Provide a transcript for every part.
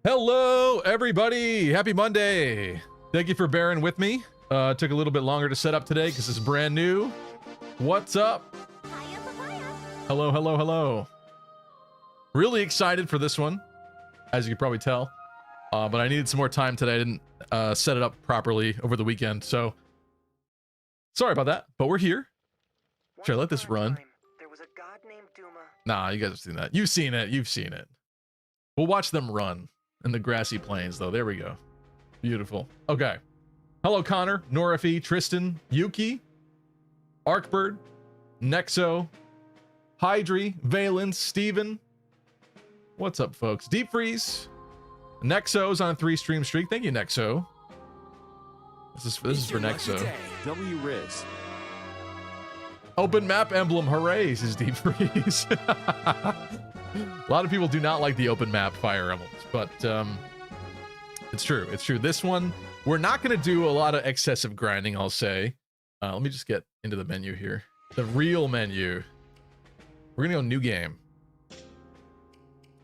Hello, everybody. Happy Monday. Thank you for bearing with me. Took a little bit longer to set up today because it's brand new. What's up? Hello, hello, hello. Really excited for this one, as you can probably tell. But I needed some more time today. I didn't set it up properly over the weekend, so sorry about that. But we're here. Should I let this run? There was a god named Duma. Nah, you guys have seen that. You've seen it. You've seen it. We'll watch them run in the grassy plains, though. There we go. Beautiful. Okay. Hello, Connor, Norafi, Tristan, Yuki, Arkbird, Nexo, Hydri, Valence, Steven. What's up, folks? Deep Freeze. Nexo's on a 3-stream streak. Thank you, Nexo. This is for Nexo. W Riz. Open map emblem, hooray, says Deep Freeze. A lot of people do not like the open map fire emblems, but it's true. It's true. This one, we're not going to do a lot of excessive grinding, I'll say. Let me just get into the menu here. The real menu. We're going to go new game.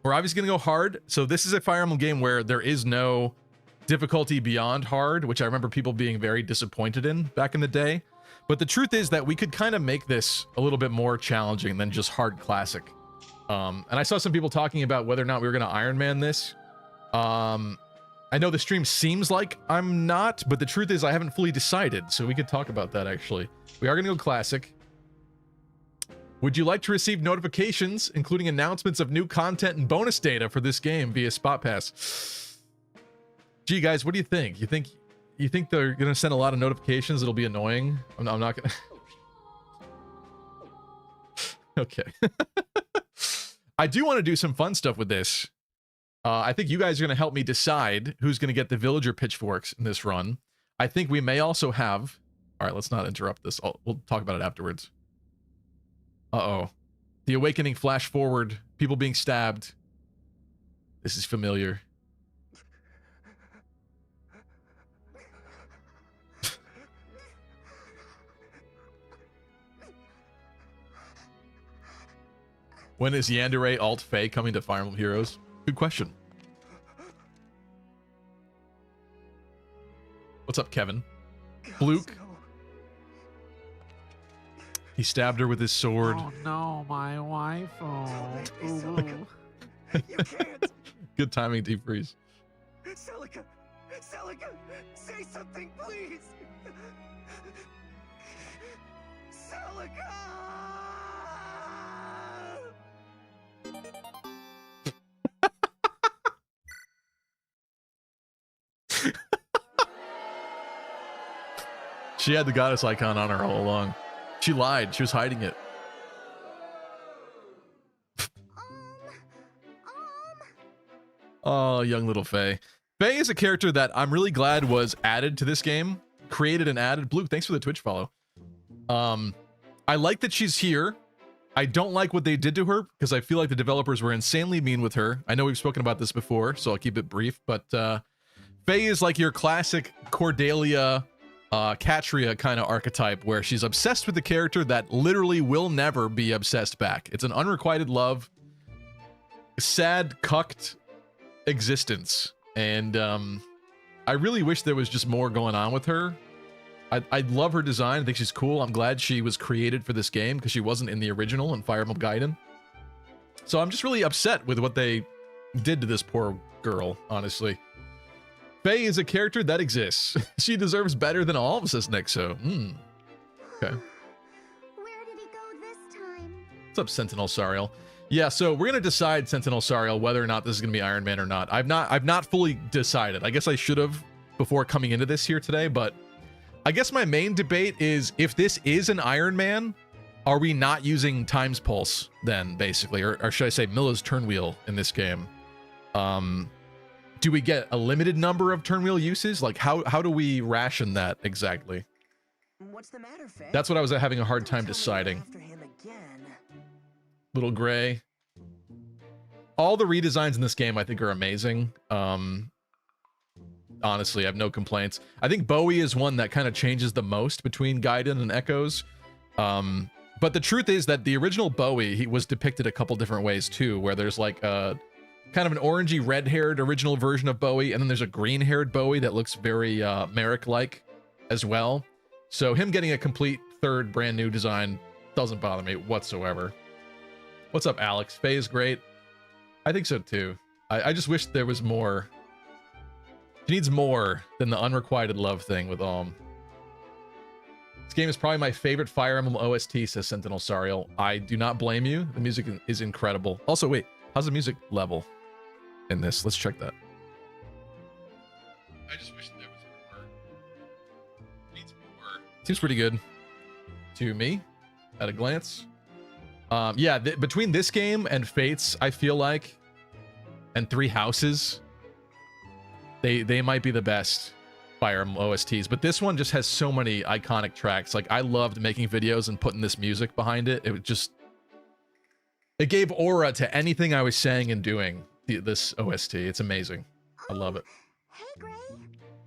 We're obviously going to go hard. So this is a Fire Emblem game where there is no difficulty beyond hard, which I remember people being very disappointed in back in the day. But the truth is that we could kind of make this a little bit more challenging than just hard classic. And I saw some people talking about whether or not we were going to Iron Man this. I know the stream seems like I'm not, but the truth is I haven't fully decided, so we could talk about that actually. We are going to go classic. Would you like to receive notifications, including announcements of new content and bonus data for this game via Spot Pass? Gee, guys, what do you think? You think they're going to send a lot of notifications? It'll be annoying. I'm not going to. Okay. I do want to do some fun stuff with this. I think you guys are going to help me decide who's going to get the villager pitchforks in this run. I think we may also have... All right, let's not interrupt this. We'll talk about it afterwards. Uh-oh. The Awakening flash forward. People being stabbed. This is familiar. When is Yandere alt Faye coming to Fire Emblem Heroes? Good question. What's up, Kevin? Fluke. He stabbed her with his sword. Oh no, my wife. Oh. You can't. Good timing, Deep Freeze. Celica, say something, please. Celica. She had the goddess icon on her all along. She lied. She was hiding it. Oh, young little Faye. Faye is a character that I'm really glad was added to this game. Created and added. Blue, thanks for the Twitch follow. I like that she's here. I don't like what they did to her because I feel like the developers were insanely mean with her. I know we've spoken about this before, so I'll keep it brief, but Faye is like your classic Cordelia, Catria kind of archetype where she's obsessed with the character that literally will never be obsessed back. It's an unrequited love, sad, cucked existence. And I really wish there was just more going on with her. I love her design. I think she's cool. I'm glad she was created for this game because she wasn't in the original in Fire Emblem Gaiden. So I'm just really upset with what they did to this poor girl, honestly. Faye is a character that exists. She deserves better than all of us, says Nexo. Okay. Where did he go this time? What's up, Sentinel Sariel? Yeah, so we're gonna decide, Sentinel Sariel, whether or not this is gonna be Iron Man or not. I've not fully decided. I guess I should have before coming into this here today, but I guess my main debate is if this is an Iron Man, are we not using Time's Pulse then, basically, or should I say Milla's turn wheel in this game? Do we get a limited number of turn wheel uses? Like, how do we ration that exactly? What's the matter, Faye? That's what I was having a hard time deciding. After him again. Little Gray. All the redesigns in this game, I think, are amazing. Honestly, I have no complaints. I think Bowie is one that kind of changes the most between Gaiden and Echoes. But the truth is that the original Bowie, he was depicted a couple different ways too, where there's like kind of an orangey red-haired original version of Bowie, and then there's a green-haired Bowie that looks very Merrick-like as well. So him getting a complete third brand new design doesn't bother me whatsoever. What's up, Alex? Faye is great. I think so too. I just wish there was more. She needs more than the unrequited love thing with This game is probably my favorite Fire Emblem OST, says Sentinel Sariel. I do not blame you. The music is incredible. Also, wait, how's the music level in this? Let's check that. I just wish there was more. Needs more. Seems pretty good to me at a glance. Yeah, between this game and Fates, I feel like, and Three Houses, they might be the best Fire Emblem OSTs, but this one just has so many iconic tracks. Like, I loved making videos and putting this music behind it. It was just, it gave aura to anything I was saying and doing. This OST, it's amazing. I love it. Hey, Gray.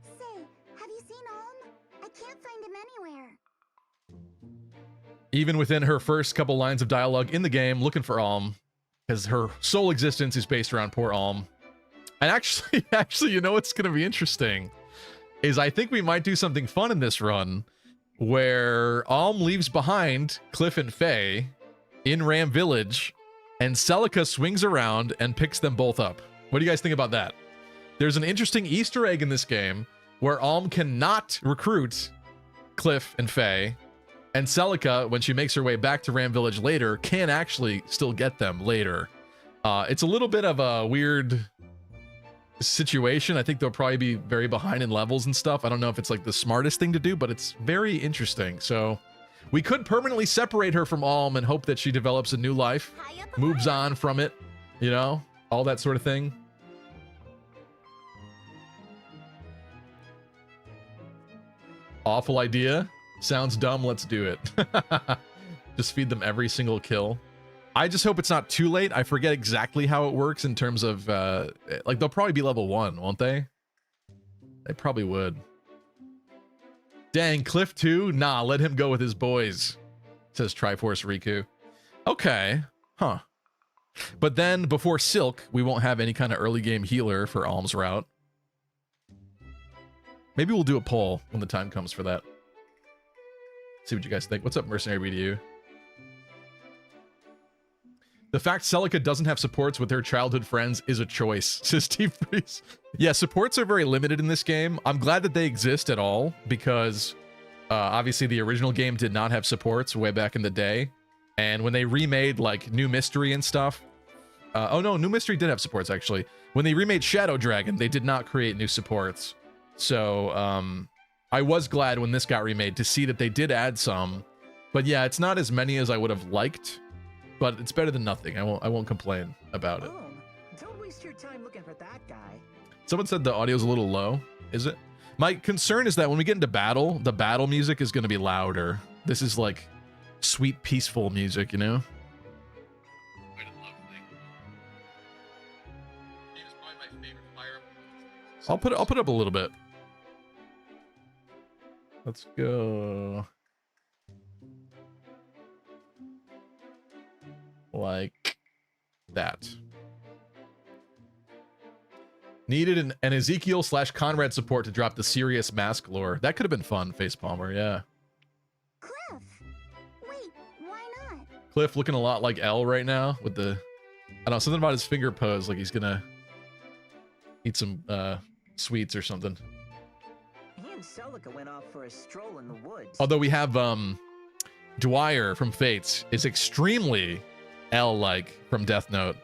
Say, have you seen Alm? I can't find him anywhere. Even within her first couple lines of dialogue in the game, looking for Alm, because her sole existence is based around poor Alm. And actually, you know what's going to be interesting? Is I think we might do something fun in this run where Alm leaves behind Cliff and Faye in Ram Village, and Celica swings around and picks them both up. What do you guys think about that? There's an interesting Easter egg in this game where Alm cannot recruit Cliff and Faye, and Celica, when she makes her way back to Ram Village later, can actually still get them later. It's a little bit of a weird situation. I think they'll probably be very behind in levels and stuff. I don't know if it's like the smartest thing to do, but it's very interesting. So we could permanently separate her from Alm and hope that she develops a new life, moves on from it, you know, all that sort of thing. Awful idea. Sounds dumb. Let's do it. Just feed them every single kill. I just hope it's not too late. I forget exactly how it works in terms of, like, they'll probably be level 1, won't they? They probably would. Dang, Cliff 2? Nah, let him go with his boys, says Triforce Riku. Okay, huh. But then, before Silk, we won't have any kind of early game healer for Alm's route. Maybe we'll do a poll when the time comes for that. See what you guys think. What's up, Mercenary BDU? The fact Celica doesn't have supports with her childhood friends is a choice, says Steve Freeze. Yeah, supports are very limited in this game. I'm glad that they exist at all, because obviously the original game did not have supports way back in the day. And when they remade, like, New Mystery and stuff... oh no, New Mystery did have supports, actually. When they remade Shadow Dragon, they did not create new supports. So, I was glad when this got remade to see that they did add some. But yeah, it's not as many as I would have liked. But it's better than nothing. I won't complain about it. Oh, don't waste your time looking for that guy. Someone said the audio's a little low. Is it? My concern is that when we get into battle, the battle music is going to be louder. This is like sweet, peaceful music, you know? I'll put it up a little bit. Let's go. Like that. Needed an Ezekiel / Conrad support to drop the serious mask lore. That could have been fun, Facepalmer, yeah. Cliff! Wait, why not? Cliff looking a lot like L right now with the... I don't know, something about his finger pose, like he's gonna eat some sweets or something. He and Celica went off for a stroll in the woods. Although we have Dwyer from Fates is extremely L-like from Death Note.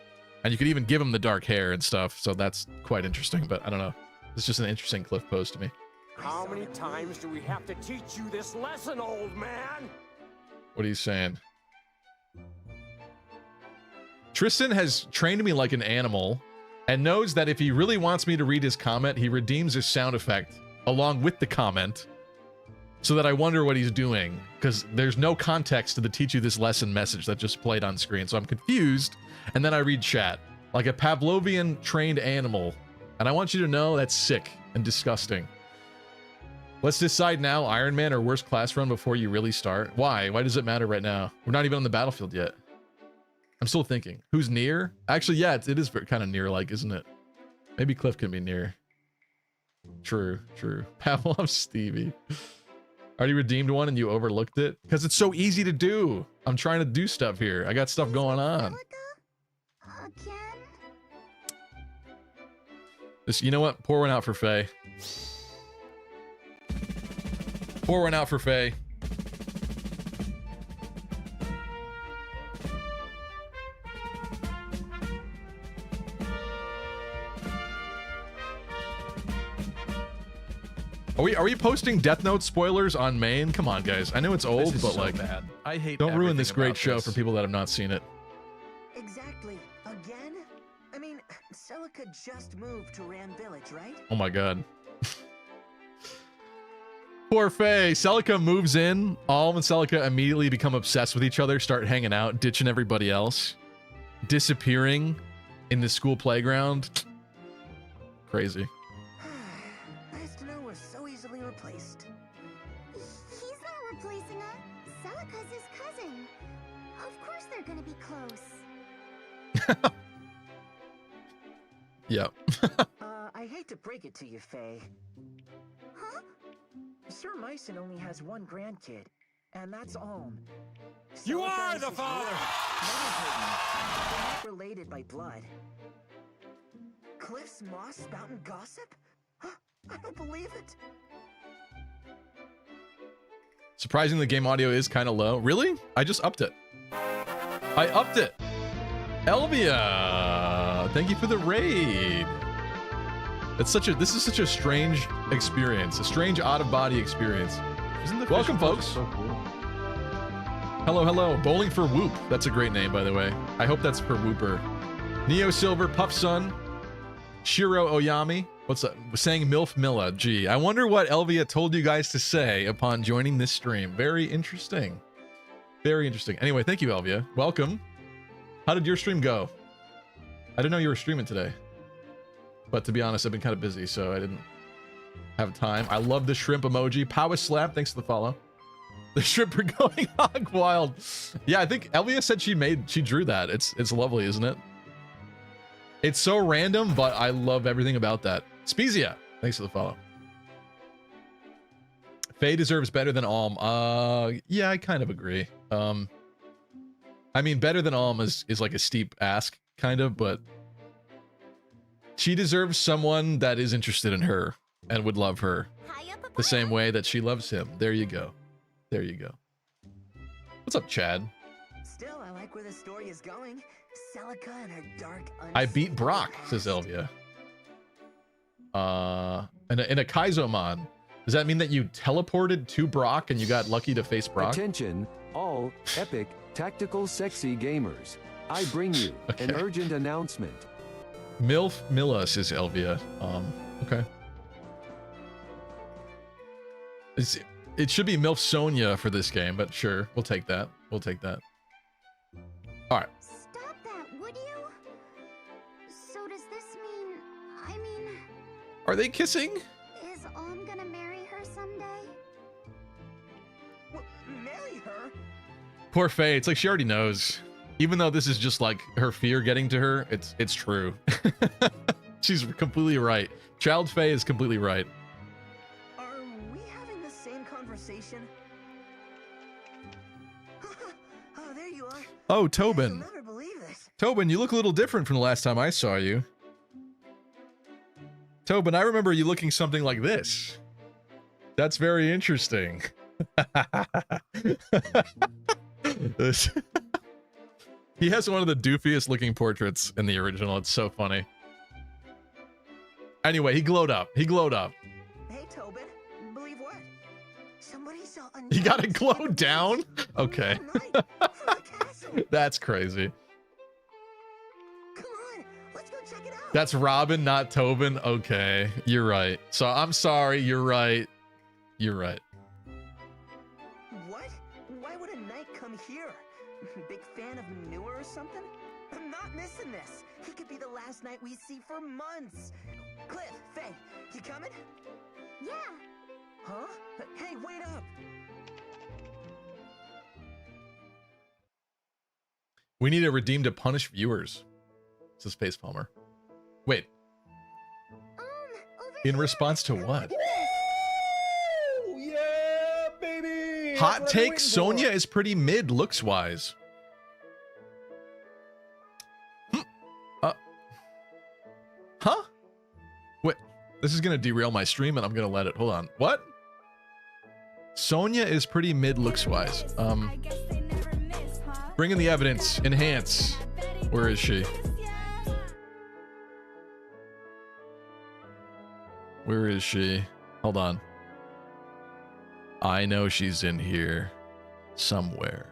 And you could even give him the dark hair and stuff, so that's quite interesting, but I don't know. It's just an interesting Cliff pose to me. How many times do we have to teach you this lesson, old man? What are you saying? Tristan has trained me like an animal and knows that if he really wants me to read his comment, he redeems his sound effect along with the comment so that I wonder what he's doing, because there's no context to the teach you this lesson message that just played on screen. So I'm confused, and then I read chat like a Pavlovian trained animal. And I want you to know that's sick and disgusting. Let's decide now, Iron Man or worst class run before you really start. Why? Why does it matter right now? We're not even on the battlefield yet. I'm still thinking. Who's near? Actually, yeah, it is kind of near, like, isn't it? Maybe Cliff can be near. True, true. Pavlov Stevie. Already redeemed one and you overlooked it? Because it's so easy to do. I'm trying to do stuff here. I got stuff going on. Again? Just, you know what? Pour one out for Faye. Pour one out for Faye. Are we posting Death Note spoilers on main? Come on, guys. I know it's old, but so like, bad. I hate. Don't ruin this everything great about show this. for people that have not seen it. Exactly. Again? I mean, Celica just moved to Ram Village, right? Oh my god. Poor Faye. Celica moves in. Alm and Celica immediately become obsessed with each other, start hanging out, ditching everybody else, disappearing in the school playground. Crazy. Nice to know we're so easily replaced. He's not replacing her. Celica's his cousin. Of course they're gonna be close. Yep. I hate to break it to you, Faye. Huh? Sir Myson only has one grandkid, and that's Alm. You Celica are is the his father! mother. They're not related by blood. Cliff's moss spouting gossip? I don't believe it. Surprisingly, the game audio is kind of low. Really? I just upped it. I upped it. Elvia, thank you for the raid. This is such a strange experience, a strange out-of-body experience. Isn't the Welcome, fishing boat folks. So cool. Hello, hello. Bowling for Whoop. That's a great name, by the way. I hope that's for Whooper. Neo Silver, Puff Sun, Shiro Oyami. What's that? Saying MILF Milla. Gee, I wonder what Elvia told you guys to say upon joining this stream. Very interesting. Very interesting. Anyway, thank you, Elvia. Welcome. How did your stream go? I didn't know you were streaming today. But to be honest, I've been kind of busy, so I didn't have time. I love the shrimp emoji. Power slap. Thanks for the follow. The shrimp are going hog wild. Yeah, I think Elvia said she drew that. It's lovely, isn't it? It's so random, but I love everything about that. Spezia, thanks for the follow. Faye deserves better than Alm. Yeah, I kind of agree. I mean, better than Alm is like a steep ask, kind of, but she deserves someone that is interested in her and would love her the same way that she loves him. There you go. There you go. What's up, Chad? Still, I like where the story is going. Celica and her dark. I beat Brock, says Elvia. In a Kaizomon. Does that mean that you teleported to Brock and you got lucky to face Brock? Attention, all epic, tactical, sexy gamers. I bring you an urgent announcement. MILF Milla, says Elvia. Okay. It should be MILF Sonya for this game, but sure, we'll take that. We'll take that. All right. Stop that, would you? So does this mean... I mean... Are they kissing? Is Alm gonna marry her someday? What, marry her? Poor Faye. It's like she already knows. Even though this is just like her fear getting to her, it's true. She's completely right. Child Faye is completely right. Are we having the same conversation? Oh, there you are. Oh, You'll Tobin. never believe this. Tobin, you look a little different from the last time I saw you. Tobin, I remember you looking something like this. That's very interesting. He has one of the doofiest looking portraits in the original. It's so funny. Anyway, he glowed up. He glowed up. Hey, Tobin. Believe what? Somebody saw a He got knight it glowed on the down? bridge. Okay. A knight from the castle. That's crazy. Come on, let's go check it out. That's Robin, not Tobin. Okay, you're right. So I'm sorry. You're right. You're right. What? Why would a knight come here? Big fan of manure or something? I'm not missing this. He could be the last knight we see for months. Cliff, Faye, you coming? Yeah. Huh? Hey, wait up. We need a redeem to punish viewers, says Space Palmer. Wait. Over In here. response to what? Woo! Yeah, baby. That's Hot what I've take, been Sonya waiting is pretty mid looks-wise. Huh? Wait, this is gonna derail my stream and I'm gonna let it, hold on. What? Sonya is pretty mid looks-wise. Bring in the evidence, enhance. Where is she? Where is she? Hold on. I know she's in here somewhere.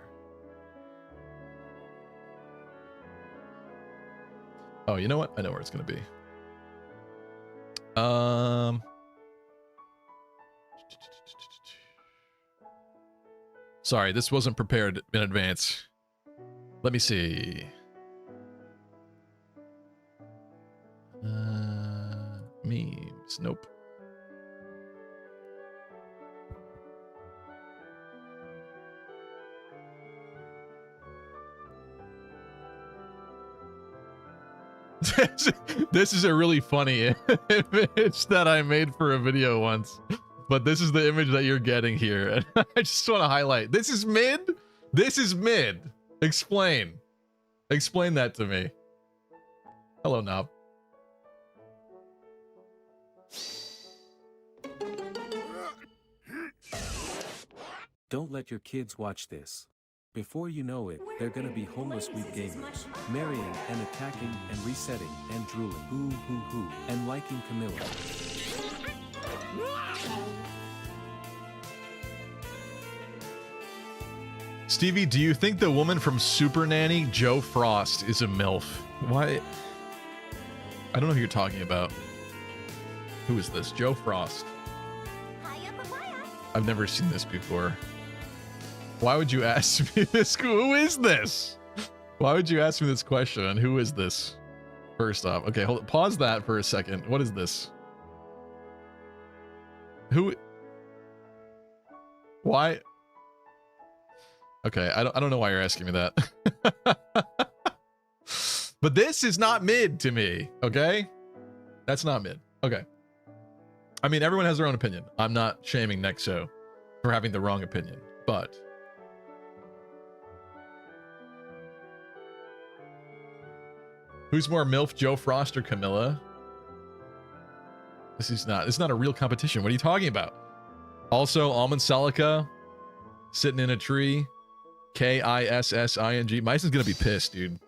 Oh, you know what? I know where it's gonna be. Sorry, this wasn't prepared in advance. Let me see. Memes. Nope. This is a really funny image that I made for a video once, but this is the image that you're getting here. And I just want to highlight, this is mid? This is mid. Explain. Explain that to me. Hello, Knob. Don't let your kids watch this. Before you know it, they're gonna be homeless weed gamers, marrying and attacking and resetting and drooling, hoo hoo hoo, and liking Camilla. Stevie, do you think the woman from Super Nanny, Joe Frost, is a MILF? Why? I don't know who you're talking about. Who is this? Joe Frost. I've never seen this before. Why would you ask me this? Who is this? Why would you ask me this question? And who is this? First off, okay, hold, pause that for a second. What is this? Who? Why? Okay, I don't know why you're asking me that. But this is not mid to me, okay? That's not mid. Okay. I mean, everyone has their own opinion. I'm not shaming Nexo for having the wrong opinion, but who's more MILF, Joe Frost or Camilla? It's not a real competition. What are you talking about? Also, Almond Salika sitting in a tree. Kissing. Myson's gonna be pissed, dude.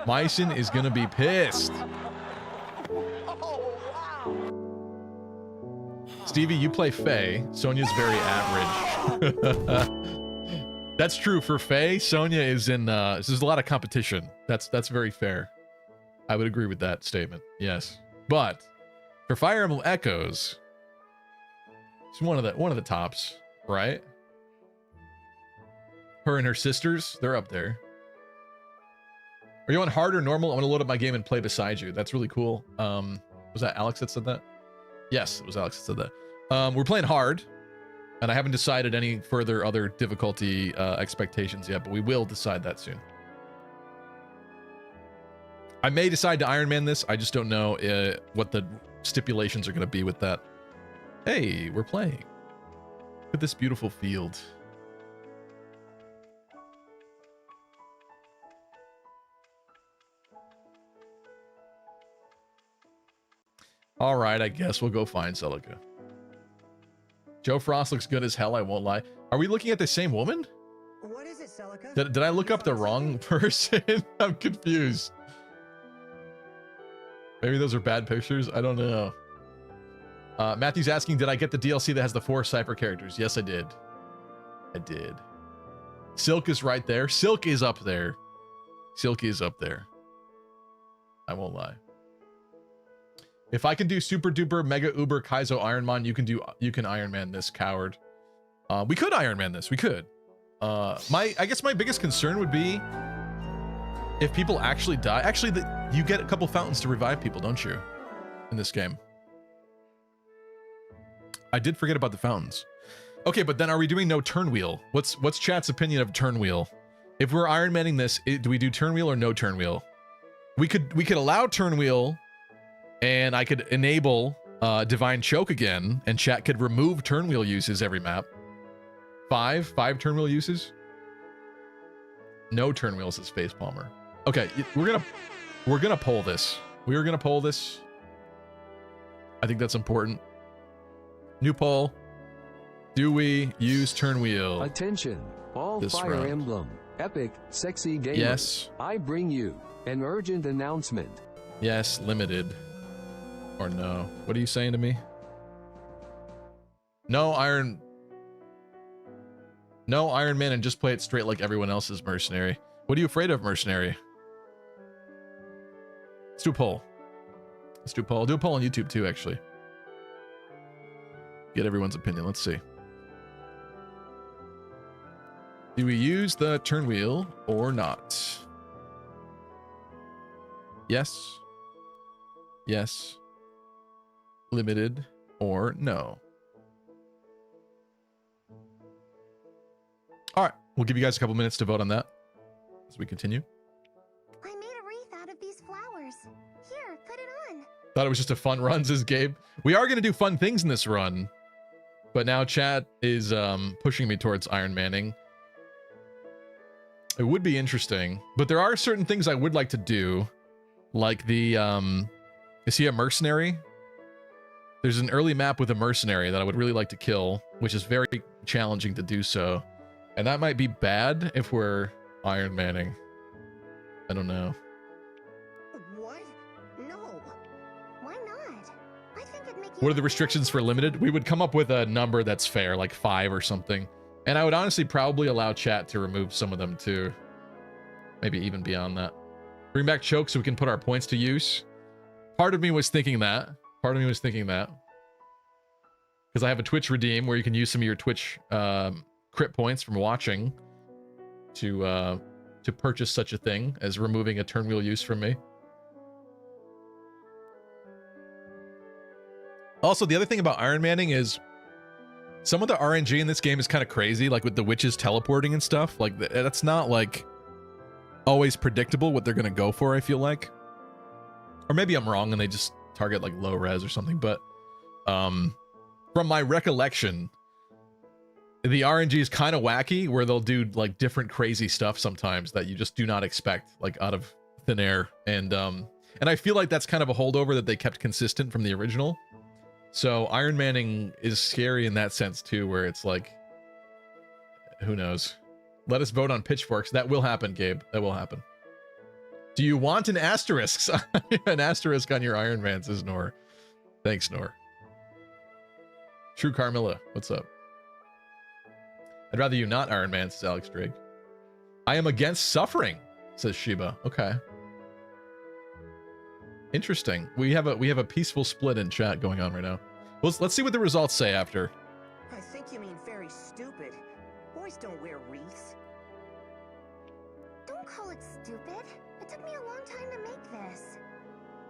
Myson is gonna be pissed. Stevie, you play Faye. Sonya's very average. That's true for Faye. Sonya is in there's a lot of competition. That's very fair. I would agree with that statement. Yes. But for Fire Emblem Echoes, it's one of the tops, right? Her and her sisters, they're up there. Are you on hard or normal? I'm gonna load up my game and play beside you. That's really cool. Was that Alex that said that? Yes, it was Alex that said that. We're playing hard, and I haven't decided any further other difficulty expectations yet, but we will decide that soon. I may decide to Iron Man this. I just don't know what the stipulations are going to be with that. Hey, we're playing. Look at this beautiful field. All right, I guess we'll go find Celica. Joe Frost looks good as hell, I won't lie. Are we looking at the same woman? What is it, Celica? Did I look up the wrong person? I'm confused. Maybe those are bad pictures? I don't know. Matthew's asking, did I get the DLC that has the 4 Cypher characters? Yes, I did. I did. Silk is right there. Silk is up there. Silky is up there. I won't lie. If I can do Super Duper Mega Uber Kaizo Ironman, you can Iron Man this, coward. We could Iron Man this. We could. I guess my biggest concern would be if people actually die. Actually, you get a couple fountains to revive people, don't you? In this game. I did forget about the fountains. Okay, but then are we doing no turn wheel? What's chat's opinion of turn wheel? If we're Iron Manning this, do we do turn wheel or no turn wheel? We could allow turn wheel, and I could enable divine choke again, and chat could remove turn wheel uses every map. Five turn wheel uses. No turn wheels as face palmer. Okay, we're gonna poll this. We are gonna poll this. I think that's important. New poll. Do we use turn wheel? Attention, all This Fire round. Emblem, epic, sexy gamers. Yes. I bring you an urgent announcement. Yes, limited. Or no. What are you saying to me? No Iron Man and just play it straight like everyone else's Mercenary. What are you afraid of, Mercenary? Let's do a poll. Let's do a poll. I'll do a poll on YouTube too, actually. Get everyone's opinion. Let's see. Do we use the turn wheel or not? Yes. Yes. Limited or no. All right. We'll give you guys a couple minutes to vote on that as we continue. I made a wreath out of these flowers. Here, put it on. Thought it was just a fun run, says Gabe. We are going to do fun things in this run, but now chat is pushing me towards Iron Manning. It would be interesting, but there are certain things I would like to do, like the is he a mercenary? There's an early map with a mercenary that I would really like to kill, which is very challenging to do so, and that might be bad if we're Iron Manning. I don't know. What? No. Why not? I think it'd make you. What are the restrictions for limited? We would come up with a number that's fair, like 5 or something. And I would honestly probably allow chat to remove some of them too. Maybe even beyond that. Bring back choke so we can put our points to use. Part of me was thinking that. Because I have a Twitch redeem where you can use some of your Twitch crit points from watching to purchase such a thing as removing a turn wheel use from me. Also, the other thing about Iron Manning is some of the RNG in this game is kind of crazy, like with the witches teleporting and stuff. Like, that's not, like, always predictable what they're going to go for, I feel like. Or maybe I'm wrong and they just target, like, low res or something. But from my recollection, the RNG is kind of wacky, where they'll do, like, different crazy stuff sometimes that you just do not expect, like, out of thin air. And I feel like that's kind of a holdover that they kept consistent from the original. So Iron Manning is scary in that sense too, where it's like, who knows? Let us vote on pitchforks. That will happen, Gabe. That will happen. Do you want an asterisk? An asterisk on your Iron Man, says Nor. Thanks, Nor. True Carmilla, what's up? I'd rather you not Iron Man, says Alex Drake. I am against suffering, says Shiba. Okay. Interesting. We have a peaceful split in chat going on right now. Let's see what the results say after. I think you mean very stupid. Boys don't wear wreaths. Don't call it stupid. It took me a long time to make this.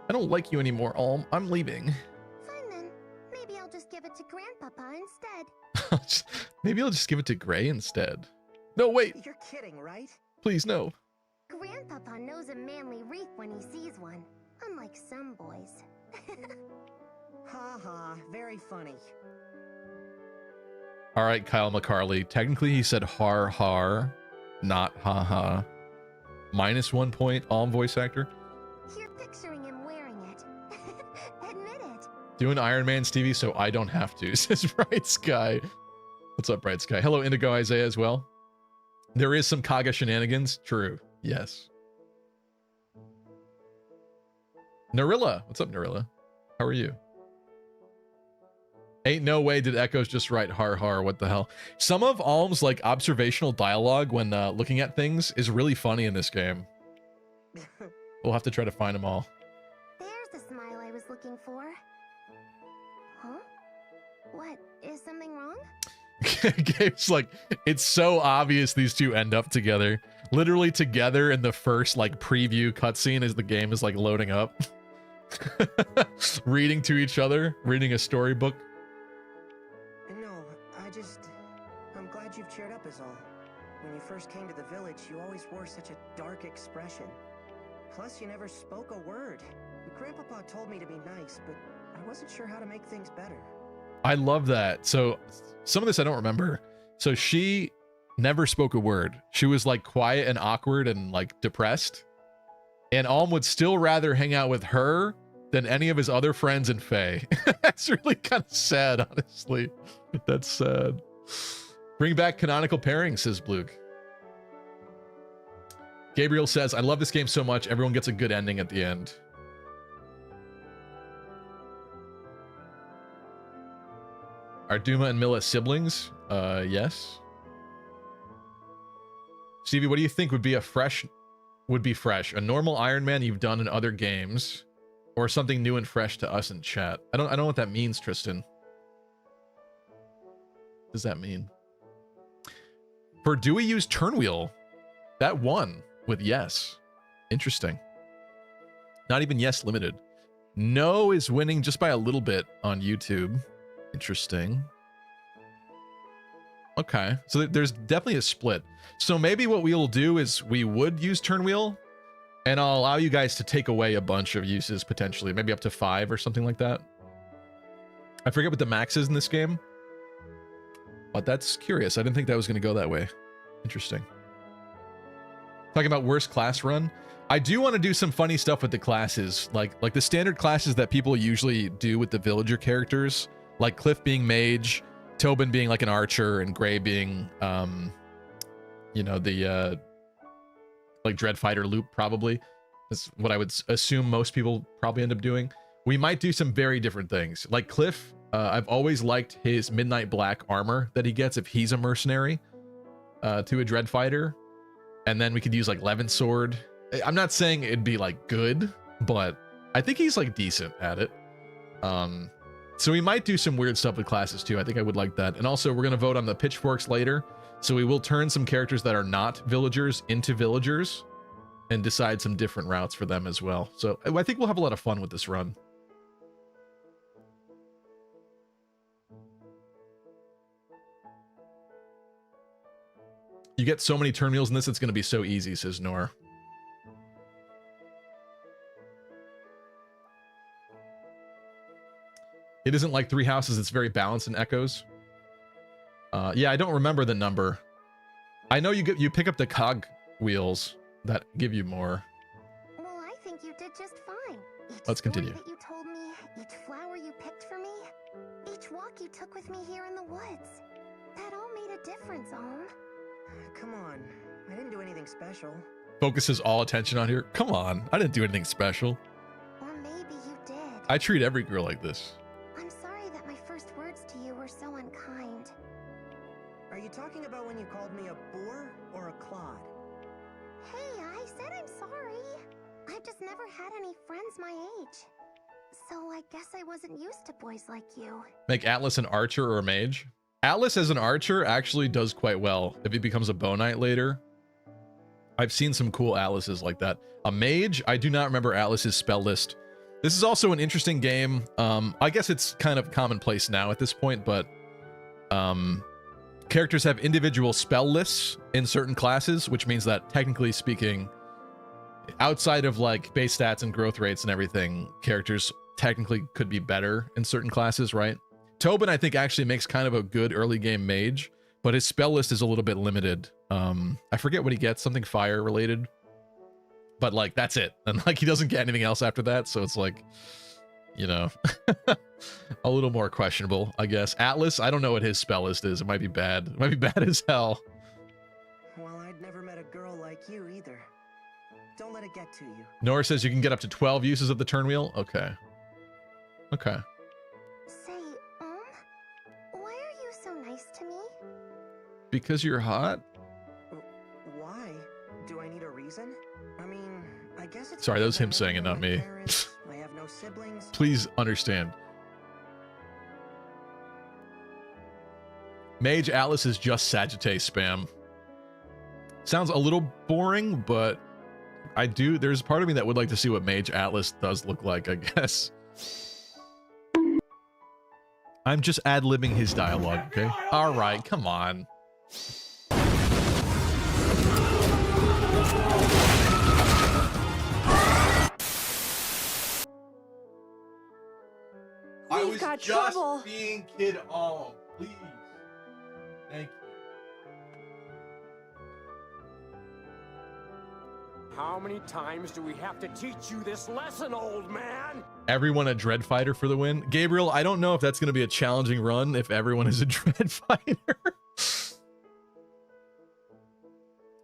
I don't like you anymore, Alm. I'm leaving. Fine then. Maybe I'll just give it to Grandpapa instead. Maybe I'll just give it to Gray instead. No, wait. You're kidding, right? Please, no. Grandpapa knows a manly wreath when he sees one. Unlike some boys. Ha ha, very funny. All right, Kyle McCarley. Technically, he said har har, not ha ha. -1 point, Alm voice actor. You're picturing him wearing it. Admit it. Doing Iron Man Stevie so I don't have to, says Bright Sky. What's up, Bright Sky? Hello, Indigo Isaiah as well. There is some Kaga shenanigans. True. Yes. Narilla. What's up, Narilla? How are you? Ain't no way did Echoes just write har har. What the hell? Some of Alm's like observational dialogue when looking at things is really funny in this game. We'll have to try to find them all. There's the smile I was looking for. Huh? What? Is something wrong? Gabe's like, it's so obvious these two end up together. Literally together in the first like preview cutscene as the game is like loading up. Reading to each other, reading a storybook. No, I'm glad you've cheered up is all. When you first came to the village, you always wore such a dark expression. Plus, you never spoke a word. Grandpapa told me to be nice, but I wasn't sure how to make things better. I love that. So some of this I don't remember. So she never spoke a word. She was like quiet and awkward and like depressed. And Alm would still rather hang out with her than any of his other friends in Faye. That's really kind of sad, honestly. That's sad. Bring back canonical pairing, says Bluke. Gabriel says, I love this game so much. Everyone gets a good ending at the end. Are Duma and Milla siblings? Yes. Stevie, what do you think would be fresh? A normal Iron Man you've done in other games, or something new and fresh to us in chat? I don't know what that means, Tristan. What does that mean? For do we use Turnwheel? That won with yes. Interesting. Not even yes limited. No is winning just by a little bit on YouTube. Interesting. Okay, so there's definitely a split. So maybe what we'll do is we would use Turnwheel, and I'll allow you guys to take away a bunch of uses potentially, maybe up to 5 or something like that. I forget what the max is in this game, but that's curious. I didn't think that was going to go that way. Interesting. Talking about worst class run. I do want to do some funny stuff with the classes, like the standard classes that people usually do with the villager characters, like Cliff being mage, Tobin being like an archer, and Gray being, you know, the like Dread Fighter loop probably. That's what I would assume most people probably end up doing. We might do some very different things. Like Cliff, I've always liked his Midnight Black armor that he gets if he's a mercenary to a Dread Fighter. And then we could use like Levin Sword. I'm not saying it'd be like good, but I think he's like decent at it. So we might do some weird stuff with classes too. I think I would like that. And also we're going to vote on the pitchforks later. So we will turn some characters that are not villagers into villagers and decide some different routes for them as well. So I think we'll have a lot of fun with this run. You get so many turn wheels in this, it's going to be so easy, says Nor. It isn't like Three Houses, it's very balanced in echoes. Yeah, I don't remember the number. I know you pick up the cog wheels that give you more. Well, I think you did just fine. Let's continue. That you told me, each flower you picked for me, each walk you took with me here in the woods. That all made a difference, Alm. Come on, I didn't do anything special. Focuses all attention on here. Come on, I didn't do anything special. Or maybe you did. I treat every girl like this. I'm sorry that my first words to you were so unkind. Are you talking about when you called me a boor or a clod? Hey, I said I'm sorry. I've just never had any friends my age. So I guess I wasn't used to boys like you. Make Atlas an archer or a mage? Atlas as an archer actually does quite well if he becomes a bow knight later. I've seen some cool Atlases like that. A mage, I do not remember Atlas's spell list. This is also an interesting game. I guess it's kind of commonplace now at this point, but characters have individual spell lists in certain classes, which means that technically speaking, outside of like base stats and growth rates and everything, characters technically could be better in certain classes, right? Tobin, I think, actually makes kind of a good early game mage, but his spell list is a little bit limited. I forget what he gets, something fire related, but like that's it, and like he doesn't get anything else after that, so it's like, you know, a little more questionable, I guess. Atlas, I don't know what his spell list is. It might be bad. It might be bad as hell. Well, I'd never met a girl like you either. Don't let it get to you. Nora says you can get up to 12 uses of the turn wheel. Okay. Okay. Say, why are you so nice to me? Because you're hot? Why? Do I need a reason? I mean, I guess it's... Sorry, that was him saying it, not me. Parents, I have no siblings. Please understand. Mage Atlas is just Sagittarius spam. Sounds a little boring, but there's part of me that would like to see what Mage Atlas does look like, I guess. I'm just ad-libbing his dialogue, okay? Alright, come on. I We've was got just trouble. being Kid Alm. Please. Thank you. How many times do we have to teach you this lesson, old man? Everyone a Dread Fighter for the win. Gabriel, I don't know if that's going to be a challenging run if everyone is a Dread Fighter.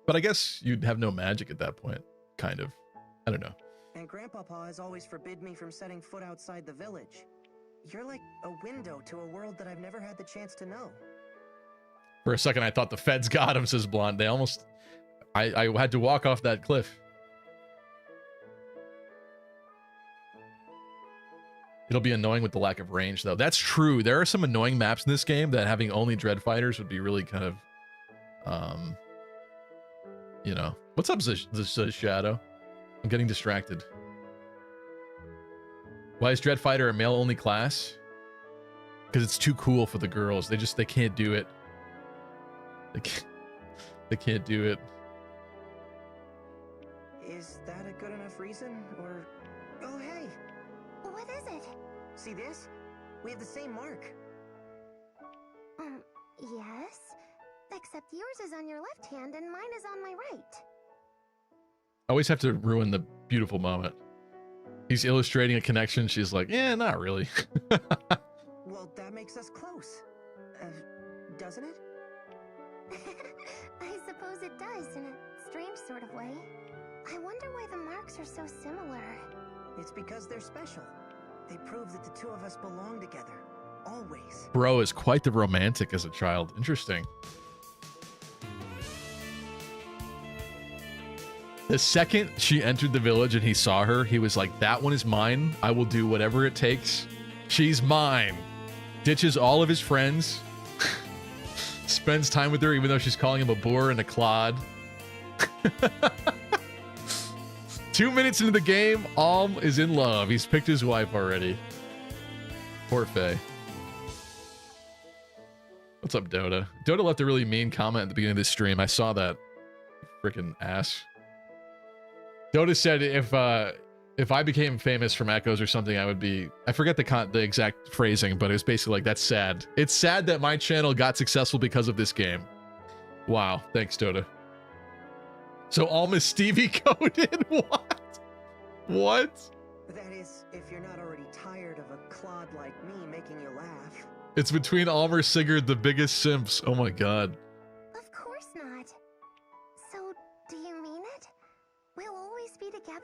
But I guess you'd have no magic at that point. Kind of. I don't know. And Grandpapa has always forbid me from setting foot outside the village. You're like a window to a world that I've never had the chance to know. For a second, I thought the feds got him, says Blonde. They almost... I had to walk off that cliff. It'll be annoying with the lack of range, though. That's true. There are some annoying maps in this game that having only Dread Fighters would be really kind of... you know. What's up, this Shadow? I'm getting distracted. Why is Dread Fighter a male-only class? Because it's too cool for the girls. They can't do it. They can't do it. Is that a good enough reason, or... Oh, hey! What is it? See this? We have the same mark. Yes. Except yours is on your left hand and mine is on my right. I always have to ruin the beautiful moment. He's illustrating a connection. She's like, yeah, not really. Well, that makes us close. Doesn't it? I suppose it does, in a strange sort of way. I wonder why the marks are so similar. It's because they're special. They prove that the two of us belong together. Always. Bro is quite the romantic as a child. Interesting. The second she entered the village and he saw her, he was like, that one is mine. I will do whatever it takes. She's mine. Ditches all of his friends. Spends time with her even though she's calling him a boor and a clod. 2 minutes into the game, Alm is in love. He's picked his wife already. Poor Faye. What's up, Dota? Dota left a really mean comment at the beginning of this stream. I saw that. Freaking ass. Dota said if I became famous from Echoes or something, I would be... I forget the exact phrasing, but it was basically like, that's sad. It's sad that my channel got successful because of this game. Wow. Thanks, Dota. So Alm is Stevie coded? What? What? That is, if you're not already tired of a clod like me making you laugh. It's between Alm or Sigurd, the biggest simps. Oh my god. Of course not. So, do you mean it? We'll always be together?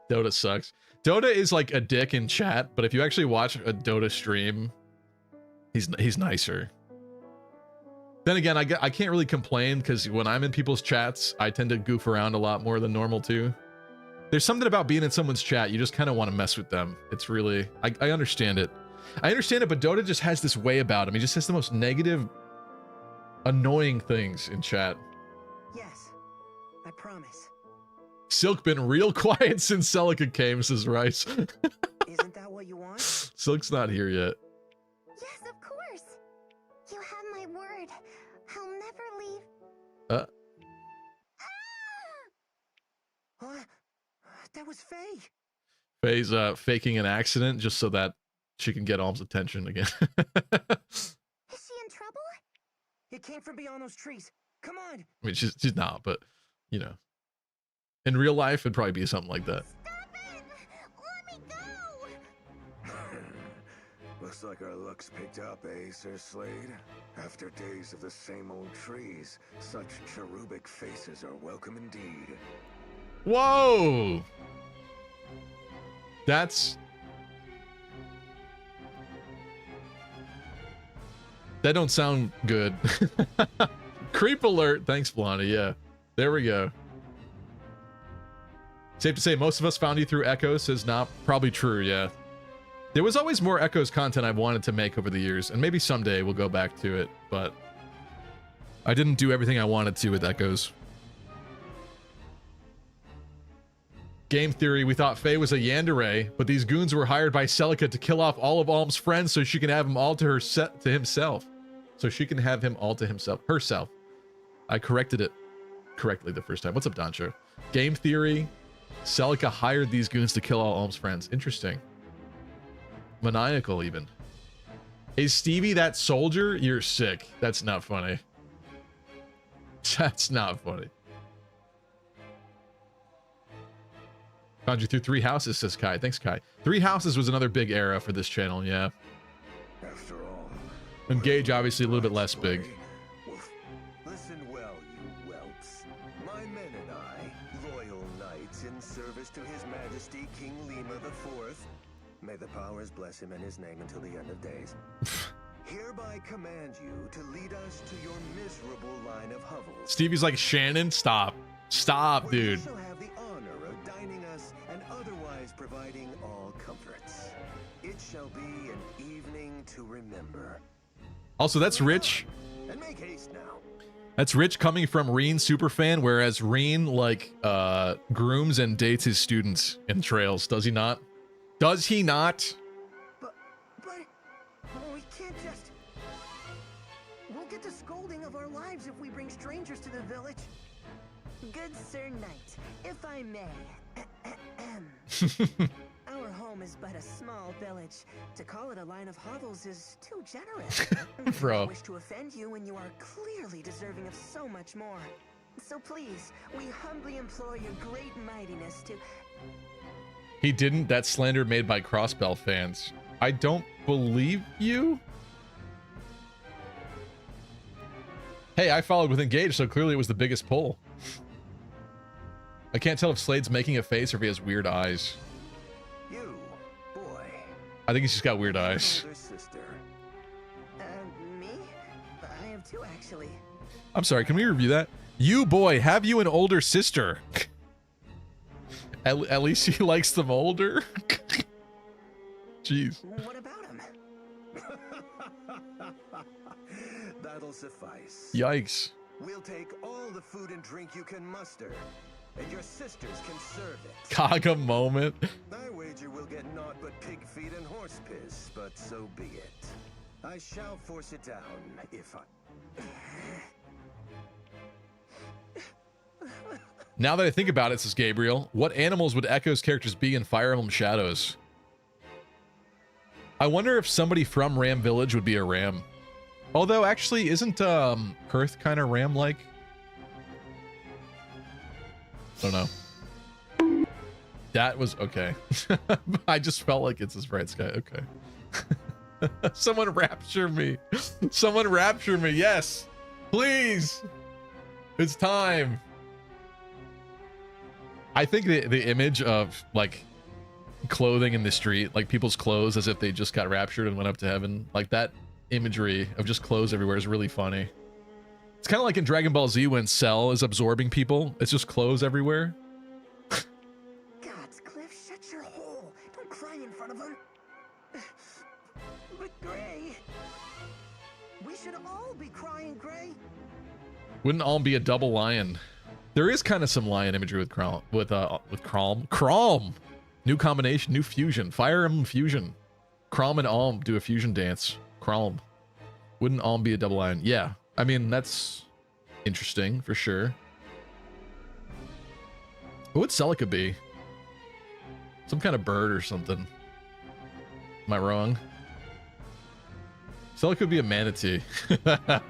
Dota sucks. Dota is like a dick in chat, but if you actually watch a Dota stream, he's nicer. Then again, I can't really complain because when I'm in people's chats, I tend to goof around a lot more than normal too. There's something about being in someone's chat, you just kind of want to mess with them. It's really, I understand it. I understand it, but Dota just has this way about him. He just has the most negative, annoying things in chat. Yes, I promise. Silk been real quiet since Celica came, says Rice. Isn't that what you want? Silk's not here yet. Yes, of course. You have my word. I'll never leave. Huh? That was Faye. Faye's faking an accident just so that she can get Alm's attention again. Is she in trouble? It came from beyond those trees. Come on. I mean, she's not, but, you know. In real life, it'd probably be something like that. Stop it! Let me go! Looks like our luck's picked up, eh, Sir Slade? After days of the same old trees, such cherubic faces are welcome indeed. Whoa! That don't sound good. Creep alert. Thanks, Blondie. Yeah. There we go. Safe to say most of us found you through Echoes, says not probably true, yeah. There was always more Echoes content I wanted to make over the years, and maybe someday we'll go back to it, but I didn't do everything I wanted to with Echoes. Game theory, we thought Faye was a yandere, but these goons were hired by Celica to kill off all of Alm's friends so she can have him all to himself. So she can have him all to herself. I corrected it correctly the first time. What's up, Doncho? Game theory. Celica hired these goons to kill all Olm's friends. Interesting. Maniacal, even. Is Stevie that soldier? You're sick. That's not funny. That's not funny. Found you through 3 houses, says Kai. Thanks, Kai. 3 houses was another big era for this channel, yeah. After all, Engage, obviously, a little bit less big. listen well, you whelps. My men and I, loyal knights in service to His Majesty King Lima IV, may the powers bless him and his name until the end of days, hereby command you to lead us to your miserable line of hovels. Stevie's like, Shannon, stop. Stop, where you dude. shall have the honor of dining us and otherwise providing all comforts. It shall be an evening to remember. Also, that's Rich. And make haste now. That's Rich coming from Reen superfan, whereas Reen, like, grooms and dates his students in Trails. Does he not? Does he not? But we can't just... We'll get the scolding of our lives if we bring strangers to the village. Good Sir Knight, if I may. Our home is but a small village. To call it a line of hovels is too generous. Bro. I don't wish to offend you when you are clearly deserving of so much more. So please, we humbly implore your great mightiness to... He didn't. That slander made by Crossbell fans. I don't believe you. Hey, I followed with Engage, so clearly it was the biggest pull. I can't tell if Slade's making a face or if he has weird eyes. You, boy. I think he's just got weird eyes. Older sister. Me? I have 2, actually. I'm sorry, can we review that? You, boy, have you an older sister? At least he likes them older? Jeez. What about him? That'll suffice. Yikes. We'll take all the food and drink you can muster, and your sisters can serve it. Kaga moment. I wager we'll get naught but pig feet and horse piss, but so be it. I shall force it down if I... Now that I think about it, says Gabriel, what animals would Echo's characters be in Fire Emblem Shadows? I wonder if somebody from Ram Village would be a ram. Although, actually, isn't Perth kind of ram-like? I don't know. That was okay. I just felt like it's this bright sky. Okay. Someone rapture me. Someone rapture me. Yes. Please. It's time. I think the image of, like, clothing in the street, like people's clothes as if they just got raptured and went up to heaven, like that imagery of just clothes everywhere is really funny. It's kind of like in Dragon Ball Z when Cell is absorbing people. It's just clothes everywhere. Gods, Cliff, shut your hole. Don't cry in front of him. But Gray... We should all be crying, Gray. Wouldn't all be a double lion. There is kind of some lion imagery with Crom. Crom! New combination, new fusion. Fire Emblem fusion. Crom and Alm do a fusion dance. Crom. Wouldn't Alm be a double lion? Yeah. I mean, that's interesting for sure. What would Celica be? Some kind of bird or something. Am I wrong? Celica would be a manatee. We're not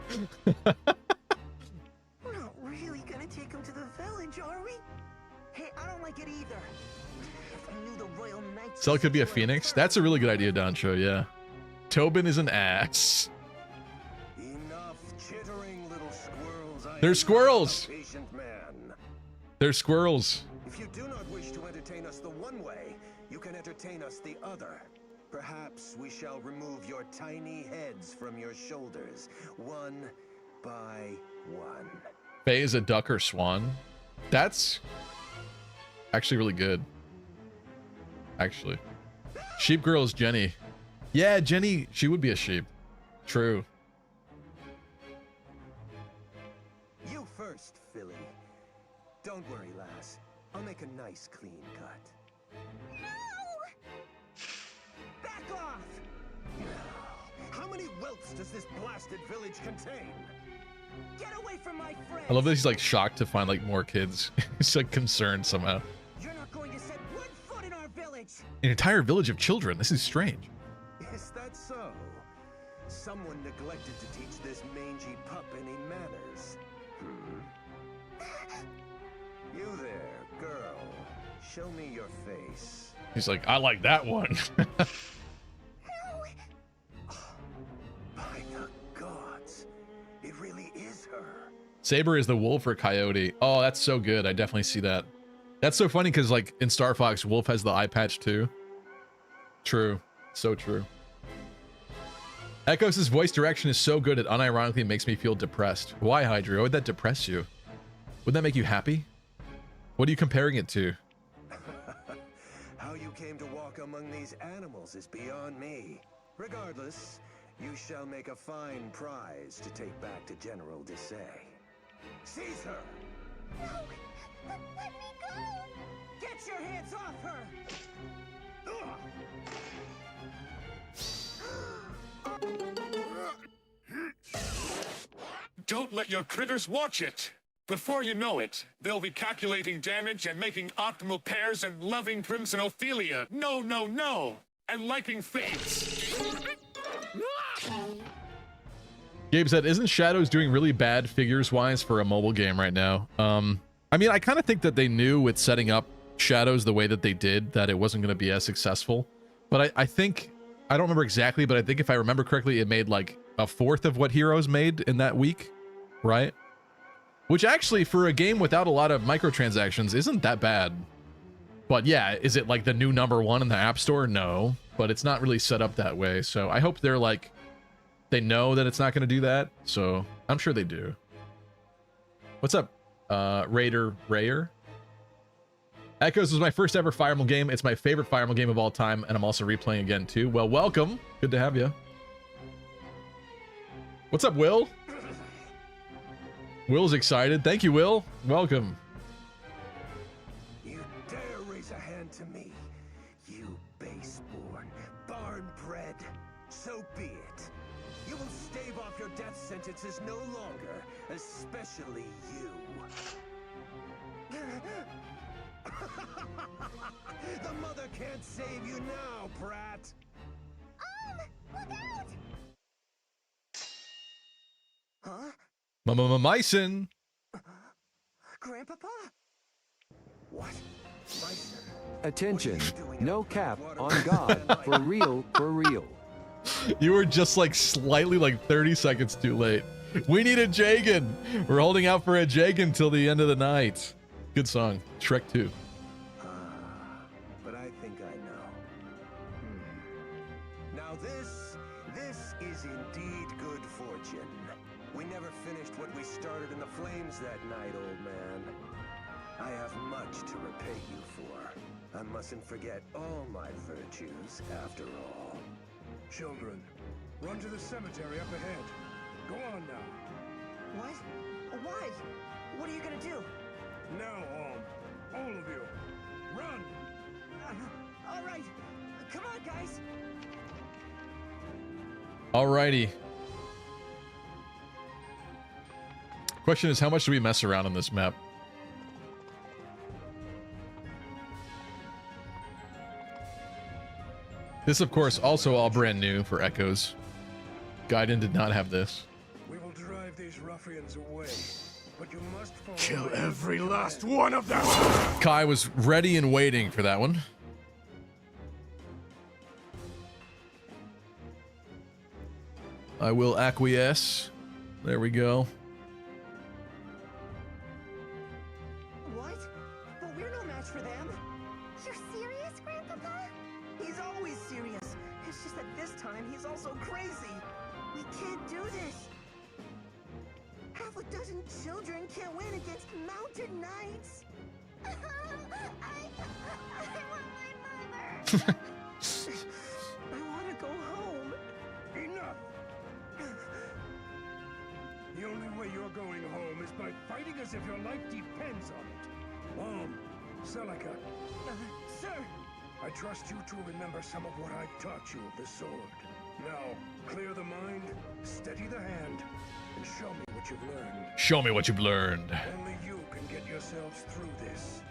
really gonna take him to the village, are we? Hey, I don't like it either. If I knew the Royal Knights... Celica could be a phoenix? That's a really good idea, Doncho, yeah. Tobin is an ass. Enough chittering, little squirrels. They're squirrels! Patient man. They're squirrels. If you do not wish to entertain us the one way, you can entertain us the other. Perhaps we shall remove your tiny heads from your shoulders, one by one. Faye is a duck or swan. That's actually really good. Actually. Sheep girl is Jenny. Yeah, Jenny, she would be a sheep. True. You first, Philly. Don't worry, lass. I'll make a nice clean cut. Back off! How many whelps does this blasted village contain? Get away from my friend. I love that he's like shocked to find like more kids. He's like concerned somehow. You're not going to set one foot in our village. An entire village of children. This is strange. Is that so? Someone neglected to teach this mangy pup any manners. You there, girl. Show me your face. He's like, I like that one. By the gods, it really is her. Saber is the wolf or coyote. Oh, that's so good. I definitely see that. That's so funny because like in Star Fox, Wolf has the eye patch too. True. So true. Echoes' voice direction is so good it unironically makes me feel depressed. Why, Hydra? Why would that depress you? Would that make you happy? What are you comparing it to? How you came to walk among these animals is beyond me. Regardless, you shall make a fine prize to take back to General Desai. Seize her! No, let me go. Get your hands off her. Don't let your critters watch it! Before you know it, they'll be calculating damage and making optimal pairs and loving Crimson Ophelia. No, no, no! And liking fates. Gabe said, isn't Shadows doing really bad figures-wise for a mobile game right now? I mean, I kind of think that they knew with setting up Shadows the way that they did that it wasn't going to be as successful. But I think, I don't remember exactly, but I think if I remember correctly, it made like a fourth of what Heroes made in that week, right? Which actually, for a game without a lot of microtransactions, isn't that bad. But yeah, is it like the new #1 in the App Store? No, but it's not really set up that way. So I hope they're like, they know that it's not going to do that. So I'm sure they do. What's up, Raider Rayer? Echoes was my first ever Fire Emblem game. It's my favorite Fire Emblem game of all time, and I'm also replaying again too. Well, welcome. Good to have you. What's up, Will? Will's excited. Thank you, Will. Welcome. You dare raise a hand to me, you base-born, barn-bred. So be it. You will stave off your death sentences no longer, especially you. The mother can't save you now, brat. Look out! Huh? Myson. Grandpapa? What? Myson? Attention, no cap on God, for real, for real. You were just like slightly like 30 seconds too late. We need a Jagan. We're holding out for a Jagan till the end of the night. Good song. Shrek 2. But I think I know. Now this is indeed good fortune. We never finished what we started in the flames that night, old man. I have much to repay you for. I mustn't forget all my virtues, after all. Children, run to the cemetery up ahead. Go on now. What? Why? What are you gonna do? Now, all of you, run! All right. Come on, guys. Alrighty. Question is, how much do we mess around on this map? This, of course, also all brand new for Echoes. Gaiden did not have this. We will drive these ruffians away, but you must follow. Kill every last one of them! Kai was ready and waiting for that one. I will acquiesce. There we go. What? But we're no match for them. You're serious, Grandpapa? He's always serious. It's just that this time he's also crazy. We can't do this. Half a dozen children can't win against mountain knights. I want my mother. I want to go home. Enough! The only way you're going home is by fighting as if your life depends on it. Celica, Sir. I trust you to remember some of what I've taught you of the sword. Now, clear the mind, steady the hand, and show me what you've learned. Show me what you've learned. Only you can get yourselves through this.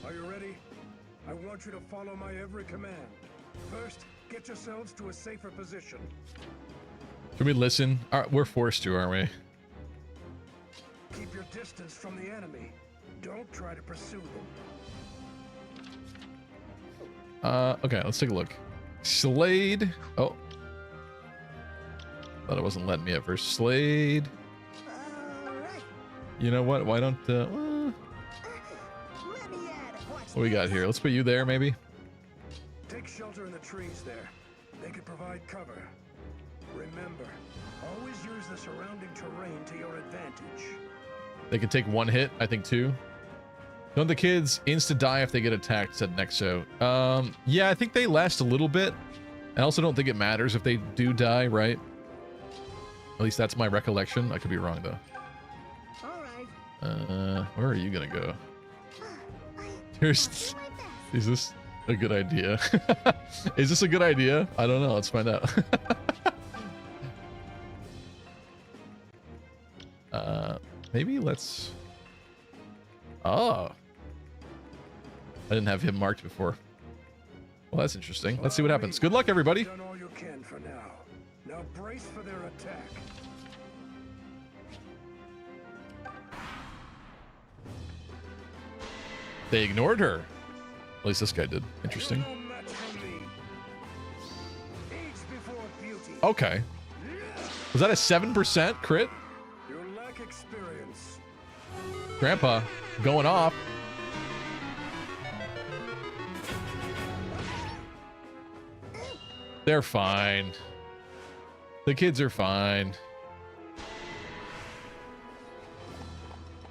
Are you ready? I want you to follow my every command. First, get yourselves to a safer position. Can we listen? We're forced to, aren't we? Keep your distance from the enemy. Don't try to pursue them. Okay, let's take a look. Slade. Oh. Thought it wasn't letting me at first. Slade. You know what? Why don't, what we got here? Let's put you there, maybe? Take shelter in the trees there. They could provide cover. Remember, always use the surrounding terrain to your advantage. They can take one hit, I think two. Don't the kids insta die if they get attacked, said Nexo. Yeah, I think they last a little bit. I also don't think it matters if they do die, right? At least that's my recollection. I could be wrong, though. Where are you gonna go? Is this a good idea? Is this a good idea? I don't know. Let's find out. Maybe let's... Oh. I didn't have him marked before. Well, that's interesting. Let's see what happens. Good luck, everybody. Done all you can for now. Now brace for their attack. They ignored her. At least this guy did. Interesting. Okay. Was that a 7% crit? You lack experience. Grandpa, going off. They're fine. The kids are fine.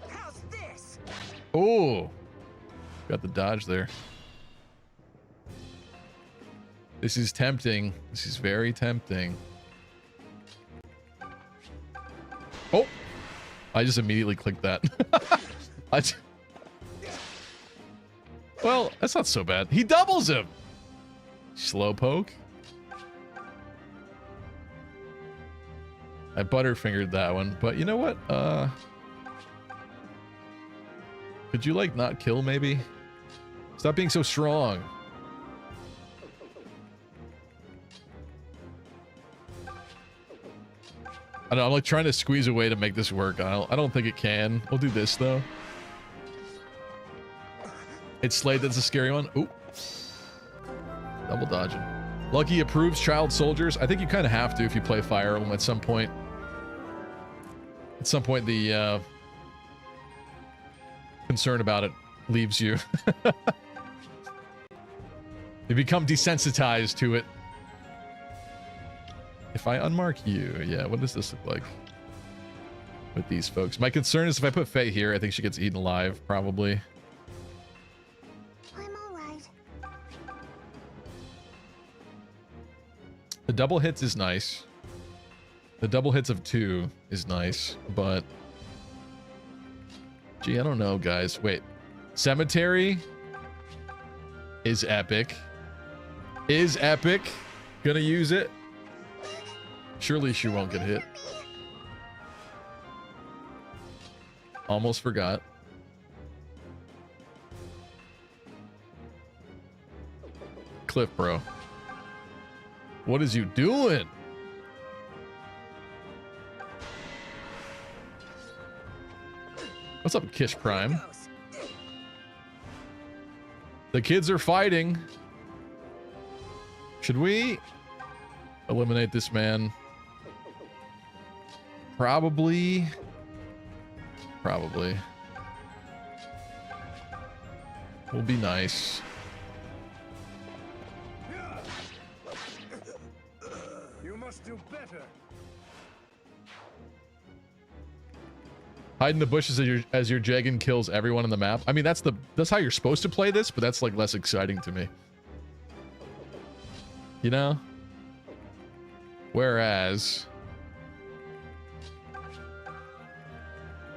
How's this? Oh, got the dodge there. This is tempting. This is very tempting. Oh, I just immediately clicked that. Well, that's not so bad. He doubles him. Slowpoke. I butterfingered that one, but you know what? Could you like not kill maybe? Stop being so strong. I don't know, I'm like trying to squeeze a way to make this work. I don't think it can. We'll do this though. It's Slade that's a scary one. Ooh. Double dodging. Lucky approves child soldiers. I think you kind of have to if you play Fire Emblem at some point. At some point the concern about it leaves you. You become desensitized to it. If I unmark you, yeah, what does this look like with these folks? My concern is if I put Faye here, I think she gets eaten alive, probably. I'm alright. The double hits is nice. The double hits of 2 is nice, but... Gee, I don't know, guys. Wait. Cemetery is epic. Is epic. Gonna use it. Surely she won't get hit. Almost forgot. Cliff, bro. What is you doing? What's up, Kish Prime? The kids are fighting. Should we eliminate this man? Probably. Probably. Will be nice. You must do better. Hide in the bushes as your Jagan kills everyone on the map. I mean, that's how you're supposed to play this, but that's like less exciting to me. You know? Whereas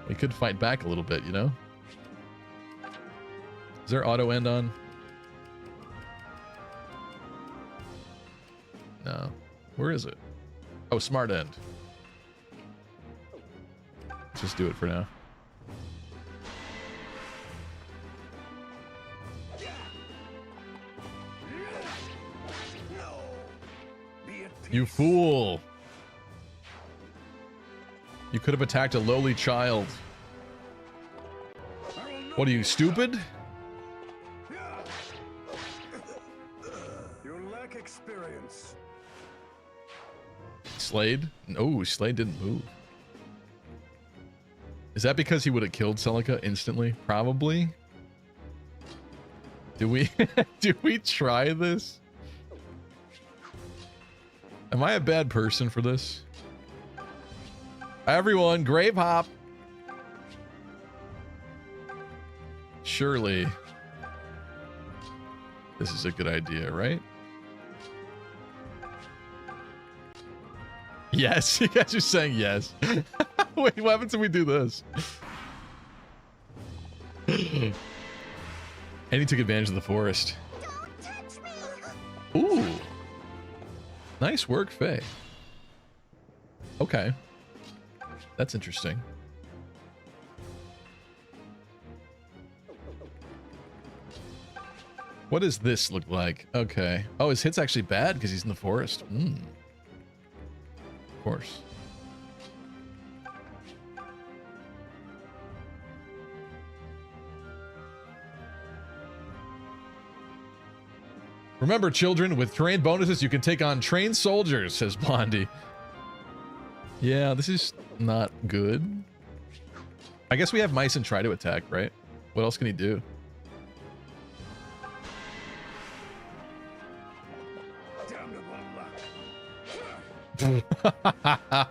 we could fight back a little bit, you know? Is there auto end on? No. Where is it? Oh, smart end. just do it for now. You fool! You could have attacked a lowly child. What are you, stupid? You lack experience. Slade? No, Slade didn't move. Is that because he would have killed Celica instantly? Probably. Do we do we try this? Am I a bad person for this? Everyone, grave hop. Surely this is a good idea, right? Yes, you guys are saying yes. Wait, what happens if we do this? And he took advantage of the forest. Don't touch me! Ooh. Nice work, Faye. Okay. That's interesting. What does this look like? Okay. Oh, his hit's actually bad because he's in the forest. Of course. Remember, children, with terrain bonuses, you can take on trained soldiers, says Blondie. Yeah, this is not good. I guess we have mice and try to attack, right? What else can he do?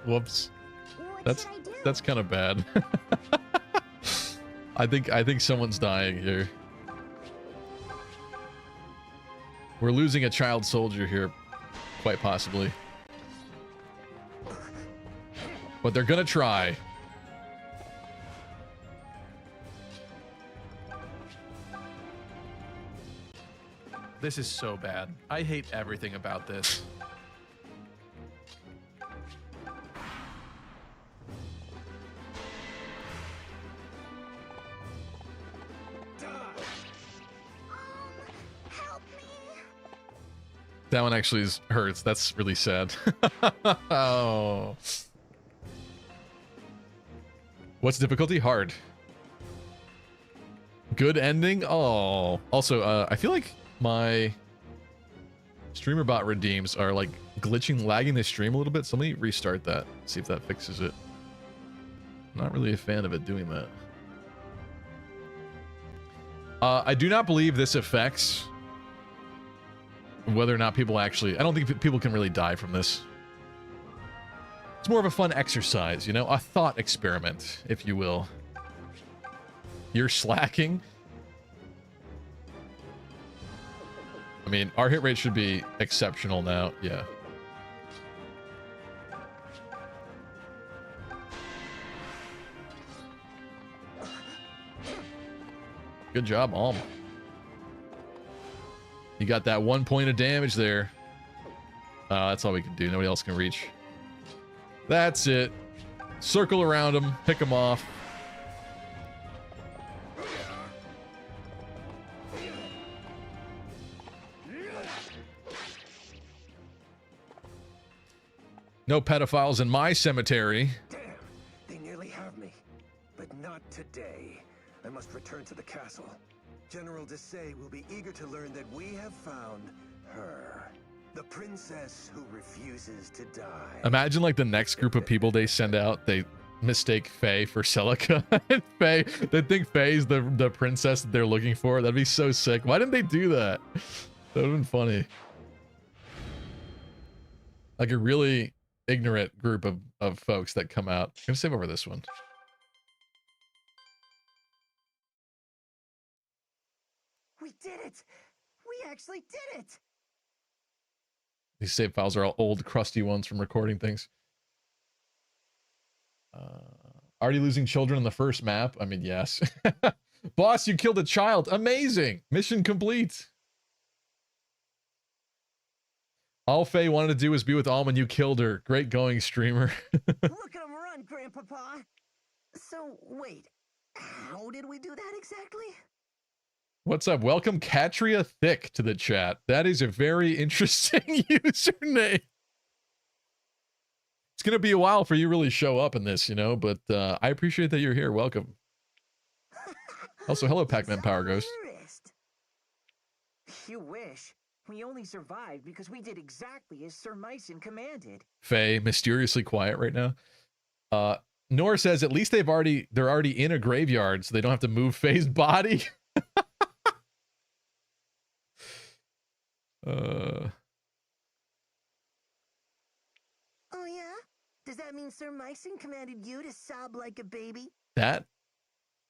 Whoops. That's kind of bad. I think someone's dying here. We're losing a child soldier here, quite possibly. But they're gonna try. This is so bad. I hate everything about this. That one actually hurts. That's really sad. Oh. What's difficulty? Hard. Good ending? Oh. Also, I feel like my streamer bot redeems are like glitching, lagging the stream a little bit. So let me restart that. See if that fixes it. Not really a fan of it doing that. I do not believe this affects whether or not people actually... I don't think people can really die from this. It's more of a fun exercise, you know? A thought experiment, if you will. You're slacking? I mean, our hit rate should be exceptional now. Yeah. Good job, Alm. You got that 1 point of damage there. That's all we can do. Nobody else can reach. That's it. Circle around him. Pick him off. No pedophiles in my cemetery. Damn, they nearly have me. But not today. I must return to the castle. General Desai will be eager to learn that we have found her. The princess who refuses to die. Imagine like the next group of people they send out, they mistake Faye for Celica. And Faye, they think Faye's the princess that they're looking for. That'd be so sick. Why didn't they do that? That would've been funny. Like a really ignorant group of folks that come out. I'm gonna save over this one. We did it! We actually did it! These save files are all old, crusty ones from recording things. Already losing children on the first map? I mean, yes. Boss, you killed a child. Amazing. Mission complete. All Faye wanted to do was be with Alma and you killed her. Great going, streamer. Look at him run, Grandpapa! So, wait. How did we do that exactly? What's up? Welcome Katria Thick to the chat. That is a very interesting username. It's gonna be a while for you to really show up in this, you know, but I appreciate that you're here. Welcome. Also, hello, Pac-Man Power Ghost. You wish. We only survived because we did exactly as Sir Myson commanded. Faye, mysteriously quiet right now. Nora says at least they're already in a graveyard, so they don't have to move Faye's body. Oh yeah? Does that mean Sir Myson commanded you to sob like a baby? That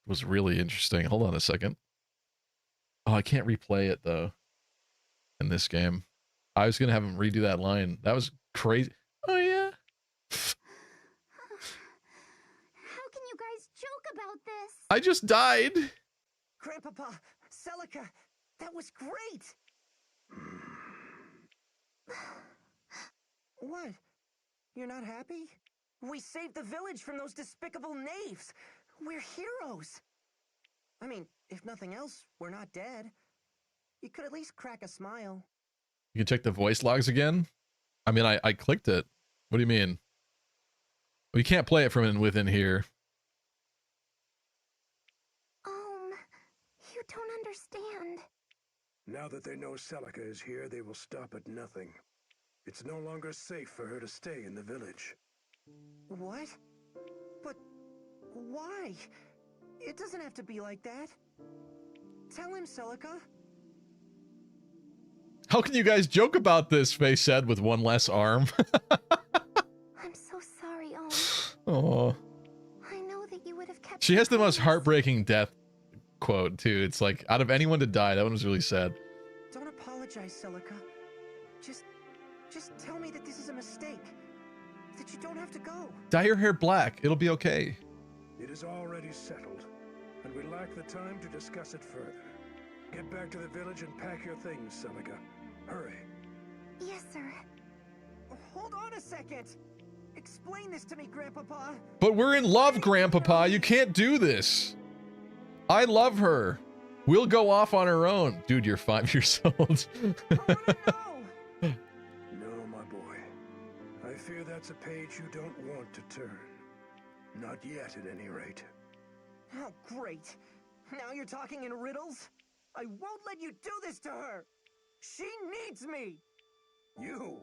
was really interesting. Hold on a second. Oh, I can't replay it though. In this game, I was gonna have him redo that line. That was crazy. Oh yeah. How can you guys joke about this? I just died. Grandpapa, Celica, that was great. What? You're not happy? We saved the village from those despicable knaves. We're heroes. I mean, if nothing else, we're not dead. You could at least crack a smile. You can check the voice logs again. I mean, I clicked it. What do you mean? We can't play it from within here. You don't understand. Now that they know Celica is here, they will stop at nothing. It's no longer safe for her to stay in the village. What? But why? It doesn't have to be like that. Tell him, Celica. How can you guys joke about this? Faye said with one less arm. I'm so sorry, Oh. I know that you would have kept. She has the most heartbreaking death quote too. It's like out of anyone to die, that one was really sad. Don't apologize, Celica. Just tell me that this is a mistake. That you don't have to go. Dye your hair black. It'll be okay. It is already settled, and we lack the time to discuss it further. Get back to the village and pack your things, Celica. Hurry. Yes, sir. Hold on a second. Explain this to me, Grandpapa. But we're in love, Grandpapa. You can't do this. I love her. We'll go off on our own. Dude, you're 5 years old. No, my boy. I fear that's a page you don't want to turn. Not yet, at any rate. Oh, great. Now you're talking in riddles? I won't let you do this to her. She needs me. You?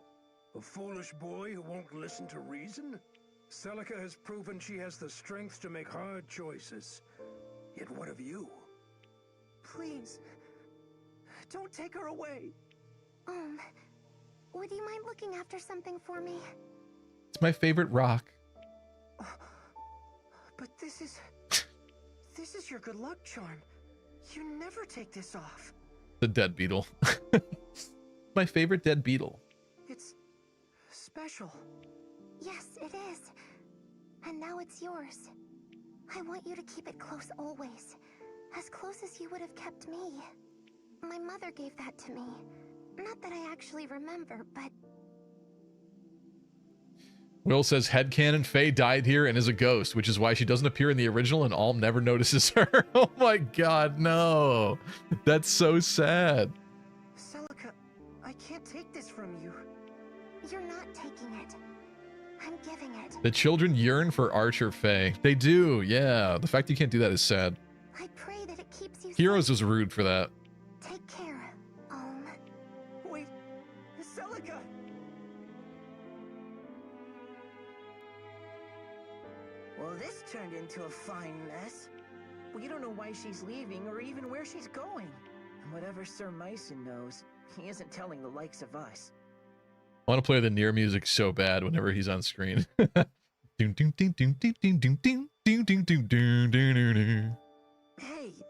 A foolish boy who won't listen to reason? Celica has proven she has the strength to make hard choices. Yet what of you? Please, don't take her away. Would you mind looking after something for me? It's my favorite rock. But this is your good luck charm. You never take this off. The dead beetle. My favorite dead beetle. It's special. Yes, it is. And now it's yours. I want you to keep it close always. As close as you would have kept me. My mother gave that to me. Not that I actually remember, but... Will says headcanon Faye died here and is a ghost, which is why she doesn't appear in the original and Alm never notices her. Oh my god, no. That's so sad. Celica, I can't take this from you. You're not taking it. I'm giving it. The children yearn for Archer Faye. They do, yeah. The fact you can't do that is sad. I pray that it keeps you Heroes was rude for that. Take care, Wait, Celica! Well, this turned into a fine mess. We don't know why she's leaving or even where she's going. And whatever Sir Myson knows, he isn't telling the likes of us. I want to play the Nier music so bad whenever he's on screen. Hey,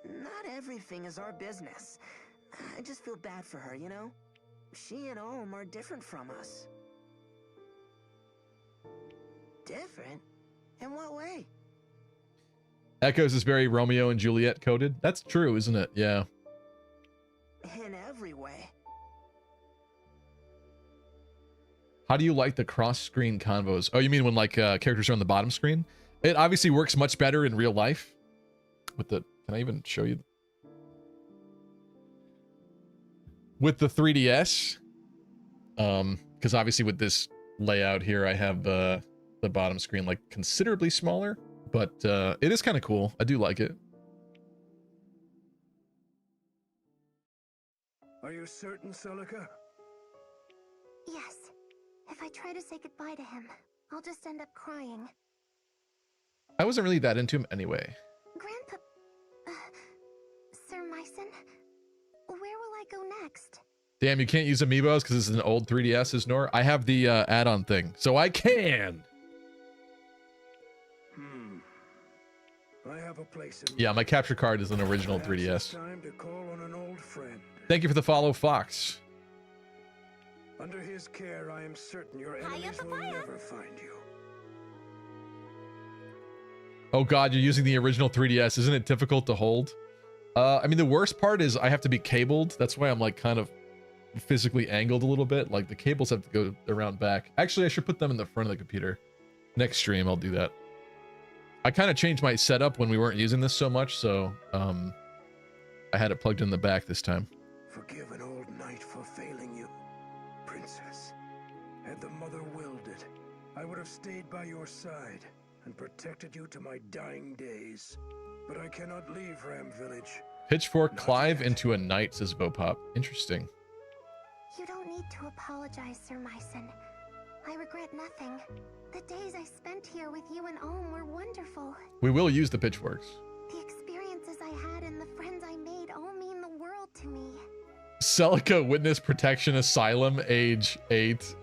not everything is our business. I just feel bad for her, you know? She and Alm are different from us. Different? In what way? Echoes is very Romeo and Juliet coded. That's true, isn't it? Yeah. In every way. How do you like the cross-screen convos? Oh, you mean when like characters are on the bottom screen? It obviously works much better in real life. With the, can I even show you? With the 3DS, because obviously with this layout here, I have the bottom screen like considerably smaller, but it is kind of cool. I do like it. Are you certain, Celica? Yes. If I try to say goodbye to him, I'll just end up crying. I wasn't really that into him anyway. Grandpa... Sir Myson? Where will I go next? Damn, you can't use amiibos because it's an old 3DS, Isnor. I have the add-on thing, so I can. I have a place in Yeah, my capture card is an original 3DS. time to call on an old friend. Thank you for the follow, Fox. Under his care, I am certain your enemies will never find you. Oh god, you're using the original 3DS. Isn't it difficult to hold? I mean, the worst part is I have to be cabled. That's why I'm like kind of physically angled a little bit. Like the cables have to go around back. Actually, I should put them in the front of the computer. Next stream, I'll do that. I kind of changed my setup when we weren't using this so much, so I had it plugged in the back this time. Forgive an old knight for failing you, princess. Had the mother willed it, I would have stayed by your side and protected you to my dying days. But I cannot leave Ram Village. Pitchfork Clive into a knight, says Vopop. Interesting. You don't need to apologize, Sir Myson. I regret nothing. The days I spent here with you and Ohm were wonderful. We will use the pitchforks. The experiences I had and the friends I made all mean the world to me. Celica Witness Protection Asylum, age 8.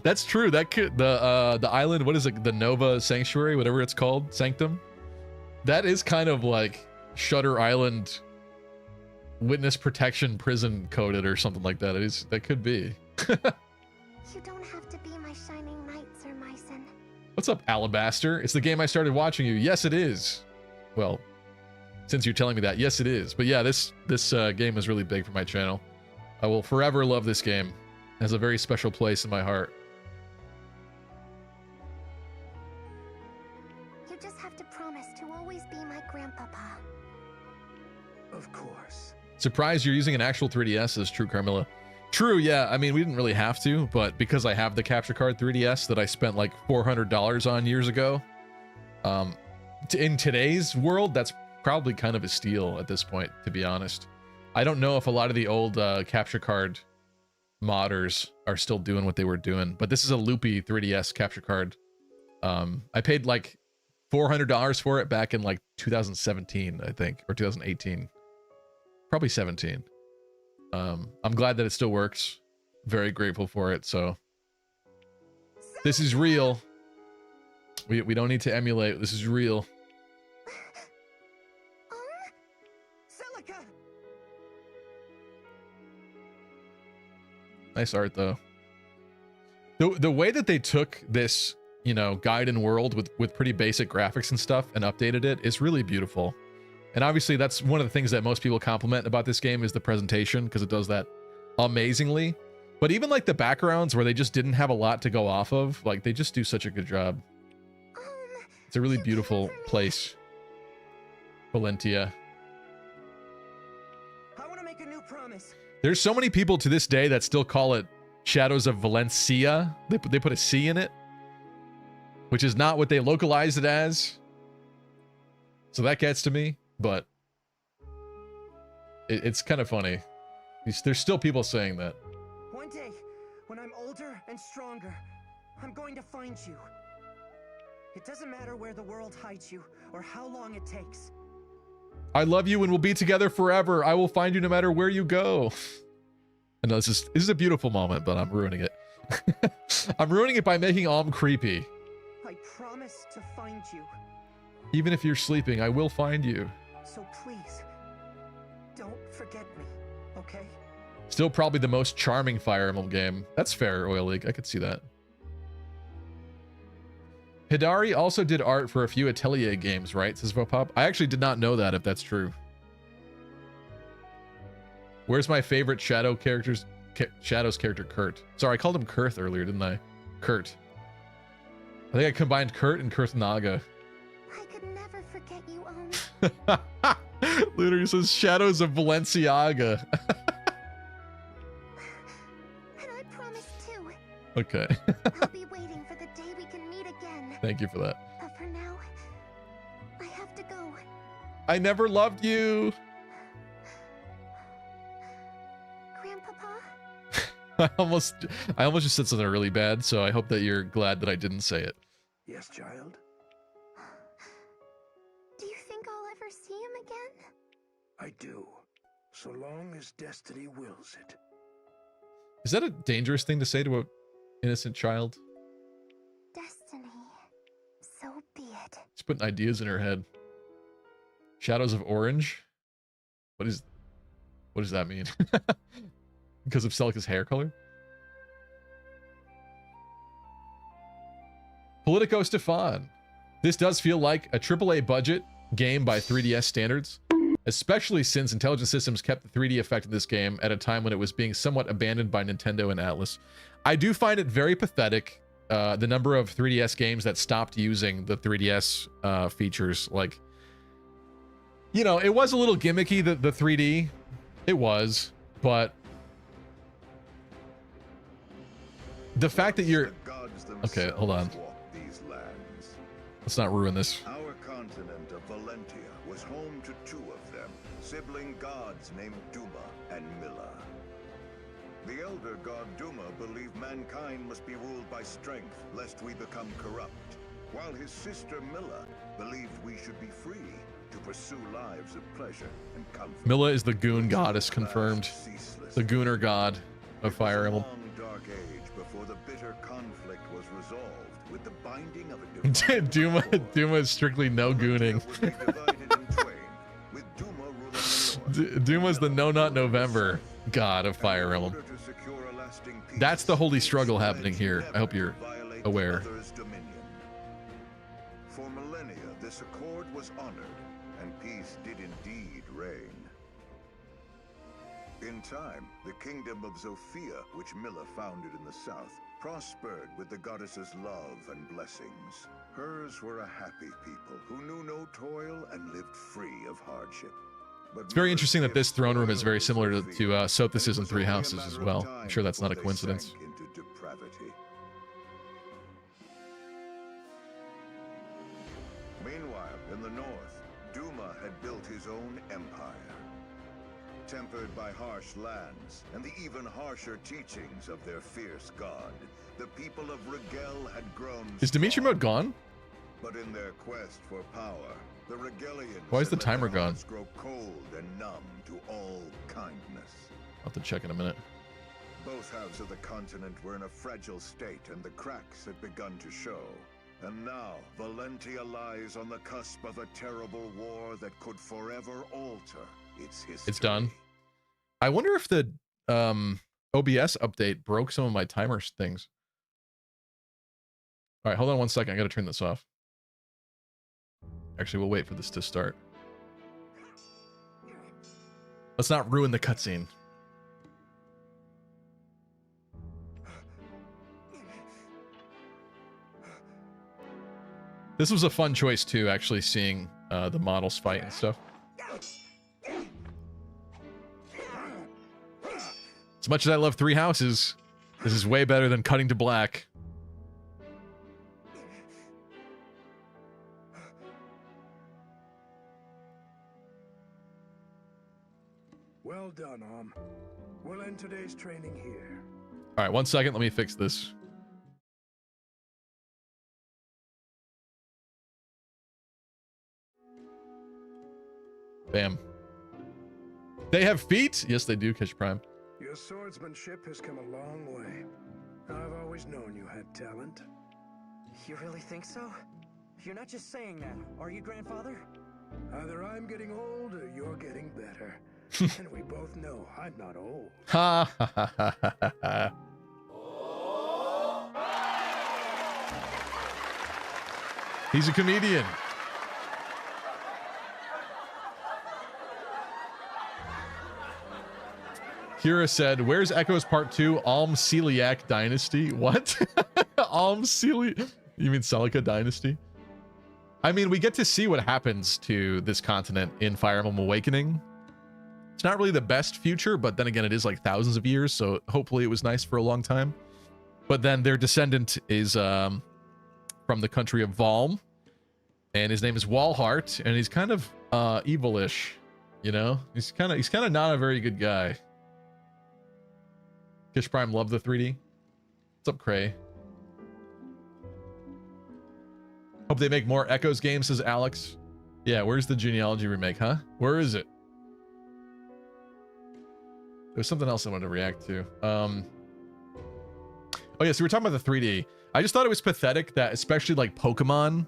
That's true. That could the island, what is it? The Nova Sanctuary, whatever it's called, Sanctum. That is kind of like Shutter Island Witness Protection Prison coded or something like that. It is, that could be. You don't have to be my shining knight, Sir Myson. What's up, Alabaster? It's the game I started watching you. Yes, it is. Well, since you're telling me that, yes, it is. But yeah, this game is really big for my channel. I will forever love this game. It has a very special place in my heart. You just have to promise to always be my grandpapa. Of course. Surprised you're using an actual 3DS, says True Carmilla. True, yeah. I mean, we didn't really have to, but because I have the capture card 3DS that I spent like $400 on years ago, in today's world, that's probably kind of a steal at this point, to be honest. I don't know if a lot of the old capture card modders are still doing what they were doing, but this is a loopy 3DS capture card. I paid like $400 for it back in like 2017, I think, or 2018. Probably 17. I'm glad that it still works. Very grateful for it. So this is real. We don't need to emulate. This is real. Celica! Nice art though. The way that they took this, you know, Gaiden world with pretty basic graphics and stuff and updated it is really beautiful. And obviously that's one of the things that most people compliment about this game is the presentation, because it does that amazingly. But even like the backgrounds where they just didn't have a lot to go off of, like they just do such a good job. It's a really beautiful place. Valentia. I want to make a new promise. There's so many people to this day that still call it Shadows of Valencia. They put a C in it, which is not what they localized it as. So that gets to me. But it's kind of funny. There's still people saying that. One day, when I'm older and stronger, I'm going to find you. It doesn't matter where the world hides you or how long it takes. I love you and we'll be together forever. I will find you no matter where you go. I know this is a beautiful moment, but I'm ruining it. I'm ruining it by making Alm creepy. I promise to find you. Even if you're sleeping, I will find you. So please, don't forget me, okay? Still probably the most charming Fire Emblem game. That's fair, Oil League. I could see that. Hidari also did art for a few Atelier games, right? Says Vopop. I actually did not know that, if that's true. Where's my favorite Shadows character, Kurt? Sorry, I called him Kurth earlier, didn't I? Kurt. I think I combined Kurt and Kurthnaga. I could never forget you, Ohm. Literally says Shadows of Balenciaga. And I promise too. Okay. I'll be waiting for the day we can meet again. Thank you for that. But for now, I have to go. I never loved you. Grandpapa? I almost just said something really bad, so I hope that you're glad that I didn't say it. Yes, child? Do you think I'll ever see him again? I do. So long as destiny wills it. Is that a dangerous thing to say to an innocent child? Destiny. So be it. She's putting ideas in her head. Shadows of Orange? What does that mean? Because of Celica's hair color? Politico Stefan. This does feel like a AAA budget game by 3DS standards, especially since Intelligent Systems kept the 3D effect in this game at a time when it was being somewhat abandoned by Nintendo and Atlas. I do find it very pathetic, the number of 3DS games that stopped using the 3DS features. Like, you know, it was a little gimmicky, the 3D. It was, but the fact that you're... Okay, hold on. Let's not ruin this. Our continent of Valentia was home to two of them, sibling gods named Duma and Milla. The elder god Duma believed mankind must be ruled by strength, lest we become corrupt, while his sister Milla believed we should be free to pursue lives of pleasure and comfort. Milla is the goon goddess, confirmed. The gooner god of Fire Emblem. Dark age before the bitter conflict was resolved with the binding of a Duma is strictly no gooning. Duma's the No Not November god of Fire Emblem. That's the holy struggle happening here. I hope you're aware. For millennia, this accord was honored, and peace did indeed reign. In time, the kingdom of Zofia, which Milla founded in the south, prospered with the goddess's love and blessings. Hers were a happy people who knew no toil and lived free of hardship. But It's very interesting that this throne room is very similar to Sothis' in Three Houses as well. I'm sure that's not a coincidence. Into depravity. Meanwhile, in the north, Duma had built his own empire. Tempered by harsh lands and the even harsher teachings of their fierce god, the people of Rigel had grown Is Dimitri mode gone? But in their quest for power, the Regelians Why is the had let timer their gone? hearts grow cold and numb to all kindness. I'll have to check in a minute. Both halves of the continent were in a fragile state, and the cracks had begun to show. And now, Valentia lies on the cusp of a terrible war that could forever alter its history. It's done. I wonder if the OBS update broke some of my timer things. All right, hold on one second. I got to turn this off. Actually, we'll wait for this to start. Let's not ruin the cutscene. This was a fun choice too, actually seeing the models fight and stuff. As much as I love Three Houses, this is way better than Cutting to Black. Well done, Om. We'll end today's training here. All right, one second. Let me fix this. Bam. They have feet? Yes, they do, Kish Prime. Your swordsmanship has come a long way. I've always known you had talent. You really think so? You're not just saying that, are you, Grandfather? Either I'm getting old or you're getting better. And we both know I'm not old. Ha ha ha ha ha ha. He's a comedian. Kira said, "Where's Echoes Part 2? Alm Celiac Dynasty." What? Alm Celiac. You mean Celica Dynasty? I mean, we get to see what happens to this continent in Fire Emblem Awakening. It's not really the best future, but then again, it is like thousands of years, so hopefully it was nice for a long time. But then their descendant is from the country of Valm, and his name is Walhart, and he's kind of evil-ish, you know? He's kind of not a very good guy. Kish Prime loved the 3D. What's up, Cray? Hope they make more Echoes games, says Alex. Yeah, where's the Genealogy remake, huh? Where is it? There's something else I wanted to react to. Oh yeah, so we're talking about the 3D. I just thought it was pathetic that, especially like Pokemon,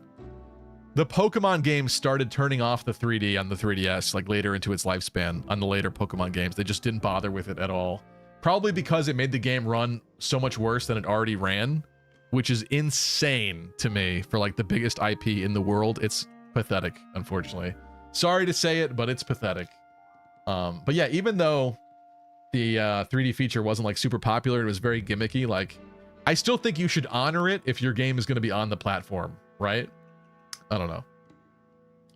the Pokemon games started turning off the 3D on the 3DS, like later into its lifespan on the later Pokemon games. They just didn't bother with it at all. Probably because it made the game run so much worse than it already ran, which is insane to me for like the biggest IP in the world. It's pathetic, unfortunately. Sorry to say it, but it's pathetic. But yeah, even though the 3D feature wasn't like super popular, it was very gimmicky, like I still think you should honor it if your game is going to be on the platform, right? I don't know.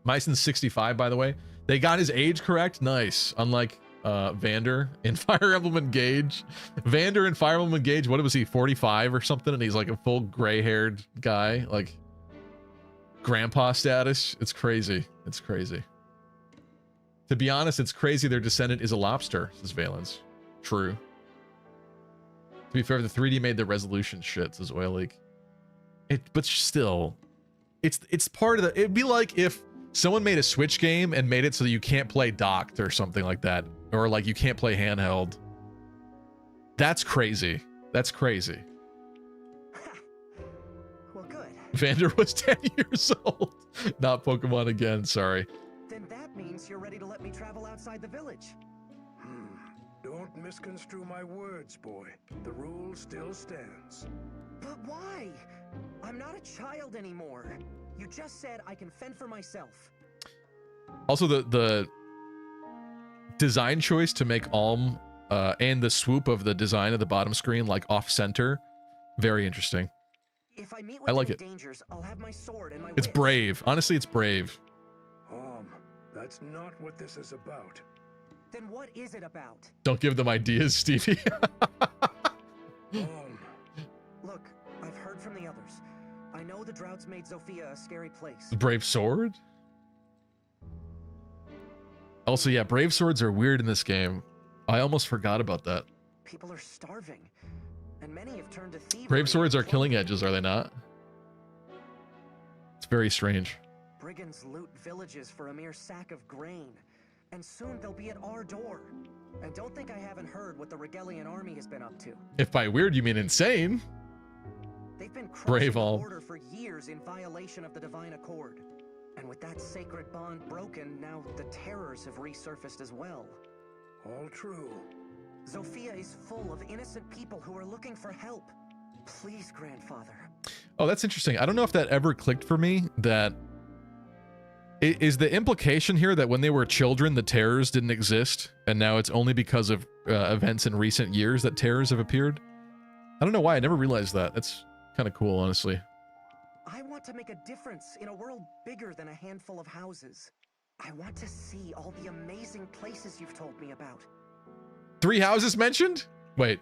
Myson's 65, by the way. They got his age correct. Nice. Unlike Vander in Fire Emblem Engage. Vander in Fire Emblem Engage, what was he, 45 or something? And he's like a full gray-haired guy, like grandpa status. It's crazy. It's crazy. To be honest, it's crazy their descendant is a lobster, says Valence. True. To be fair, the 3D made the resolution shit, says Oil Leak. But still, it's part of the... It'd be like if someone made a Switch game and made it so that you can't play docked or something like that. Or like you can't play handheld. That's crazy. That's crazy. Well, good. Vander was 10 years old. Not Pokemon again, sorry. Then that means you're ready to let me travel outside the village. Don't misconstrue my words, boy. The rule still stands. But why? I'm not a child anymore. You just said I can fend for myself. Also, the design choice to make Alm and the swoop of the design of the bottom screen like off center, very interesting. If I meet with I like any it. Dangers, I'll have my sword and my It's wits. brave. Honestly, it's brave. That's not what this is about. Then what is it about? Don't give them ideas, Stevie. Look, I've heard from the others. I know the droughts made Zofia a scary place. Brave sword? Also, yeah, brave swords are weird in this game. I almost forgot about that. People are starving, and many have turned to thievery. Brave swords are killing edges, are they not? It's very strange. Brigands loot villages for a mere sack of grain, and soon they'll be at our door. And don't think I haven't heard what the Regalian army has been up to. If by weird you mean insane. They've been Brave crossing the all. border for years in violation of the Divine Accord. And with that sacred bond broken, now the terrors have resurfaced as well. All true. Zofia is full of innocent people who are looking for help. Please, grandfather. Oh, that's interesting. I don't know if that ever clicked for me, that... Is the implication here that when they were children, the terrors didn't exist, and now it's only because of events in recent years that terrors have appeared? I don't know why. I never realized that. That's kind of cool, honestly. I want to make a difference in a world bigger than a handful of houses. I want to see all the amazing places you've told me about. 3 houses mentioned? Wait.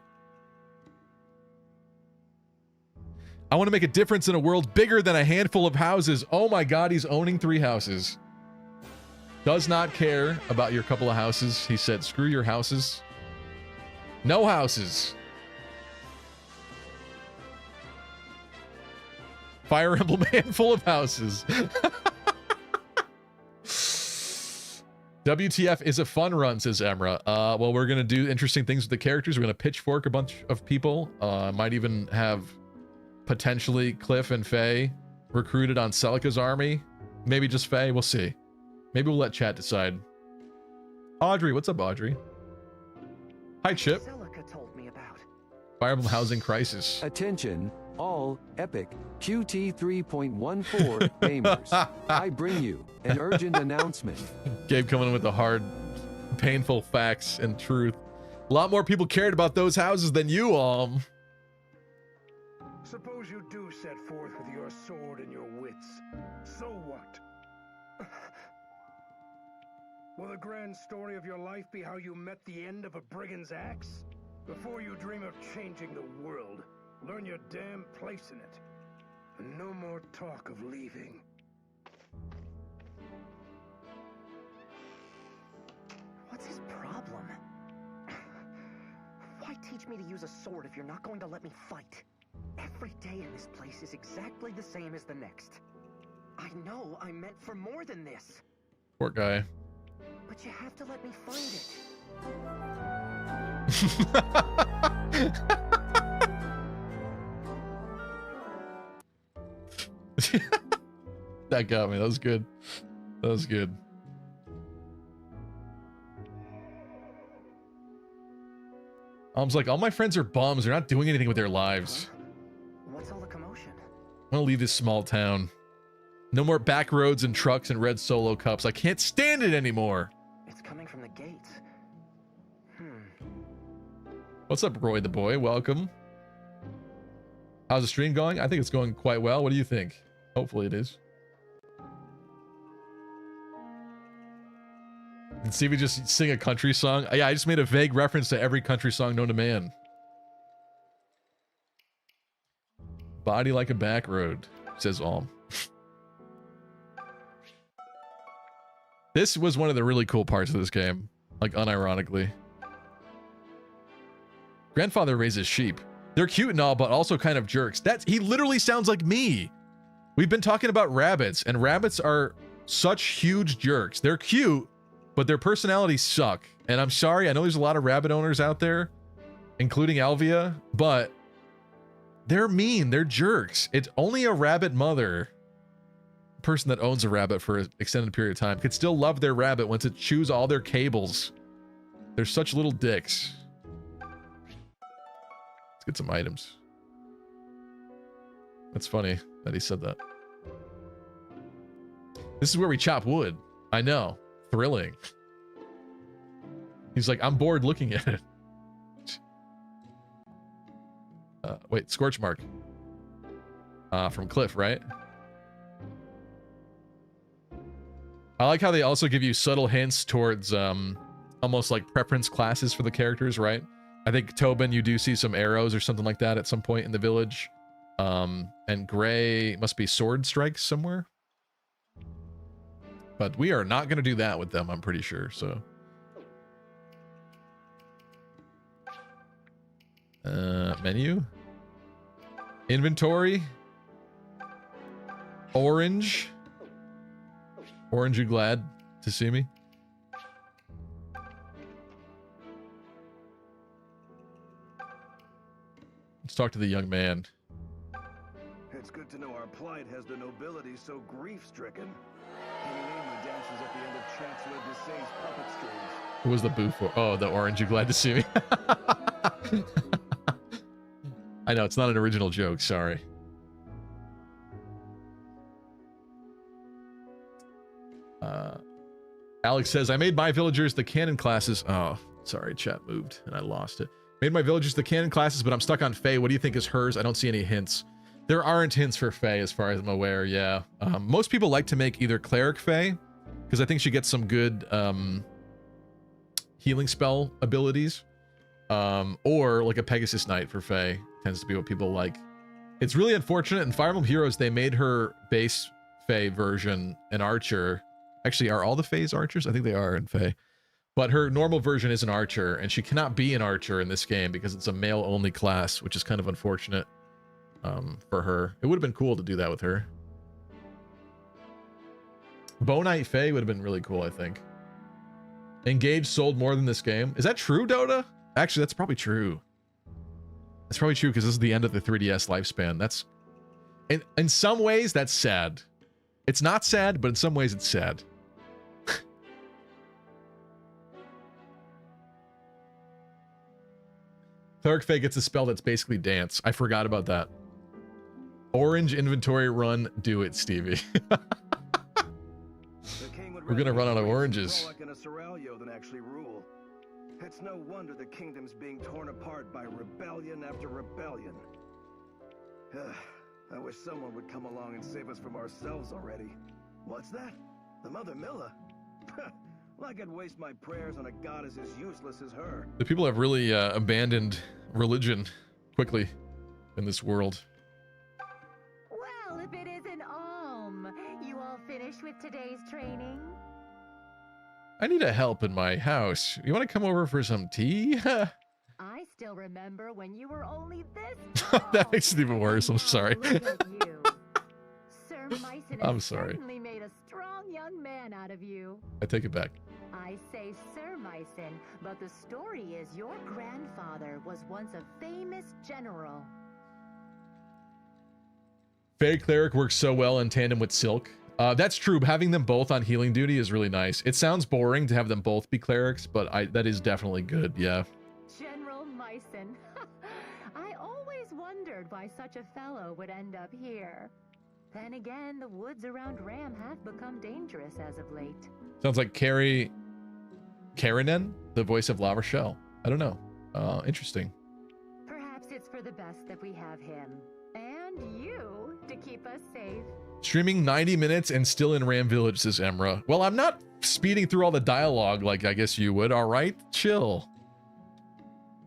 I want to make a difference in a world bigger than a handful of houses. Oh my god, he's owning 3 houses. Does not care about your couple of houses. He said, screw your houses. No houses. Fire Emblem handful of houses. WTF is a fun run, says Emra. Well, we're going to do interesting things with the characters. We're going to pitchfork a bunch of people. Might even have potentially Cliff and Faye recruited on Celica's army. Maybe just Faye. We'll see. Maybe we'll let chat decide. Audrey, what's up, Audrey? Hi, Chip. Celica told me about. Fire Emblem Housing Crisis. Attention, all Epic QT 3.14 gamers. I bring you an urgent announcement. Gabe coming in with the hard, painful facts and truth. A lot more people cared about those houses than you, Suppose you do set forth with your sword and your wits. So what? Will the grand story of your life be how you met the end of a brigand's axe? Before you dream of changing the world, learn your damn place in it. And no more talk of leaving. What's his problem? Why teach me to use a sword if you're not going to let me fight? Every day in this place is exactly the same as the next. I know I'm meant for more than this. Poor guy. But you have to let me find it. That got me. That was good. That was good. I was like, all my friends are bums. They're not doing anything with their lives. What's all the commotion? I want to leave this small town. No more back roads and trucks and red Solo cups. I can't stand it anymore. It's coming from the gates. What's up, Roy the boy? Welcome. How's the stream going? I think it's going quite well. What do you think? Hopefully it is. And see if we just sing a country song. Yeah, I just made a vague reference to every country song known to man. Body like a back road, says Alm. This was one of the really cool parts of this game, like unironically. Grandfather raises sheep. They're cute and all, but also kind of jerks. He literally sounds like me. We've been talking about rabbits, and rabbits are such huge jerks. They're cute, but their personalities suck. And I'm sorry, I know there's a lot of rabbit owners out there, including Alvia, but they're mean. They're jerks. It's only a rabbit mother, person that owns a rabbit for an extended period of time, could still love their rabbit once it chews all their cables. They're such little dicks. Let's get some items. That's funny that he said that. This is where we chop wood. I know. Thrilling. He's like, I'm bored looking at it. Wait, Scorch Mark. From Cliff, right? I like how they also give you subtle hints towards almost like preference classes for the characters, right? I think Tobin, you do see some arrows or something like that at some point in the village. And Gray must be sword strikes somewhere. But we are not going to do that with them, I'm pretty sure, so. Menu. Inventory. Orange. Orange, you glad to see me? Let's talk to the young man. It's good to know our plight has the nobility so grief-stricken. King Lima dances at the end of Chancellor Desay's puppet strings. Who was the boo for? Oh, the orange, you glad to see me? I know, it's not an original joke, sorry. Alex says, I made my villagers the canon classes. Oh, sorry, chat moved and I lost it. Made my villagers the canon classes, but I'm stuck on Faye. What do you think is hers? I don't see any hints. There aren't hints for Faye as far as I'm aware, yeah. Most people like to make either Cleric Faye, because I think she gets some good healing spell abilities, or like a Pegasus Knight for Faye. Tends to be what people like. It's really unfortunate. In Fire Emblem Heroes, they made her base Faye version an archer. Actually, are all the Fays archers? I think they are in Faye. But her normal version is an archer, and she cannot be an archer in this game because it's a male-only class, which is kind of unfortunate for her. It would have been cool to do that with her. Bow Knight Faye would have been really cool, I think. Engage sold more than this game. Is that true, Dota? Actually, that's probably true. That's probably true because this is the end of the 3DS lifespan. That's... In some ways, that's sad. It's not sad, but in some ways, it's sad. Cleric Faye gets a spell that's basically dance. I forgot about that. Orange inventory run. Do it, Stevie. We're gonna run out of oranges. It's no wonder the kingdom's being torn apart by rebellion after rebellion. I wish someone would come along and save us from ourselves already. What's that? The Mother Milla? Like I'd waste my prayers on a goddess as useless as her. The people have really abandoned religion quickly in this world. Well, if it isn't you all finished with today's training? I need a help in my house. You want to come over for some tea? I still remember when you were only this tall. That makes it even worse. I'm sorry. Look at you. Sir Myson I'm has sorry. certainly made a strong young man out of you. I take it back. I say Sir Myson, but the story is your grandfather was once a famous general. Faye Cleric works so well in tandem with Silk. That's true. Having them both on healing duty is really nice. It sounds boring to have them both be clerics, but that is definitely good, yeah. General Myson. I always wondered why such a fellow would end up here. Then again, the woods around Ram have become dangerous as of late. Sounds like Karinen, the voice of La Rochelle. I don't know. Interesting. Perhaps it's for the best that we have him. And you to keep us safe. Streaming 90 minutes and still in Ram Village, says Emra. Well, I'm not speeding through all the dialogue like I guess you would. All right, chill.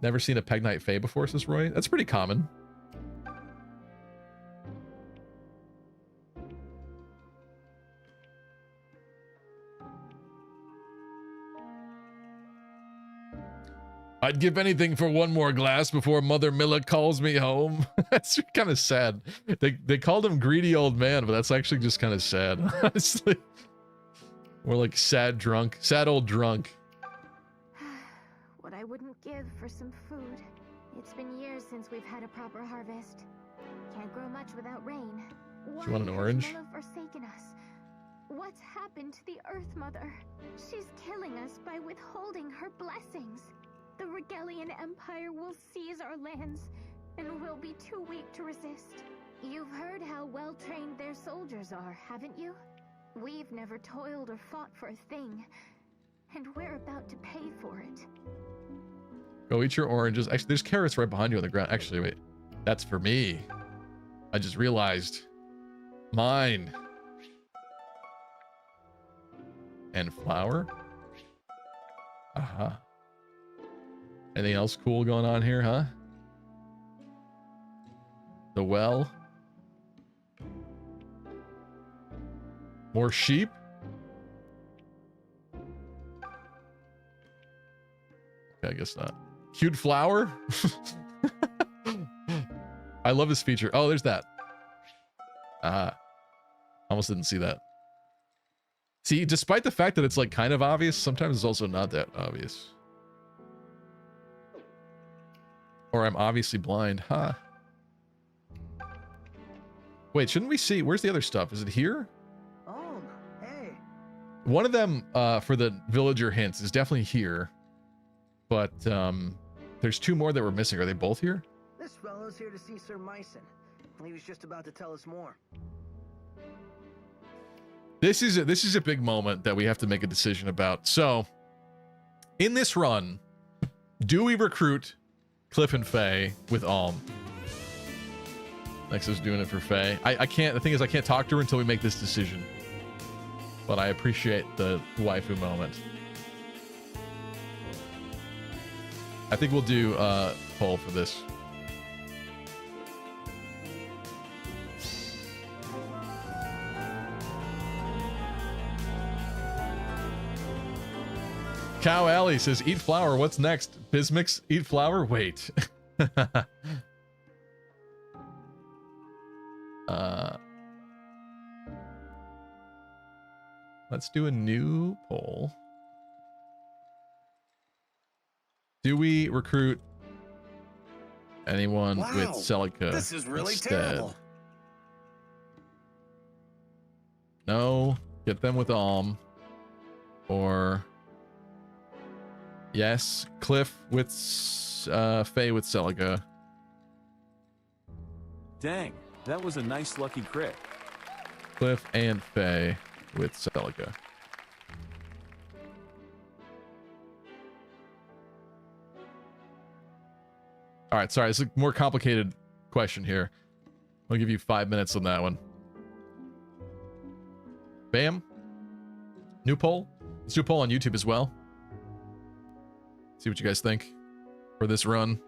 Never seen a Peg Knight Faye before, says Roy. That's pretty common. I'd give anything for one more glass before Mother Milla calls me home. That's kind of sad. They called him greedy old man, but that's actually just kind of sad, honestly. More like sad old drunk. What I wouldn't give for some food. It's been years since we've had a proper harvest. Can't grow much without rain. Do you want an orange? Why has Milla forsaken us? What's happened to the Earth Mother? She's killing us by withholding her blessings. The Regalian Empire will seize our lands, and we'll be too weak to resist. You've heard how well-trained their soldiers are, haven't you? We've never toiled or fought for a thing, and we're about to pay for it. Go eat your oranges. Actually, there's carrots right behind you on the ground. Actually, wait. That's for me. I just realized. Mine. And flour. Uh-huh. Anything else cool going on here, huh? The well. More sheep. Okay, I guess not. Cute flower. I love this feature. Oh, there's that. Almost didn't see that. See, despite the fact that it's like kind of obvious, sometimes it's also not that obvious. Or I'm obviously blind, huh? Wait, shouldn't we see? Where's the other stuff? Is it here? Oh, hey. One of them, for the villager hints, is definitely here. But, there's two more that we're missing. Are they both here? This fellow's here to see Sir Myson. He was just about to tell us more. This is a big moment that we have to make a decision about. So, in this run, do we recruit Cliff and Faye with Alm? Nexus doing it for Faye. I can't, the thing is I can't talk to her until we make this decision. But I appreciate the waifu moment. I think we'll do a poll for this. Cow Alley says, eat flour. What's next? Bismix, eat flour? Wait. Let's do a new poll. Do we recruit anyone with Celica? This is really instead? terrible. No. Get them with Alm. Or yes, Cliff with Faye with Celica. Dang, that was a nice lucky crit. Cliff and Faye with Celica. All right, sorry, it's a more complicated question here. I'll give you 5 minutes on that one. Bam. New poll. Let's do a poll on YouTube as well. See what you guys think for this run.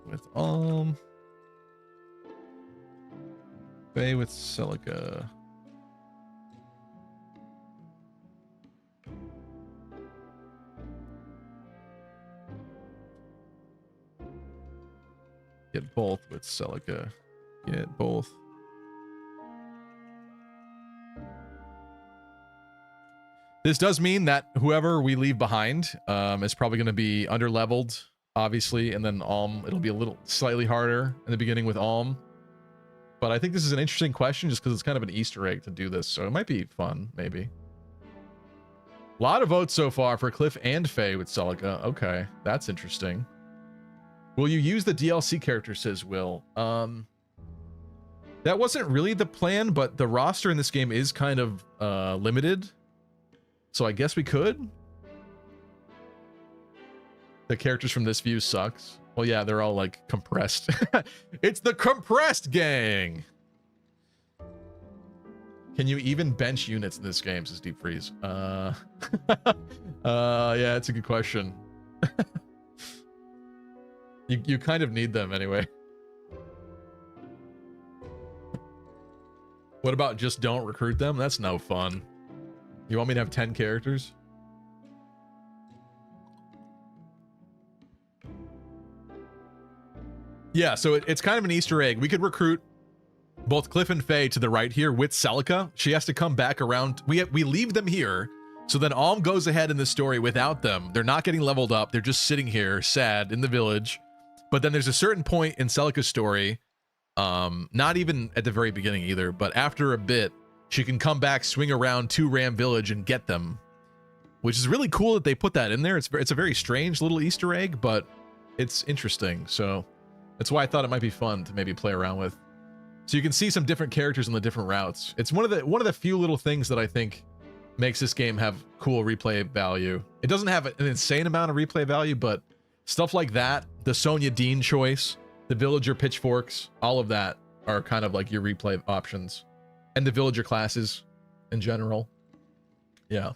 With Faye with Celica. Get both with Celica. Get both. This does mean that whoever we leave behind is probably going to be underleveled, obviously, and then it'll be a little slightly harder in the beginning with But I think this is an interesting question just because it's kind of an Easter egg to do this, so it might be fun, maybe. A lot of votes so far for Cliff and Faye with Celica. Okay, that's interesting. Will you use the DLC character, says Will. That wasn't really the plan, but the roster in this game is kind of limited. So I guess we could. The characters from this view sucks. Well, yeah, they're all like compressed. It's the compressed gang. Can you even bench units in this game, says Deep Freeze? Yeah, it's a good question. You kind of need them anyway. What about just don't recruit them? That's no fun. You want me to have 10 characters? Yeah, so it's kind of an Easter egg. We could recruit both Cliff and Faye to the right here with Celica. She has to come back around. We leave them here. So then Alm goes ahead in the story without them. They're not getting leveled up. They're just sitting here sad in the village. But then there's a certain point in Celica's story, not even at the very beginning either, but after a bit, she can come back, swing around to Ram Village and get them, which is really cool that they put that in there. It's a very strange little Easter egg, but it's interesting. So that's why I thought it might be fun to maybe play around with. So you can see some different characters on the different routes. It's one of the few little things that I think makes this game have cool replay value. It doesn't have an insane amount of replay value, but stuff like that, the Sonya Dean choice, the villager pitchforks, all of that are kind of like your replay options. And the villager classes in general. Yeah.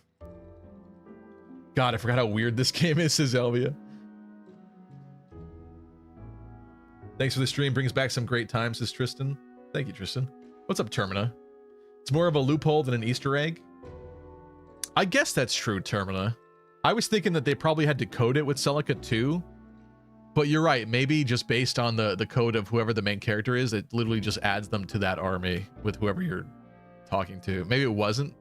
God, I forgot how weird this game is, says Elvia. Thanks for the stream. Brings back some great times, says Tristan. Thank you, Tristan. What's up, Termina? It's more of a loophole than an Easter egg. I guess that's true, Termina. I was thinking that they probably had to code it with Celica too. But you're right. Maybe just based on the code of whoever the main character is, it literally just adds them to that army with whoever you're talking to. Maybe it wasn't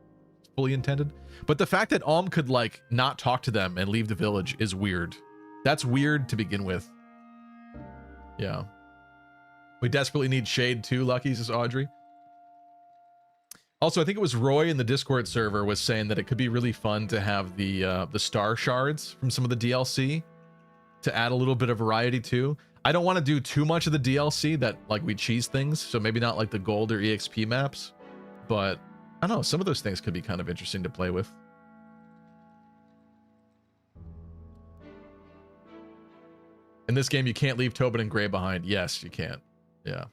fully intended. But the fact that Alm could like not talk to them and leave the village is weird. That's weird to begin with. Yeah. We desperately need shade too, Lucky, says Audrey. Also, I think it was Roy in the Discord server was saying that it could be really fun to have the star shards from some of the DLC to add a little bit of variety too. I don't want to do too much of the DLC that like we cheese things, so maybe not like the gold or EXP maps, but I don't know, some of those things could be kind of interesting to play with. In this game, you can't leave Tobin and Gray behind. Yes, you can't. Yeah.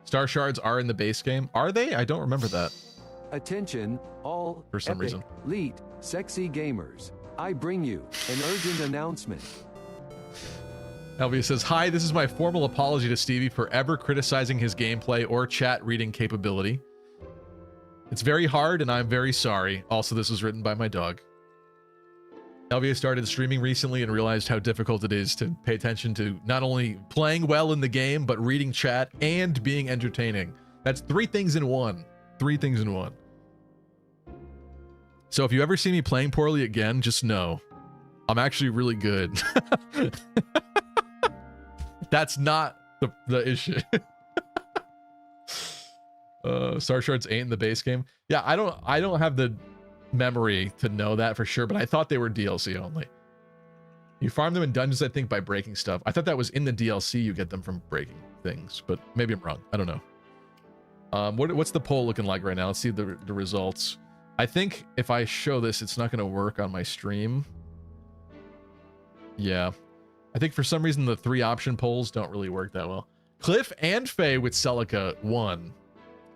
Star shards are in the base game. Are they? I don't remember that. Attention, all for some reason. Elite, sexy gamers. I bring you an urgent announcement. Elvia says, hi, this is my formal apology to Stevie for ever criticizing his gameplay or chat reading capability. It's very hard and I'm very sorry. Also, this was written by my dog. Elvia started streaming recently and realized how difficult it is to pay attention to not only playing well in the game, but reading chat and being entertaining. That's 3 things in one. 3 things in one. So if you ever see me playing poorly again, just know I'm actually really good. That's not the issue. Star Shards ain't in the base game. Yeah, I don't have the memory to know that for sure, but I thought they were DLC only. You farm them in dungeons, I think, by breaking stuff. I thought that was in the DLC. You get them from breaking things, but maybe I'm wrong. I don't know. What's the poll looking like right now? Let's see the results. I think if I show this, it's not going to work on my stream. Yeah. I think for some reason the 3 option polls don't really work that well. Cliff and Faye with Celica won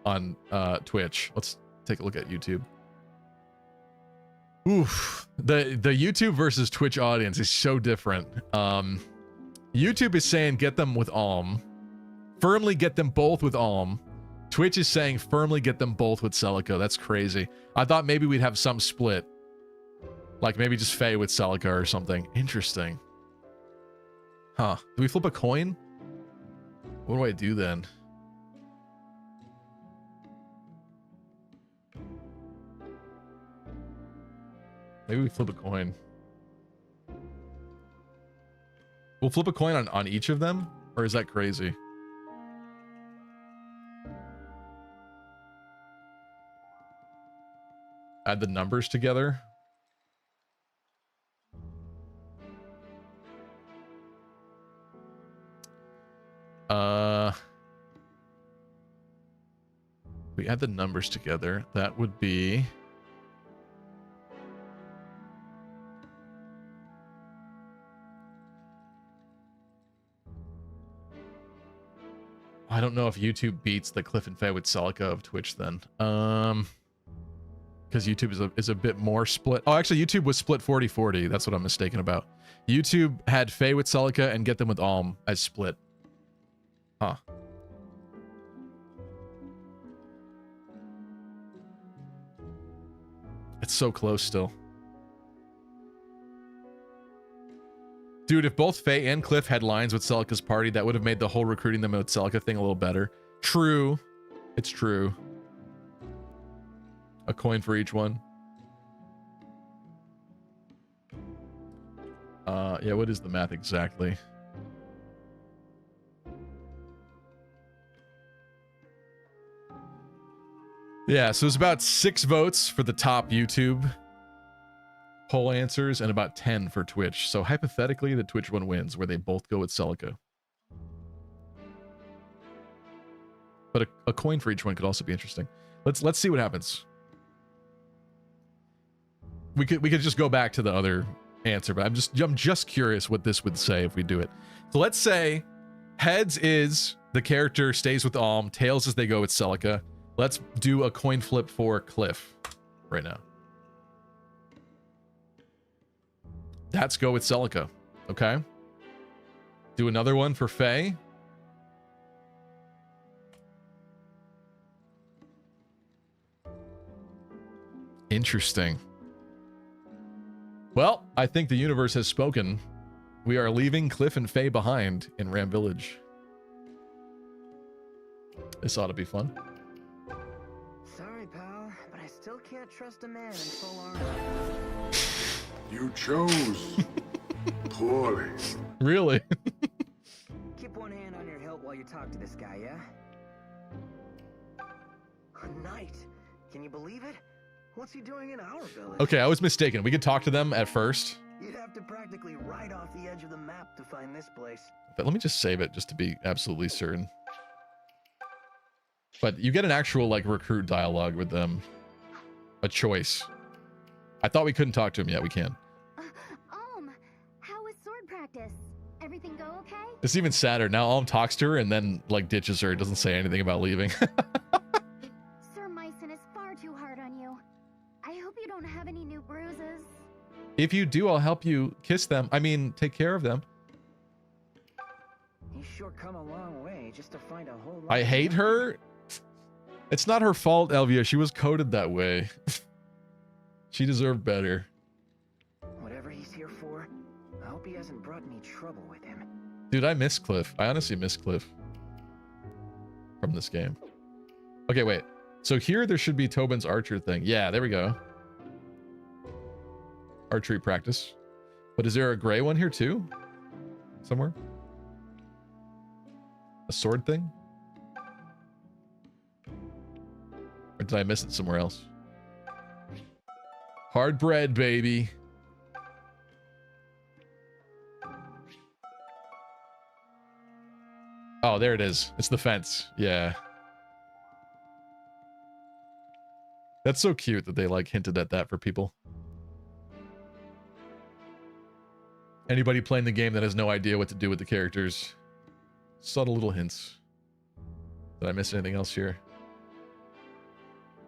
on Twitch. Let's take a look at YouTube. Oof. The YouTube versus Twitch audience is so different. YouTube is saying get them with Alm. Firmly get them both with Alm. Twitch is saying firmly get them both with Celica. That's crazy. I thought maybe we'd have some split. Like maybe just Faye with Celica or something. Interesting. Huh. Do we flip a coin? What do I do then? Maybe we flip a coin. We'll flip a coin on each of them? Or is that crazy? Add the numbers together. We add the numbers together. That would be... I don't know if YouTube beats the Cliff and Faye with Celica of Twitch then. Because YouTube is a bit more split. Oh, actually, YouTube was split 40-40. That's what I'm mistaken about. YouTube had Faye with Celica and Get Them with Alm as split. Huh. It's so close still. Dude, if both Faye and Cliff had lines with Celica's party, that would have made the whole recruiting them with Celica thing a little better. True. It's true. A coin for each one. Yeah, what is the math exactly? Yeah, so it's about 6 votes for the top YouTube poll answers and about 10 for Twitch. So hypothetically, the Twitch one wins, where they both go with Celica. But a coin for each one could also be interesting. Let's see what happens. We could just go back to the other answer, but I'm just curious what this would say if we do it. So let's say heads is the character stays with Alm, tails is they go with Celica. Let's do a coin flip for Cliff right now. That's go with Celica. Okay. Do another one for Faye. Interesting. Well, I think the universe has spoken. We are leaving Cliff and Faye behind in Ram Village. This ought to be fun. Sorry, pal, but I still can't trust a man in full armor. You chose poorly. Really? Keep one hand on your hilt while you talk to this guy, yeah? A knight. Can you believe it? What's he doing in our village? Okay, I was mistaken. We could talk to them at first. You'd have to practically right off the edge of the map to find this place. But let me just save it just to be absolutely certain. But you get an actual, like, recruit dialogue with them. A choice. I thought we couldn't talk to him yet. We can. How was sword practice? Everything go okay? It's even sadder. Now Alm talks to her and then, like, ditches her. Doesn't say anything about leaving. Sir Myson is far too hard on you. I hope you don't have any new bruises. If you do, I'll help you kiss them. I mean, take care of them. He's sure come a long way just to find a whole lot. I hate her. It's not her fault, Elvia. She was coded that way. She deserved better. Whatever he's here for, I hope he hasn't brought any trouble with him. Dude, I miss Cliff. I honestly miss Cliff from this game. Okay, wait. So here there should be Tobin's archer thing. Yeah, there we go. Archery practice. But is there a gray one here too? Somewhere? A sword thing? Or did I miss it somewhere else? Hard bread, baby. Oh, there it is. It's the fence. Yeah. That's so cute that they like hinted at that for people. Anybody playing the game that has no idea what to do with the characters. Subtle little hints. Did I miss anything else here?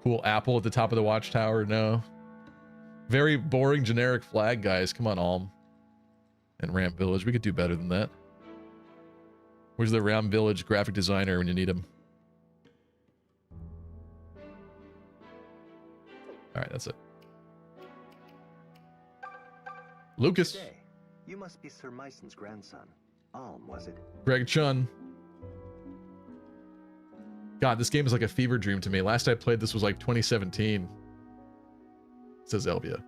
Cool apple at the top of the watchtower? No. Very boring generic flag, guys. Come on, Alm. And Ramp Village. We could do better than that. Where's the Ramp Village graphic designer when you need him? Alright, that's it. Lucas. Today, you must be Sir Myson's grandson. Alm, was it? Greg Chun. God, this game is like a fever dream to me. Last I played this was like 2017. Says Elvia.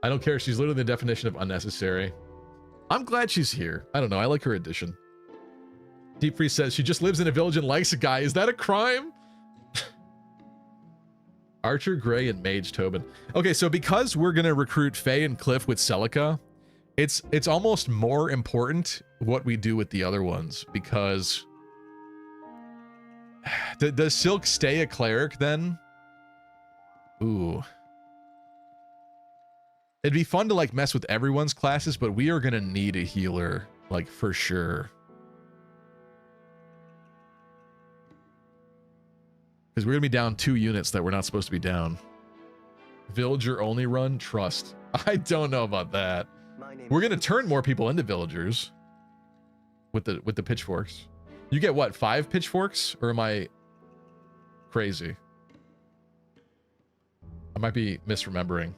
I don't care. She's literally the definition of unnecessary. I'm glad she's here. I don't know. I like her addition. Deep Freeze says she just lives in a village and likes a guy. Is that a crime? Archer, Gray, and Mage Tobin. Okay, so because we're gonna recruit Faye and Cliff with Celica, it's almost more important what we do with the other ones, because does Silk stay a cleric then? Ooh. It'd be fun to like mess with everyone's classes, but we are gonna need a healer, like for sure. Because we're gonna be down 2 units that we're not supposed to be down. Villager only run? Trust. I don't know about that. We're gonna turn more people into villagers with the pitchforks. You get what, 5 pitchforks? Or am I crazy? I might be misremembering.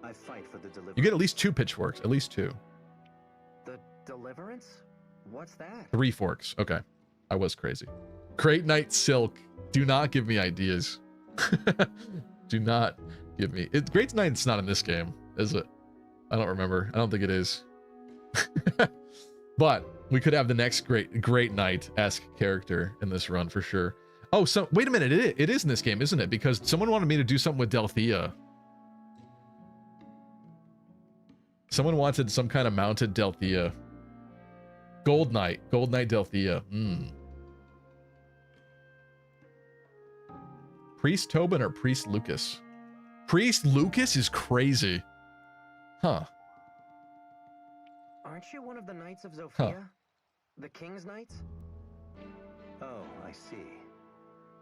I fight for the deliverance. You get at least 2 pitchforks. At least 2. The deliverance? What's that? 3 forks. Okay. I was crazy. Great Knight Silk. Do not give me ideas. Do not give me... Great Knight's not in this game, is it? I don't remember. I don't think it is. But we could have the next Great Knight-esque character in this run for sure. Oh, so wait a minute. It is in this game, isn't it? Because someone wanted me to do something with Delthea. Someone wanted some kind of mounted Delthea. Gold Knight Delthea. Priest Tobin or Priest Lucas? Priest Lucas is crazy. Huh. Aren't you one of the Knights of Zofia? The King's Knights? Oh, I see.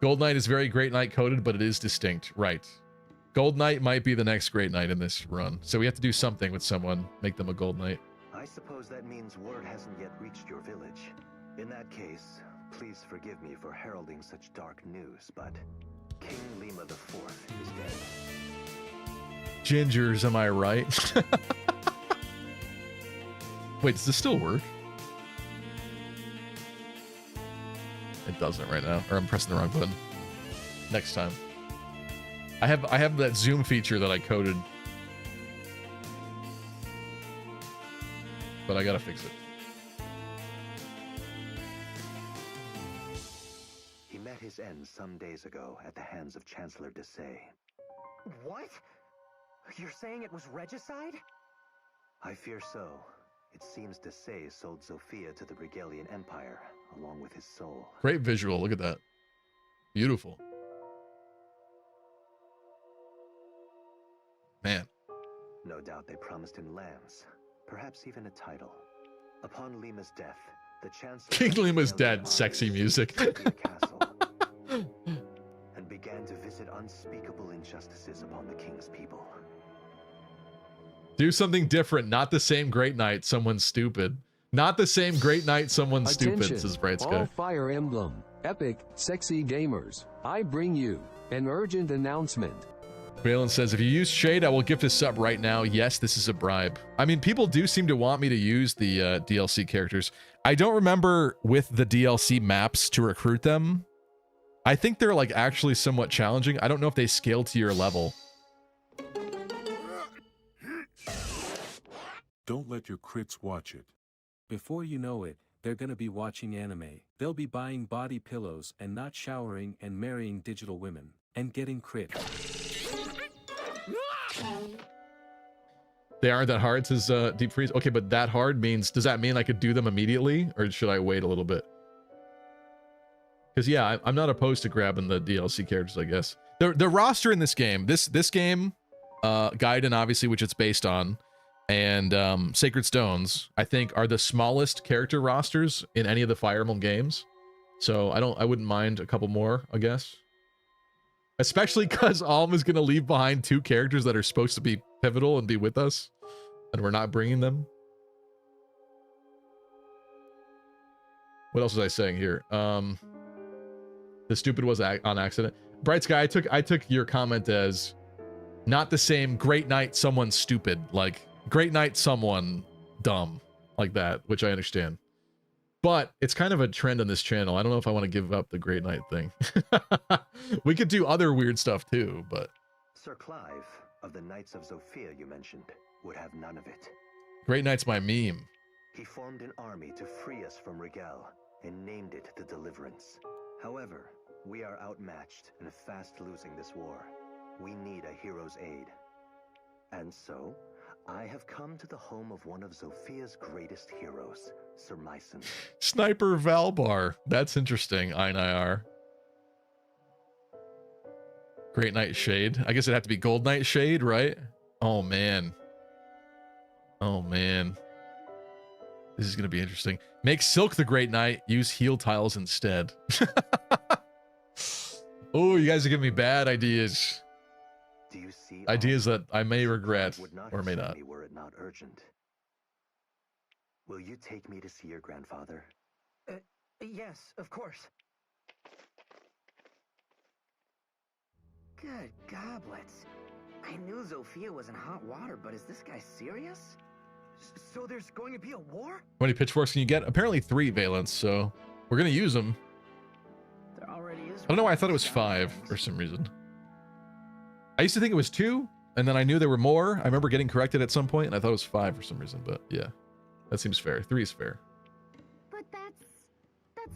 Gold Knight is very Great Knight coded, but it is distinct. Right. Gold Knight might be the next Great Knight in this run. So we have to do something with someone. Make them a Gold Knight. I suppose that means word hasn't yet reached your village. In that case, please forgive me for heralding such dark news, but King Lima the Fourth is dead. Gingers, am I right? Wait, does this still work? It doesn't right now, or I'm pressing the wrong button. Next time. I have that zoom feature that I coded. But I gotta fix it. He met his end some days ago at the hands of Chancellor Desay. What? You're saying it was regicide? I fear so. It seems Desay sold Zofia to the Regalian Empire, along with his soul. Great visual, look at that. Beautiful. Man. No doubt they promised him lands, perhaps even a title. Upon Lima's death, the Chancellor... King Lima's dead, sexy music. Castle, and began to visit unspeakable injustices upon the king's people. Do something different, not the same Great Knight, someone's stupid. Not the same Great Knight, someone's stupid, says Bright Sky. All Fire Emblem, epic, sexy gamers, I bring you an urgent announcement. Valen says, if you use Shade, I will gift a sub right now. Yes, this is a bribe. I mean, people do seem to want me to use the DLC characters. I don't remember with the DLC maps to recruit them. I think they're like actually somewhat challenging. I don't know if they scale to your level. Don't let your crits watch it. Before you know it, they're gonna be watching anime. They'll be buying body pillows and not showering and marrying digital women. And getting crit. They aren't that hard, says Deep Freeze. Okay, but that hard means, does that mean I could do them immediately? Or should I wait a little bit? Because yeah, I'm not opposed to grabbing the DLC characters, I guess. The roster in this game, this game, Gaiden obviously, which it's based on, and Sacred Stones, I think are the smallest character rosters in any of the Fire Emblem games. So I wouldn't mind a couple more, I guess. Especially because Alm is gonna leave behind 2 characters that are supposed to be pivotal and be with us, and we're not bringing them. What else was I saying here? The stupid was on accident. Bright Sky, I took your comment as not the same great night someone stupid, like great night someone dumb, like that, which I understand. But it's kind of a trend on this channel. I don't know if I want to give up the great night thing. We could do other weird stuff too, but Sir Clive of the Knights of Zofia you mentioned would have none of it. great night's my meme. He formed an army to free us from Rigel and named it the Deliverance. However, we are outmatched and fast losing this war. We need a hero's aid. And so, I have come to the home of one of Zofia's greatest heroes, Sir Myson. Sniper Valbar. That's interesting, Einar. Great Night Shade. I guess it'd have to be Gold Night Shade, right? Oh, man. Oh, man. This is going to be interesting. Make Silk the Great Knight. Use heal tiles instead. Oh, you guys are giving me bad ideas. Do you see Ideas that I may regret or may not. Were it not urgent. Will you take me to see your grandfather? Yes, of course. Good goblets. I knew Zofia was in hot water, but is this guy serious? So there's going to be a war? How many pitchforks can you get? Apparently 3 valence, so we're going to use them. There already is. I don't know why I thought it was 5 for some reason. I used to think it was 2, and then I knew there were more. I remember getting corrected at some point, and I thought it was 5 for some reason, but yeah. That seems fair. 3 is fair. But that's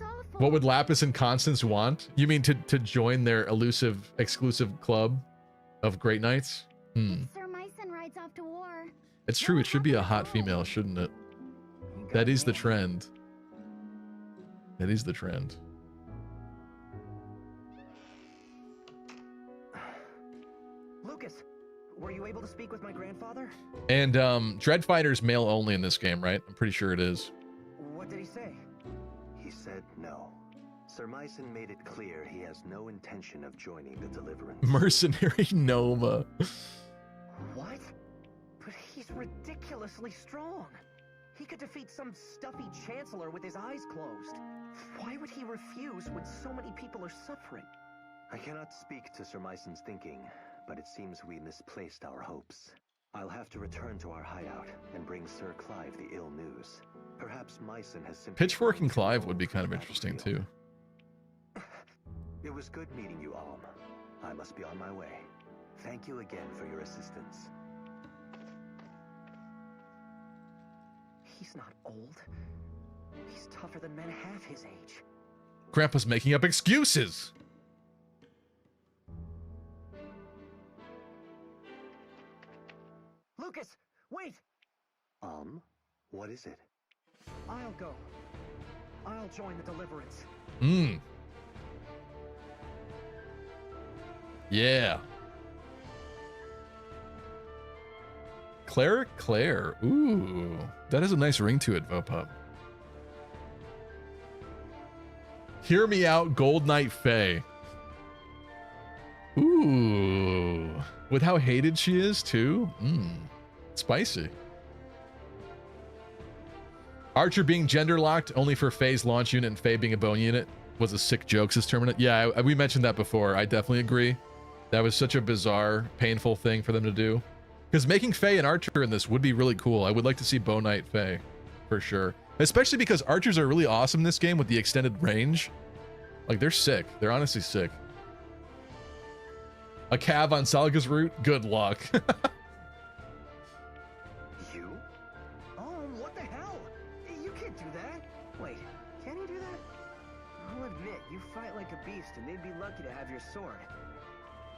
awful. What would Lapis and Constance want? You mean to join their elusive, exclusive club of Great Knights? If Sir Myson rides off to war. It's true, it should be a hot female, shouldn't it? That is the trend. That is the trend. Lucas, were you able to speak with my grandfather? And Dreadfighter's male only in this game, right? I'm pretty sure it is. What did he say? He said no. Sir Myson made it clear he has no intention of joining the Deliverance. Mercenary Noma. What? But he's ridiculously strong. He could defeat some stuffy chancellor with his eyes closed. Why would he refuse when so many people are suffering? I cannot speak to Sir Myson's thinking, but it seems we misplaced our hopes. I'll have to return to our hideout and bring Sir Clive the ill news. Perhaps Myson has simply... Pitchfork and Clive would be kind of interesting too. It was good meeting you, Alm. I must be on my way. Thank you again for your assistance. He's not old. He's tougher than men half his age. Grandpa's making up excuses. Lucas, wait! What is it? I'll go. I'll join the Deliverance. Yeah. Cleric Claire. Ooh. That has a nice ring to it, Vopop. Hear me out, Gold Knight Faye. Ooh. With how hated she is, too. Spicy. Archer being gender locked only for Faye's launch unit and Faye being a bone unit was a sick jokes this tournament. Yeah, we mentioned that before. I definitely agree. That was such a bizarre, painful thing for them to do. Because making Faye an archer in this would be really cool. I would like to see Bone Knight Faye, for sure. Especially because archers are really awesome in this game with the extended range. Like, they're sick. They're honestly sick. A cav on Salga's route? Good luck. You? Oh, what the hell? You can't do that. Wait, can you do that? I'll admit, you fight like a beast and they'd be lucky to have your sword.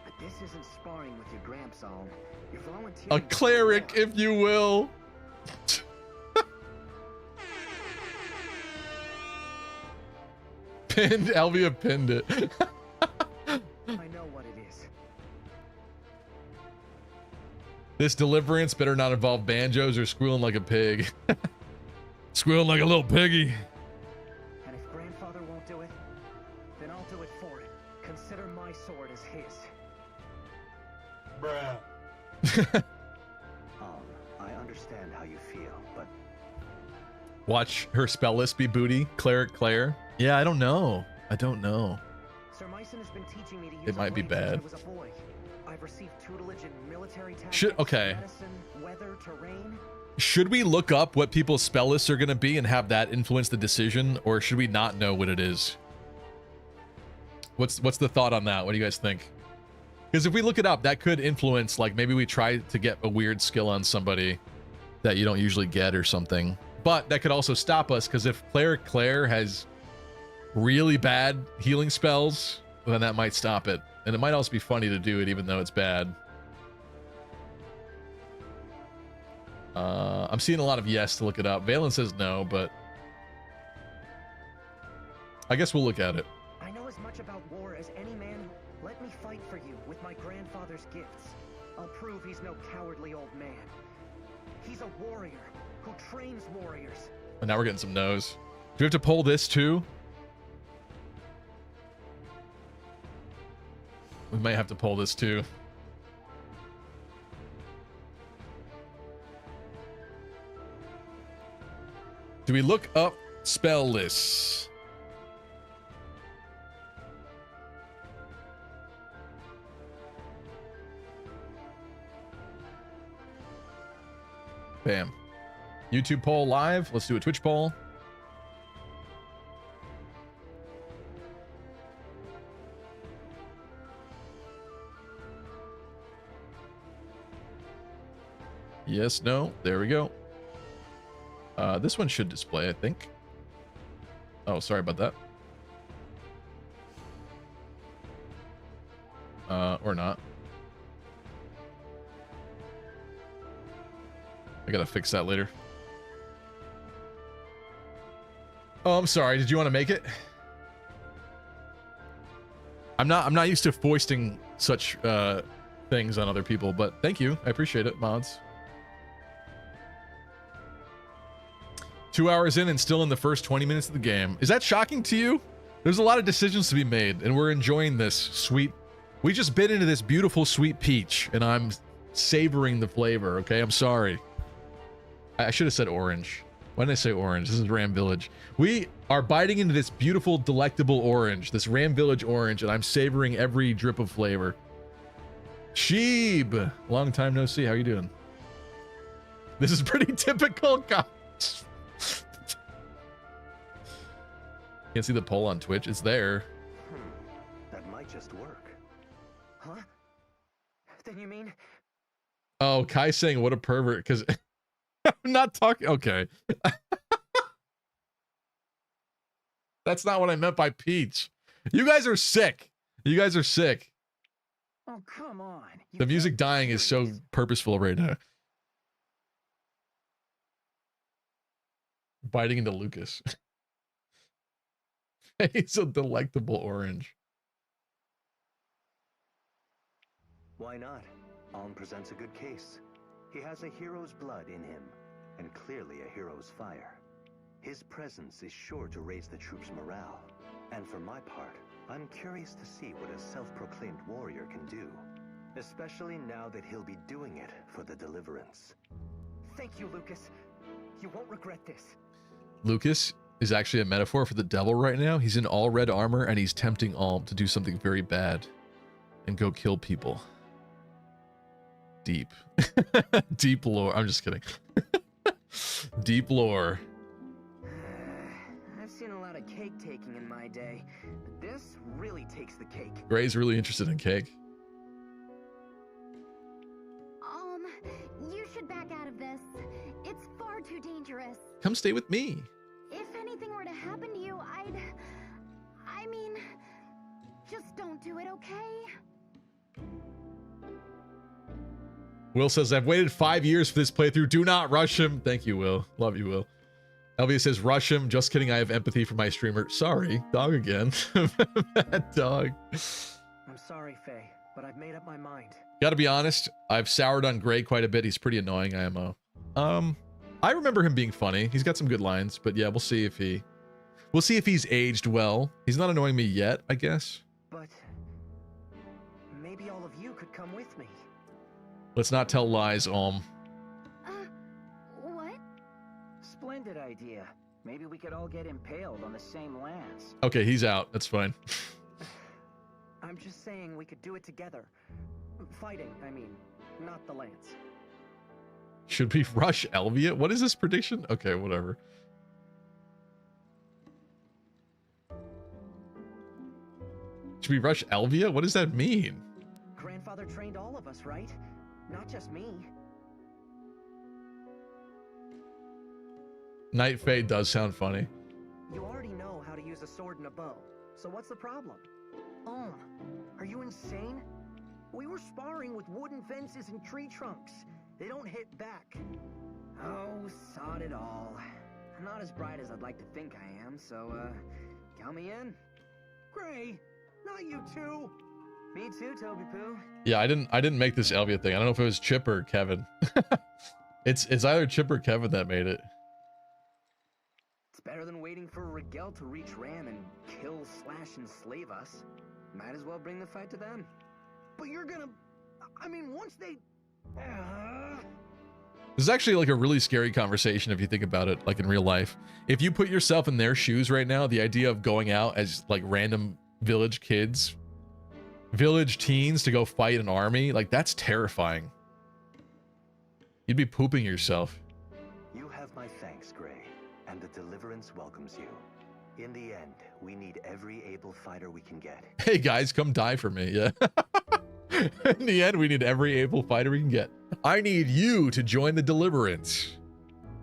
But this isn't sparring with your Gramps, Alm. You're volunteering. A cleric, if you will. Pinned. Elvia pinned it. I know what it is. This deliverance better not involve banjos or squealing like a pig. Squealing like a little piggy. And if grandfather won't do it, then I'll do it for him. Consider my sword as his. Bruh. I understand how you feel, but Watch her spell list be booty. Claire. Yeah, I don't know. Sir Myson has been teaching me to use It might be a blade since bad. I was a boy. I've received tutelage in military tactics, Okay. medicine, weather, terrain. Should we look up what people's spell lists are going to be and have that influence the decision, or should we not know what it is? What's the thought on that? What do you guys think? Because if we look it up, that could influence, like, maybe we try to get a weird skill on somebody that you don't usually get or something. But that could also stop us, because if Claire has really bad healing spells, then that might stop it. And it might also be funny to do it even though it's bad. I'm seeing a lot of yes to look it up. Valen says no, but I guess we'll look at it. I know as much about war as any man. Let me fight for you with my grandfather's gifts. I'll prove he's no cowardly old man. He's a warrior who trains warriors. And now we're getting some no's. Do we have to pull this too? We might have to pull this too. Do we look up spell lists? Bam. YouTube poll live. Let's do a Twitch poll. Yes, no. There we go. This one should display, I think. Oh, sorry about that. Or not. I gotta fix that later. Oh, I'm sorry. Did you want to make it? I'm not used to foisting such things on other people, but thank you. I appreciate it, mods. 2 hours in and still in the first 20 minutes of the game. Is that shocking to you? There's a lot of decisions to be made, and we're enjoying this sweet... We just bit into this beautiful sweet peach, and I'm savoring the flavor, okay? I'm sorry. I should have said orange. Why did I say orange? This is Ram Village. We are biting into this beautiful, delectable orange, this Ram Village orange, and I'm savoring every drip of flavor. Sheeb! Long time no see. How you doing? This is pretty typical, guys. Can't see the poll on Twitch. It's there. that might just work. Huh? Then you mean... Oh, Kai's saying what a pervert, because I'm not talking... Okay. That's not what I meant by peach. You guys are sick. You guys are sick. Oh, come on. The music dying is so purposeful right now. Biting into Lucas. He's a delectable orange. Why not? Alm presents a good case. He has a hero's blood in him, and clearly a hero's fire. His presence is sure to raise the troops' morale. And for my part, I'm curious to see what a self-proclaimed warrior can do. Especially now that he'll be doing it for the Deliverance. Thank you, Lucas. You won't regret this. Lucas is actually a metaphor for the devil right now. He's in all red armor and he's tempting Alm to do something very bad and go kill people. Deep. Deep lore. I'm just kidding. Deep lore. I've seen a lot of cake taking in my day, but this really takes the cake. Gray's really interested in cake. You should back out of this. It's far too dangerous. Come stay with me. If anything were to happen to you, I mean, just don't do it, okay? Will says, I've waited 5 years for this playthrough. Do not rush him. Thank you, Will. Love you, Will. Elvia says, rush him. Just kidding. I have empathy for my streamer. Sorry. Dog again. Bad dog. I'm sorry, Faye, but I've made up my mind. Gotta be honest, I've soured on Gray quite a bit. He's pretty annoying, IMO. I remember him being funny. He's got some good lines, but yeah, we'll see if he's aged well. He's not annoying me yet, I guess. But maybe all of you could come with me. Let's not tell lies, What? Splendid idea. Maybe we could all get impaled on the same lance. Okay, he's out. That's fine. I'm just saying we could do it together. Fighting, I mean, not the lance. Should we rush Elvia? What is this prediction? Okay, whatever. Should we rush Elvia? What does that mean? Grandfather trained all of us, right? Not just me. Night Fae does sound funny. You already know how to use a sword and a bow, so what's the problem? Are you insane? We were sparring with wooden fences and tree trunks. They don't hit back. Oh, sod it all. I'm not as bright as I'd like to think I am, so, count me in. Gray, not you too. Me too, Toby Poo. Yeah, I didn't make this Elvia thing. I don't know if it was Chip or Kevin. It's either Chip or Kevin that made it. It's better than waiting for Rigel to reach Ram and kill, slash, and slave us. Might as well bring the fight to them. But you're gonna... I mean, once they... This is actually like a really scary conversation if you think about it, like in real life. If you put yourself in their shoes right now, the idea of going out as like random village kids, village teens to go fight an army, like that's terrifying. You'd be pooping yourself. You have my thanks, Gray, and the Deliverance welcomes you. In the end, we need every able fighter we can get. Hey guys, come die for me, yeah. In the end, we need every able fighter we can get. I need you to join the Deliverance.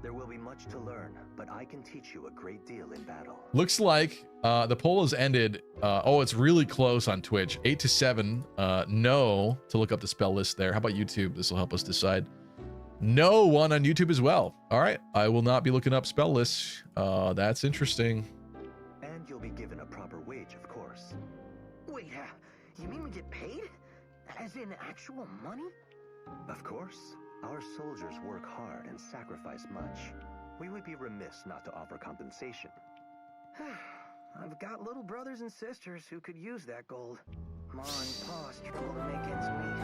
There will be much to learn, but I can teach you a great deal in battle. Looks like the poll has ended. Oh, it's really close on Twitch. 8-7. No to look up the spell list there. How about YouTube? This will help us decide. No one on YouTube as well. All right, I will not be looking up spell lists. That's interesting. And you'll be given a proper wage, of course. Wait, you mean we get paid? As in actual money? Of course. Our soldiers work hard and sacrifice much. We would be remiss not to offer compensation. I've got little brothers and sisters who could use that gold. Ma and Pa struggle to make ends meet.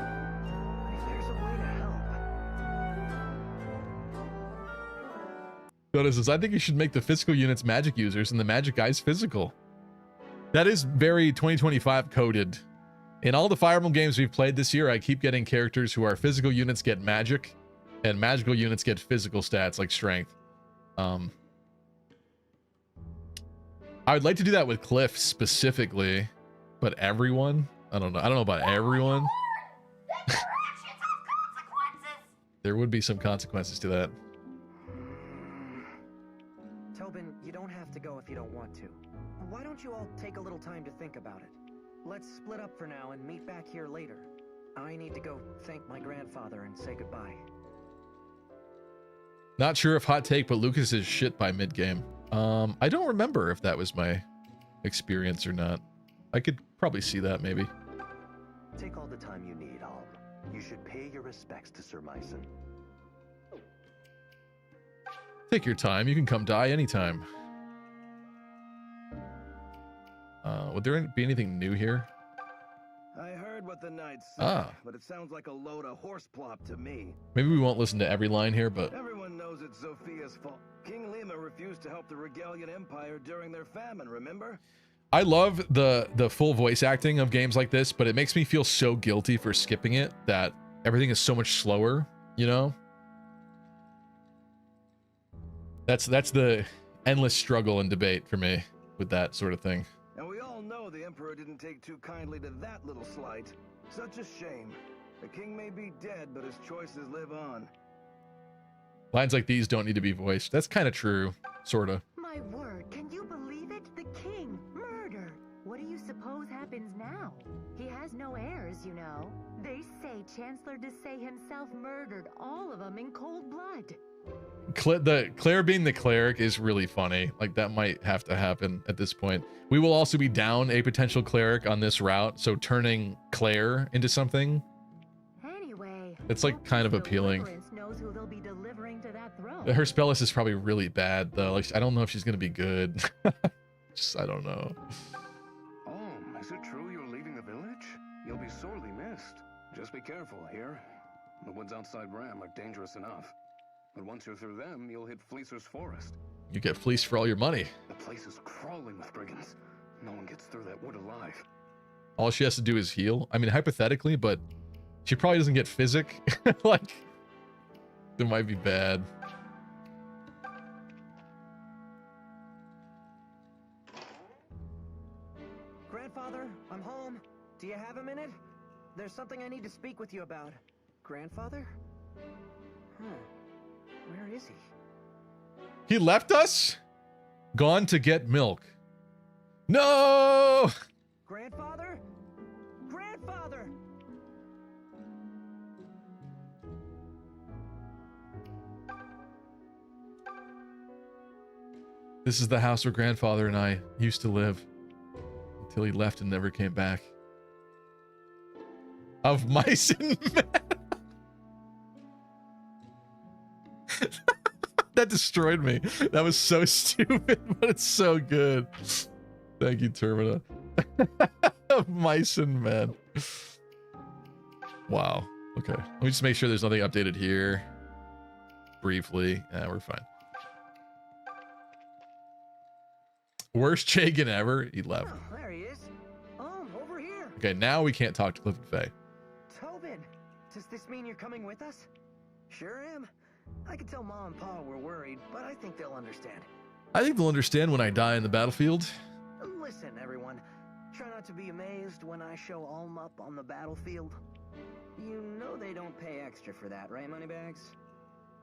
If there's a way to help... Notice this. I think you should make the physical units magic users and the magic guys physical. That is very 2025 coded. In all the Fire Emblem games we've played this year, I keep getting characters who are physical units get magic, and magical units get physical stats like strength. I would like to do that with Cliff specifically, but everyone? I don't know. I don't know about everyone. There would be some consequences to that. Tobin, you don't have to go if you don't want to. Why don't you all take a little time to think about it? Let's split up for now and meet back here later. I need to go thank my grandfather and say goodbye. Not sure if hot take, but Lucas is shit by mid-game. I don't remember if that was my experience or not. I could probably see that, maybe. Take all the time you need, Alm. You should pay your respects to Sir Myson. Take your time. You can come die anytime. Would there be anything new here? I heard what the knights said, but it sounds like a load of horse plop to me. Maybe we won't listen to every line here, but... Everyone knows it's Sophia's fault. King Lima refused to help the Regalian Empire during their famine, remember? I love the full voice acting of games like this, but it makes me feel so guilty for skipping it that everything is so much slower, you know? That's the endless struggle and debate for me with that sort of thing. And we all know the Emperor didn't take too kindly to that little slight. Such a shame. The king may be dead, but his choices live on. Lines like these don't need to be voiced. That's kind of true, sort of. My word, can you believe it? The king, murder. What do you suppose happens now? He has no heirs, you know. They say Chancellor Desay himself murdered all of them in cold blood. Claire being the cleric is really funny. Like, that might have to happen at this point. We will also be down a potential cleric on this route, so turning Claire into something. Anyway, it's like kind of appealing. Knows who they'll be delivering to that throne. Her spell list is probably really bad though. Like, I don't know if she's gonna be good. I don't know. Oh, is it true you're leaving the village? You'll be sorely missed. Just be careful here. The woods outside Ram are dangerous enough. But once you're through them, you'll hit Fleecer's forest. You get fleeced for all your money. The place is crawling with brigands. No one gets through that wood alive. All she has to do is heal. I mean, hypothetically, but she probably doesn't get physic. Like, it might be bad. Grandfather, I'm home. Do you have a minute? There's something I need to speak with you about. Grandfather? Where is he? He left us? Gone to get milk. No! Grandfather? Grandfather! This is the house where grandfather and I used to live until he left and never came back. Of mice and men. That destroyed me. That was so stupid, but it's so good. Thank you, Termina. Mice and men. Wow. Okay. Let me just make sure there's nothing updated here. Briefly. Yeah, we're fine. Worst Chagan ever. He left. Oh, there he is. Over here. Okay, now we can't talk to Cliff and Faye. Tobin, does this mean you're coming with us? Sure am. I can tell Mom and Pa we're worried, but I think they'll understand. I think they'll understand when I die in the battlefield. Listen, everyone. Try not to be amazed when I show Alm up on the battlefield. You know they don't pay extra for that, right, Moneybags?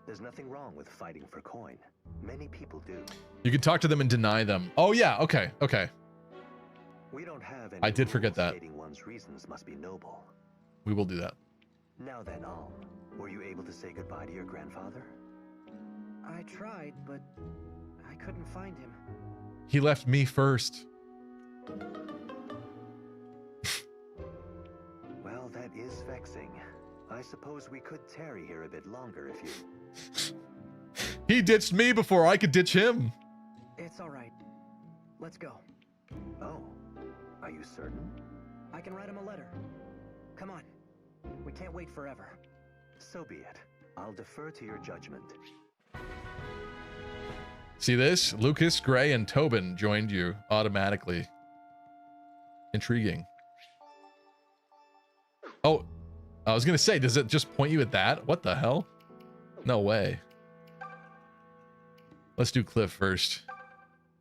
There's nothing wrong with fighting for coin. Many people do. You can talk to them and deny them. Oh yeah, okay, okay. We don't have any I did forget that. stating one's reasons must be noble. We will do that. Now then, Alm, were you able to say goodbye to your grandfather? I tried, but I couldn't find him. He left me first. Well, that is vexing. I suppose we could tarry here a bit longer if you... He ditched me before I could ditch him. It's all right. Let's go. Oh, are you certain? I can write him a letter. Come on. We can't wait forever. So be it. I'll defer to your judgment. See this? Lucas, Gray, and Tobin joined you automatically. Intriguing. Oh, I was gonna say, does it just point you at that? What the hell? No way. Let's do Cliff first.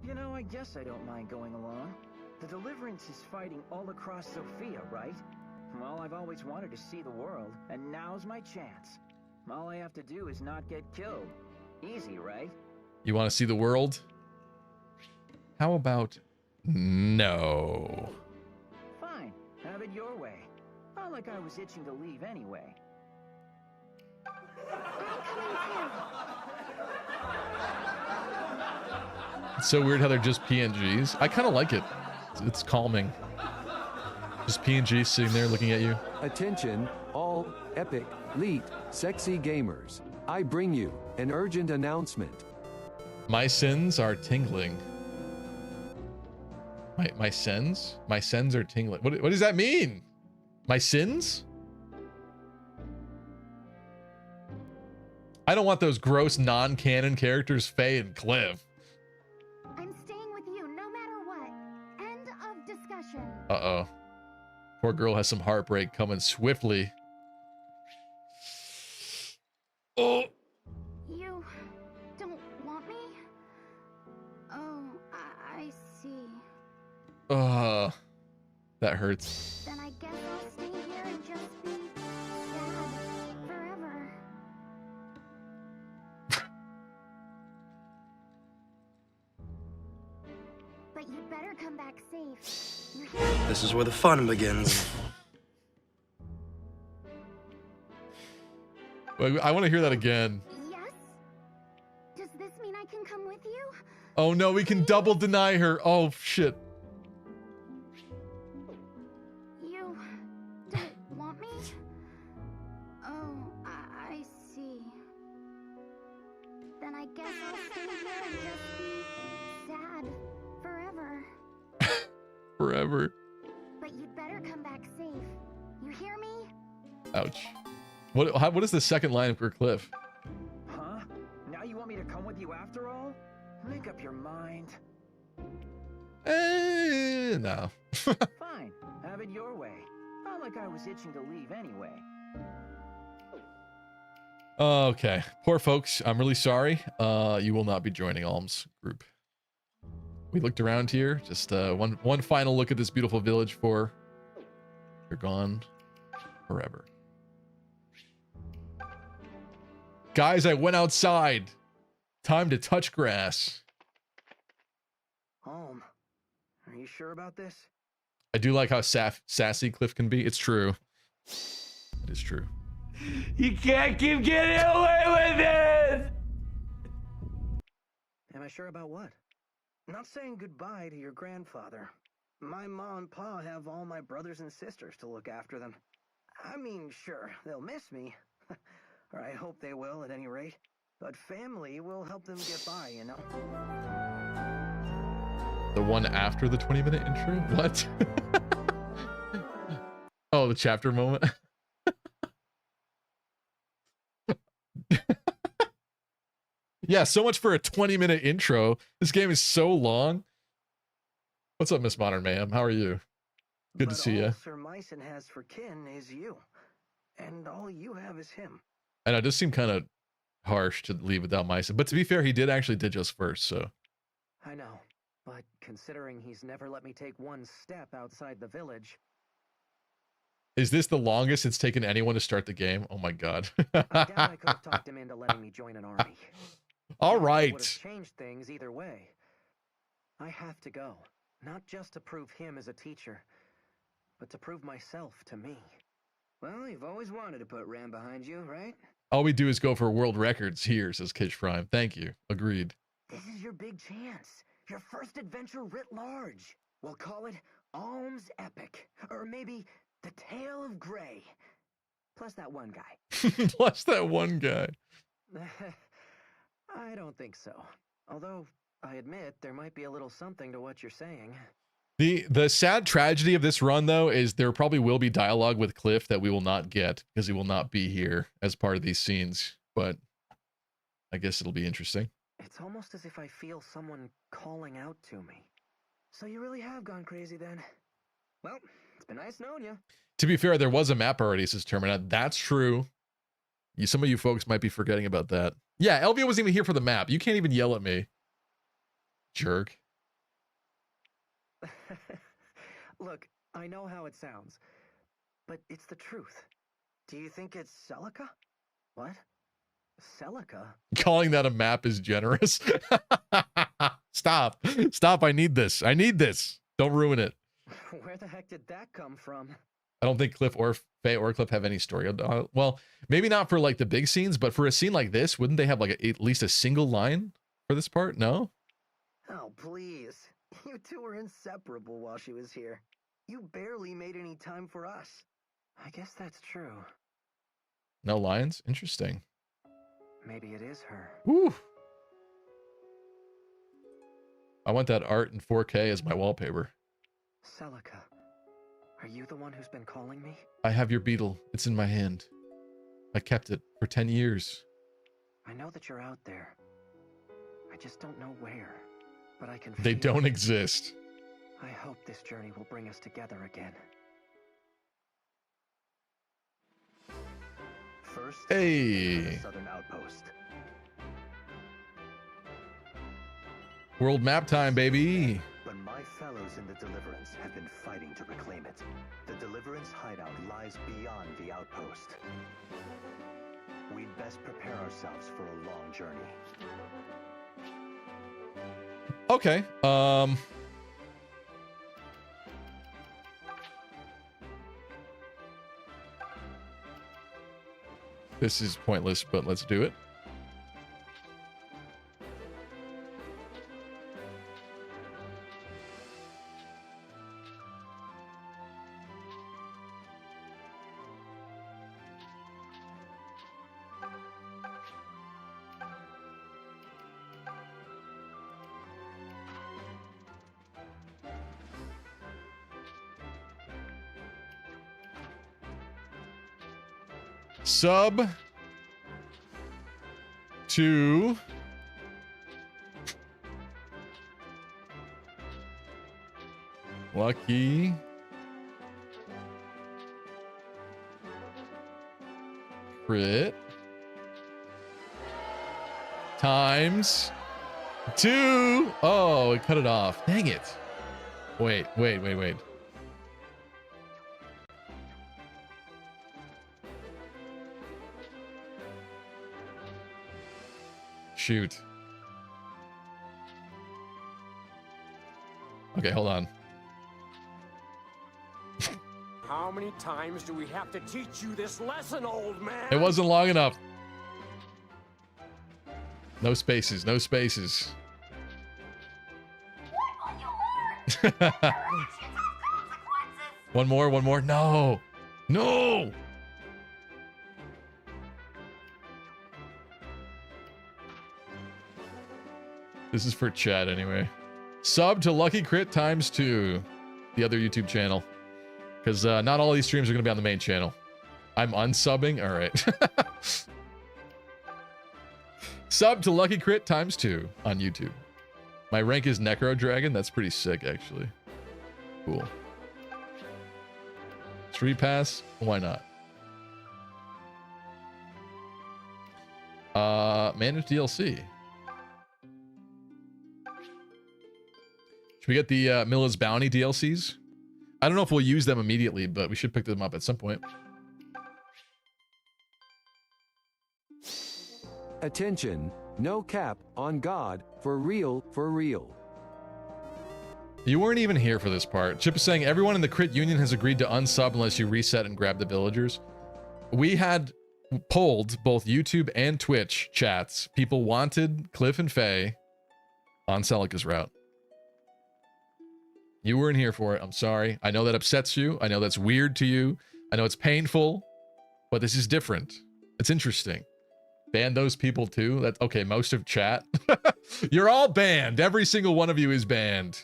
You know, I guess I don't mind going along. The Deliverance is fighting all across Sophia, right? Well, I've always wanted to see the world, and now's my chance. All I have to do is not get killed. Easy, right? You want to see the world? How about no? Fine, have it your way. Not like I was itching to leave anyway. It's so weird how they're just PNGs. I kind of like it. It's calming. Just PNGs sitting there looking at you. Attention, all epic, elite, sexy gamers. I bring you an urgent announcement. My sins are tingling. My sins? My sins are tingling. What does that mean? My sins? I don't want those gross non-canon characters, Faye and Cliff. I'm staying with you no matter what. End of discussion. Uh-oh. Poor girl has some heartbreak coming swiftly. Oh! You don't want me? Oh, I see. That hurts. Then I guess I'll stay here and just be sad forever. But you better come back safe. You're here. This is where the fun begins. I want to hear that again. Yes? Does this mean I can come with you? Oh no, we can double deny her. Oh shit. You don't want me? Oh, I see. Then I guess I'll stay here and just be sad forever. Forever. But you'd better come back safe. You hear me? Ouch. What is the second line for Cliff? Huh? Now you want me to come with you after all? Make up your mind. No. Fine. Have it your way. Not like I was itching to leave anyway. Okay. Poor folks. I'm really sorry. You will not be joining Alm's group. We looked around here. Just one final look at this beautiful village for you're gone forever. Guys, I went outside. Time to touch grass. Home. Are you sure about this? I do like how sassy Cliff can be. It's true. It is true. You can't keep getting away with it! Am I sure about what? Not saying goodbye to your grandfather. My ma and pa have all my brothers and sisters to look after them. I mean, sure, they'll miss me. Or I hope they will, at any rate. But family will help them get by, you know? The one after the 20-minute intro? What? Oh, the chapter moment? Yeah, so much for a 20-minute intro. This game is so long. What's up, Miss Modern Mayhem? How are you? Good to see you. All Sir Myson has for kin is you. And all you have is him. I know, it does seem kind of harsh to leave without Myson. But to be fair, he did actually ditch us first, so. I know. But considering he's never let me take one step outside the village. Is this the longest it's taken anyone to start the game? Oh my god. I doubt I could have talked him into letting me join an army. All It would right. have changed things either way. I have to go. Not just to prove him as a teacher, but to prove myself to me. Well, you've always wanted to put Ram behind you, right? All we do is go for world records here, says Kish Prime. Thank you. Agreed. This is your big chance. Your first adventure writ large. We'll call it Alm's Epic. Or maybe The Tale of Gray. Plus that one guy. Plus that one guy. I don't think so. Although, I admit there might be a little something to what you're saying. The sad tragedy of this run, though, is there probably will be dialogue with Cliff that we will not get because he will not be here as part of these scenes. But I guess it'll be interesting. It's almost as if I feel someone calling out to me. So you really have gone crazy then. Well, it's been nice knowing you. To be fair, there was a map already, says Terminat. That's true. Some of you folks might be forgetting about that. Yeah, Elvia wasn't even here for the map. You can't even yell at me. Jerk. Look, I know how it sounds, but it's the truth. Do you think it's Celica? What? Celica? Calling that a map is generous. Stop. Stop. I need this. I need this. Don't ruin it. Where the heck did that come from? I don't think Cliff or Faye or Cliff have any story. Well, maybe not for like the big scenes, but for a scene like this, wouldn't they have like at least a single line for this part? No? Oh, please. You two were inseparable while she was here. You barely made any time for us. I guess that's true. No lines? Interesting. Maybe it is her. Woo. I want that art in 4K as my wallpaper. Celica, are you the one who's been calling me? I have your beetle. It's in my hand. I kept it for 10 years. I know that you're out there. I just don't know where. But I can They feel don't it. exist. I hope this journey will bring us together again. First, Hey. the southern outpost. World map time, baby. But my fellows in the Deliverance have been fighting to reclaim it. The Deliverance hideout lies beyond the outpost. We'd best prepare ourselves for a long journey. Okay. This is pointless, but let's do it. Sub to Lucky Crit times 2. Oh, it cut it off. Dang it. Wait. Shoot. Okay, hold on. How many times do we have to teach you this lesson, old man? It wasn't long enough. No spaces, no spaces. One more. No. No. This is for chat anyway. Sub to Lucky Crit times 2. The other YouTube channel. Because not all these streams are going to be on the main channel. I'm unsubbing? All right. Sub to Lucky Crit times 2 on YouTube. My rank is Necro Dragon. That's pretty sick, actually. Cool. Street Pass? Why not? Manage DLC. Should we get the Milla's Bounty DLCs? I don't know if we'll use them immediately, but we should pick them up at some point. Attention, no cap, on God, for real, for real. You weren't even here for this part. Chip is saying everyone in the Crit Union has agreed to unsub unless you reset and grab the villagers. We had polled both YouTube and Twitch chats. People wanted Cliff and Faye on Celica's route. You weren't here for it. I'm sorry. I know that upsets you. I know that's weird to you. I know it's painful, but this is different. It's interesting. Ban those people too. That's okay. Most of chat. You're all banned. Every single one of you is banned.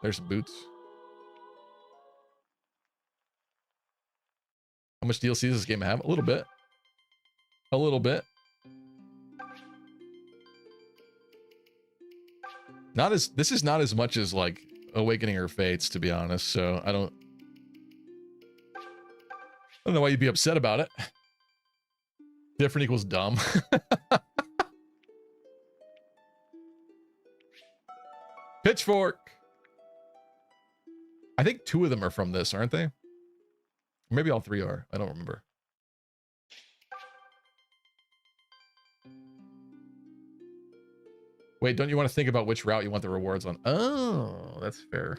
There's some boots. How much DLC does this game have? A little bit. A little bit. Not as, this is not as much as like Awakening Her Fates, to be honest, so I don't know why you'd be upset about it. Different equals dumb. Pitchfork. I think 2 of them are from this, aren't they? Maybe all 3 are. I don't remember. Wait, don't you want to think about which route you want the rewards on? Oh, that's fair.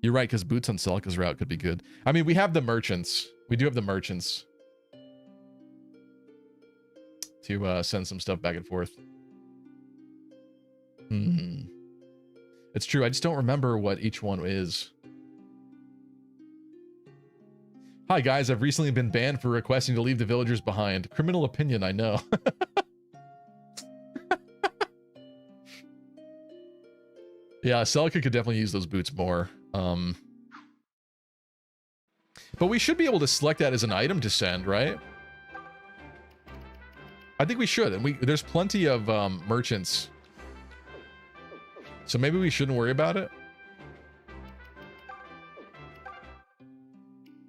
You're right, because boots on Celica's route could be good. I mean, we have the merchants. We do have the merchants to send some stuff back and forth. It's true. I just don't remember what each one is. Hi, guys. I've recently been banned for requesting to leave the villagers behind. Criminal opinion, I know. Yeah, Celica could definitely use those boots more. But we should be able to select that as an item to send, right? I think we should. And there's plenty of merchants. So maybe we shouldn't worry about it.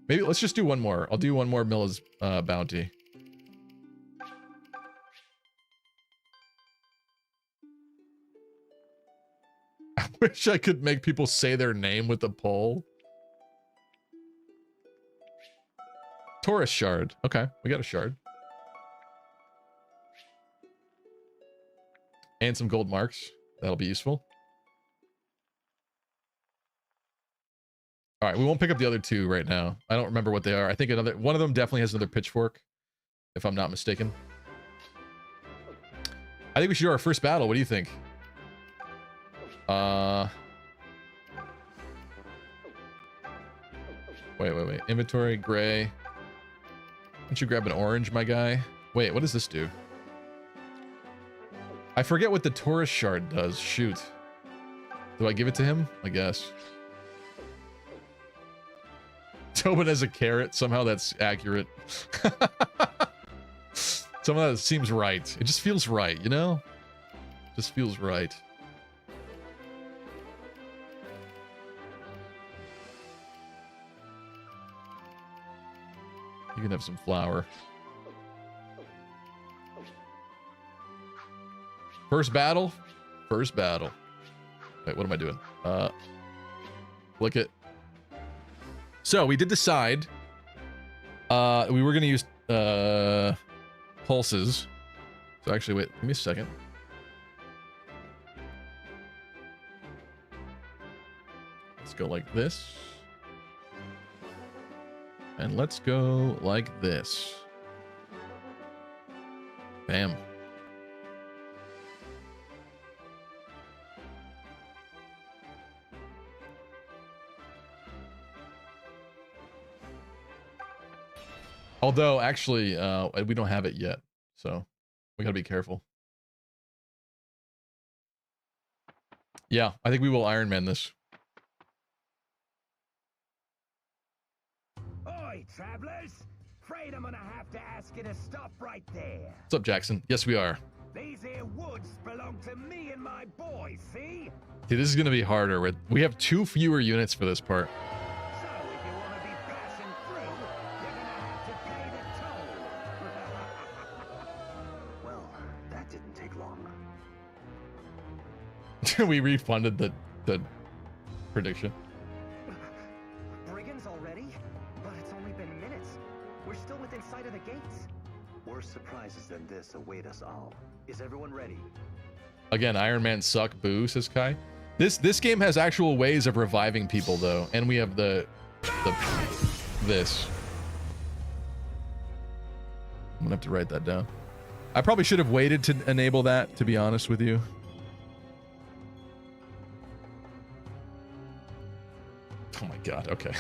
Maybe let's just do one more. I'll do one more Milla's bounty. I wish I could make people say their name with the poll. Taurus shard. Okay, we got a shard. And some gold marks. That'll be useful. All right, we won't pick up the other 2 right now. I don't remember what they are. I think one of them definitely has another pitchfork, if I'm not mistaken. I think we should do our first battle. What do you think? Wait. Inventory, gray. Why don't you grab an orange, my guy? Wait, what does this do? I forget what the Taurus shard does. Shoot. Do I give it to him? I guess. Tobin has a carrot. Somehow that's accurate. Somehow that seems right. It just feels right, you know? Just feels right. You can have some flour. First battle? First battle. Wait, what am I doing? Look at... So, we did decide... we were going to use... pulses. So actually, wait, give me a second. Let's go like this. And let's go like this. Bam. Although, actually, we don't have it yet, so we gotta be careful. Yeah, I think we will Iron Man this. Oi, travelers! Afraid I'm gonna have to ask you to stop right there. What's up, Jackson? Yes, we are. These here woods belong to me and my boys, see? See, this is gonna be harder. We have 2 fewer units for this part. So, if you want to be passing through, you're gonna have to pay the toll. Well, that didn't take long. We refunded the prediction. Brigands already? But it's only been minutes. We're still within sight of the gates. Worse surprises than this await us all. Is everyone ready? Again, Iron Man suck, boo, says Kai. This game has actual ways of reviving people though, and we have this. I'm gonna have to write that down. I probably should have waited to enable that, to be honest with you. Oh my god, okay.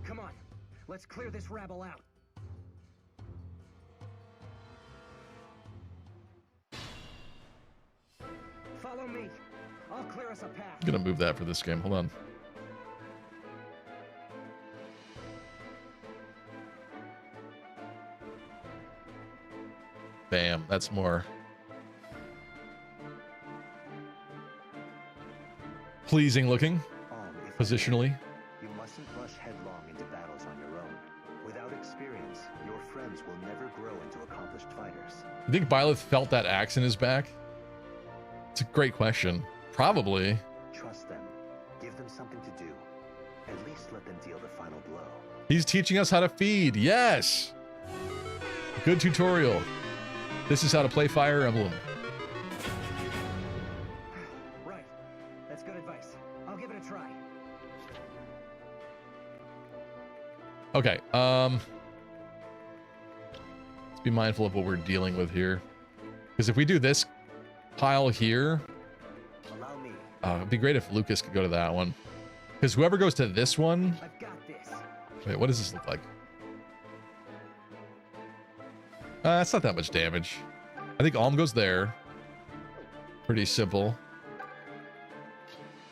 Come on, let's clear this rabble out. Follow me. I'll clear us a path. I'm gonna move that for this game. Hold on. Bam, that's more pleasing looking positionally. You mustn't rush headlong into battles on your own. Without experience, your friends will never grow into accomplished fighters. You think Byleth felt that axe in his back? It's a great question. Probably. Trust them. Give them something to do. At least let them deal the final blow. He's teaching us how to feed. Yes. Good tutorial. This is how to play Fire Emblem. Right. That's good advice. I'll give it a try. Okay. Let's be mindful of what we're dealing with here. Because if we do this pile here, Allow me. it'd be great if Lucas could go to that one. Because whoever goes to this one... I've got this. Wait, what does this look like? It's not that much damage. I think Alm goes there. Pretty simple.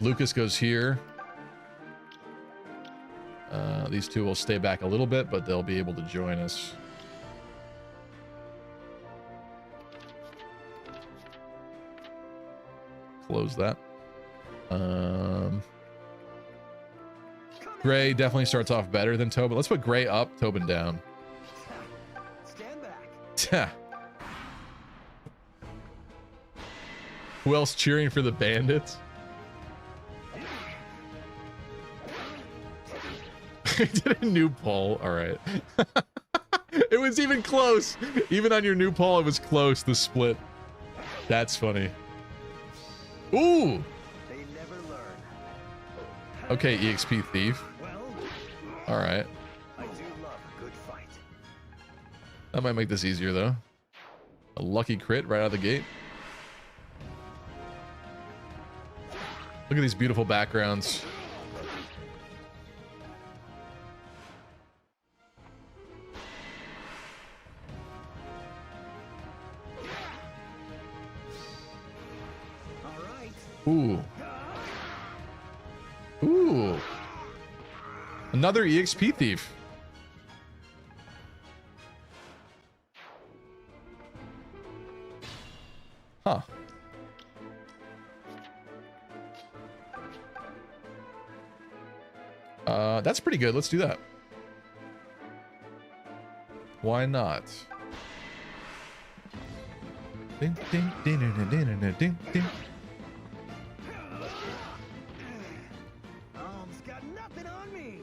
Lucas goes here. These two will stay back a little bit, but they'll be able to join us. Close that. Gray definitely starts off better than Tobin. Let's put Gray up, Tobin down. Stand back. Who else cheering for the bandits? I did a new poll. All right. It was even close. Even on your new poll, it was close, the split. That's funny. Ooh. They never learn. Okay, EXP thief. All right. I do love a good fight. That might make this easier, though. A lucky crit right out of the gate. Look at these beautiful backgrounds. All right. Ooh. Another EXP thief. Huh. That's pretty good. Let's do that. Why not? Ding, ding, ding, ding, ding, ding, ding, ding. Got nothing on me.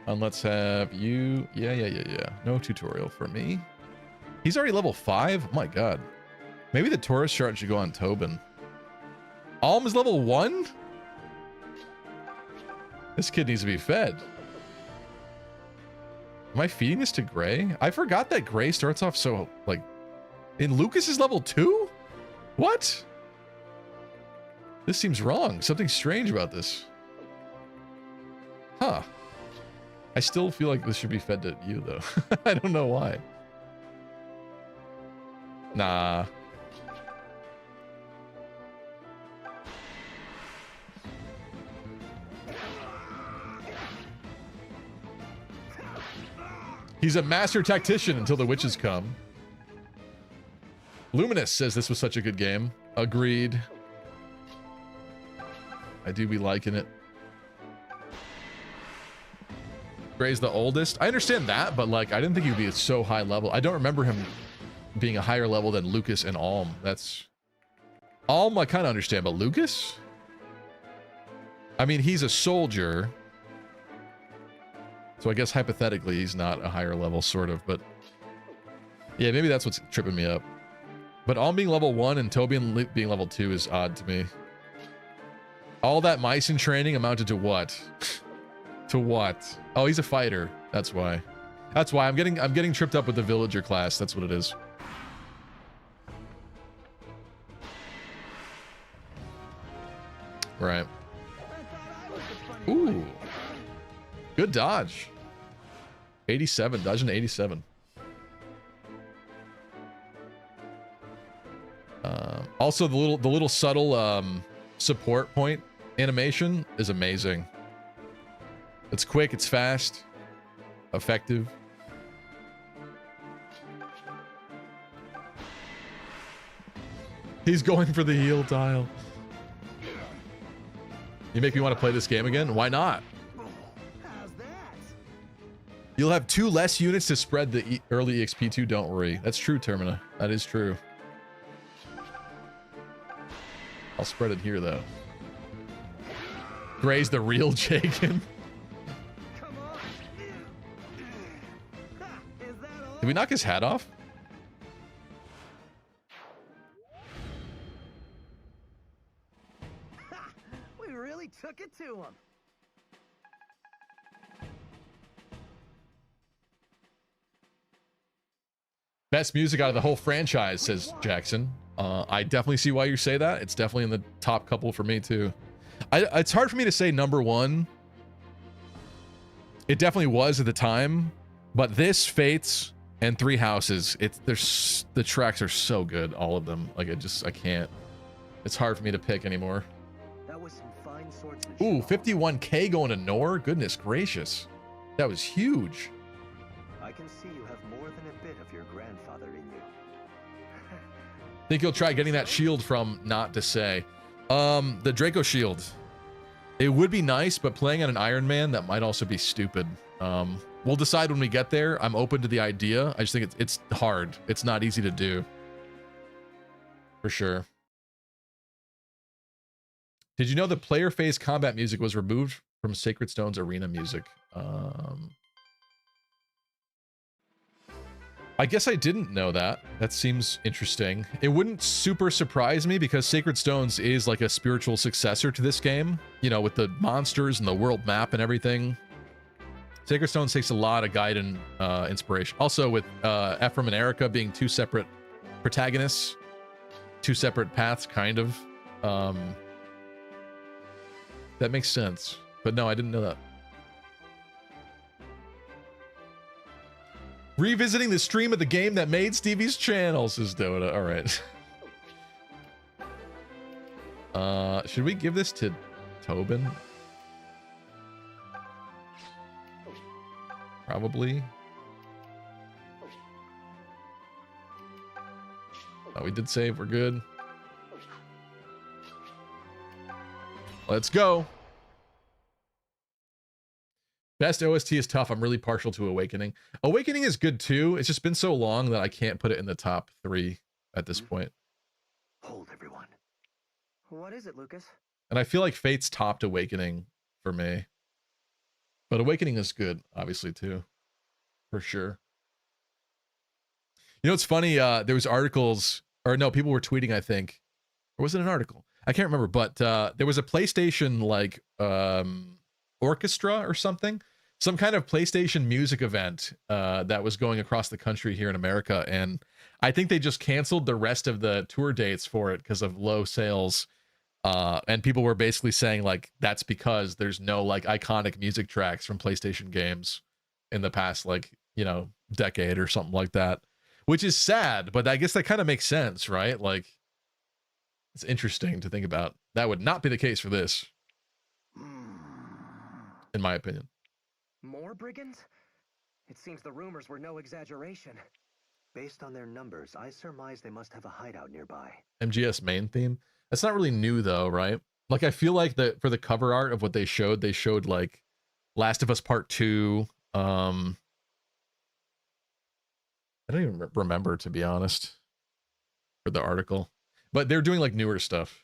And let's have you. Yeah. No tutorial for me. He's already level 5? Oh my god. Maybe the Taurus shard should go on Tobin. Alm is level 1? This kid needs to be fed. Am I feeding this to Gray? I forgot that Gray starts off so, like... And Lucas is level 2? What? This seems wrong. Something strange about this. Huh. I still feel like this should be fed to you, though. I don't know why. Nah. He's a master tactician until the witches come. Luminous says this was such a good game. Agreed. I do be liking it. Gray's the oldest. I understand that, but like, I didn't think he would be so high level. I don't remember him being a higher level than Lucas and Alm. That's... Alm I kind of understand, but Lucas? I mean, he's a soldier. So I guess hypothetically he's not a higher level, sort of, but... Yeah, maybe that's what's tripping me up. But Alm being level 1 and Toby being level 2 is odd to me. All that Mycen training amounted to what? To what? Oh, he's a fighter. That's why. That's why I'm getting tripped up with the villager class. That's what it is. Right. Ooh. Good dodge. 87, dodging 87. Also, the little subtle support point animation is amazing. It's quick, it's fast, effective. He's going for the heal tile. You make me want to play this game again? Why not? You'll have 2 less units to spread the early EXP to, don't worry. That's true, Termina. That is true. I'll spread it here, though. Gray's the real Jagan. Did we knock his hat off? We really took it to him. Best music out of the whole franchise, says Jackson. I definitely see why you say that. It's definitely in the top couple for me, too. It's hard for me to say number 1. It definitely was at the time. But this, Fates, and 3 Houses, the tracks are so good, all of them. Like, I can't. It's hard for me to pick anymore. That was some fine swords. Ooh, 51K going to Nor? Goodness gracious. That was huge. I can see you have more than a bit of your grandfather in you. Think you'll try getting that shield from Not to Say. The Draco shield. It would be nice, but playing on an Iron Man, that might also be stupid. We'll decide when we get there. I'm open to the idea. I just think it's hard. It's not easy to do. For sure. Did you know the player phase combat music was removed from Sacred Stone's arena music? I guess I didn't know that. That seems interesting. It wouldn't super surprise me because Sacred Stones is like a spiritual successor to this game. You know, with the monsters and the world map and everything. Sacred Stones takes a lot of guide and inspiration. Also with Ephraim and Erica being 2 separate protagonists. 2 separate paths, kind of. That makes sense. But no, I didn't know that. Revisiting the stream of the game that made Stevie's channel, says Dota. All right. Should we give this to Tobin. Probably. Oh, we did save. We're good. Let's go. Best OST is tough. I'm really partial to Awakening. Awakening is good too. It's just been so long that I can't put it in the top 3 at this point. Hold everyone. What is it, Lucas? And I feel like Fate's topped Awakening for me. But Awakening is good, obviously, too. For sure. You know, it's funny. There was articles, or no, people were tweeting, I think. Or was it an article? I can't remember, but there was a PlayStation, like, orchestra or something. Some kind of PlayStation music event that was going across the country here in America. And I think they just canceled the rest of the tour dates for it because of low sales. And people were basically saying, like, that's because there's no, like, iconic music tracks from PlayStation games in the past, like, you know, decade or something like that, which is sad, but I guess that kind of makes sense, right? Like, it's interesting to think about. That would not be the case for this, in my opinion. More brigands? It seems the rumors were no exaggeration. Based on their numbers, I surmise they must have a hideout nearby. MGS main theme. That's not really new though, right? Like, I feel like that for the cover art of what they showed like Last of Us Part 2. I don't even remember, to be honest, for the article. But they're doing like newer stuff.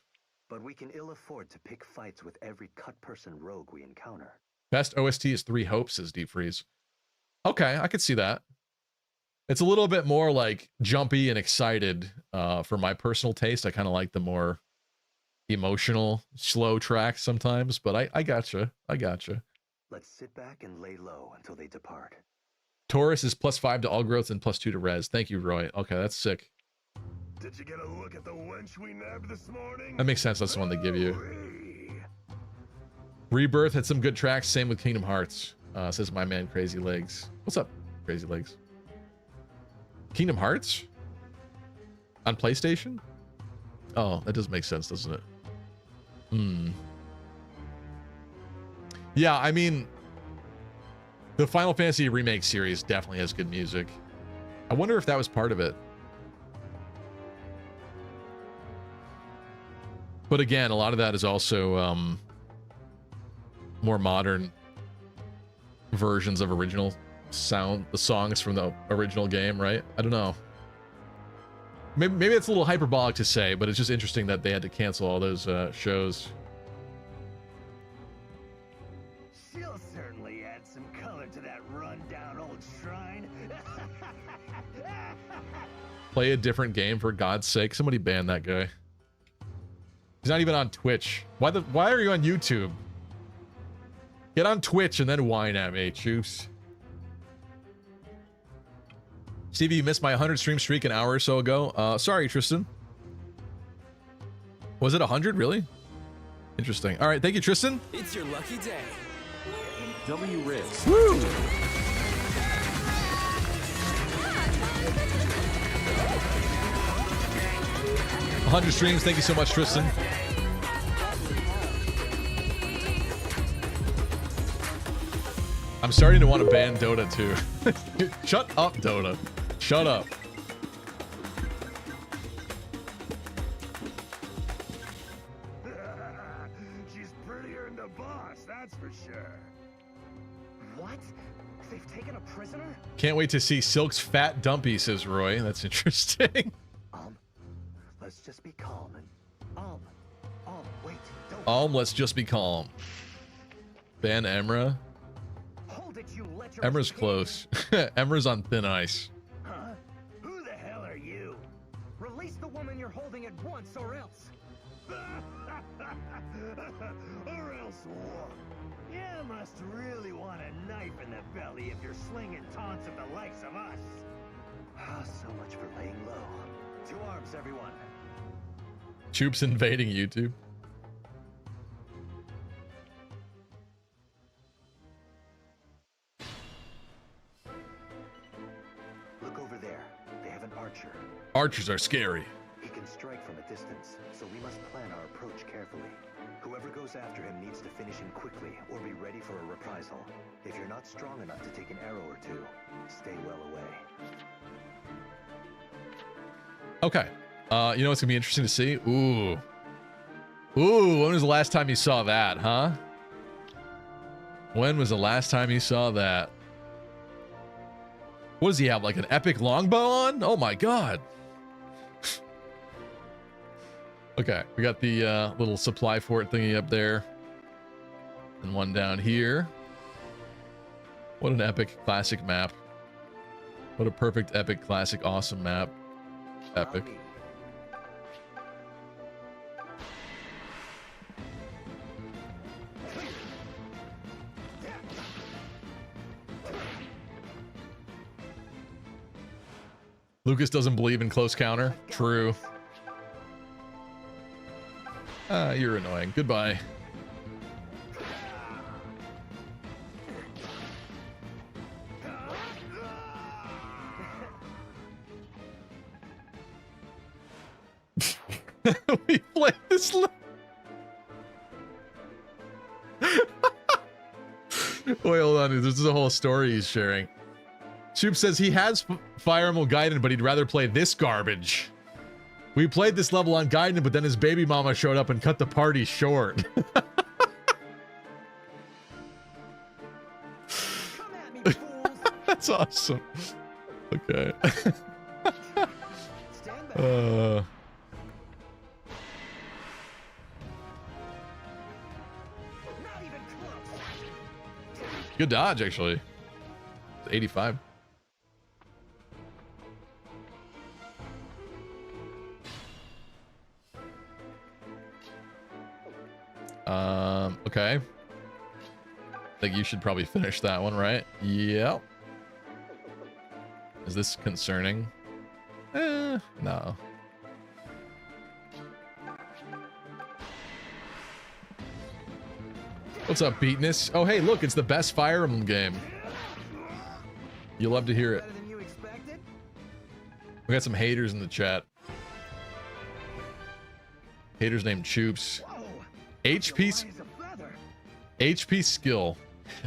But we can ill afford to pick fights with every cut person rogue we encounter. Best OST is 3 Hopes, says Deep Freeze. Okay, I could see that. It's a little bit more like jumpy and excited for my personal taste. I kind of like the more emotional, slow tracks sometimes, but I gotcha. I gotcha. Let's sit back and lay low until they depart. Taurus is +5 to all growth and +2 to res. Thank you, Roy. Okay, that's sick. Did you get a look at the wench we nabbed this morning? That makes sense. That's the one they give you. Rebirth had some good tracks. Same with Kingdom Hearts. Says my man Crazy Legs. What's up, Crazy Legs? Kingdom Hearts? On PlayStation? Oh, that does make sense, doesn't it? Yeah, I mean, the Final Fantasy Remake series definitely has good music. I wonder if that was part of it. But again, a lot of that is also more modern versions of original sound, the songs from the original game, right? I don't know. Maybe it's a little hyperbolic to say, but it's just interesting that they had to cancel all those shows. She'll certainly add some color to that run-down old shrine. Play a different game, for God's sake. Somebody ban that guy. He's not even on Twitch. Why are you on YouTube? Get on Twitch and then whine at me, Choose. Stevie, you missed my 100 stream streak an hour or so ago. Sorry, Tristan. Was it 100, really? Interesting. All right, thank you, Tristan. It's your lucky day. W. Riggs. Woo! $100 streams. Thank you so much, Tristan. I'm starting to want to ban Dota too. Shut up, Dota. Shut up. She's prettier than the boss, that's for sure. What? They've taken a prisoner? Can't wait to see Silk's fat dumpy, says Roy. That's interesting. Let's just be calm and... wait, don't... let's just be calm. Ban Emra. Hold it, you lecherous Emra's pig. close. Emra's on thin ice. Huh? Who the hell are you? Release the woman you're holding at once, or else. Or else what? You must really want a knife in the belly if you're slinging taunts at the likes of us. So much for laying low. To arms, everyone. Troops invading YouTube. Look over there. They have an archer. Archers are scary. He can strike from a distance, so we must plan our approach carefully. Whoever goes goes after him needs to finish him quickly or be ready for a reprisal. If you're not strong enough to take an arrow or two, stay well away. Okay. You know what's gonna be interesting to see? Ooh. Ooh, when was the last time you saw that, huh? When was the last time you saw that? What does he have, like an epic longbow on? Oh my god. Okay, we got the little supply fort thingy up there. And one down here. What an epic classic map. What a perfect epic classic awesome map. Epic. Lucas doesn't believe in close counter. True. You're annoying. Goodbye. We played this. Wait, hold on. This is a whole story he's sharing. Shoop says he has Fire Emblem Gaiden, but he'd rather play this garbage. We played this level on Gaiden, but then his baby mama showed up and cut the party short. That's awesome. Okay. Good dodge, actually. It's 85. Okay. I think you should probably finish that one, right? Yep. Is this concerning? No. What's up, Beatness? Oh, hey, look, it's the best Fire Emblem game. You'll love to hear it. We got some haters in the chat. Haters named Choops. HP skill.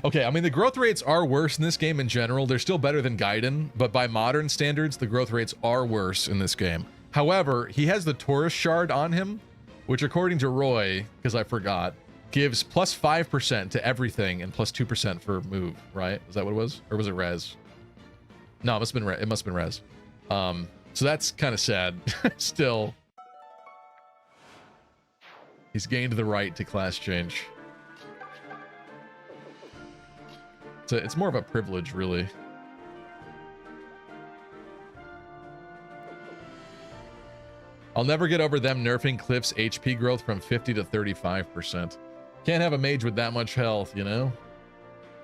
Okay, I mean, the growth rates are worse in this game in general. They're still better than Gaiden, but by modern standards, the growth rates are worse in this game. However, he has the Taurus shard on him, which according to Roy, because I forgot, gives plus 5% to everything and plus 2% for move, right? Is that what it was? Or was it res? No, it must have been res. So that's kind of sad. Still. He's gained the right to class change. So it's more of a privilege, really. I'll never get over them nerfing Cliff's HP growth from 50 to 35%. Can't have a mage with that much health, you know?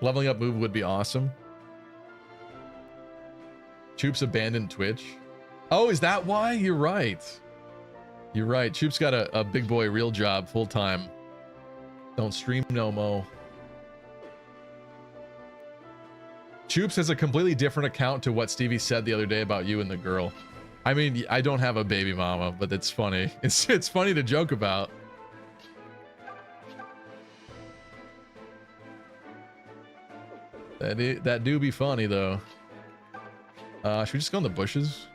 Leveling up move would be awesome. Choops abandoned Twitch. Oh, is that why? You're right. You're right. Choops got a big boy real job full time. Don't stream no mo. Choops has a completely different account to what Stevie said the other day about you and the girl. I mean, I don't have a baby mama, but it's funny. It's funny to joke about. That do be funny though. Should we just go in the bushes?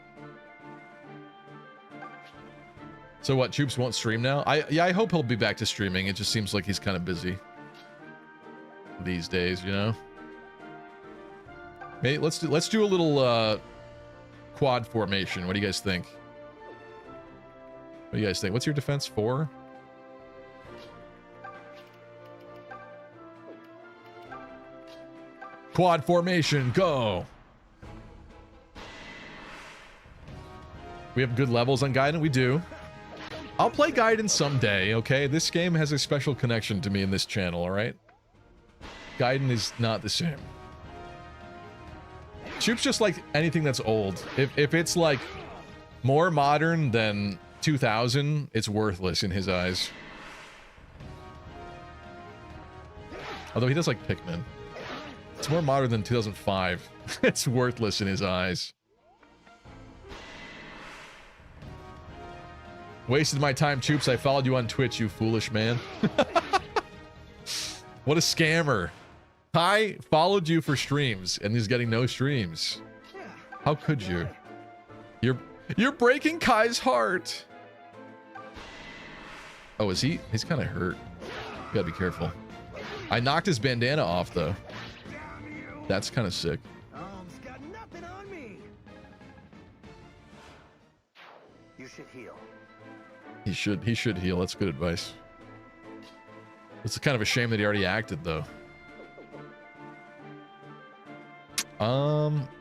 So what, Choops won't stream now? I hope he'll be back to streaming. It just seems like he's kind of busy these days, you know? Maybe let's do a little quad formation. What do you guys think? What do you guys think? What's your defense? 4? Quad formation, go! We have good levels on Gaiden? We do. I'll play Gaiden someday, okay? This game has a special connection to me in this channel, alright? Gaiden is not the same. Choops just like anything that's old. If it's like more modern than 2000, it's worthless in his eyes. Although he does like Pikmin. It's more modern than 2005. It's worthless in his eyes. Wasted my time, Choops. I followed you on Twitch, you foolish man. What a scammer. Kai followed you for streams and he's getting no streams. How could you? You're breaking Kai's heart. Oh, is he? He's kind of hurt. You gotta be careful. I knocked his bandana off though. That's kind of sick. Got nothing on me. You should heal. He should heal. That's good advice. It's kind of a shame that he already acted though.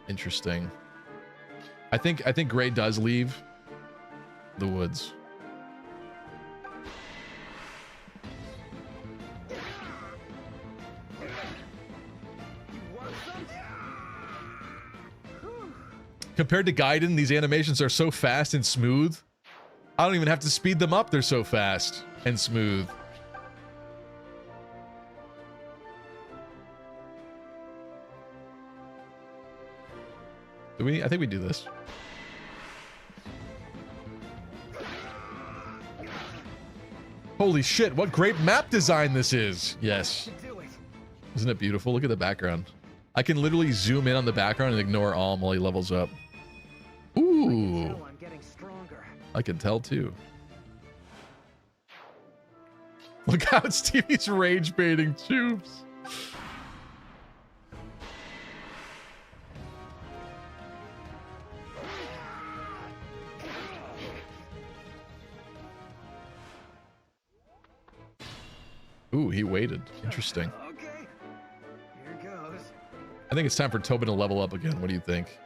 Interesting. I think Gray does leave the woods. Compared to Gaiden, these animations are so fast and smooth. I don't even have to speed them up. They're so fast and smooth. Do we? I think we do this. Holy shit, what great map design this is. Yes. Isn't it beautiful? Look at the background. I can literally zoom in on the background and ignore Alm while he levels up. Ooh. I can tell too. Look how Stevie's rage baiting tubes. Ooh, he waited. Interesting. Okay. Here goes. I think it's time for Tobin to level up again. What do you think?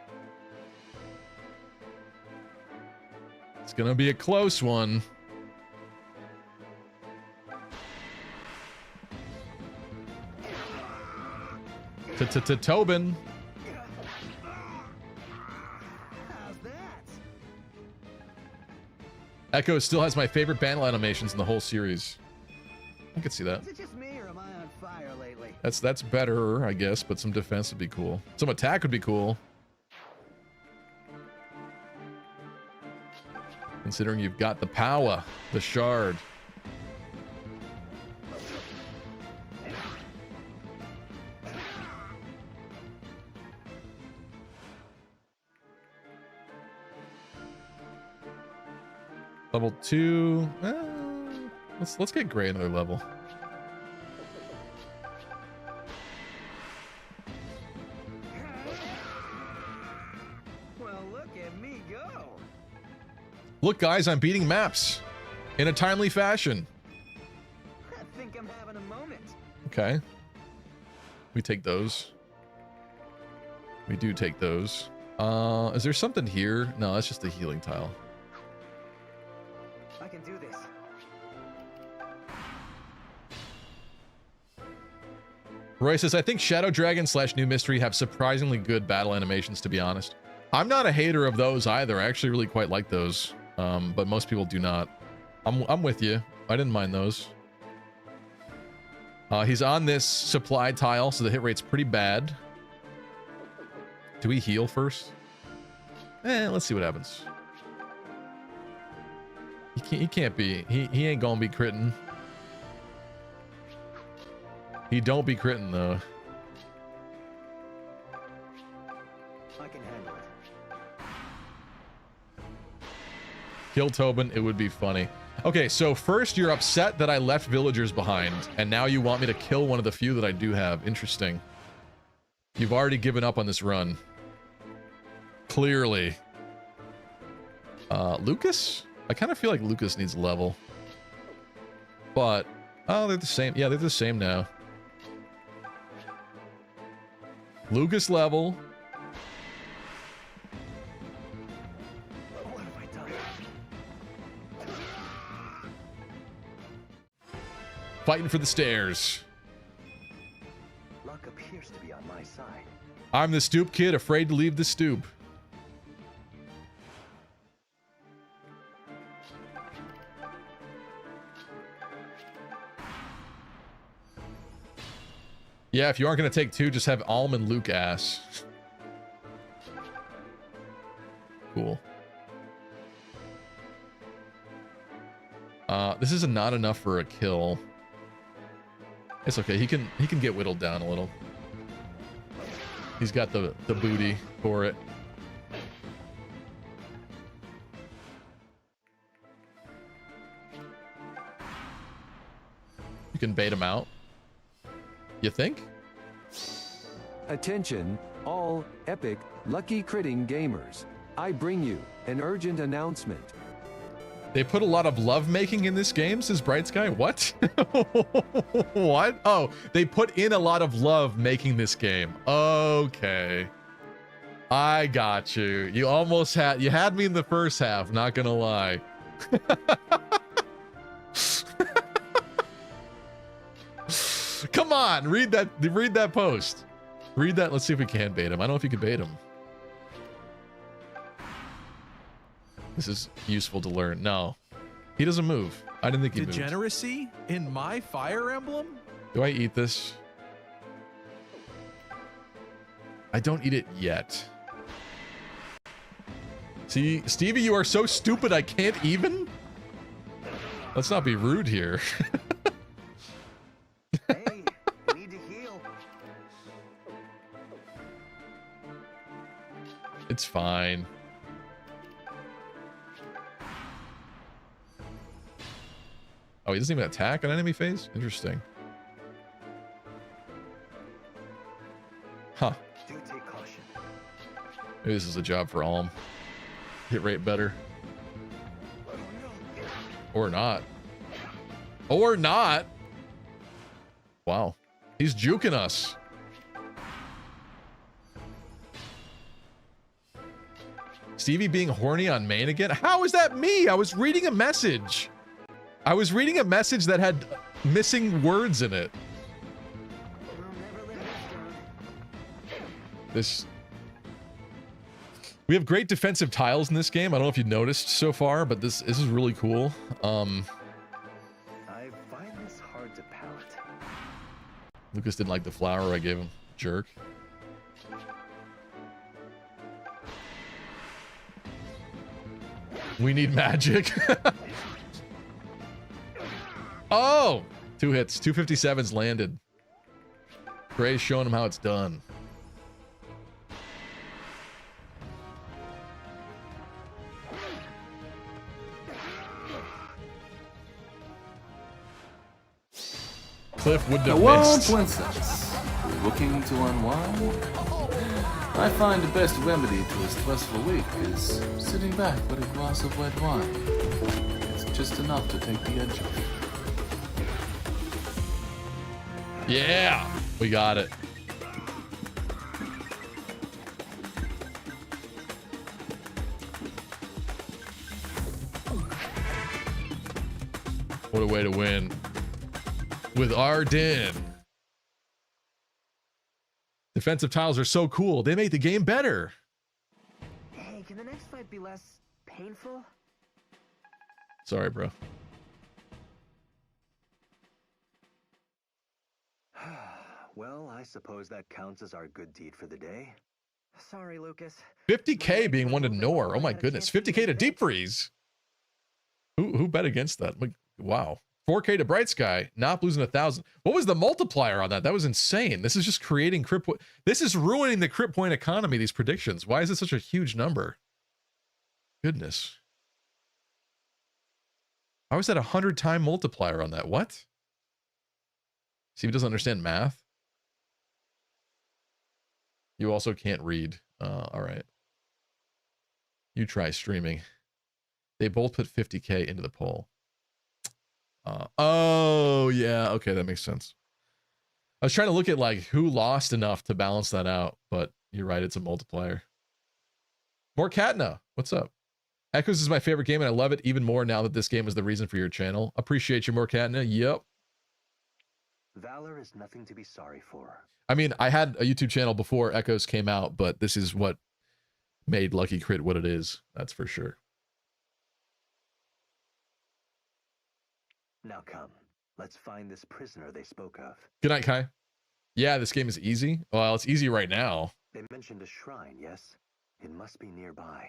It's gonna be a close one. Tobin. Echo still has my favorite battle animations in the whole series. I could see that. Is it just me or am I on fire lately? That's better, I guess, but some defense would be cool. Some attack would be cool. Considering you've got the power, the shard. Level 2. Let's get Gray another level. Well, look at me go. Look, guys, I'm beating maps in a timely fashion. I think I'm having a moment. Okay. We take those. We do take those. Is there something here? No, that's just a healing tile. I can do this. Roy says, I think Shadow Dragon / New Mystery have surprisingly good battle animations, to be honest. I'm not a hater of those either. I actually really quite like those. But most people do not. I'm with you. I didn't mind those. He's on this supply tile, so the hit rate's pretty bad. Do we heal first? Let's see what happens. He can't be. He ain't gonna be critting. He don't be critting though. I can handle it. Kill Tobin, it would be funny. Okay, so first you're upset that I left villagers behind, and now you want me to kill one of the few that I do have. Interesting. You've already given up on this run. Clearly. Lucas? I kind of feel like Lucas needs a level. But, oh, they're the same. Yeah, they're the same now. Lucas level. What have I done? Fighting for the stairs. Luck appears to be on my side. I'm the stoop kid, afraid to leave the stoop. Yeah, if you aren't going to take two, just have Alm and Luke ass. Cool. This is not enough for a kill. It's okay. He can get whittled down a little. He's got the booty for it. You can bait him out. You think? Attention, all epic, lucky critting gamers. I bring you an urgent announcement. They put a lot of lovemaking in this game, says Bright Sky. What? What? Oh, they put in a lot of love making this game. Okay. I got you. You almost had me in the first half, not gonna lie. Come on, read that post. Read that. Let's see if we can bait him. I don't know if you can bait him. This is useful to learn. No, he doesn't move. I didn't think he moved. Degeneracy in my Fire Emblem? Do I eat this? I don't eat it yet. See, Stevie, you are so stupid I can't even? Let's not be rude here. Hey, you need to heal. It's fine. Oh, he doesn't even attack an enemy phase? Interesting. Huh. Do take caution. Maybe this is a job for Alm. Hit rate better. Or not. Or not. Wow. He's juking us. Stevie being horny on main again? How is that me? I was reading a message. I was reading a message that had missing words in it. We have great defensive tiles in this game. I don't know if you noticed so far, but this is really cool. I find this hard to palate. Lucas didn't like the flower I gave him. Jerk. We need magic. Oh! 2 hits. 257's landed. Gray's showing him how it's done. Cliff wouldn't have Hello, missed. princess. Looking to unwind? I find the best remedy to a stressful week is sitting back with a glass of red wine. It's just enough to take the edge off. Yeah, we got it. What a way to win. With Arden. Defensive tiles are so cool. They make the game better. Hey, can the next fight be less painful? Sorry, bro. Well, I suppose that counts as our good deed for the day. Sorry, Lucas. 50K being one to Nor. Oh my goodness. 50K to Deep Freeze. Who bet against that? Like, wow. 4K to Bright Sky. Not losing 1,000. What was the multiplier on that? That was insane. This is just creating crit point. This is ruining the crit point economy, these predictions. Why is it such a huge number? Goodness. How is that 100-time multiplier on that? What? Steve doesn't understand math. You also can't read. All right. You try streaming. They both put 50K into the poll. Oh, yeah. Okay, that makes sense. I was trying to look at like who lost enough to balance that out, but you're right. It's a multiplier. More Katna. What's up? Echoes is my favorite game, and I love it even more now that this game is the reason for your channel. Appreciate you, More Katna. Yep. Valor is nothing to be sorry for. I mean, I had a YouTube channel before Echoes came out, but this is what made Lucky Crit what it is. That's for sure. Now come, let's find this prisoner they spoke of. Good night, Kai. Yeah, this game is easy. Well, it's easy right now. They mentioned a shrine, yes? It must be nearby.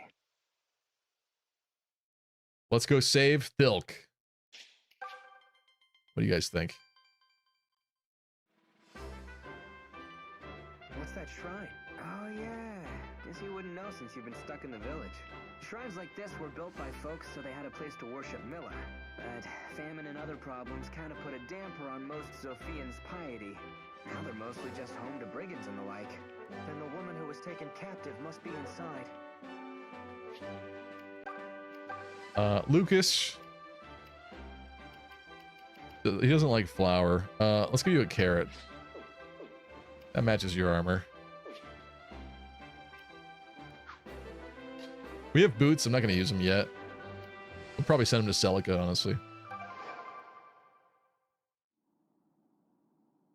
Let's go save Thilk. What do you guys think? that shrine? Oh yeah. Guess you wouldn't know since you've been stuck in the village. Shrines like this were built by folks so they had a place to worship Miller. But famine and other problems kind of put a damper on most Zophians' piety. Now they're mostly just home to brigands and the like. Then the woman who was taken captive must be inside. Lucas. He doesn't like flour. Let's give you a carrot. That matches your armor. We have boots. I'm not going to use them yet. We'll probably send them to Celica, honestly.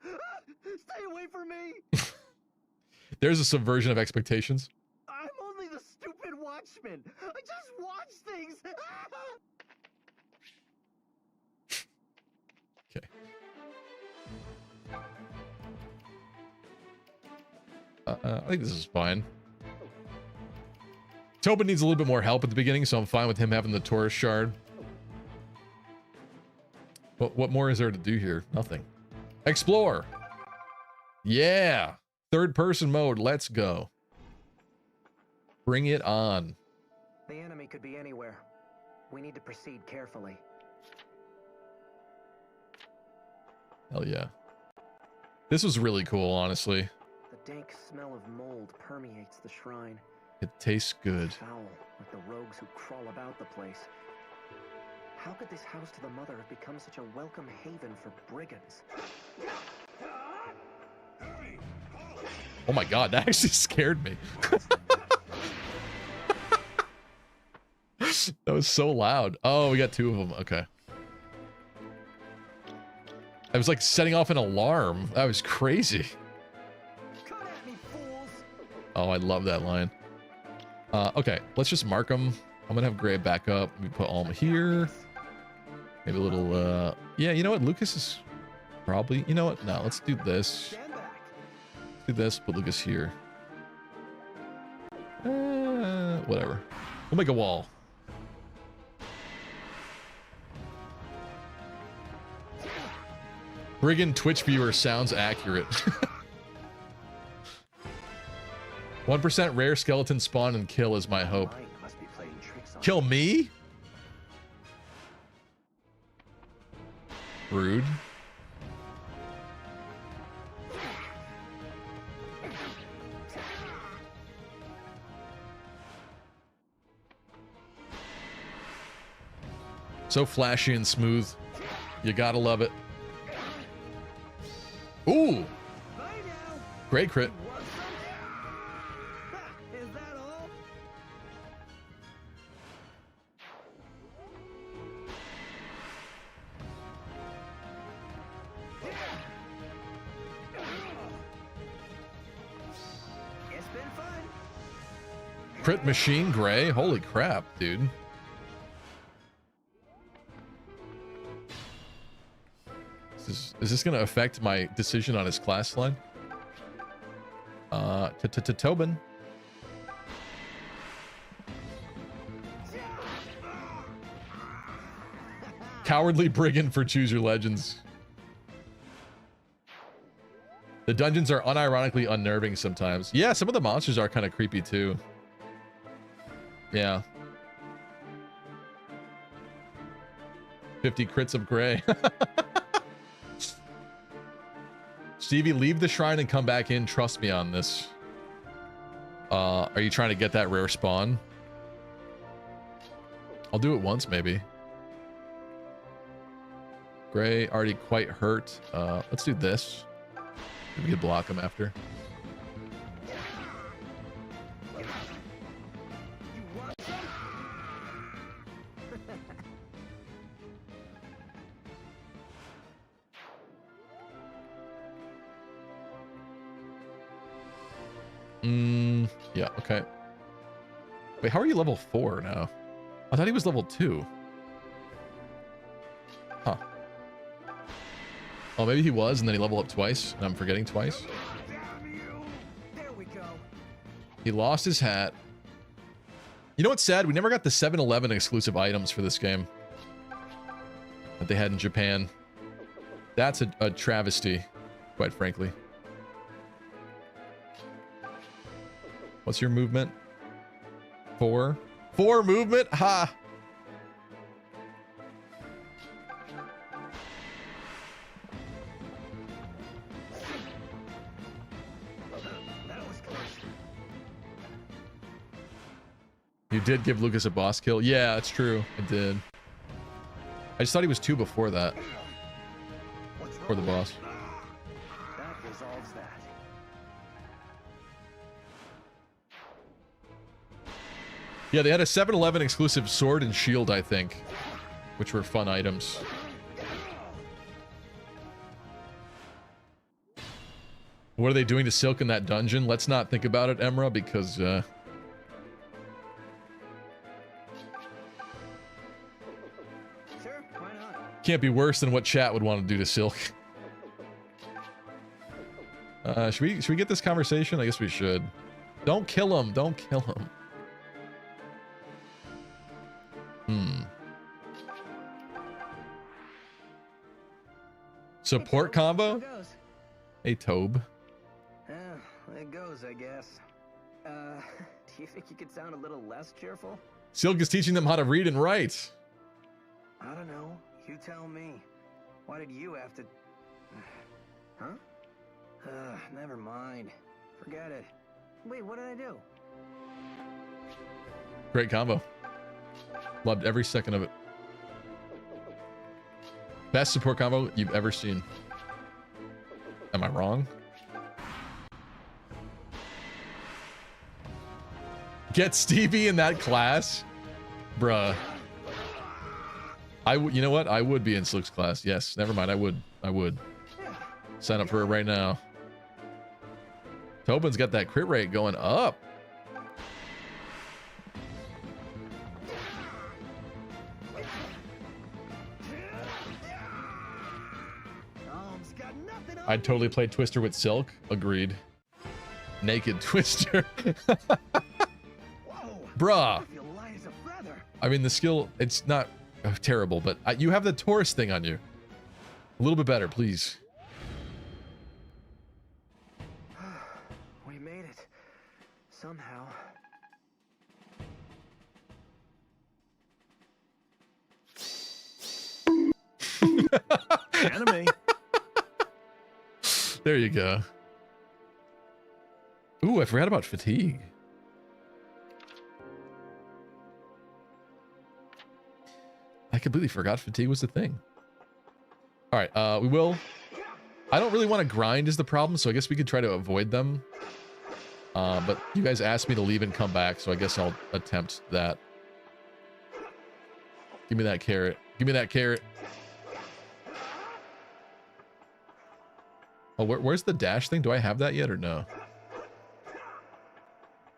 Stay away from me! There's a subversion of expectations. I'm only the stupid watchman. I just watch things. Okay. I think this is fine. Tobin needs a little bit more help at the beginning, so I'm fine with him having the Taurus shard. But what more is there to do here? Nothing. Explore! Yeah! Third person mode, let's go. Bring it on. The enemy could be anywhere. We need to proceed carefully. Hell yeah. This was really cool, honestly. The dank smell of mold permeates the shrine. It tastes good. Foul, like the rogues who crawl about the place. How could this house to the mother have become such a welcome haven for brigands? Oh my god, that actually scared me. That was so loud. Oh, we got two of them. Okay. I was like setting off an alarm. That was crazy. Oh, I love that line. Okay, let's just mark them. I'm gonna have Gray back up. We put Alma here. Maybe a little, yeah, you know what? Lucas is probably, you know what? No, let's do this. Let's do this, put Lucas here. Whatever. We'll make a wall. Brigand Twitch viewer sounds accurate. 1% rare skeleton spawn and kill is my hope. Kill me? Rude. So flashy and smooth. You gotta love it. Ooh! Great crit. Crit machine Gray? Holy crap, dude. Is this going to affect my decision on his class line? Tobin. Cowardly Brigand for Choose Your Legends. The dungeons are unironically unnerving sometimes. Yeah, some of the monsters are kind of creepy too. Yeah. 50 crits of Gray. Stevie, leave the shrine and come back in. Trust me on this. Are you trying to get that rare spawn? I'll do it once, maybe. Gray already quite hurt. Let's do this. Maybe we could block him after. Yeah, okay. Wait, how are you level 4 now? I thought he was level 2. Huh. Oh, maybe he was, and then he leveled up twice, and I'm forgetting twice. There we go. He lost his hat. You know what's sad? We never got the 7-Eleven exclusive items for this game that they had in Japan. That's a travesty, quite frankly. What's your movement? 4. 4 movement? Ha! You did give Lucas a boss kill? Yeah, that's true. I did. I just thought he was 2 before that. Before the boss. That resolves that. Yeah, they had a 7-Eleven exclusive sword and shield, I think, which were fun items. What are they doing to Silk in that dungeon? Let's not think about it, Emra, because can't be worse than what chat would want to do to Silk. Should we get this conversation? I guess we should. Don't kill him. Don't kill him. Support combo? Hey, Tobe. It goes, I guess. Do you think you could sound a little less cheerful? Silk is teaching them how to read and write. I don't know. You tell me. Why did you have to... Huh? Never mind. Forget it. Wait, what did I do? Great combo. Loved every second of it. Best support combo you've ever seen. Am I wrong? Get Stevie in that class? Bruh. You know what? I would be in Silk's class. Yes. Never mind. I would. Sign up for it right now. Tobin's got that crit rate going up. I'd totally play Twister with Silk. Agreed. Naked Twister. Bruh. I mean, the skill, it's not terrible, but you have the Taurus thing on you. A little bit better, please. We made it. Somehow. Anime. There you go. Ooh, I forgot about fatigue. I completely forgot fatigue was a thing. All right, we will. I don't really want to grind is the problem, so I guess we could try to avoid them. But you guys asked me to leave and come back, so I guess I'll attempt that. Give me that carrot. Give me that carrot. Oh, where's the dash thing? Do I have that yet or no?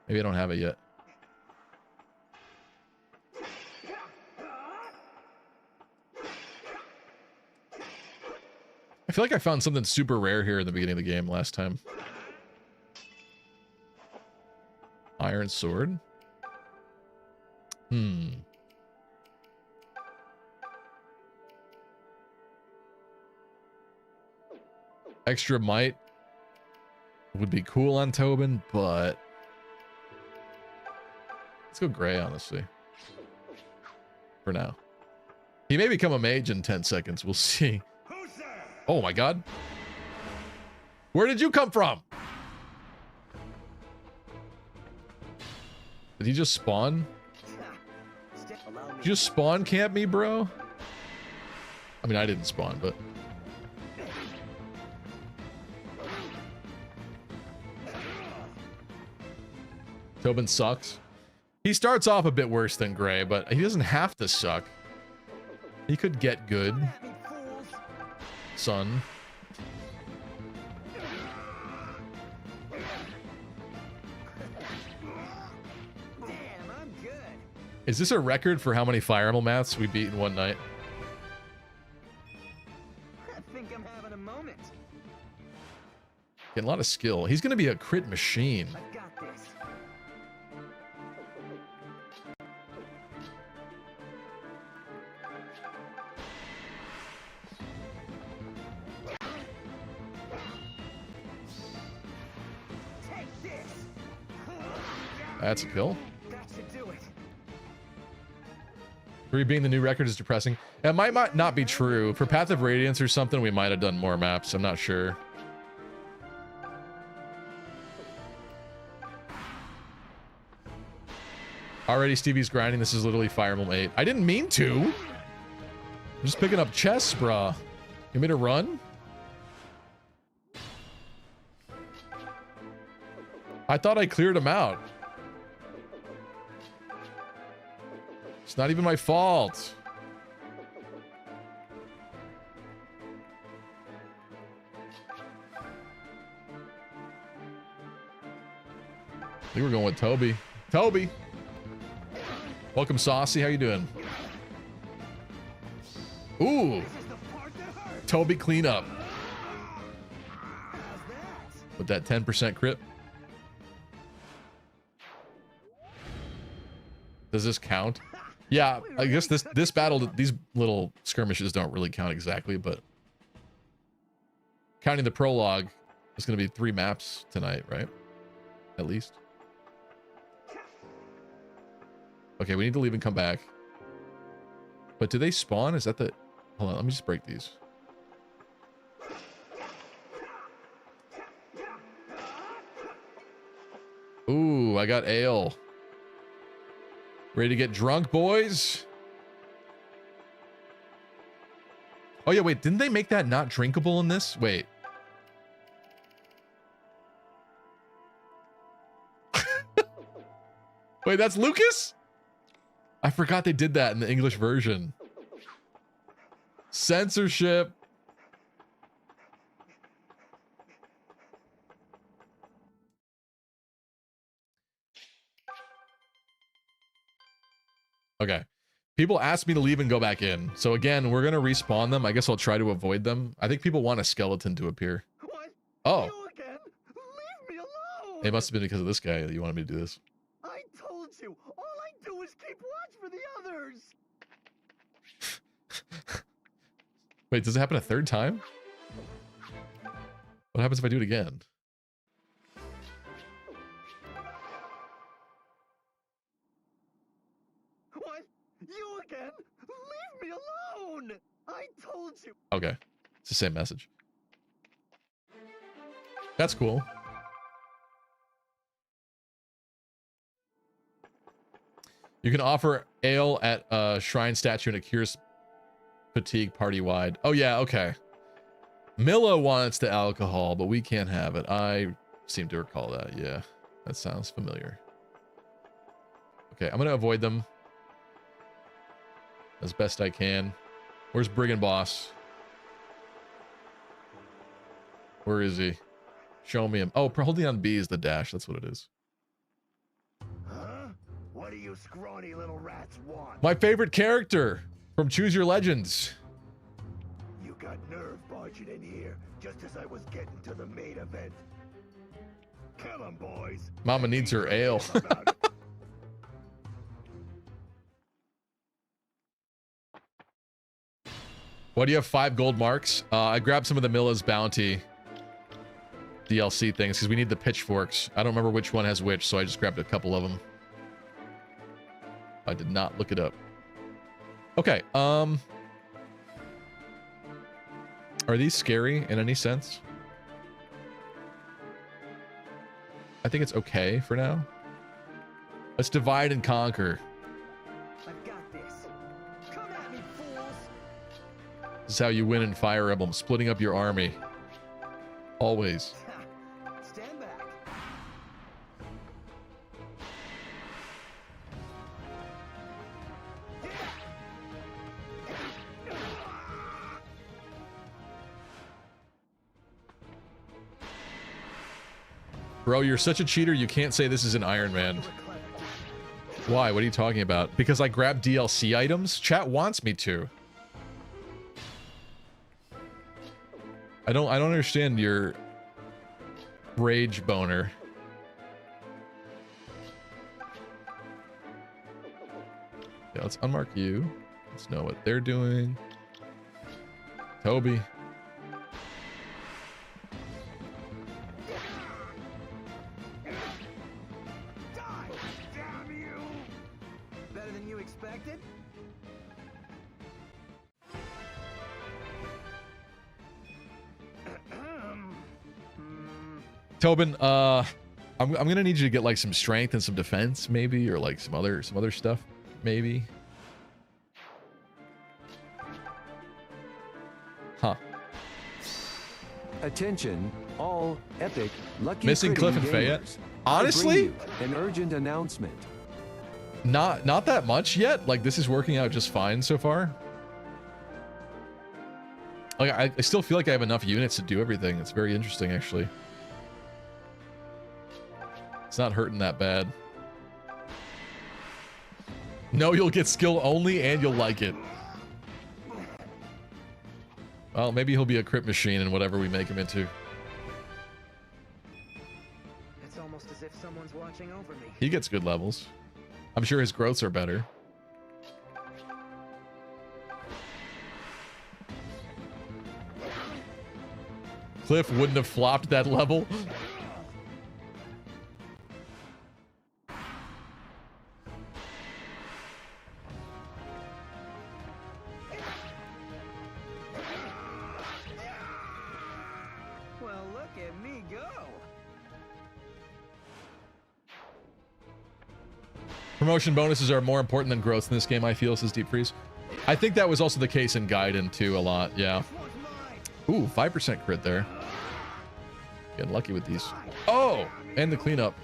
Maybe I don't have it yet. I feel like I found something super rare here in the beginning of the game last time. Iron sword? Extra might would be cool on Tobin, but let's go gray, honestly. For now. He may become a mage in 10 seconds. We'll see. Oh my god. Where did you come from? Did he just spawn? Did you just spawn camp me, bro? I mean, I didn't spawn, but... Tobin sucks. He starts off a bit worse than Gray, but he doesn't have to suck. He could get good. Son. Is this a record for how many Fire Emblem maths we beat in one night? I think I'm having a moment. Getting a lot of skill. He's gonna be a crit machine. I got this. Take this. That's a kill. That should do it. 3 being the new record is depressing. It might not be true. For Path of Radiance or something, we might have done more maps. I'm not sure. Already Stevie's grinding. This is literally Fire Emblem 8. I didn't mean to. I'm just picking up chests, bruh. You want me to run? I thought I cleared them out. It's not even my fault. I think we're going with Toby. Toby! Welcome, Saucy. How you doing? Ooh! Toby cleanup. With that 10% crit. Does this count? Yeah, I guess this battle, these little skirmishes don't really count exactly, but counting the prologue, it's going to be 3 maps tonight, right? At least. Okay, we need to leave and come back. But do they spawn? Is that the... Hold on, let me just break these. Ooh, I got ale. Ready to get drunk, boys? Oh yeah, wait, didn't they make that not drinkable in this? Wait. Wait, that's Lucas? I forgot they did that in the English version. Censorship. Okay. People asked me to leave and go back in. So again, we're going to respawn them. I guess I'll try to avoid them. I think people want a skeleton to appear. What? Oh. You again? Leave me alone! It must have been because of this guy that you wanted me to do this. I told you, all I do is keep watch for the others! Wait, does it happen a 3rd time? What happens if I do it again? What? You again? Leave me alone! I told you! Okay. It's the same message. That's cool. You can offer ale at a shrine statue and it cures fatigue party-wide. Oh, yeah, okay. Milla wants the alcohol, but we can't have it. I seem to recall that. Yeah, that sounds familiar. Okay, I'm going to avoid them as best I can. Where's Brigand Boss? Where is he? Show me him. Oh, holding on B is the dash. That's what it is. Huh? What do you scrawny little rats want? My favorite character from Choose Your Legends. You got nerve barging in here, just as I was getting to the main event. Kill 'em, boys. Mama needs her ale. What do you have? 5 gold marks? I grabbed some of the Milla's Bounty DLC things because we need the pitchforks. I don't remember which one has which, so I just grabbed a couple of them. I did not look it up. Okay, are these scary in any sense? I think it's okay for now. Let's divide and conquer. I've got this. Come at me, fools! This is how you win in Fire Emblem, splitting up your army. Always. Stand back. Bro, you're such a cheater, you can't say this is an Iron Man. Why? What are you talking about? Because I grabbed DLC items? Chat wants me to. I don't understand your rage boner. Yeah, let's unmark you. Let's know what they're doing. Toby. expected. Tobin, I'm gonna need you to get like some strength and some defense, maybe, or like some other stuff, maybe. Huh. Attention, all epic lucky Missing critting Cliff and Faye yet? gamers. Honestly, I bring you an urgent announcement. Not that much yet. Like, this is working out just fine so far. Like, I still feel like I have enough units to do everything. It's very interesting, actually. It's not hurting that bad. No, you'll get skill only and you'll like it. Well, maybe he'll be a crit machine in whatever we make him into. It's almost as if someone's watching over me. He gets good levels. I'm sure his growths are better. Cliff wouldn't have flopped that level. Well, look at me go. Promotion bonuses are more important than growth in this game, I feel, says Deep Freeze. I think that was also the case in Gaiden, too, a lot, yeah. Ooh, 5% crit there. Getting lucky with these. Oh! And the cleanup.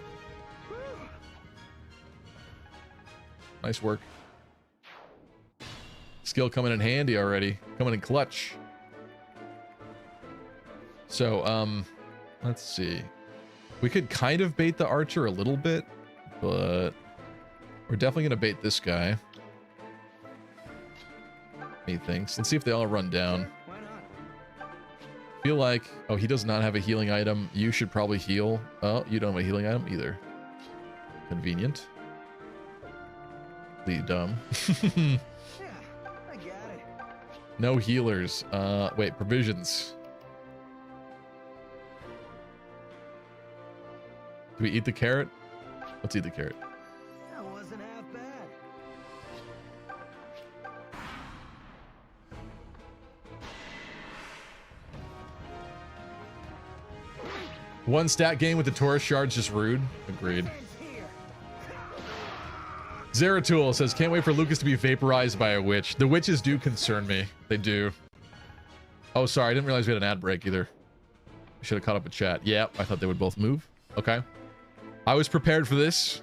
Nice work. Skill coming in handy already. Coming in clutch. So, let's see. We could kind of bait the archer a little bit, but we're definitely going to bait this guy. Methinks. Let's see if they all run down. Feel like, oh, he does not have a healing item. You should probably heal. Oh, you don't have a healing item either. Convenient. Be dumb. Yeah, I got it. No healers. Wait, provisions. Do we eat the carrot? Let's eat the carrot. That wasn't half bad. One stat game with the Taurus shards just rude. Agreed. Zeratul says, can't wait for Lucas to be vaporized by a witch. The witches do concern me. They do. Oh, sorry. I didn't realize we had an ad break either. I should have caught up with chat. Yeah, I thought they would both move. Okay. I was prepared for this.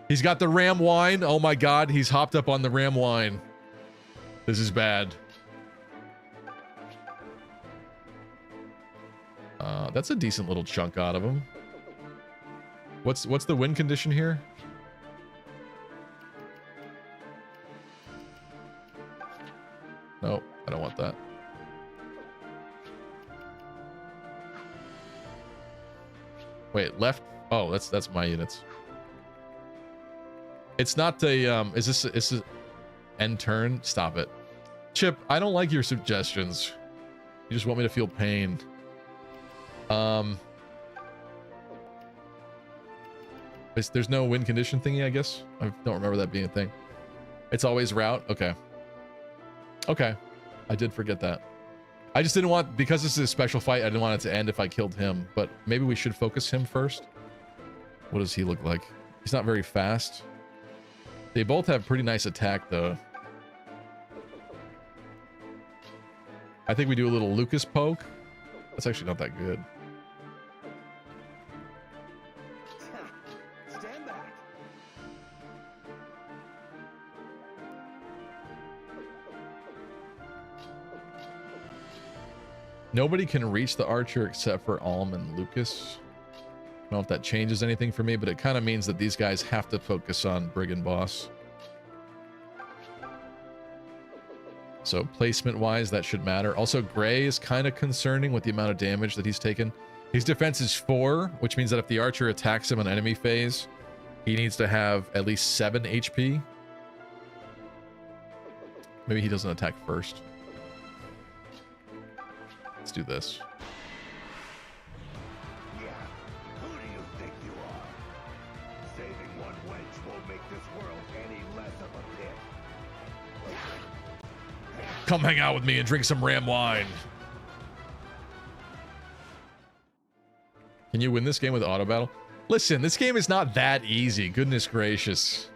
He's got the ram wine. Oh my god, he's hopped up on the ram wine. This is bad. That's a decent little chunk out of him. What's the win condition here? No, I don't want that. Wait, left? Oh, that's my units. It's not a is this end turn? Stop it. Chip, I don't like your suggestions. You just want me to feel pain. There's no win condition thingy, I guess. I don't remember that being a thing. It's always route. Okay. Okay. I did forget that. I just didn't want, because this is a special fight, I didn't want it to end if I killed him, but maybe we should focus him first. What does he look like? He's not very fast. They both have pretty nice attack, though. I think we do a little Lucas poke. That's actually not that good. Stand back. Nobody can reach the archer except for Alm and Lucas. I don't know if that changes anything for me, but it kind of means that these guys have to focus on Brigand Boss. So placement-wise, that should matter. Also, Gray is kind of concerning with the amount of damage that he's taken. His defense is 4, which means that if the archer attacks him on enemy phase, he needs to have at least 7 HP. Maybe he doesn't attack first. Let's do this. Yeah, who do you think you are? Saving one wench won't make this world any less of a pit. Come hang out with me and drink some ram wine. Can you win this game with auto battle? Listen, this game is not that easy. Goodness gracious.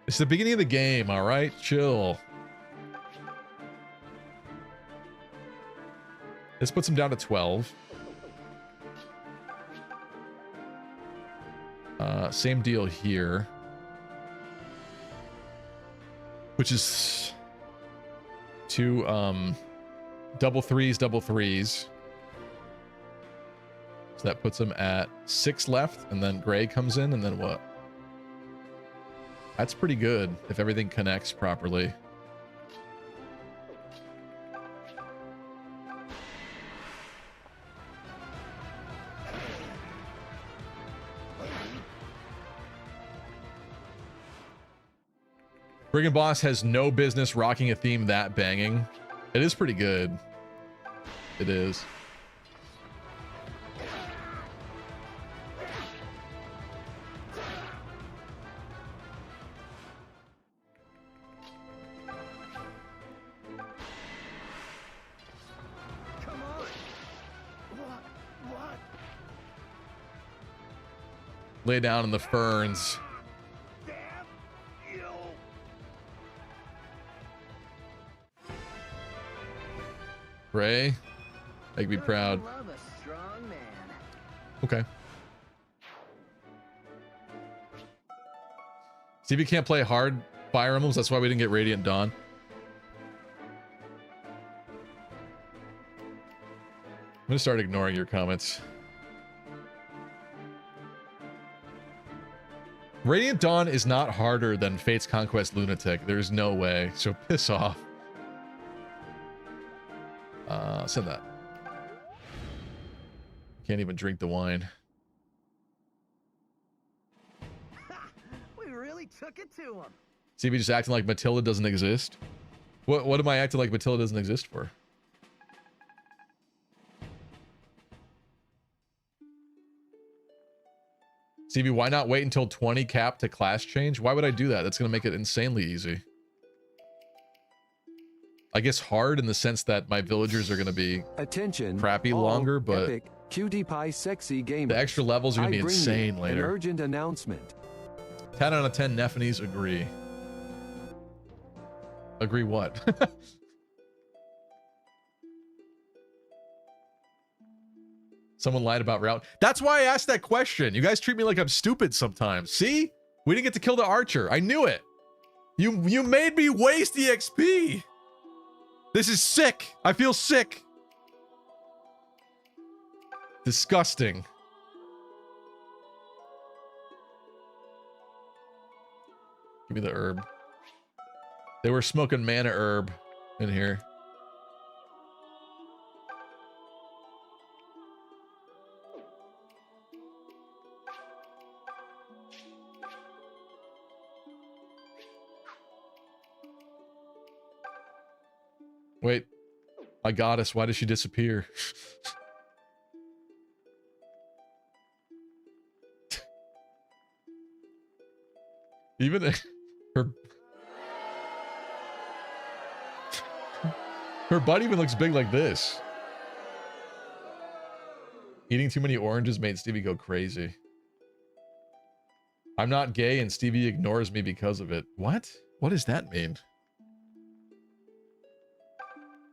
It's the beginning of the game, all right? Chill. This puts him down to 12. Same deal here. Which is 2 double threes. So that puts him at 6 left, and then Gray comes in, and then what? That's pretty good if everything connects properly. Brigand Boss has no business rocking a theme that banging. It is pretty good. It is. Come on. What? Lay down in the ferns. Ray, make me proud. Love a strong man. Okay. See if you can't play hard Fire Emblems. That's why we didn't get Radiant Dawn. I'm gonna start ignoring your comments. Radiant Dawn is not harder than Fate's Conquest Lunatic. There's no way. So piss off. Send that. Can't even drink the wine. We really took it to him. CB just acting like Matilda doesn't exist. What am I acting like Matilda doesn't exist for? CB, why not wait until 20 cap to class change? Why would I do that? That's going to make it insanely easy. I guess hard in the sense that my villagers are going to be crappy longer, but epic, cutie pie sexy game. The extra levels are going to be insane later. An urgent announcement. 10 out of 10 Nephinis agree. Agree what? Someone lied about route. That's why I asked that question. You guys treat me like I'm stupid sometimes. See? We didn't get to kill the archer. I knew it. You made me waste the XP. This is sick. I feel sick. Disgusting. Give me the herb. They were smoking mana herb in here. Wait, my goddess, why did she disappear? Even her butt even looks big like this. Eating too many oranges made Stevie go crazy. I'm not gay and Stevie ignores me because of it. What? What does that mean?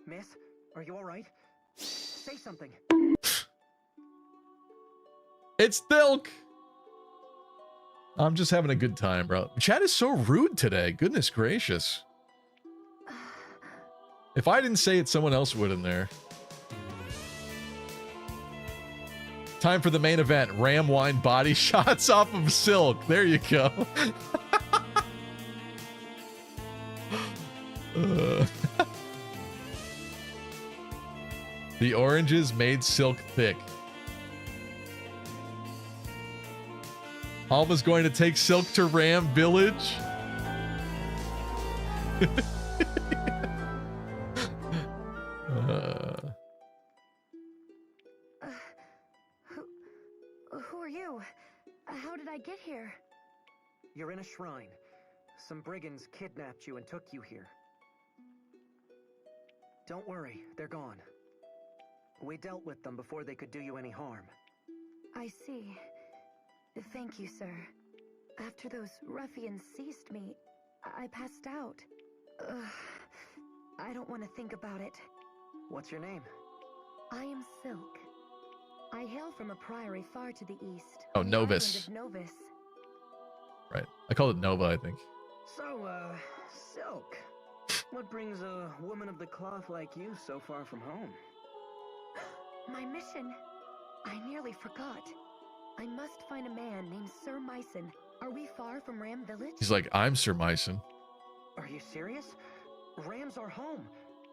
Miss, are you all right? Say something. It's Thilk. I'm just having a good time, bro. Chat is so rude today. Goodness gracious. If I didn't say it, someone else would in there. Time for the main event. Ram wine body shots off of Silk. There you go. The oranges made Silk thick. Alma's going to take Silk to Ram Village. Who are you? How did I get here? You're in a shrine. some brigands kidnapped you and took you here. Don't worry, they're gone. We dealt with them before they could do you any harm. I see. Thank you, sir. After those ruffians seized me, I passed out. Ugh. I don't want to think about it. What's your name? I am Silk. I hail from a priory far to the east. Oh, on the Novus. island of Novus. Right. I call it Nova, I think. So, Silk. What brings a woman of the cloth like you so far from home? My mission. I nearly forgot. I must find a man named Sir Myson. Are we far from Ram Village? He's like, I'm Sir Myson. Are you serious? Ram's our home.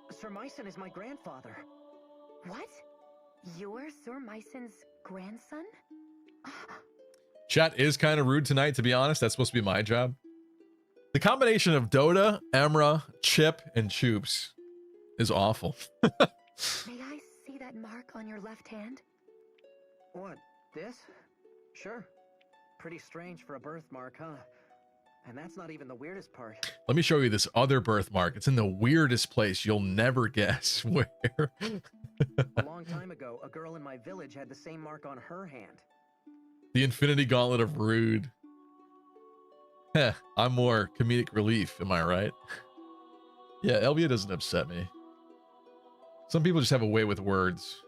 Sir Myson is my grandfather. What? You're Sir Myson's grandson? Chat is kind of rude tonight, to be honest. That's supposed to be my job. The combination of Dota, Emra, Chip, and Choops is awful. May I see that mark on your left hand? What, this? Sure. Pretty strange for a birthmark, huh? And that's not even the weirdest part. Let me show you this other birthmark. It's in the weirdest place. You'll never guess where. A long time ago, a girl in my village had the same mark on her hand. The Infinity Gauntlet of Rude. Heh, I'm more comedic relief, am I right? Yeah, Elvia doesn't upset me. Some people just have a way with words.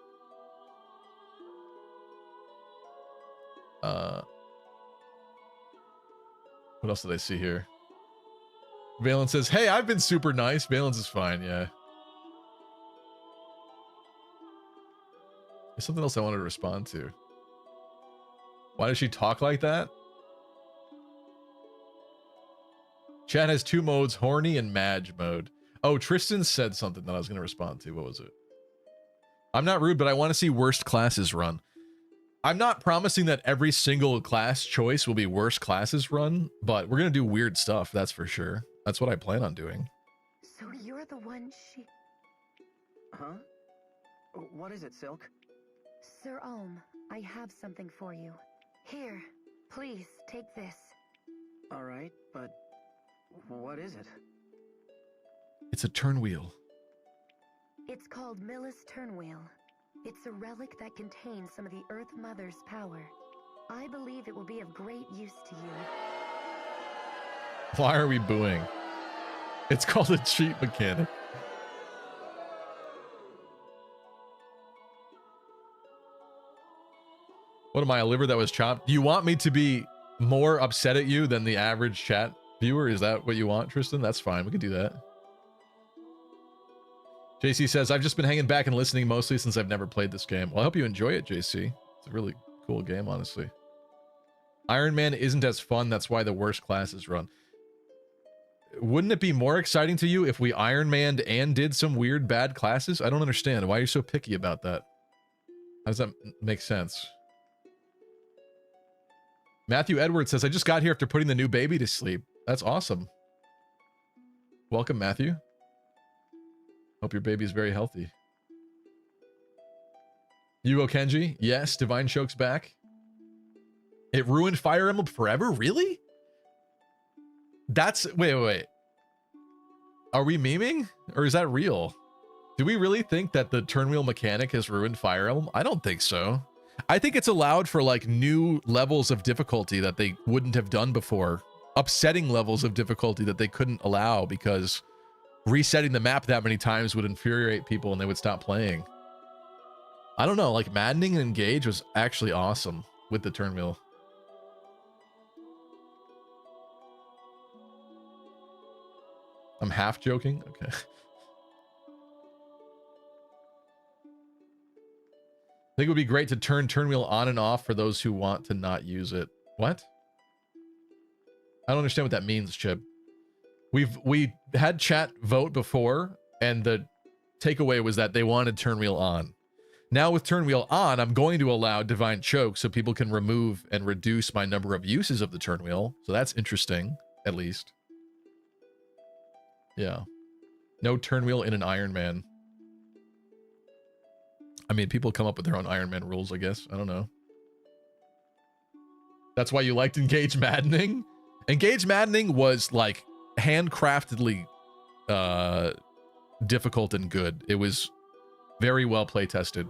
What else did I see here? Valen says, hey, I've been super nice. Valen's is fine, yeah. There's something else I wanted to respond to. Why does she talk like that? Chat has two modes, horny and Madge mode. Oh, Tristan said something that I was going to respond to. What was it? I'm not rude, but I want to see worst classes run. I'm not promising that every single class choice will be worst classes run, but we're going to do weird stuff, that's for sure. That's what I plan on doing. So you're the one she... Huh? What is it, Silk? Sir Ohm, I have something for you. Here, please, take this. Alright, but what is it? It's a turn wheel. It's called Millis Turnwheel. It's a relic that contains some of the Earth Mother's power. I believe it will be of great use to you. Why are we booing? It's called a cheat mechanic. What am I, a liver that was chopped? Do you want me to be more upset at you than the average chat viewer? Is that what you want, Tristan? That's fine. We can do that. JC says, I've just been hanging back and listening mostly since I've never played this game. Well, I hope you enjoy it, JC. It's a really cool game, honestly. Iron Man isn't as fun. That's why the worst classes run. Wouldn't it be more exciting to you if we Iron Manned and did some weird bad classes? I don't understand. Why are you so picky about that? How does that make sense? Matthew Edwards says, I just got here after putting the new baby to sleep. That's awesome. Welcome, Matthew. Hope your baby's very healthy. Yugo Kenji, yes, Divine Choke's back. It ruined Fire Emblem forever? Really? That's... Wait. Are we memeing? Or is that real? Do we really think that the turn wheel mechanic has ruined Fire Emblem? I don't think so. I think it's allowed for like new levels of difficulty that they wouldn't have done before. Upsetting levels of difficulty that they couldn't allow because resetting the map that many times would infuriate people and they would stop playing. I don't know, like Maddening and Engage was actually awesome with the turn wheel. I'm half joking? Okay. I think it would be great to turn wheel on and off for those who want to not use it. What? I don't understand what that means, Chip. We had chat vote before, and the takeaway was that they wanted turn wheel on. Now with turn wheel on, I'm going to allow Divine Choke so people can remove and reduce my number of uses of the turn wheel. So that's interesting, at least. Yeah. No turn wheel in an Iron Man. I mean, people come up with their own Iron Man rules, I guess. I don't know. That's why you liked Engage Maddening? Engage Maddening was like handcraftedly difficult and good. It was very well play tested.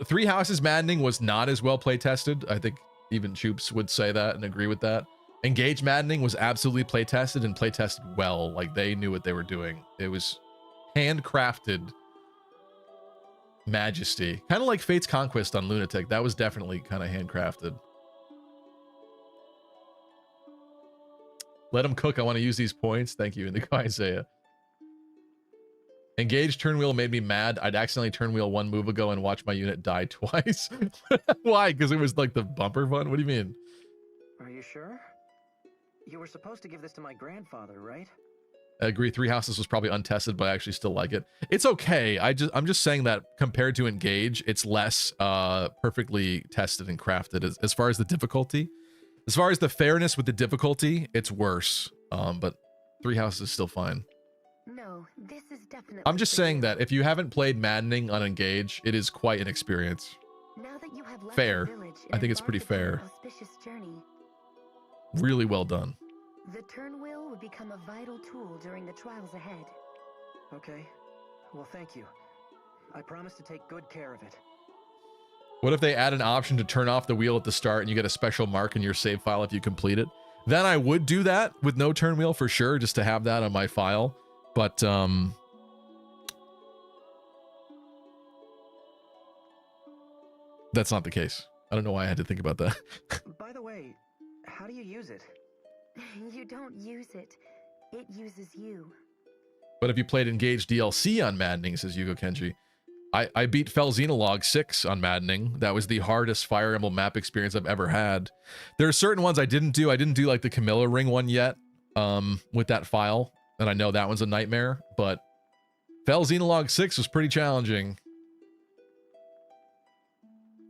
Three Houses Maddening was not as well play tested. I think even Choops would say that and agree with that. Engage Maddening was absolutely play tested and play tested well. Like they knew what they were doing. It was handcrafted majesty, kind of like Fate's Conquest on Lunatic. That was definitely kind of handcrafted. Let them cook. I want to use these points. Thank you, Indigo Isaiah. Engage turn wheel made me mad. I'd accidentally turn wheel one move ago and watch my unit die twice. Why? Because it was like the bumper one? What do you mean? Are you sure? You were supposed to give this to my grandfather, right? I agree. Three Houses was probably untested, but I actually still like it. It's okay. I'm just saying that compared to Engage, it's less perfectly tested and crafted as far as the difficulty. As far as the fairness with the difficulty, it's worse. But Three Houses is still fine. No, this is definitely. I'm just saying that if you haven't played Maddening on Engage, it is quite an experience. Now that you have left Fair. the village and I think it's pretty embarked upon fair. an auspicious journey, Really well done. the turn wheel would become a vital tool during the trials ahead. Okay. Well, thank you. I promise to take good care of it. What if they add an option to turn off the wheel at the start and you get a special mark in your save file if you complete it? Then I would do that with no turn wheel for sure, just to have that on my file. But that's not the case. I don't know why I had to think about that. By the way, how do you use it? You don't use it. It uses you. But if you played Engage DLC on Maddening, says Yugo Kenji, I beat Fell Xenologue 6 on Maddening. That was the hardest Fire Emblem map experience I've ever had. There are certain ones I didn't do. I didn't do like the Camilla Ring one yet with that file. And I know that one's a nightmare, but Fell Xenologue 6 was pretty challenging.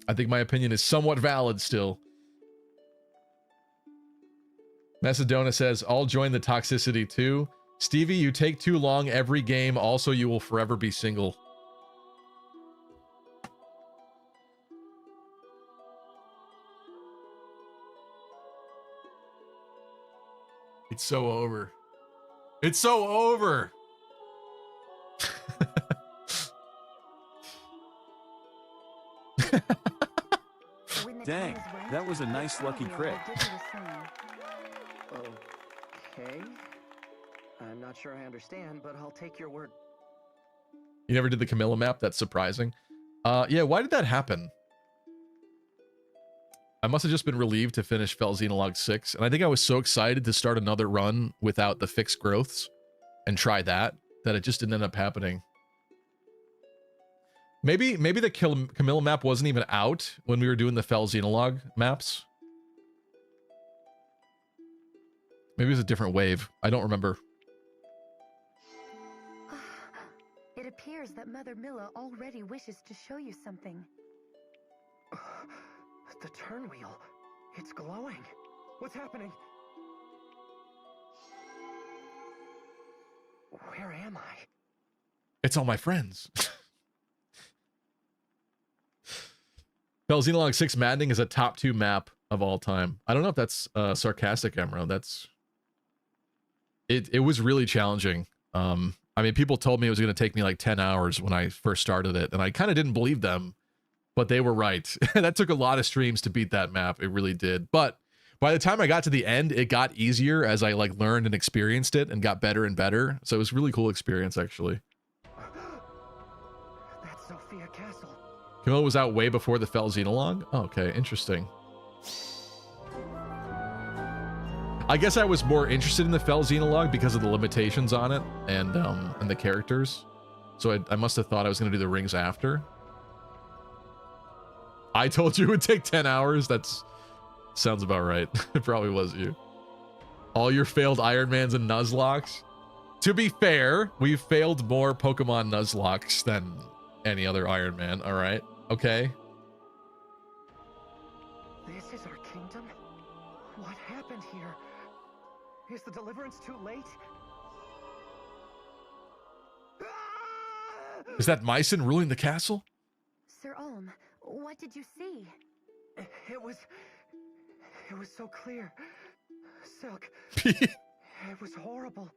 I think my opinion is somewhat valid still. Macedona says, I'll join the toxicity too. Stevie, you take too long every game. Also, you will forever be single. It's so over. It's so over. Dang, that was a nice lucky crit. Okay. I'm not sure I understand, but I'll take your word. You never did the Camilla map? That's surprising. Yeah, why did that happen? I must have just been relieved to finish Fell Xenologue 6, and I think I was so excited to start another run without the fixed growths and try that it just didn't end up happening. Maybe the Camilla map wasn't even out when we were doing the Fell Xenologue maps. Maybe it was a different wave. I don't remember. It appears that Mother Milla already wishes to show you something. The turn wheel. It's glowing. What's happening? Where am I? It's all my friends. Fell Xenologue 6 Maddening is a top 2 map of all time. I don't know if that's sarcastic, Emro. That's... It was really challenging. I mean, people told me it was going to take me like 10 hours when I first started it, and I kind of didn't believe them, but they were right. That took a lot of streams to beat that map. It really did. But by the time I got to the end, it got easier as I like learned and experienced it and got better and better. So it was a really cool experience, actually. That's Sophia Castle. Camilla was out way before the Fell Xenologue? Oh, okay, interesting. I guess I was more interested in the Fell Xenologue because of the limitations on it and the characters. So I must have thought I was going to do the rings after. I told you it would take 10 hours. That's sounds about right. It probably was you. All your failed Ironmans and Nuzlocks. To be fair, we've failed more Pokemon Nuzlocks than any other Iron Man. All right. Okay. This is our kingdom? What happened here? Is the deliverance too late? Is that Mycen ruling the castle? Sir Ulm, what did you see? It was so clear. Silk. It was horrible.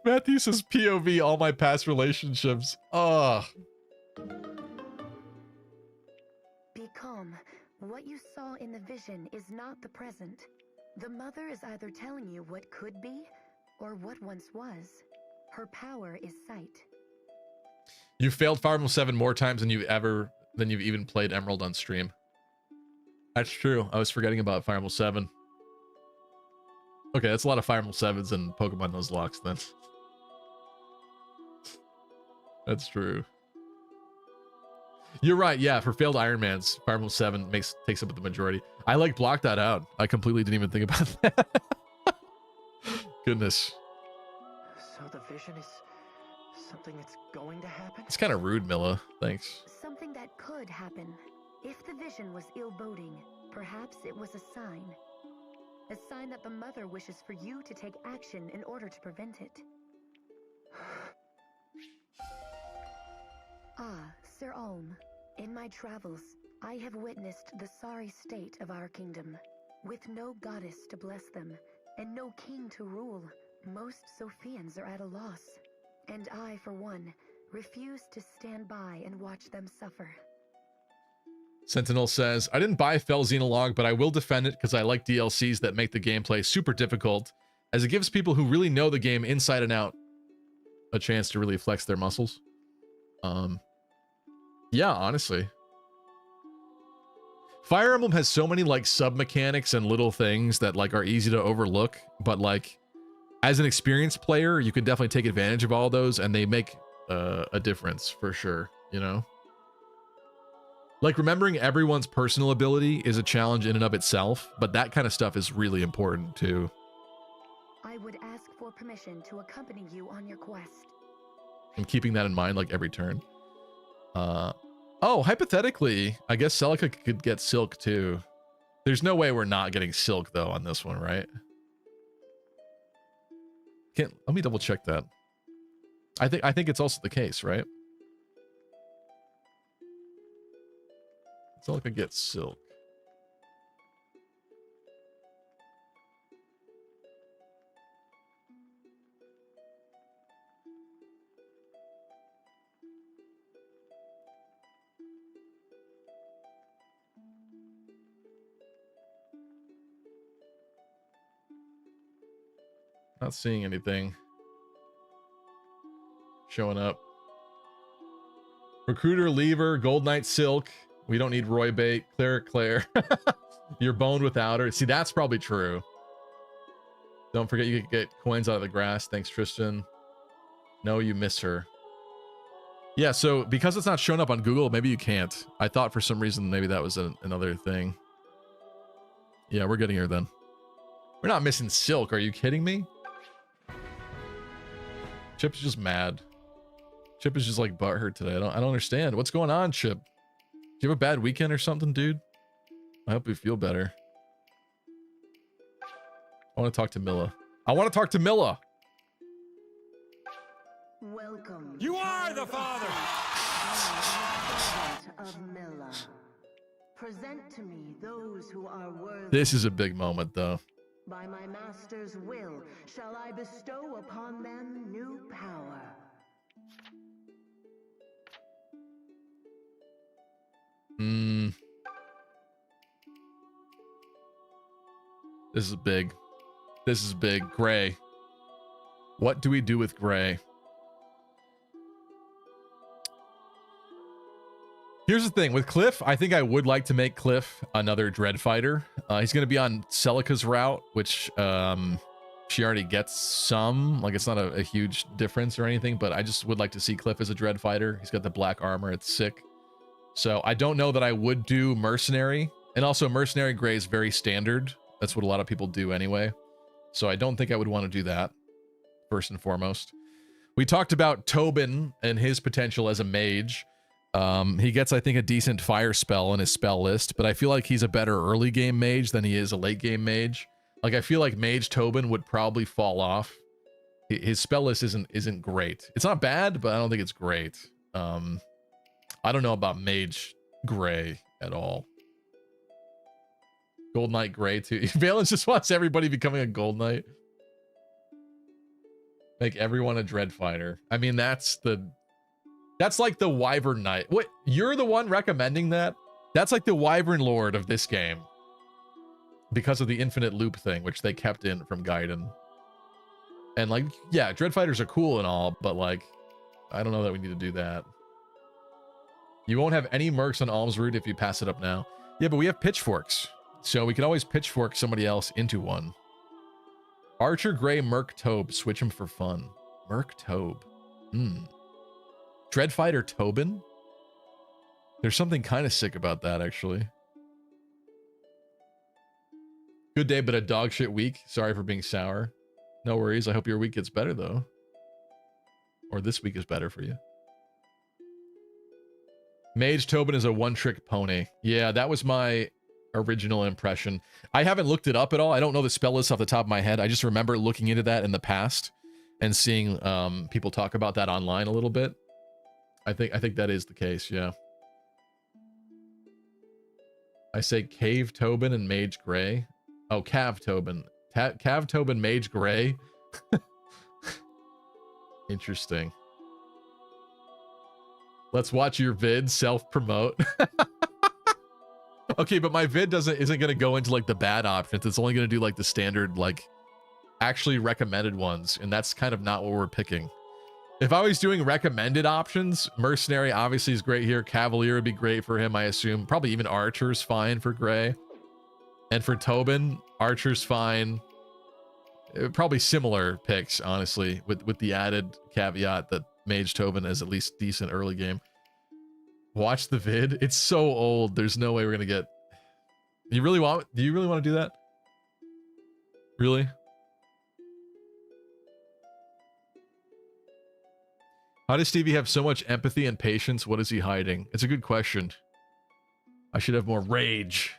Matthew says POV all my past relationships. Ugh. Be calm. What you saw in the vision is not the present. The mother is either telling you what could be or what once was. Her power is sight. You failed Fire Emblem 7 more times than you've even played Emerald on stream. That's true. I was forgetting about Fire Emblem 7. Okay, that's a lot of Fire Emblem 7s and Pokemon Nuzlocke then. That's true. You're right, yeah, for failed Iron Mans, Fire Emblem 7 takes up the majority. I like blocked that out. I completely didn't even think about that. Goodness. So the vision is something that's going to happen? It's kind of rude, Milla. Thanks. Something that could happen. If the vision was ill-boding, perhaps it was a sign. A sign that the mother wishes for you to take action in order to prevent it. Ah, Sir Ulm. In my travels, I have witnessed the sorry state of our kingdom. With no goddess to bless them, and no king to rule, most Sophians are at a loss. And I, for one, refuse to stand by and watch them suffer. Sentinel says, I didn't buy Fell Xenologue, but I will defend it because I like DLCs that make the gameplay super difficult, as it gives people who really know the game inside and out a chance to really flex their muscles. Yeah, honestly. Fire Emblem has so many like sub-mechanics and little things that like are easy to overlook, but like as an experienced player, you can definitely take advantage of all those and they make a difference for sure, you know? Like remembering everyone's personal ability is a challenge in and of itself, but that kind of stuff is really important too. I would ask for permission to accompany you on your quest. And keeping that in mind like every turn. Oh, hypothetically, I guess Celica could get Silk too. There's no way we're not getting Silk though on this one, right? Let me double check that. I think it's also the case, right? Celica gets Silk. Not seeing anything showing up. Recruiter, Lever, Gold Knight, Silk. We don't need Roy Bait. Claire. You're boned without her. See, that's probably true. Don't forget you can get coins out of the grass. Thanks, Tristan. No, you miss her. Yeah, so because it's not showing up on Google, maybe you can't. I thought for some reason maybe that was another thing. Yeah, we're getting her then. We're not missing Silk. Are you kidding me? Chip's just mad. Chip is just like butthurt today. I don't understand. What's going on, Chip? Do you have a bad weekend or something, dude? I hope you feel better. I want to talk to Milla. Welcome. You are the father! Of Milla. Present to me those who are worthy. This is a big moment, though. By my master's will, shall I bestow upon them new power. This is big. This is big. Gray. What do we do with Gray? Here's the thing. With Cliff, I think I would like to make Cliff another Dread Fighter. He's going to be on Celica's route, which she already gets some. Like, it's not a huge difference or anything, but I just would like to see Cliff as a Dread Fighter. He's got the black armor. It's sick. So I don't know that I would do Mercenary. And also, Mercenary Gray is very standard. That's what a lot of people do anyway. So I don't think I would want to do that, first and foremost. We talked about Tobin and his potential as a mage. He gets, I think, a decent fire spell in his spell list, but I feel like he's a better early game mage than he is a late game mage. Like, I feel like Mage Tobin would probably fall off. His spell list isn't great. It's not bad, but I don't think it's great. I don't know about Mage Gray at all. Gold Knight Gray too. Valence just wants everybody becoming a Gold Knight. Make everyone a Dread Fighter. I mean, that's like the Wyvern Knight. What? You're the one recommending that? That's like the Wyvern Lord of this game. Because of the infinite loop thing, which they kept in from Gaiden. And like, yeah, Dread Fighters are cool and all, but like, I don't know that we need to do that. You won't have any mercs on Alms Route if you pass it up now. Yeah, but we have pitchforks. So we can always pitchfork somebody else into one. Archer Gray Merc Tobe. Switch him for fun. Merc Tobe. Dread Fighter Tobin? There's something kind of sick about that, actually. Good day, but a dog shit week. Sorry for being sour. No worries. I hope your week gets better, though. Or this week is better for you. Mage Tobin is a one-trick pony. Yeah, that was my original impression. I haven't looked it up at all. I don't know the spell list off the top of my head. I just remember looking into that in the past and seeing people talk about that online a little bit. I think that is the case, yeah. I say Cave Tobin and Mage Gray. Oh, Cav Tobin. Cav Tobin Mage Gray. Interesting. Let's watch your vid, self-promote. Okay, but my vid isn't gonna go into like the bad options. It's only gonna do like the standard, like actually recommended ones, and that's kind of not what we're picking. If I was doing recommended options, Mercenary obviously is great here. Cavalier would be great for him, I assume. Probably even Archer's fine for Gray. And for Tobin, Archer's fine. Probably similar picks, honestly, with the added caveat that Mage Tobin is at least decent early game. Watch the vid. It's so old. There's no way we're gonna get. Do you really want to do that? Really? How does Stevie have so much empathy and patience? What is he hiding? It's a good question. I should have more rage.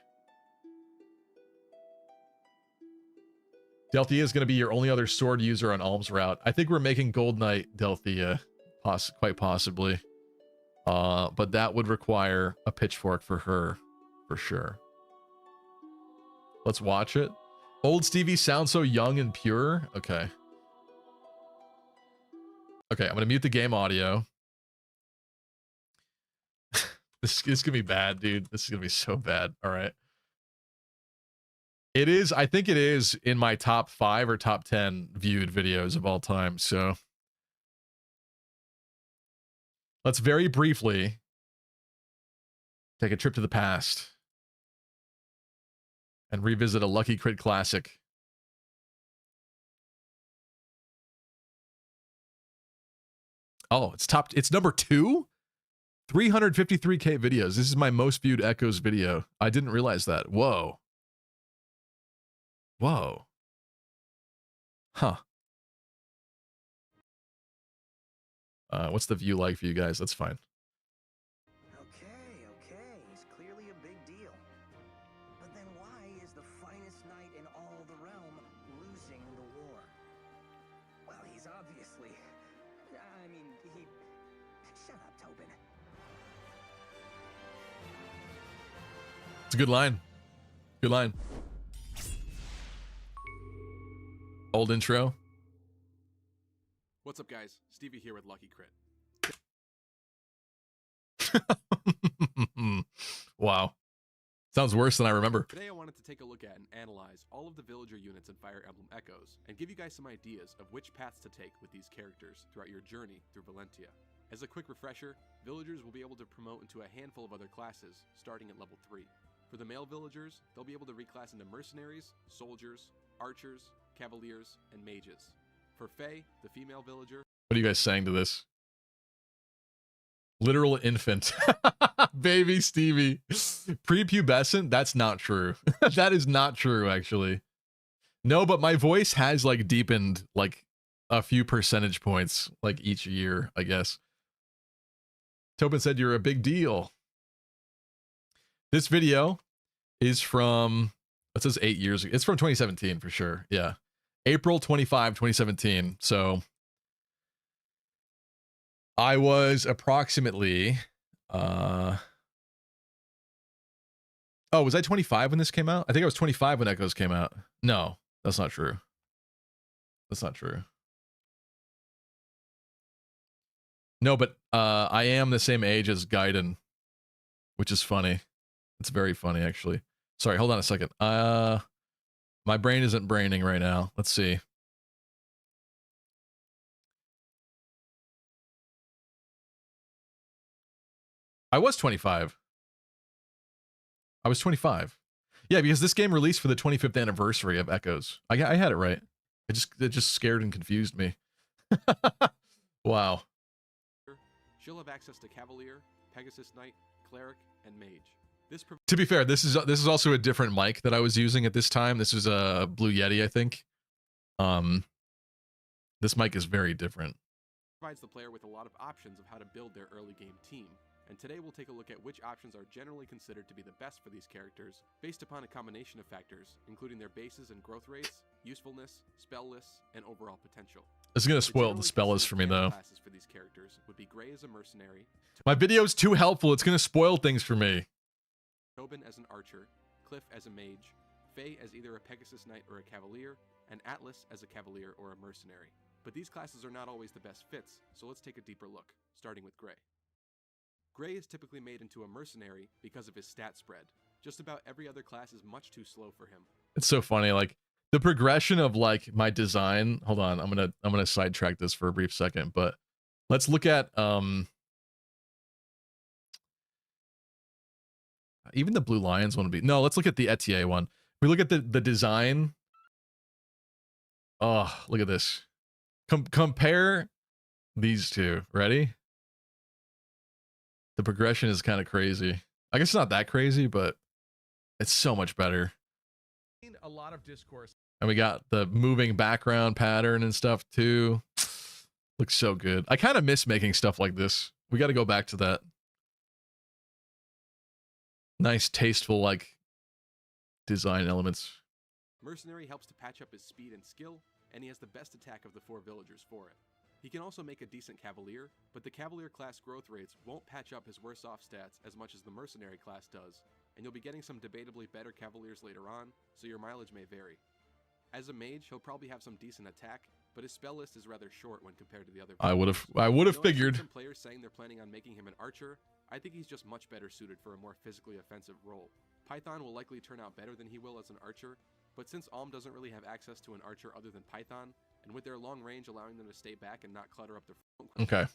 Delthea is going to be your only other sword user on Alms Route. I think we're making Gold Knight Delthea, quite possibly. But that would require a pitchfork for her, for sure. Let's watch it. Old Stevie sounds so young and pure. Okay. Okay, I'm going to mute the game audio. This is going to be bad, dude. This is going to be so bad. All right. It is, I think it is in my top 5 or top 10 viewed videos of all time. So let's very briefly take a trip to the past and revisit a Lucky Crit classic. Oh, it's number 2? 353K videos. This is my most viewed Echoes video. I didn't realize that. Whoa. Whoa. Huh. What's the view like for you guys? That's fine. Okay, he's clearly a big deal. But then why is the finest knight in all the realm losing the war? Well, he's obviously... I mean, he... Shut up, Tobin. It's a good line. Good line. Old intro. What's up, guys? Stevie here with Lucky Crit. Wow. Sounds worse than I remember. Today I wanted to take a look at and analyze all of the villager units in Fire Emblem Echoes, and give you guys some ideas of which paths to take with these characters throughout your journey through Valentia. As a quick refresher, villagers will be able to promote into a handful of other classes, starting at level 3. For the male villagers, they'll be able to reclass into mercenaries, soldiers, archers, cavaliers, and mages. For Faye, the female villager... What are you guys saying to this? Literal infant. Baby Stevie. Prepubescent? That's not true. That is not true, actually. No, but my voice has, like, deepened, like, a few percentage points, like, each year, I guess. Tobin said you're a big deal. This video is from... It says 8 years ago. It's from 2017, for sure. Yeah. April 25, 2017. So I was approximately Oh, was I 25 when this came out? I think I was 25 when Echoes came out. No, that's not true. That's not true. No, but I am the same age as Gaiden, which is funny. It's very funny, actually. Sorry, hold on a second. My brain isn't braining right now. Let's see. I was 25. I was 25. Yeah, because this game released for the 25th anniversary of Echoes. I had it right. It just scared and confused me. Wow. She'll have access to Cavalier, Pegasus Knight, Cleric, and Mage. To be fair, this is also a different mic that I was using at this time. This is a Blue Yeti, I think. This mic is very different. Provides the player with a lot of options of how to build their early game team. And today we'll take a look at which options are generally considered to be the best for these characters, based upon a combination of factors, including their bases and growth rates, usefulness, spell lists, and overall potential. This is gonna spoil the spell list for me, though. Classes for these characters would be Gray as a mercenary, My video's too helpful. It's gonna spoil things for me. Tobin as an archer, Cliff as a mage, Faye as either a Pegasus Knight or a Cavalier, and Atlas as a Cavalier or a mercenary. But these classes are not always the best fits, so let's take a deeper look, starting with Gray. Gray is typically made into a mercenary because of his stat spread. Just about every other class is much too slow for him. It's so funny, like the progression of like my design. Hold on, I'm gonna sidetrack this for a brief second, but let's look at even the Blue Lions one would be no. Let's look at the Etier one. We look at the design. Oh, look at this. Compare these two. Ready? The progression is kind of crazy. I guess it's not that crazy, but it's so much better. A lot of discourse. And we got the moving background pattern and stuff too. Looks so good. I kind of miss making stuff like this. We got to go back to that. Nice, tasteful, like, design elements. Mercenary helps to patch up his speed and skill, and he has the best attack of the 4 villagers for it. He can also make a decent Cavalier, but the Cavalier class growth rates won't patch up his worse off stats as much as the Mercenary class does, and you'll be getting some debatably better Cavaliers later on, so your mileage may vary. As a mage, he'll probably have some decent attack, but his spell list is rather short when compared to the other villagers. I would have figured. Some players saying they're planning on making him an archer. I think he's just much better suited for a more physically offensive role. Python will likely turn out better than he will as an archer, but since Alm doesn't really have access to an archer other than Python, and with their long range allowing them to stay back and not clutter up their front, okay.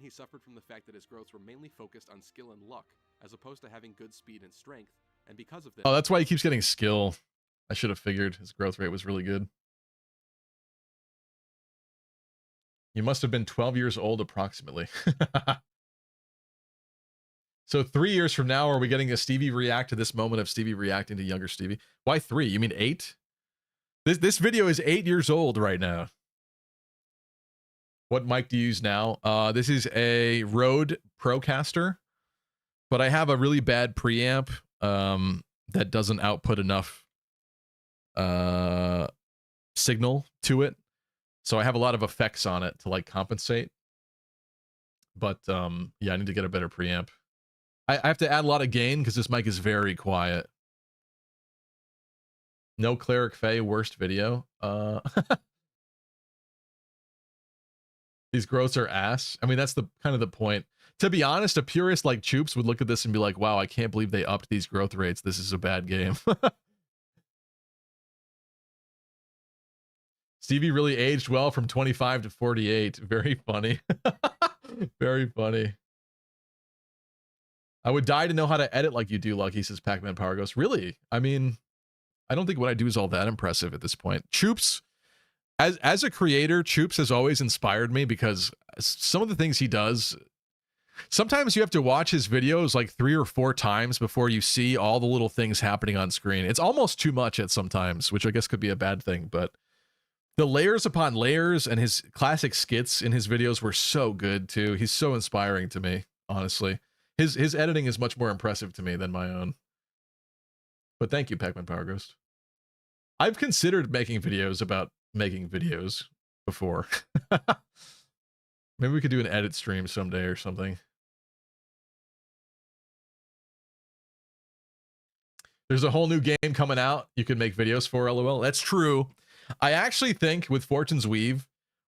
He suffered from the fact that his growths were mainly focused on skill and luck, as opposed to having good speed and strength, and because of this... Oh, that's why he keeps getting skill. I should have figured his growth rate was really good. You must have been 12 years old approximately. So 3 years from now, are we getting a Stevie react to this moment of Stevie reacting to younger Stevie? Why 3? You mean 8? This video is 8 years old right now. What mic do you use now? This is a Rode Procaster, but I have a really bad preamp that doesn't output enough signal to it. So I have a lot of effects on it to like compensate. But yeah, I need to get a better preamp. I have to add a lot of gain because this mic is very quiet. No Cleric Faye, worst video. These growths are ass. I mean, that's the kind of the point. To be honest, a purist like Choops would look at this and be like, wow, I can't believe they upped these growth rates. This is a bad game. Stevie really aged well from 25 to 48. Very funny. Very funny. I would die to know how to edit like you do, Lucky, says Pac-Man Power Ghost. Really? I mean, I don't think what I do is all that impressive at this point. Choops, as a creator, Choops has always inspired me because some of the things he does, sometimes you have to watch his videos like 3 or 4 times before you see all the little things happening on screen. It's almost too much at sometimes, which I guess could be a bad thing, but the layers upon layers and his classic skits in his videos were so good too. He's so inspiring to me, honestly. His editing is much more impressive to me than my own. But thank you, Pac-Man Power Ghost. I've considered making videos about making videos before. Maybe we could do an edit stream someday or something. There's a whole new game coming out you can make videos for, lol. That's true. I actually think with Fortune's Weave,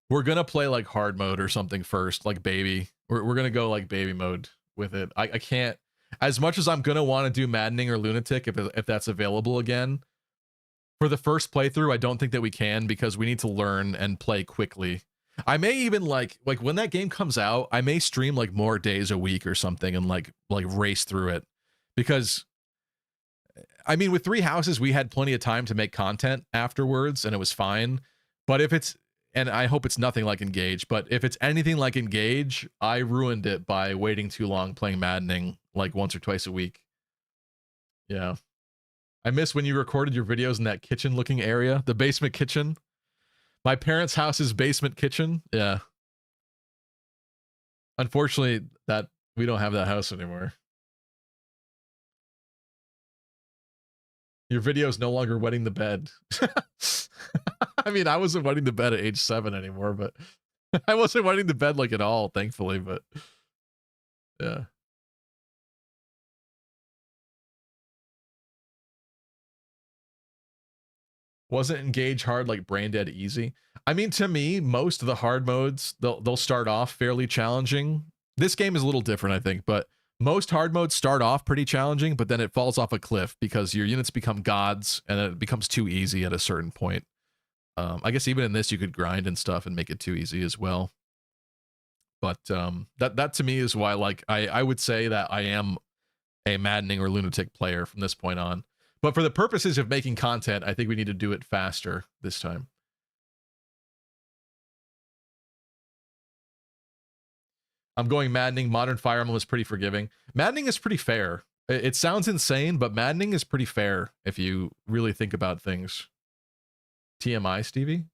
we're going to play like hard mode or something first, like baby. We're going to go like baby mode with it. I can't, as much as I'm going to want to do Maddening or Lunatic, if that's available again, for the first playthrough, I don't think that we can because we need to learn and play quickly. I may even like when that game comes out, I may stream like more days a week or something and like race through it, because I mean, with Three Houses, we had plenty of time to make content afterwards and it was fine. But if it's, and I hope it's nothing like Engage, but if it's anything like Engage, I ruined it by waiting too long playing Maddening like once or twice a week. Yeah. I miss when you recorded your videos in that kitchen looking area, the basement kitchen. My parents' house's basement kitchen. Yeah. Unfortunately, that we don't have that house anymore. Your video is no longer wetting the bed. I mean, I wasn't wetting the bed at age 7 anymore, but I wasn't wetting the bed like at all, thankfully, but yeah. Wasn't Engage hard like Brain Dead easy? I mean, to me, most of the hard modes, they'll start off fairly challenging. This game is a little different, I think, but most hard modes start off pretty challenging, but then it falls off a cliff because your units become gods and it becomes too easy at a certain point. I guess even in this, you could grind and stuff and make it too easy as well. But that to me is why, like, I would say that I am a Maddening or Lunatic player from this point on. But for the purposes of making content, I think we need to do it faster this time. I'm going Maddening. Modern Fire Emblem is pretty forgiving. Maddening is pretty fair. It sounds insane, but Maddening is pretty fair if you really think about things. TMI, Stevie?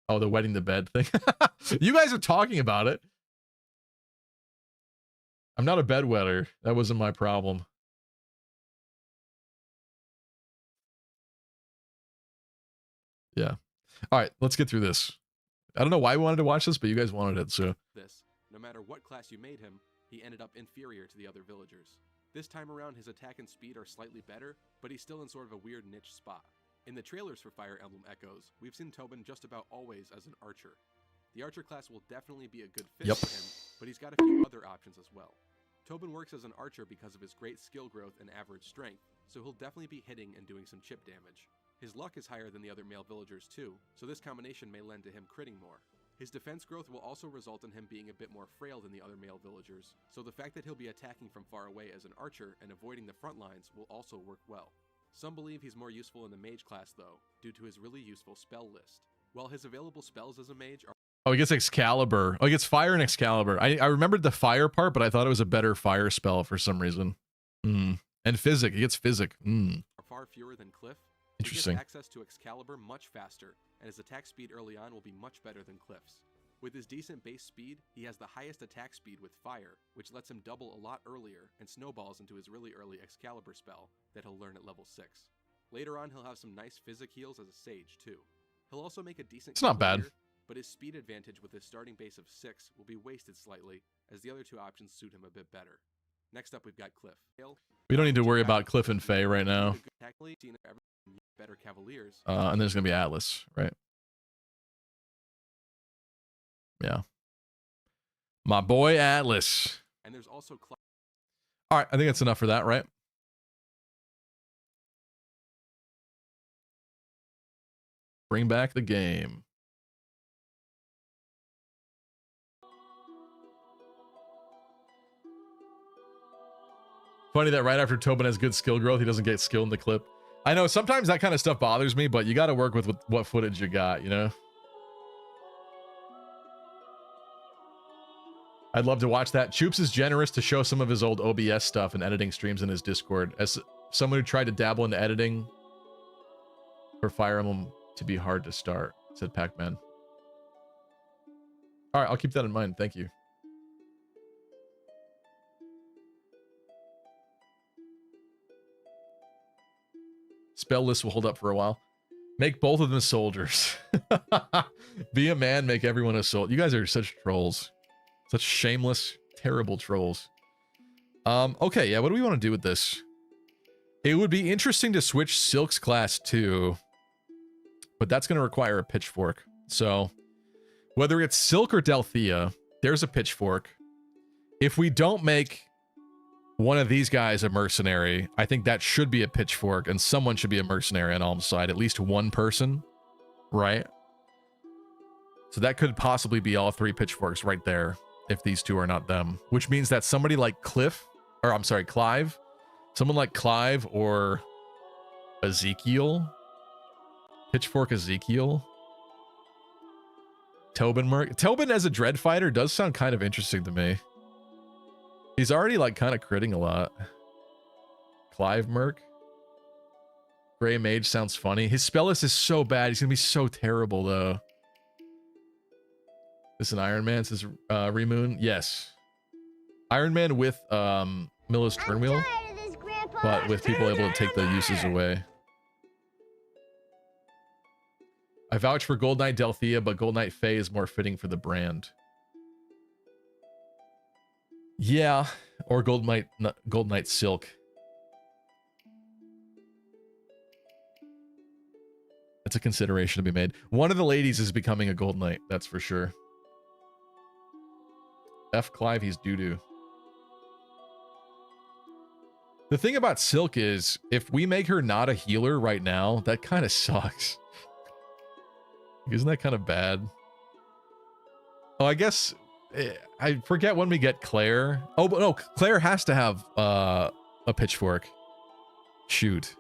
Oh, the wetting the bed thing. You guys are talking about it. I'm not a bedwetter. That wasn't my problem. Yeah. All right, let's get through this. I don't know why we wanted to watch this, but you guys wanted it, so. No matter what class you made him, he ended up inferior to the other villagers. This time around, his attack and speed are slightly better, but he's still in sort of a weird niche spot. In the trailers for Fire Emblem Echoes, we've seen Tobin just about always as an archer. The archer class will definitely be a good fit for him, but he's got a few other options as well. Tobin works as an archer because of his great skill growth and average strength, so he'll definitely be hitting and doing some chip damage. His luck is higher than the other male villagers too, so this combination may lend to him critting more. His defense growth will also result in him being a bit more frail than the other male villagers, so the fact that he'll be attacking from far away as an archer and avoiding the front lines will also work well. Some believe he's more useful in the mage class though, due to his really useful spell list. While his available spells as a mage are— Oh, he gets Excalibur. Oh, he gets Fire and Excalibur. I remembered the Fire part, but I thought it was a better Fire spell for some reason. And Physic. He gets Physic. Are far fewer than Cliff. Interesting. He gets access to Excalibur much faster, and his attack speed early on will be much better than Cliff's. With his decent base speed, he has the highest attack speed with Fire, which lets him double a lot earlier and snowballs into his really early Excalibur spell that he'll learn at level 6. Later on, he'll have some nice Physic heals as a Sage too. He'll also make a decent— It's not bad. But his speed advantage with his starting base of 6 will be wasted slightly, as the other two options suit him a bit better. Next up, we've got Cliff. We don't need to worry about Cliff and Faye right now. Better Cavaliers. And there's going to be Atlas, right? Yeah. My boy Atlas. And there's also all right, I think that's enough for that, right? Bring back the game. Funny that right after Tobin has good skill growth, he doesn't get skill in the clip. I know sometimes that kind of stuff bothers me, but you got to work with what footage you got, you know? I'd love to watch that. Choops is generous to show some of his old OBS stuff and editing streams in his Discord. As someone who tried to dabble into editing for Fire Emblem to be hard to start, said Pac-Man. All right, I'll keep that in mind. Thank you. Spell list will hold up for a while. Make both of them soldiers. Be a man, make everyone a soldier. You guys are such trolls. Such shameless, terrible trolls. Okay, yeah, what do we want to do with this? It would be interesting to switch Silk's class too, but that's going to require a pitchfork. So whether it's Silk or Delthea, there's a pitchfork. If we don't make one of these guys a mercenary, I think that should be a pitchfork, and someone should be a mercenary on Alm's side. At least one person, right? So that could possibly be all 3 pitchforks right there, if these 2 are not them. Which means that somebody like Clive, someone like Clive or Ezekiel, pitchfork Ezekiel, Tobin Merc. Tobin as a dread fighter does sound kind of interesting to me. He's already like kind of critting a lot. Clive Merc. Grey Mage sounds funny. His spell list is so bad. He's gonna be so terrible though. This is an Iron Man, says Remoon. Yes. Iron Man with Miller's Turnwheel, but with people able to take the uses away. I vouch for Gold Knight Delthea, but Gold Knight Faye is more fitting for the brand. Yeah, or Gold Knight Silk. That's a consideration to be made. One of the ladies is becoming a Gold Knight, that's for sure. F. Clive, he's doo-doo. The thing about Silk is, if we make her not a healer right now, that kind of sucks. Isn't that kind of bad? Oh, I guess... I forget when we get Claire. Oh, but no, Claire has to have a pitchfork. Shoot.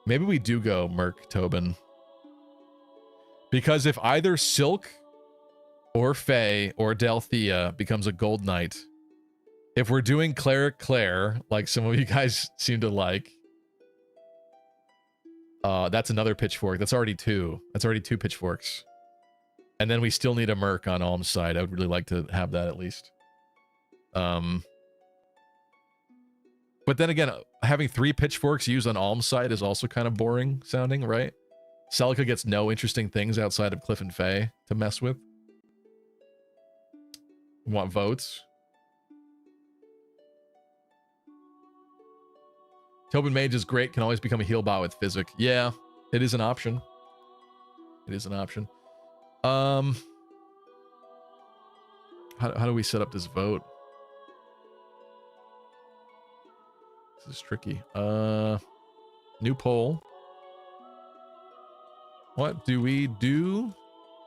Maybe we do go Merc Tobin. Because if either Silk or Faye or Delthea becomes a Gold Knight, if we're doing Claire, like some of you guys seem to like, that's another pitchfork. That's already 2. That's already 2 pitchforks. And then we still need a Merc on Alm's side. I would really like to have that at least. But then again, having 3 pitchforks used on Alm's side is also kind of boring sounding, right? Celica gets no interesting things outside of Cliff and Faye to mess with. Want votes? Tobin Mage is great, can always become a heal bot with Physic. Yeah, it is an option. It is an option. How do we set up this vote? This is tricky. New poll. What do we do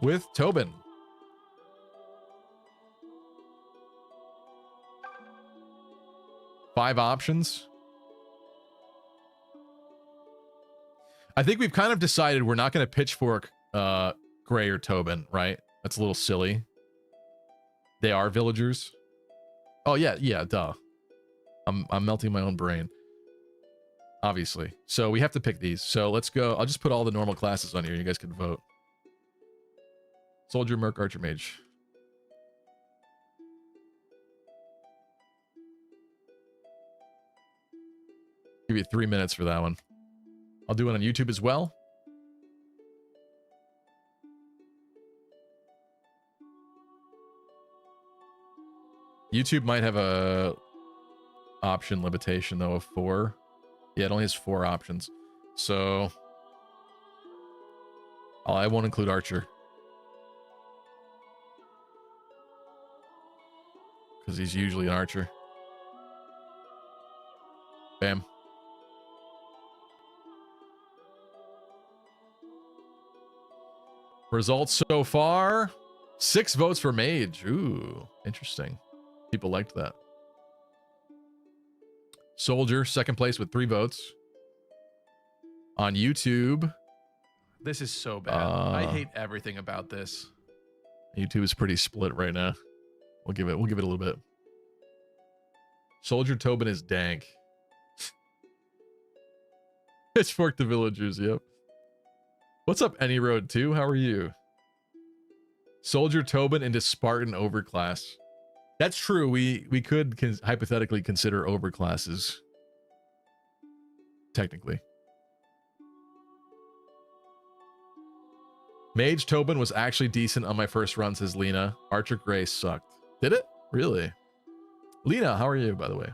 with Tobin? Five options. I think we've kind of decided we're not going to pitchfork Gray or Tobin, right? That's a little silly. They are villagers. Oh yeah, duh. I'm melting my own brain. Obviously. So we have to pick these. So let's go. I'll just put all the normal classes on here. You guys can vote. Soldier, Merc, Archer, Mage. Give you 3 minutes for that one. I'll do it on YouTube as well. YouTube might have a option limitation though of 4. Yeah, it only has 4 options. So I won't include Archer. Because he's usually an Archer. Bam. Results so far. 6 votes for Mage. Ooh, interesting. People liked that. Soldier, second place with 3 votes. On YouTube. This is so bad. I hate everything about this. YouTube is pretty split right now. We'll give it a little bit. Soldier Tobin is dank. Pitchfork the villagers, yep. What's up, Any Road 2? How are you? Soldier Tobin into Spartan overclass. That's true. We could hypothetically consider overclasses. Technically. Mage Tobin was actually decent on my first run, says Lena. Archer Gray sucked. Did it? Really? Lena, how are you, by the way?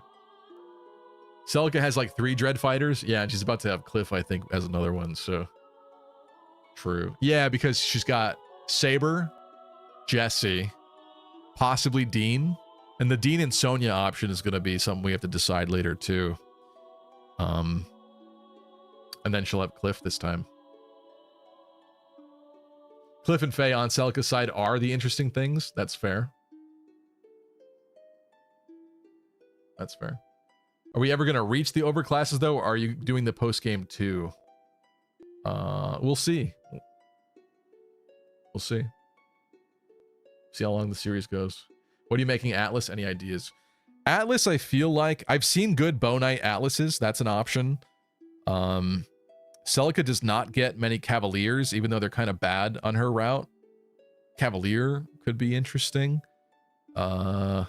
Celica has like 3 dread fighters. Yeah, and she's about to have Cliff, I think, as another one. So true. Yeah, because she's got Saber, Jesse, possibly Dean. And the Dean and Sonya option is going to be something we have to decide later too. And then she'll have Cliff this time. Cliff and Faye on Celica's side are the interesting things. That's fair. That's fair. Are we ever going to reach the overclasses, though, or are you doing the post-game too? We'll see. We'll see. See how long the series goes. What are you making Atlas? Any ideas? Atlas, I feel like... I've seen good Bow Knight Atlases. That's an option. Celica does not get many Cavaliers, even though they're kind of bad on her route. Cavalier could be interesting. I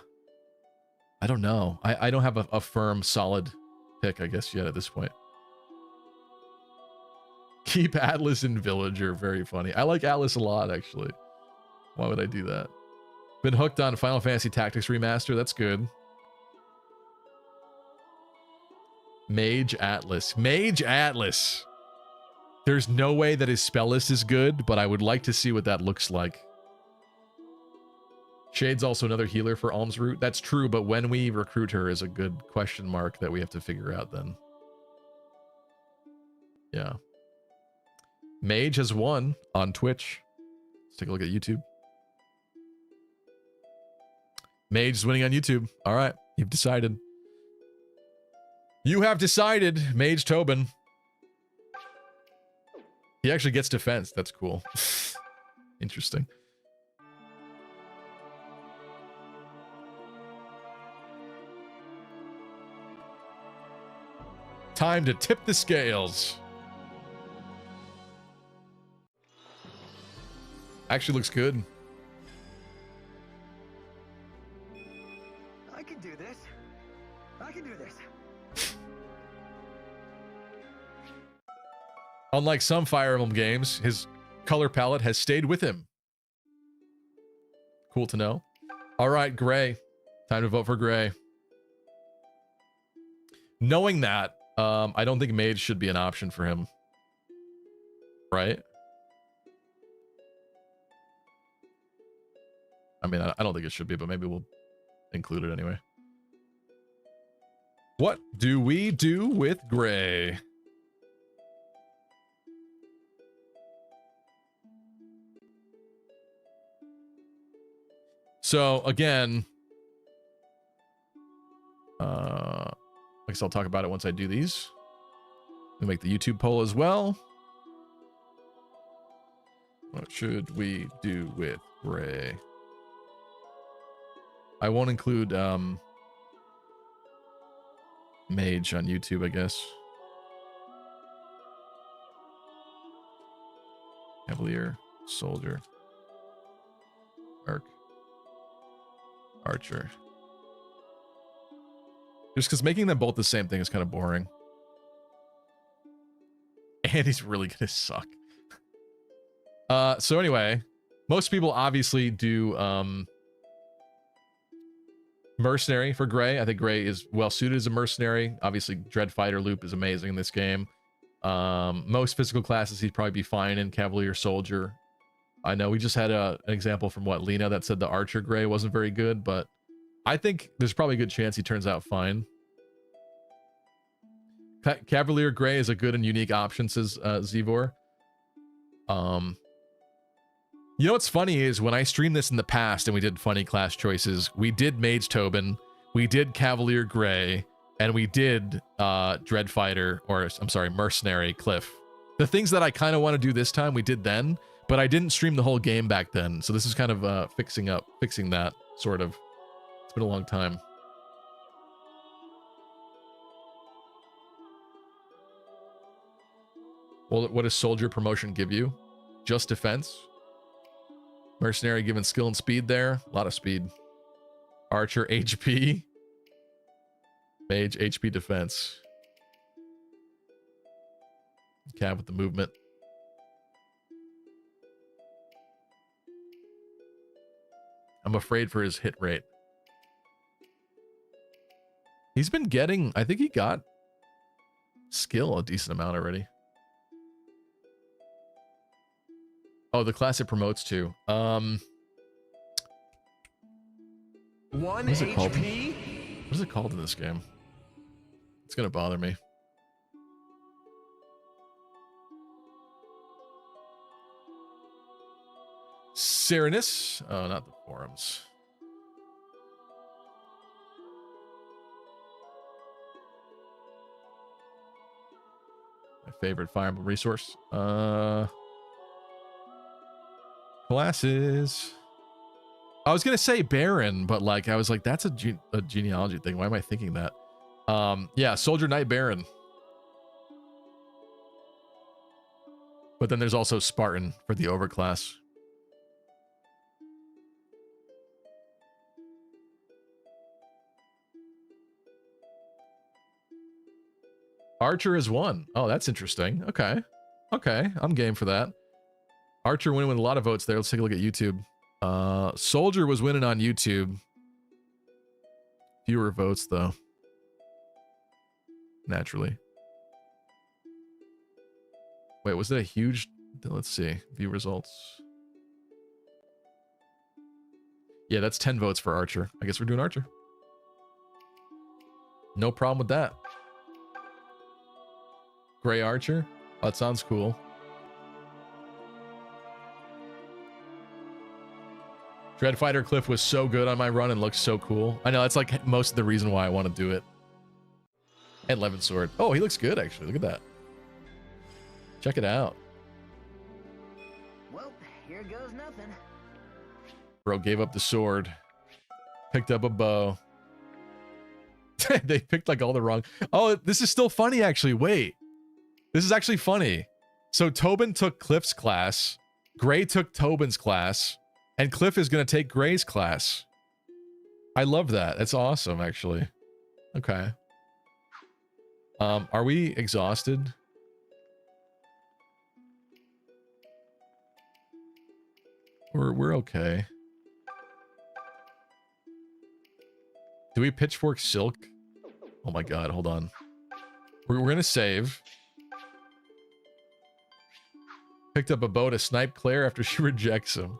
don't know. I don't have a firm, solid pick, I guess, yet at this point. Keep Atlas and Villager. Very funny. I like Atlas a lot, actually. Why would I do that? Been hooked on Final Fantasy Tactics Remaster. That's good. Mage Atlas. Mage Atlas! There's no way that his spell list is good, but I would like to see what that looks like. Shade's also another healer for Alms Root. That's true, but when we recruit her is a good question mark that we have to figure out then. Yeah. Mage has won on Twitch. Let's take a look at YouTube. Mage is winning on YouTube. All right, you've decided. You have decided, Mage Tobin. He actually gets defense. That's cool. Interesting. Time to tip the scales. Actually looks good. I can do this. I can do this. Unlike some Fire Emblem games, his color palette has stayed with him. Cool to know. All right, Gray. Time to vote for Gray. Knowing that, I don't think Mage should be an option for him. Right? I mean, I don't think it should be, but maybe we'll include it anyway. What do we do with Gray? So, again, I guess I'll talk about it once I do these. We make the YouTube poll as well. What should we do with Gray? I won't include Mage on YouTube, I guess. Cavalier, Soldier, Arc, Archer. Just because making them both the same thing is kind of boring. And he's really gonna suck. So anyway, most people obviously do Mercenary for Gray. I think Gray is well suited as a mercenary. Obviously, Dread Fighter loop is amazing in this game. Most physical classes he'd probably be fine in. Cavalier, Soldier. I know we just had an example from Lena that said the Archer Gray wasn't very good, but I think there's probably a good chance he turns out fine. Cavalier Gray is a good and unique option, says Zivor. You know what's funny is when I streamed this in the past and we did funny class choices, we did Mage Tobin, we did Cavalier Gray, and we did Dread Fighter, or I'm sorry, Mercenary Cliff. The things that I kind of want to do this time, we did then, but I didn't stream the whole game back then. So this is kind of fixing that, sort of. It's been a long time. Well, what does Soldier promotion give you? Just defense? Mercenary given skill and speed there. A lot of speed. Archer HP. Mage HP defense. Cav with the movement. I'm afraid for his hit rate. He's been getting, I think he got skill a decent amount already. Oh, the class it promotes to. One What is it called? HP? What is it called in this game? It's gonna bother me. Serenus? Oh, not the forums. My favorite Fire Emblem resource. Classes. I was gonna say Baron, but like I was like, that's a genealogy thing. Why am I thinking that? Yeah, Soldier Knight Baron. But then there's also Spartan for the overclass. Archer is 1. Oh, that's interesting. Okay. Okay, I'm game for that. Archer winning with a lot of votes there. Let's take a look at YouTube. Soldier was winning on YouTube. Fewer votes, though. Naturally. Wait, was that a huge... Let's see. View results. Yeah, that's 10 votes for Archer. I guess we're doing Archer. No problem with that. Gray Archer? Oh, that sounds cool. Dreadfighter Cliff was so good on my run and looks so cool. I know, that's like most of the reason why I want to do it. And Levin Sword. Oh, he looks good, actually. Look at that. Check it out. Well, here goes nothing. Bro gave up the sword. Picked up a bow. They picked like all the wrong... Oh, this is still funny, actually. Wait. This is actually funny. So Tobin took Cliff's class. Gray took Tobin's class. And Cliff is going to take Gray's class. I love that. That's awesome, actually. Okay. Are we exhausted? We're okay. Do we pitchfork Silk? Oh my god, hold on. We're gonna save. Picked up a bow to snipe Claire after she rejects him.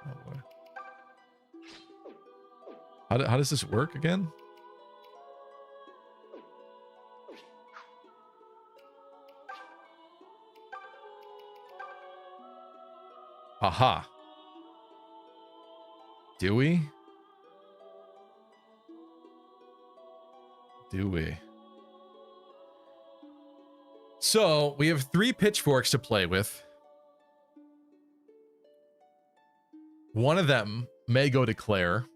Oh boy. How does this work again? Aha. Do we? Do we? So, we have 3 pitchforks to play with. One of them may go to Claire.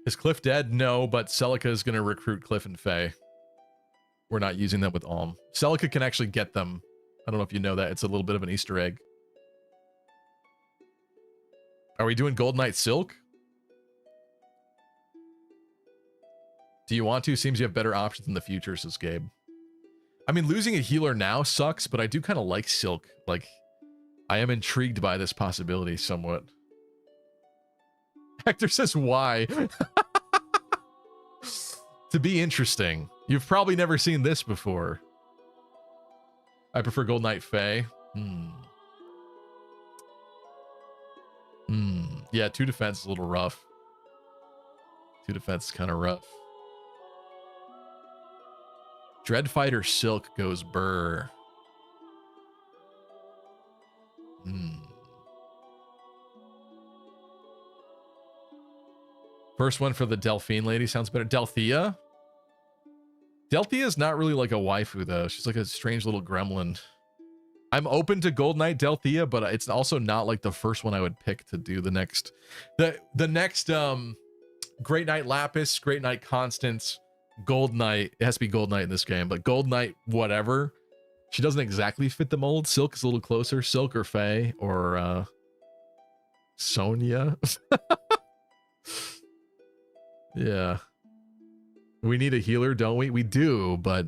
Is Cliff dead? No, but Celica is going to recruit Cliff and Faye. We're not using them with Alm. Celica can actually get them. I don't know if you know that. It's a little bit of an Easter egg. Are we doing Gold Knight Silk? Do you want to? Seems you have better options in the future, says Gabe. I mean, losing a healer now sucks, but I do kind of like Silk. Like, I am intrigued by this possibility somewhat. Hector says, why? To be interesting. You've probably never seen this before. I prefer Gold Knight Faye. Yeah, 2 defense is a little rough. 2 defense is kind of rough. Dreadfighter Silk goes burr. First one for the Delphine lady sounds better. Delthea? Delthea is not really like a waifu, though. She's like a strange little gremlin. I'm open to Gold Knight Delthea, but it's also not like the first one I would pick to do the next. The next Great Knight Lapis, Great Knight Constance, Gold Knight. It has to be Gold Knight in this game, but Gold Knight whatever. She doesn't exactly fit the mold. Silk is a little closer. Silk or Faye or Sonya. Yeah. We need a healer, don't we? We do, but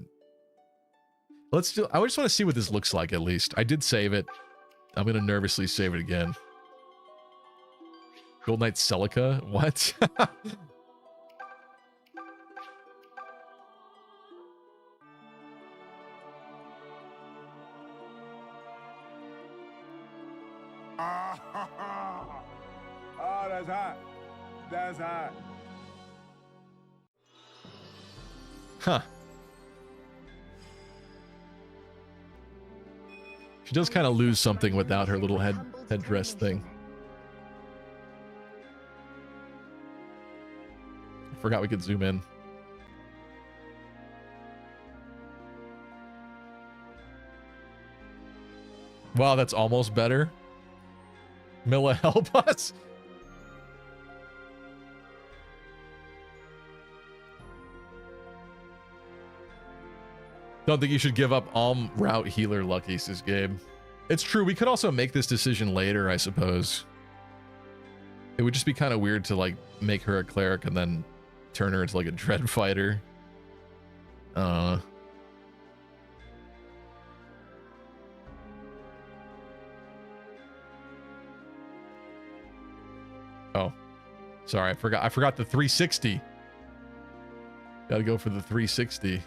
let's do... I just want to see what this looks like, at least. I did save it. I'm going to nervously save it again. Gold Knight Celica? What? Oh, that's hot. That's hot. Huh. She does kind of lose something without her little headdress thing. I forgot we could zoom in. Wow, that's almost better. Milla, help us. Don't think you should give up Alm route healer lucky, says Gabe. It's true. We could also make this decision later, I suppose. It would just be kind of weird to like make her a cleric and then turn her into like a dread fighter. Oh, sorry. I forgot the 360. Gotta go for the 360.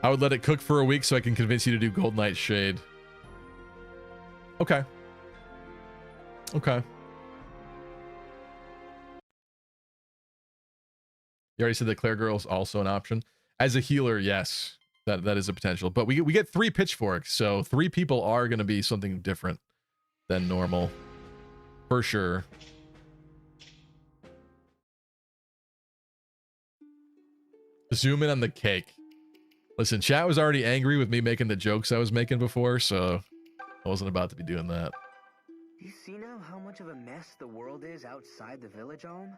I would let it cook for a week so I can convince you to do Gold Knight Shade. Okay. Okay. You already said that Claire Girl is also an option. As a healer, yes. That is a potential. But we get 3 pitchforks, so 3 people are going to be something different than normal. For sure. Zoom in on the cake. Listen, chat was already angry with me making the jokes I was making before, so I wasn't about to be doing that. You see now how much of a mess the world is outside the village, Alm?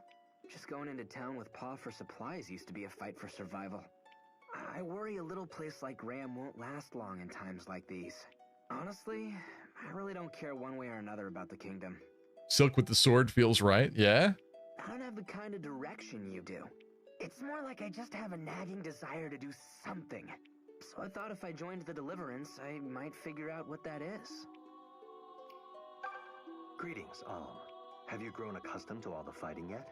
Just going into town with Pa for supplies used to be a fight for survival. I worry a little place like Graham won't last long in times like these. Honestly, I really don't care one way or another about the kingdom. Silk with the sword feels right, yeah? I don't have the kind of direction you do. It's more like I just have a nagging desire to do something. So I thought if I joined the Deliverance, I might figure out what that is. Greetings, Alm. Have you grown accustomed to all the fighting yet?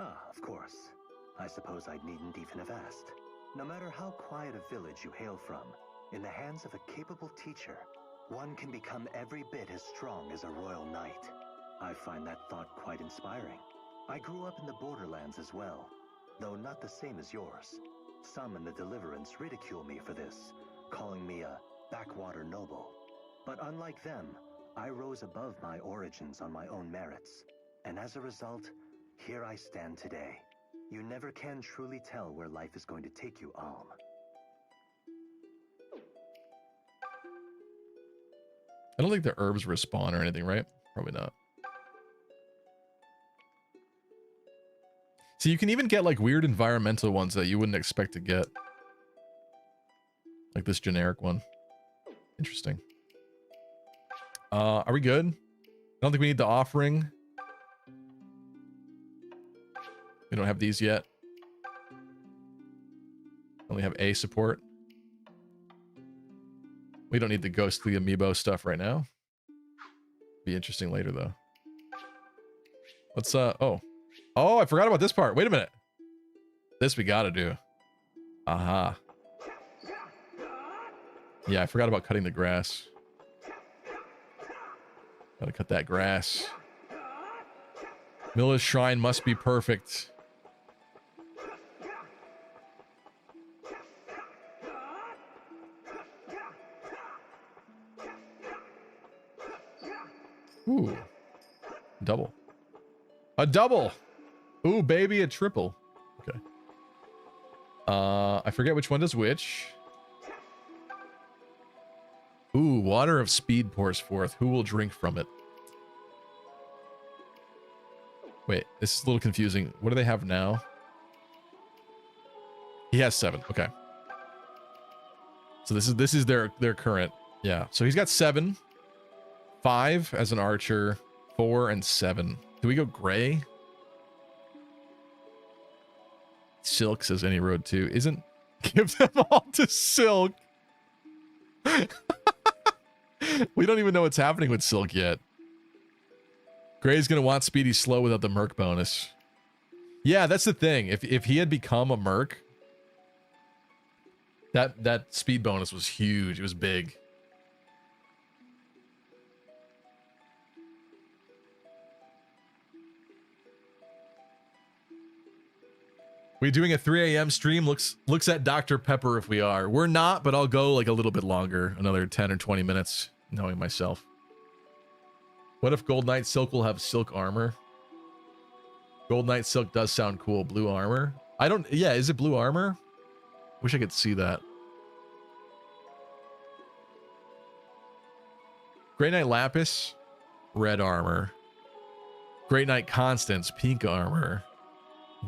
Ah, of course. I suppose I needn't even have asked. No matter how quiet a village you hail from, in the hands of a capable teacher, one can become every bit as strong as a royal knight. I find that thought quite inspiring. I grew up in the borderlands as well, though not the same as yours. Some in the Deliverance ridicule me for this, calling me a backwater noble. But unlike them, I rose above my origins on my own merits. And as a result, here I stand today. You never can truly tell where life is going to take you, Alm. I don't think the herbs respawn or anything, right? Probably not. So you can even get like weird environmental ones that you wouldn't expect to get. Like this generic one. Interesting. Are we good? I don't think we need the offering. We don't have these yet. Only have A support. We don't need the ghostly amiibo stuff right now. Be interesting later though. Let's oh, I forgot about this part. Wait a minute. This we gotta do. Aha. Yeah, I forgot about cutting the grass. Gotta cut that grass. Milla's shrine must be perfect. Ooh. Double. A double! Ooh, baby, a triple. Okay. I forget which one does which. Ooh, water of speed pours forth. Who will drink from it? Wait, this is a little confusing. What do they have now? He has 7. Okay. So this is their current. Yeah. So he's got 7. 5 as an archer. 4 and 7. Do we go gray? Silk says any road too. Isn't give them all to Silk. We don't even know what's happening with Silk yet. Gray's gonna want Speedy slow without the Merc bonus. Yeah, that's the thing. If he had become a Merc, that speed bonus was huge. It was big. We doing a 3 a.m. stream? Looks at Dr. Pepper if we are. We're not, but I'll go like a little bit longer. Another 10 or 20 minutes, knowing myself. What if Gold Knight Silk will have silk armor? Gold Knight Silk does sound cool. Blue armor? I don't... Yeah, is it blue armor? Wish I could see that. Grey Knight Lapis, red armor. Grey Knight Constance, pink armor.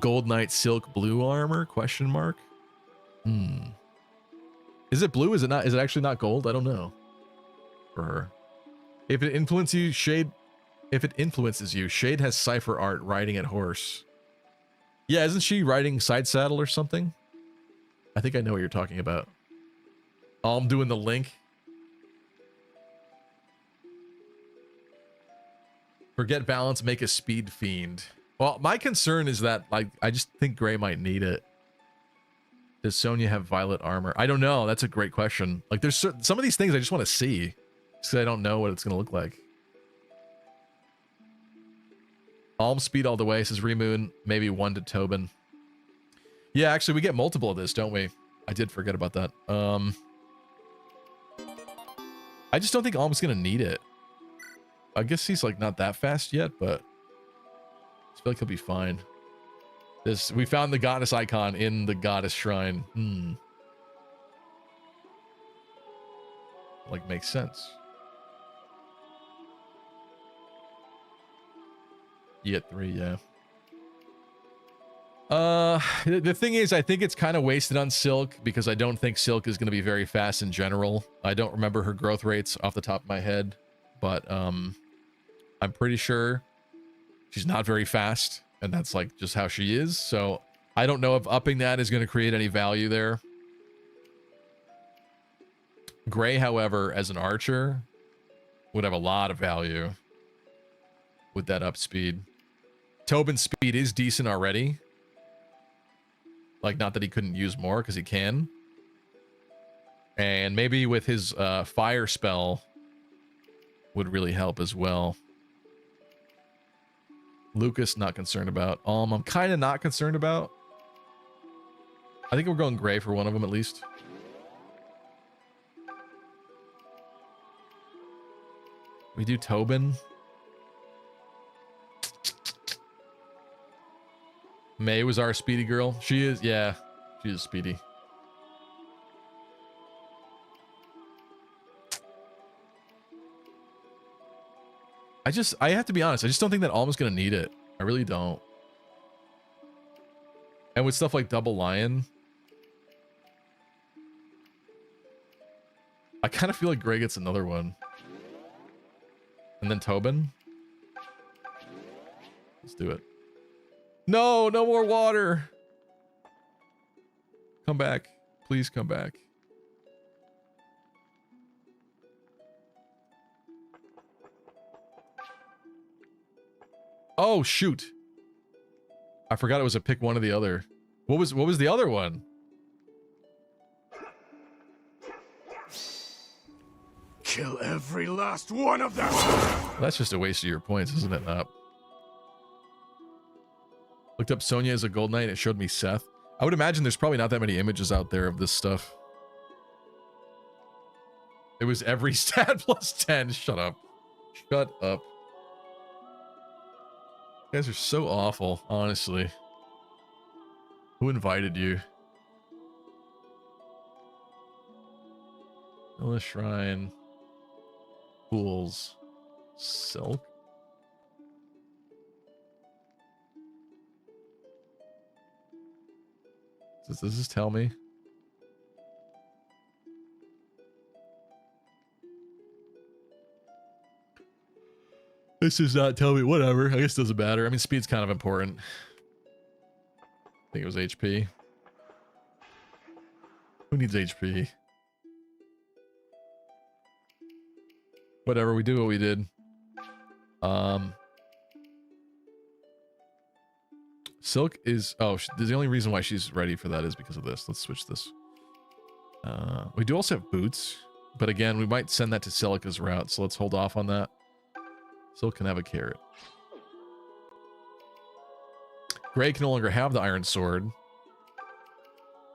Gold Knight Silk, blue armor? Question mark. Is it blue? Is it not? Is it actually not gold? I don't know. For her. If it influences you, Shade. If it influences you, Shade has cipher art riding at horse. Yeah, isn't she riding side saddle or something? I think I know what you're talking about. Oh, I'm doing the link. Forget balance, make a speed fiend. Well, my concern is that, like, I just think Gray might need it. Does Sonya have violet armor? I don't know. That's a great question. Like, there's some of these things I just want to see. Because I don't know what it's going to look like. Alm speed all the way, says Remoon. Maybe one to Tobin. Yeah, actually, we get multiple of this, don't we? I did forget about that. I just don't think Alm's going to need it. I guess he's, like, not that fast yet, but... I feel like he'll be fine. We found the goddess icon in the goddess shrine. Like, makes sense. You get 3, yeah. The thing is, I think it's kind of wasted on Silk because I don't think Silk is going to be very fast in general. I don't remember her growth rates off the top of my head, but I'm pretty sure she's not very fast, and that's like just how she is. So I don't know if upping that is going to create any value there. Gray, however, as an archer, would have a lot of value with that up speed. Tobin's speed is decent already. Like, not that he couldn't use more, because he can. And maybe with his fire spell would really help as well. Lucas, not concerned about. I'm kind of not concerned about. I think we're going Gray for one of them at least. We do Tobin. May was our speedy girl. She is, yeah. She is speedy. I have to be honest, I just don't think that Alma's gonna need it. I really don't. And with stuff like Double Lion, I kind of feel like Gray gets another one. And then Tobin. Let's do it. No, no more water. Come back. Please come back. Oh, shoot. I forgot it was a pick one or the other. What was the other one? Kill every last one of them. That's just a waste of your points, isn't it? Looked up Sonya as a gold knight. It showed me Seth. I would imagine there's probably not that many images out there of this stuff. It was every stat plus 10. Shut up. Shut up. You guys are so awful, honestly. Who invited you? Villa Shrine. Pools. Silk. Does this tell me? This does not tell me. Whatever. I guess it doesn't matter. I mean, speed's kind of important. I think it was HP. Who needs HP? Whatever, we do what we did. Silk is... Oh, the only reason why she's ready for that is because of this. Let's switch this. We do also have boots. But again, we might send that to Celica's route, so let's hold off on that. Silk can have a carrot. Gray can no longer have the iron sword.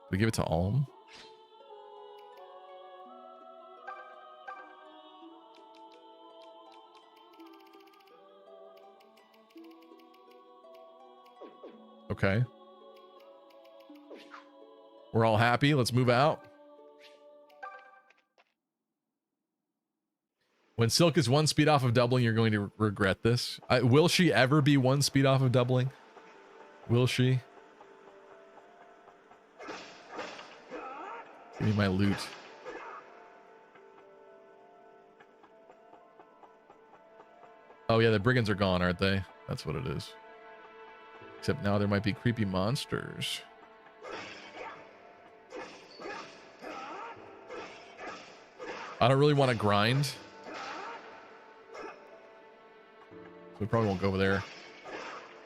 We give it to Alm. Okay. We're all happy. Let's move out. When Silk is 1 speed off of doubling, you're going to regret this. Will she ever be 1 speed off of doubling? Will she? Give me my loot. Oh yeah, the brigands are gone, aren't they? That's what it is. Except now there might be creepy monsters. I don't really want to grind. So we probably won't go over there.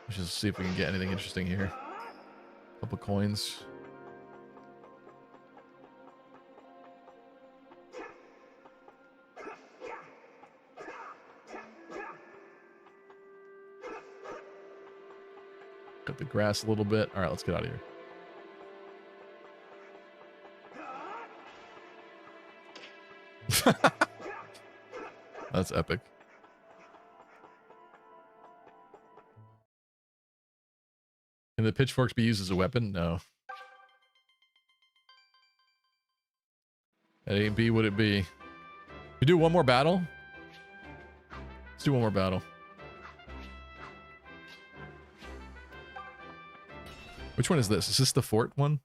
Let's just see if we can get anything interesting here. Couple coins. Cut the grass a little bit. All right, let's get out of here. That's epic. Can the pitchforks be used as a weapon? No. At A and B would it be? We do one more battle? Let's do one more battle. Which one is this? Is this the fort one?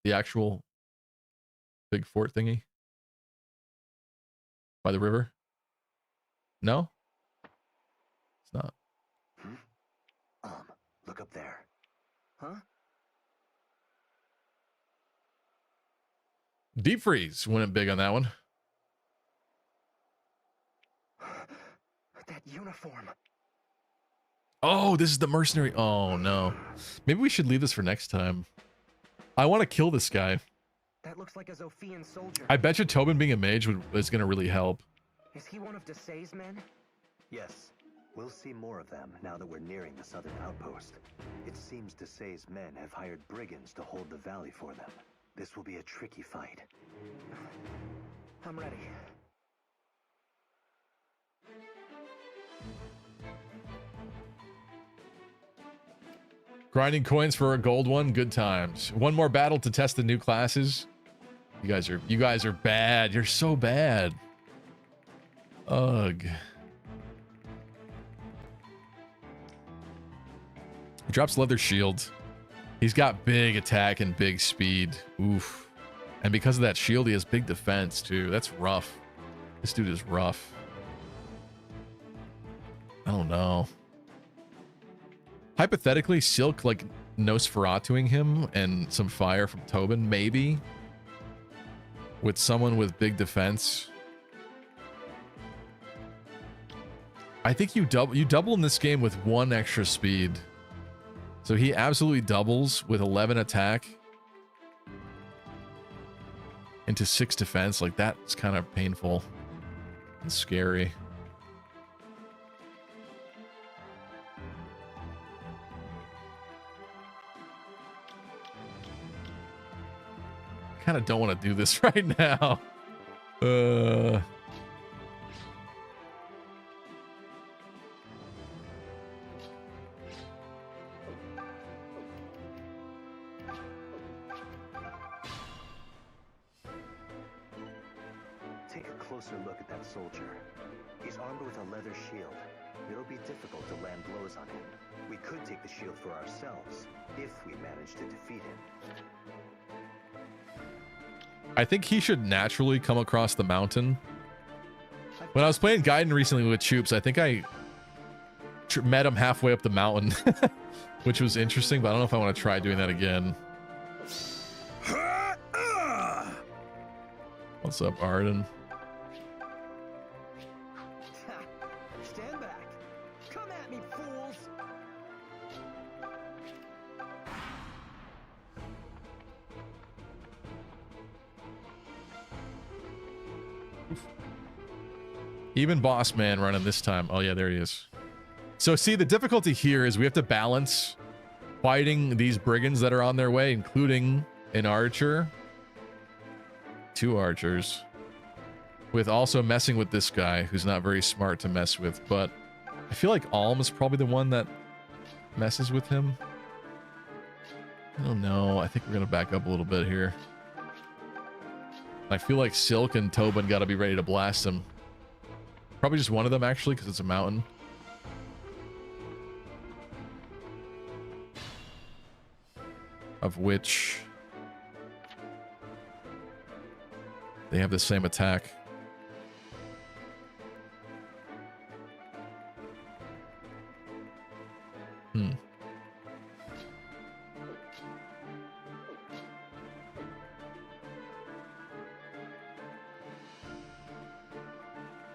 The actual big fort thingy? By the river? No? It's not. Look up there. Huh? Deep freeze went big on that one. That uniform. Oh, this is the mercenary. Oh no. Maybe we should leave this for next time. I want to kill this guy. That looks like a Zophian soldier. I bet you Tobin being a mage is going to really help. Is he one of Desai's men? Yes. We'll see more of them now that we're nearing the southern outpost. It seems Desai's men have hired brigands to hold the valley for them. This will be a tricky fight. I'm ready. Grinding coins for a gold one, good times. One more battle to test the new classes. You guys are bad. You're so bad. Ugh. He drops leather shield. He's got big attack and big speed. Oof. And because of that shield, he has big defense too. That's rough. This dude is rough. I don't know. Hypothetically, Silk, like, Nosferatuing him and some fire from Tobin, maybe. With someone with big defense. I think you double in this game with 1 extra speed. So he absolutely doubles with 11 attack into 6 defense. Like, that's kind of painful and scary. Kind of don't want to do this right now. Take a closer look at that soldier. He's armed with a leather shield. It'll be difficult to land blows on him. We could take the shield for ourselves, if we manage to defeat him. I think he should naturally come across the mountain. When I was playing Gaiden recently with Choops, I think I met him halfway up the mountain, which was interesting, but I don't know if I want to try doing that again. What's up, Arden? Even boss man running this time. Oh yeah, there he is. So see, the difficulty here is we have to balance fighting these brigands that are on their way, including an archer, 2 archers, with also messing with this guy who's not very smart to mess with. But I feel like Alm is probably the one that messes with him. I don't know. I think we're gonna back up a little bit here. I feel like Silk and Tobin got to be ready to blast him. Probably just one of them, actually, because it's a mountain. Of which they have the same attack.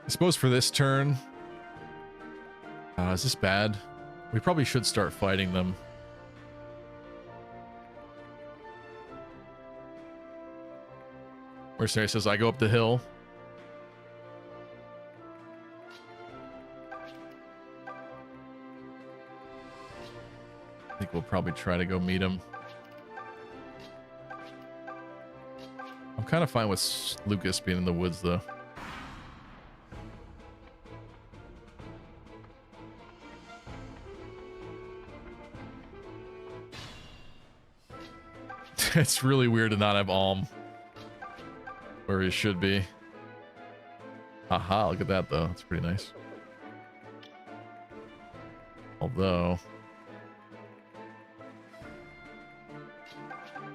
I suppose for this turn, is this bad? We probably should start fighting them. Mercenary says, I go up the hill. I think we'll probably try to go meet him. I'm kind of fine with Lucas being in the woods, though. It's really weird to not have Alm where he should be. Haha, look at that though. That's pretty nice. Although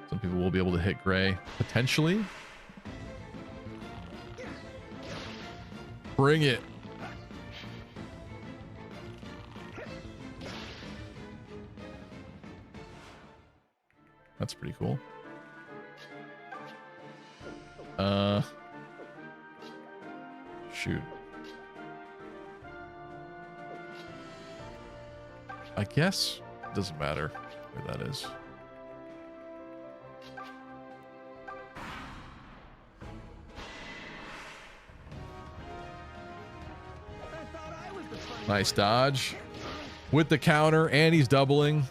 some people will be able to hit Gray potentially. Bring it. That's pretty cool. Shoot. I guess it doesn't matter where that is. Nice dodge with the counter, and he's doubling.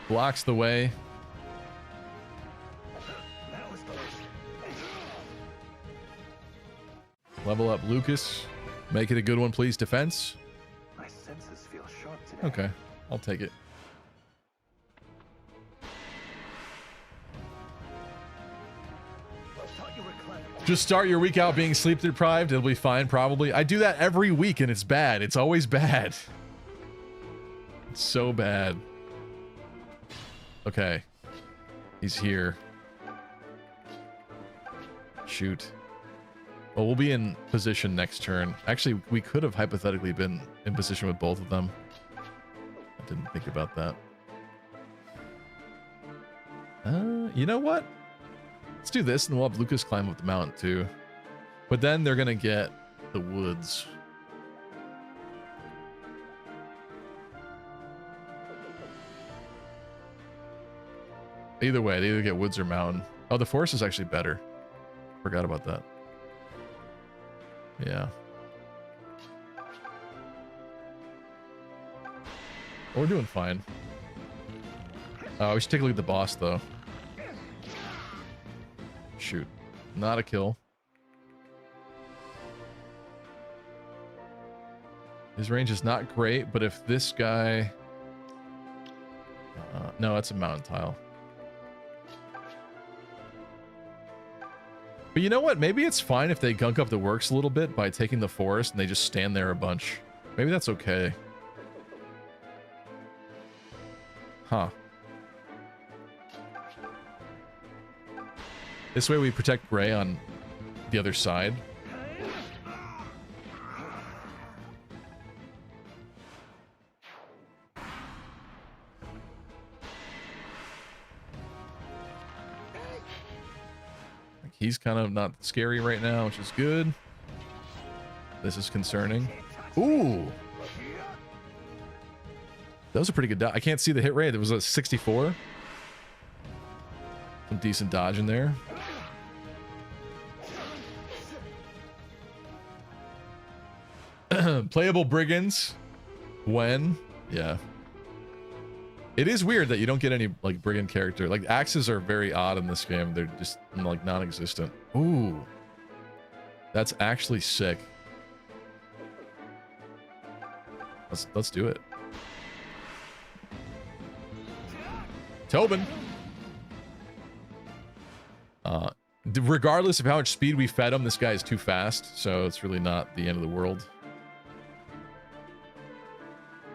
Blocks the way. Level up Lucas. Make it a good one, please. Defense. My senses feel sharp today. Okay, I'll take it. Just start your week out being sleep deprived. It'll be fine, probably. I do that every week, and it's bad. It's always bad. It's so bad. Okay. He's here. Shoot. Well, we'll be in position next turn. Actually, we could have hypothetically been in position with both of them. I didn't think about that. You know what? Let's do this, and we'll have Lucas climb up the mountain, too. But then they're gonna get the woods. Either way, they either get woods or mountain. Oh, the forest is actually better. Forgot about that. Yeah. Well, we're doing fine. We should take a look at the boss, though. Shoot. Not a kill. His range is not great, but if this guy... no, that's a mountain tile. But you know what? Maybe it's fine if they gunk up the works a little bit by taking the forest and they just stand there a bunch. Maybe that's okay. Huh. This way we protect Gray on the other side. He's kind of not scary right now, which is good. This is concerning. Ooh. That was a pretty good dodge. I can't see the hit rate. It was a 64. Some decent dodge in there. Playable brigands. When? Yeah. It is weird that you don't get any like brigand character. Like axes are very odd in this game. They're just like non-existent. Ooh. That's actually sick. Let's do it. Tobin. Regardless of how much speed we fed him, this guy is too fast, so it's really not the end of the world.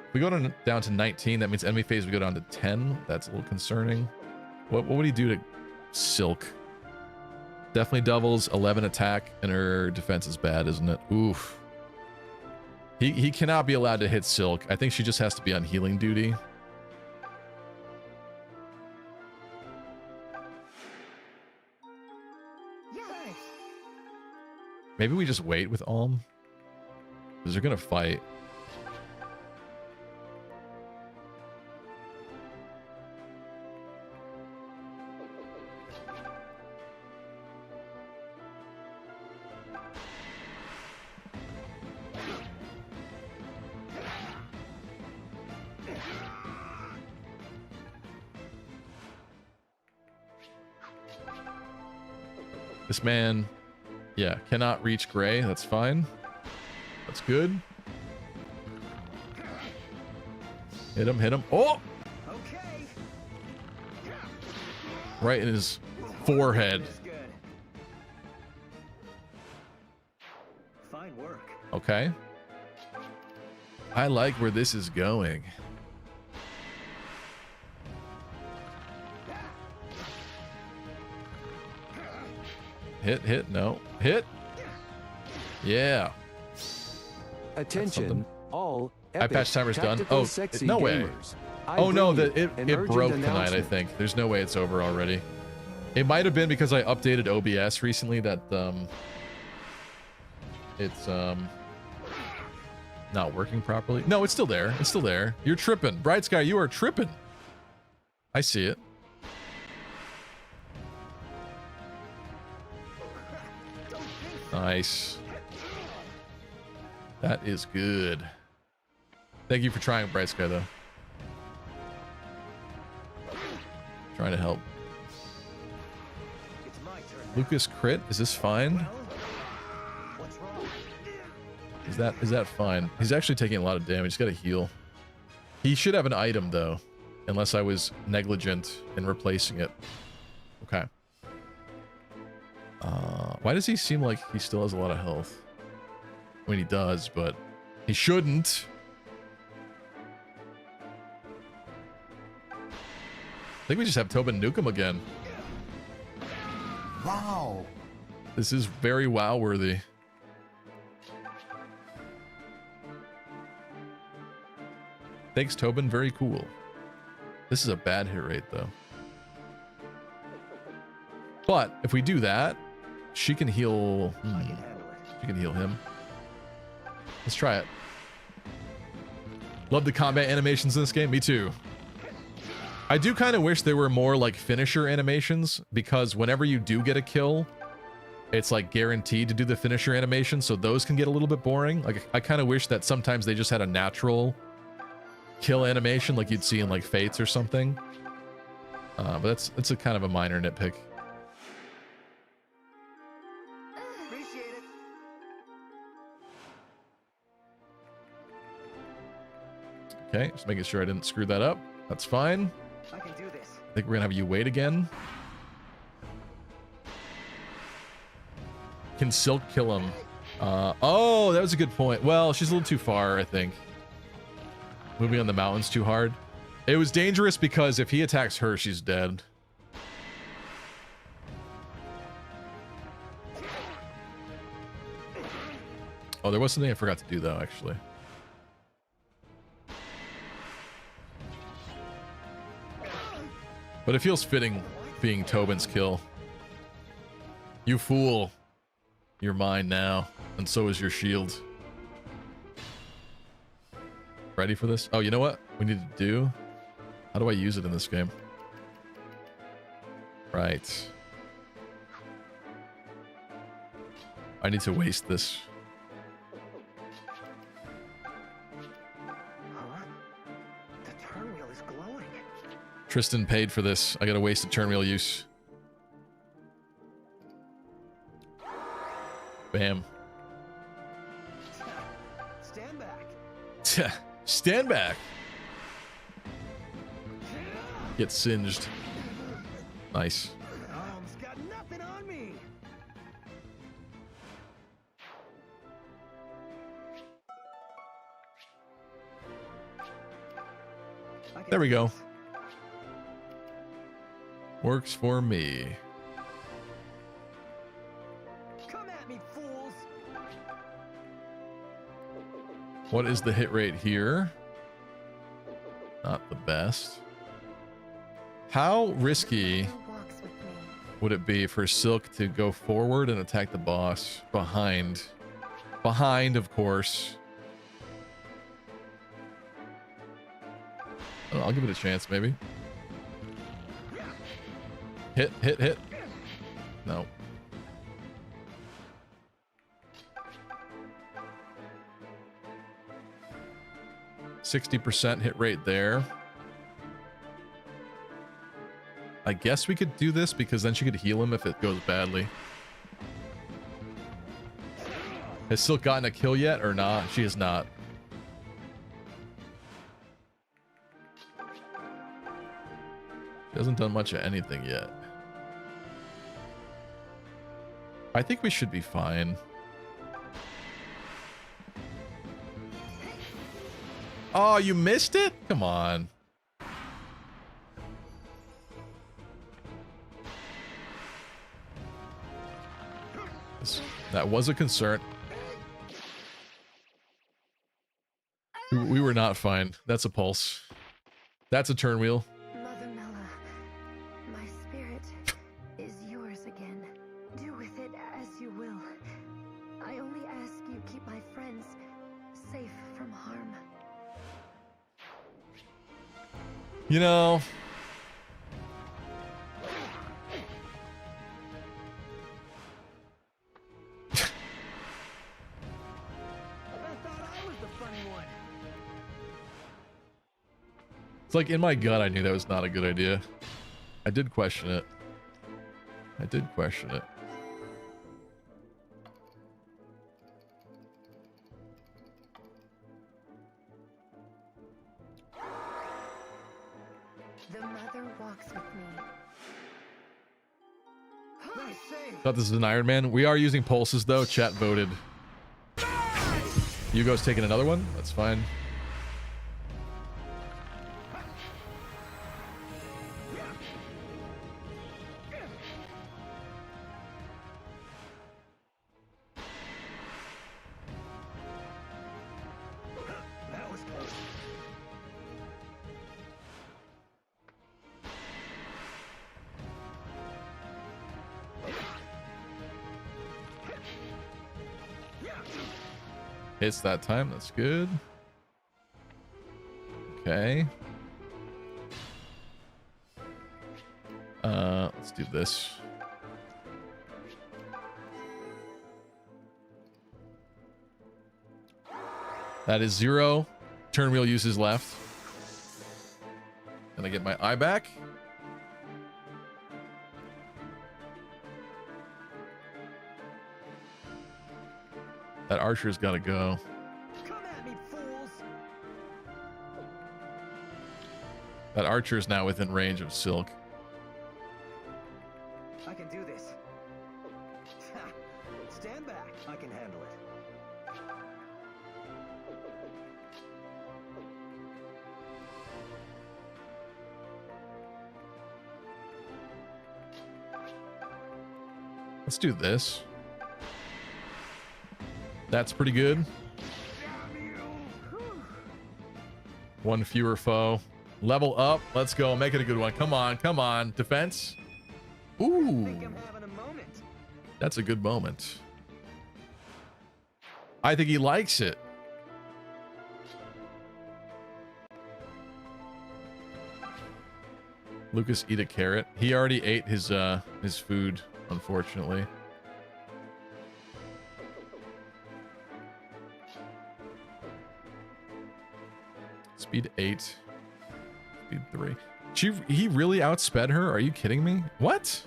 If we go down to 19, that means enemy phase we go down to 10. That's a little concerning. What would he do to Silk? Definitely doubles 11 attack, and her defense is bad, isn't it? Oof. He cannot be allowed to hit Silk. I think she just has to be on healing duty. Maybe we just wait with Alm. Because they're gonna fight. This man, yeah, cannot reach Gray. That's fine. That's good. Hit him, hit him. Oh! Right in his forehead. Fine work. Okay. I like where this is going. Hit, no. Hit. Yeah. Attention, all eye patch timer's done. tactical, Oh, sexy no way. gamers. I Oh no, bring it you an broke urgent tonight, I announcement. think. There's no way it's over already. It might have been because I updated OBS recently that it's not working properly. No, it's still there. It's still there. You're tripping. Bright Sky, you are tripping. I see it. Nice. That is good. Thank you for trying, Bright Sky, though. Trying to help. Lucas crit. Is this fine? Is that fine? He's actually taking a lot of damage. He's got to heal. He should have an item, though. Unless I was negligent in replacing it. Okay. Why does he seem like he still has a lot of health? I mean, he does, but he shouldn't. I think we just have Tobin nuke him again. Wow. This is very wow-worthy. Thanks, Tobin. Very cool. This is a bad hit rate, though. But if we do that, she can heal. She can heal him. Let's try it. Love the combat animations in this game. Me too. I do kind of wish there were more like finisher animations, because whenever you do get a kill, it's like guaranteed to do the finisher animation, so those can get a little bit boring. Like I kind of wish that sometimes they just had a natural kill animation like you'd see in like Fates or something. But that's a kind of a minor nitpick. Okay, just making sure I didn't screw that up. That's fine. I can do this. I think we're gonna have you wait again. Can Silk kill him? Oh, that was a good point. Well, she's a little too far, I think. Moving on the mountains too hard. It was dangerous because if he attacks her, she's dead. Oh, there was something I forgot to do, though, actually. But it feels fitting being Tobin's kill. You fool. You're mine now, and so is your shield. Ready for this? Oh, you know what we need to do? How do I use it in this game? Right. I need to waste this. Tristan paid for this. I got a wasted turn wheel use. Bam. Stand back. Stand back. Get singed. Nice. It's got nothing on me. There we go. Works for me. Come at me, fools. What is the hit rate here? Not the best. How risky would it be for Silk to go forward and attack the boss behind? Behind, of course. I'll give it a chance, maybe. Hit, hit, hit. No. %60 hit rate there. I guess we could do this because then she could heal him if it goes badly. Has Silk gotten a kill yet or not? She has not. She hasn't done much of anything yet. I think we should be fine. Oh, you missed it? Come on. That was a concern. We were not fine. That's a pulse. That's a turn wheel. Mother Mela, my spirit is yours again. Do with it as you will. I only ask you keep my friends safe from harm. You know, it's like in my gut, I knew that was not a good idea. I did question it. I did question it. The mother walks with me. Thought this is an Iron Man. We are using pulses though. Chat voted. Hugo's taking another one. That's fine. Hits that time. That's good. Okay. Let's do this. That is 0 turn wheel uses left. And I get my eye back. That archer's got to go. Come at me, fools. That archer is now within range of Silk. I can do this. Stand back. I can handle it. Let's do this. That's pretty good. One fewer foe. Level up. Let's go. Make it a good one. Come on. Come on. Defense. Ooh. That's a good moment. I think he likes it. Lucas, eat a carrot. He already ate his food, unfortunately. Speed 8. Speed 3. He really outsped her? Are you kidding me? What?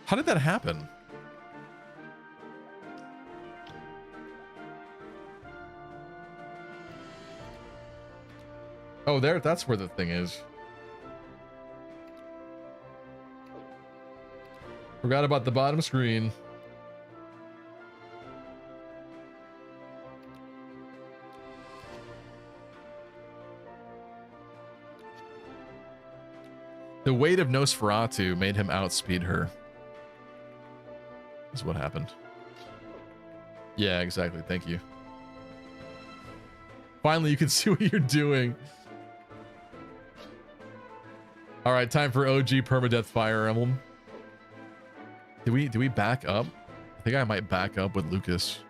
How did that happen? Oh, that's where the thing is. Forgot about the bottom screen. The weight of Nosferatu made him outspeed her. Is what happened. Yeah, exactly. Thank you. Finally, you can see what you're doing. All right, time for OG permadeath Fire Emblem. Do we back up? I think I might back up with Lucas.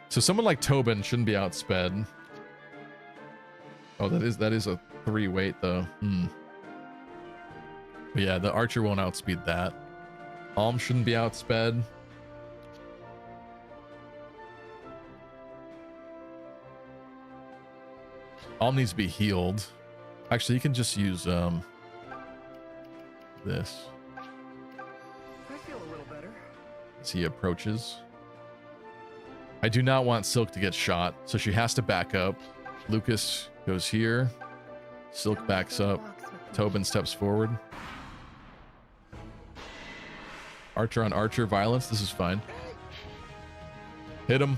So someone like Tobin shouldn't be outsped. Oh, that is a 3 weight though. But yeah, the archer won't outspeed that. Alm shouldn't be outsped. Alm needs to be healed. Actually, you can just use this. I feel a little better. As he approaches. I do not want Silk to get shot, so she has to back up. Lucas goes here. Silk backs up. Tobin steps forward. Archer on archer violence. This is fine. Hit him.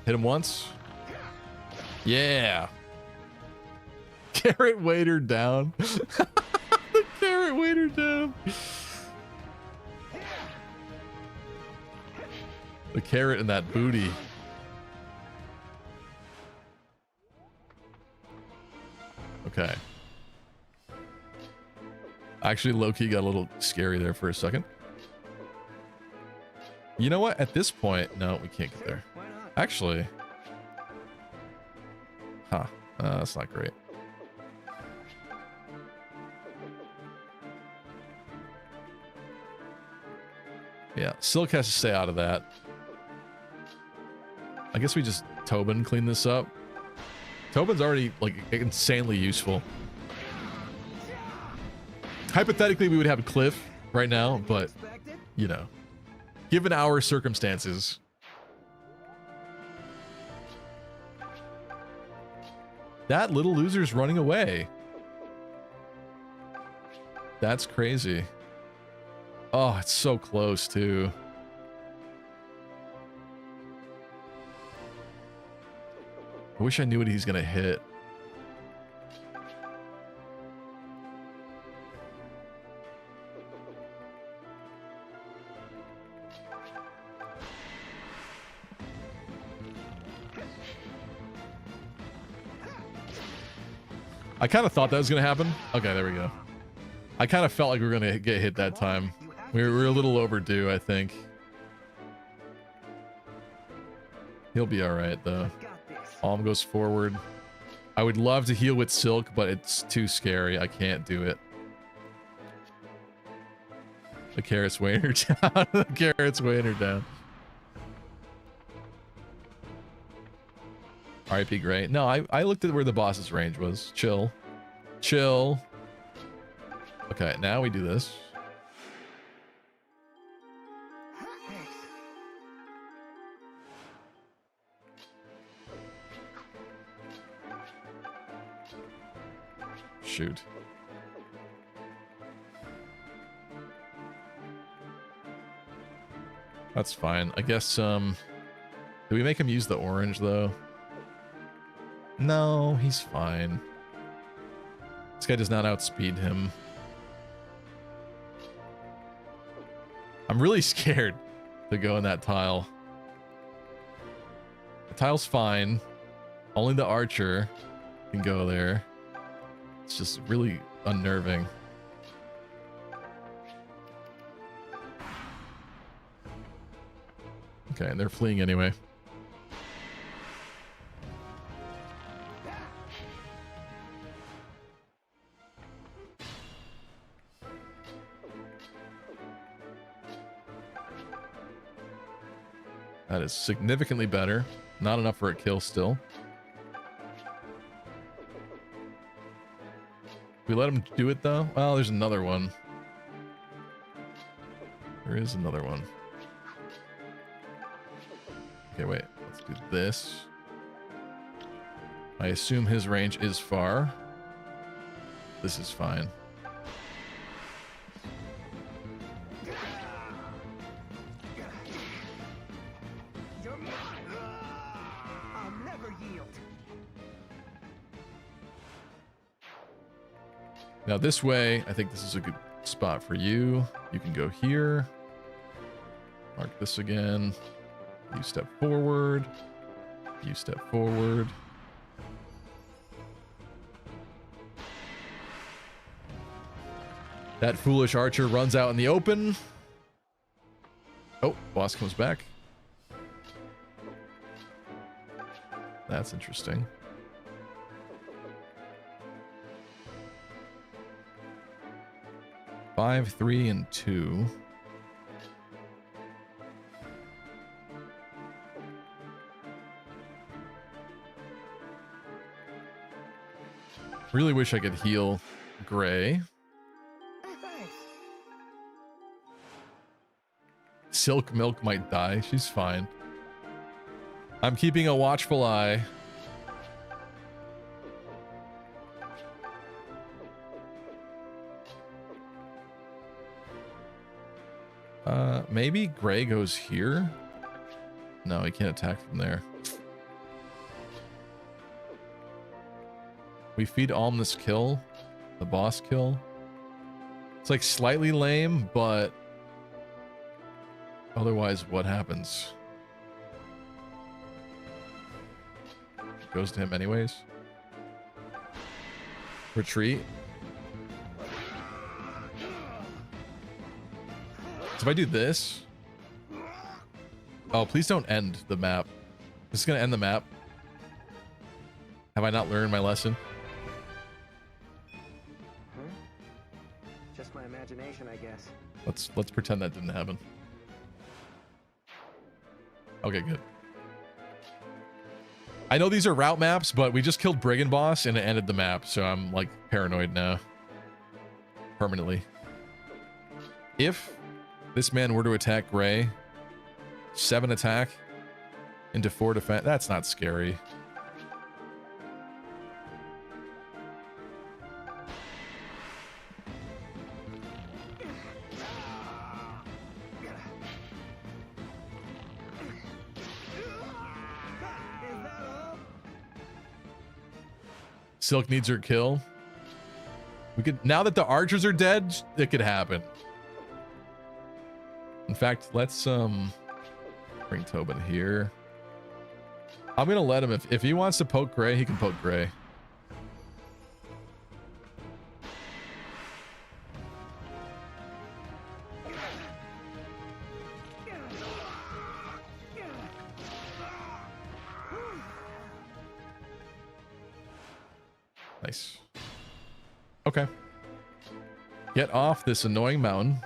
Hit him once. Yeah. Carrot weighed her down. The carrot weighed her down. The carrot and that booty. Okay. Actually, low-key got a little scary there for a second. You know what? At this point, no, we can't get there. Actually. Huh. That's not great. Yeah, Silk has to stay out of that. I guess we just Tobin clean this up. Tobin's already like insanely useful. Hypothetically, we would have a Cliff right now, but you know, given our circumstances. That little loser's running away. That's crazy. Oh, it's so close too. I wish I knew what he's gonna hit. I kind of thought that was gonna happen. Okay, there we go. I kind of felt like we were gonna get hit that time. We were a little overdue, I think. He'll be all right though. Alm goes forward. I would love to heal with Silk, but it's too scary. I can't do it. The carrot's weighing her down. The carrot's weighing her down. RIP Gray. No, I looked at where the boss's range was. Chill. Chill. Okay, now we do this. Shoot. That's fine. I guess, do we make him use the orange, though? No, he's fine. This guy does not outspeed him. I'm really scared to go in that tile. The tile's fine. Only the archer can go there. It's just really unnerving. Okay, and they're fleeing anyway. That is significantly better. Not enough for a kill still. We let him do it though? Well, there's another one. There is another one. Okay, wait. Let's do this. I assume his range is far. This is fine. I'll never yield. Now this way, I think this is a good spot for you. You can go here. Mark this again. You step forward. You step forward. That foolish archer runs out in the open. Oh, boss comes back. That's interesting. Five, 3, and 2. Really wish I could heal Gray. Silk Milk might die. She's fine. I'm keeping a watchful eye. Maybe Gray goes here? No, he can't attack from there. We feed Alm this kill. The boss kill. It's like slightly lame, but otherwise, what happens? It goes to him anyways. Retreat. So if I do this... Oh, please don't end the map. This is going to end the map. Have I not learned my lesson? Just my imagination, I guess. Let's pretend that didn't happen. Okay, good. I know these are route maps, but we just killed Brigand Boss and it ended the map, so I'm like paranoid now. Permanently. If this man were to attack Gray, 7 attack into 4 defense, that's not scary. Silk needs her kill. We could, now that the archers are dead, it could happen. In fact, let's bring Tobin here. I'm gonna let him, if he wants to poke Gray, he can poke Gray. Nice. Okay. Get off this annoying mountain.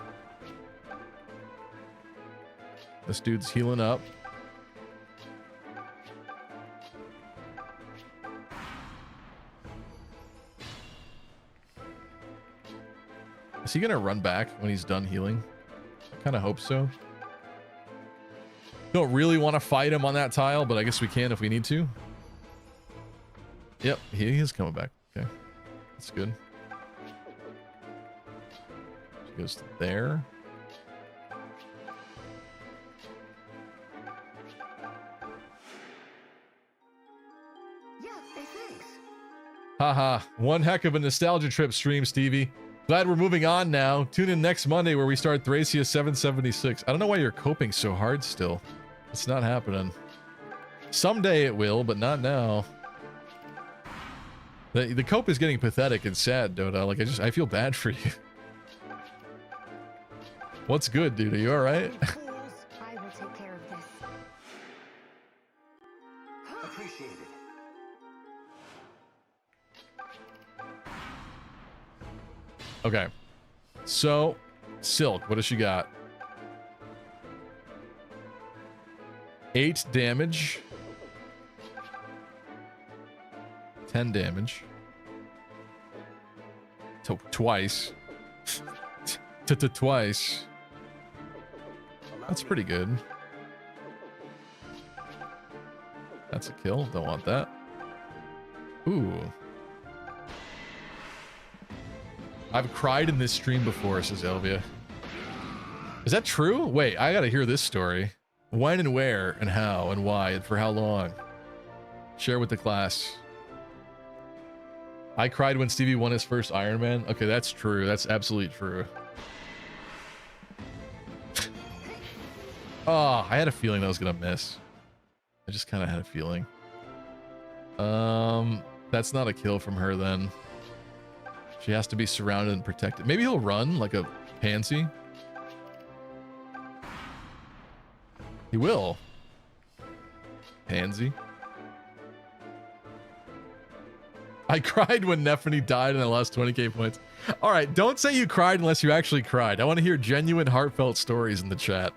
This dude's healing up. Is he gonna run back when he's done healing? I kind of hope so. Don't really want to fight him on that tile, but I guess we can if we need to. Yep, he is coming back. Okay, that's good. She goes to there. Haha, one heck of a nostalgia trip stream, Stevie. Glad we're moving on now. Tune in next Monday where we start Thracia 776. I don't know why you're coping so hard still. It's not happening. Someday it will, but not now. The cope is getting pathetic and sad, Dota. Like, I feel bad for you. What's good, dude? Are you alright? I will take care of this. Appreciate it. Okay. So, Silk, what does she got? 8 damage. 10 damage. Twice. Twice. That's pretty good. That's a kill. Don't want that. Ooh. I've cried in this stream before, says Elvia. Is that true? Wait, I gotta hear this story. When and where and how and why and for how long? Share with the class. I cried when Stevie won his first Iron Man. Okay, that's true. That's absolutely true. Oh, I had a feeling that was gonna miss. I just kind of had a feeling. That's not a kill from her then. She has to be surrounded and protected. Maybe he'll run like a pansy. He will. Pansy. I cried when Nephany died and I lost 20k points. All right, don't say you cried unless you actually cried. I want to hear genuine, heartfelt stories in the chat.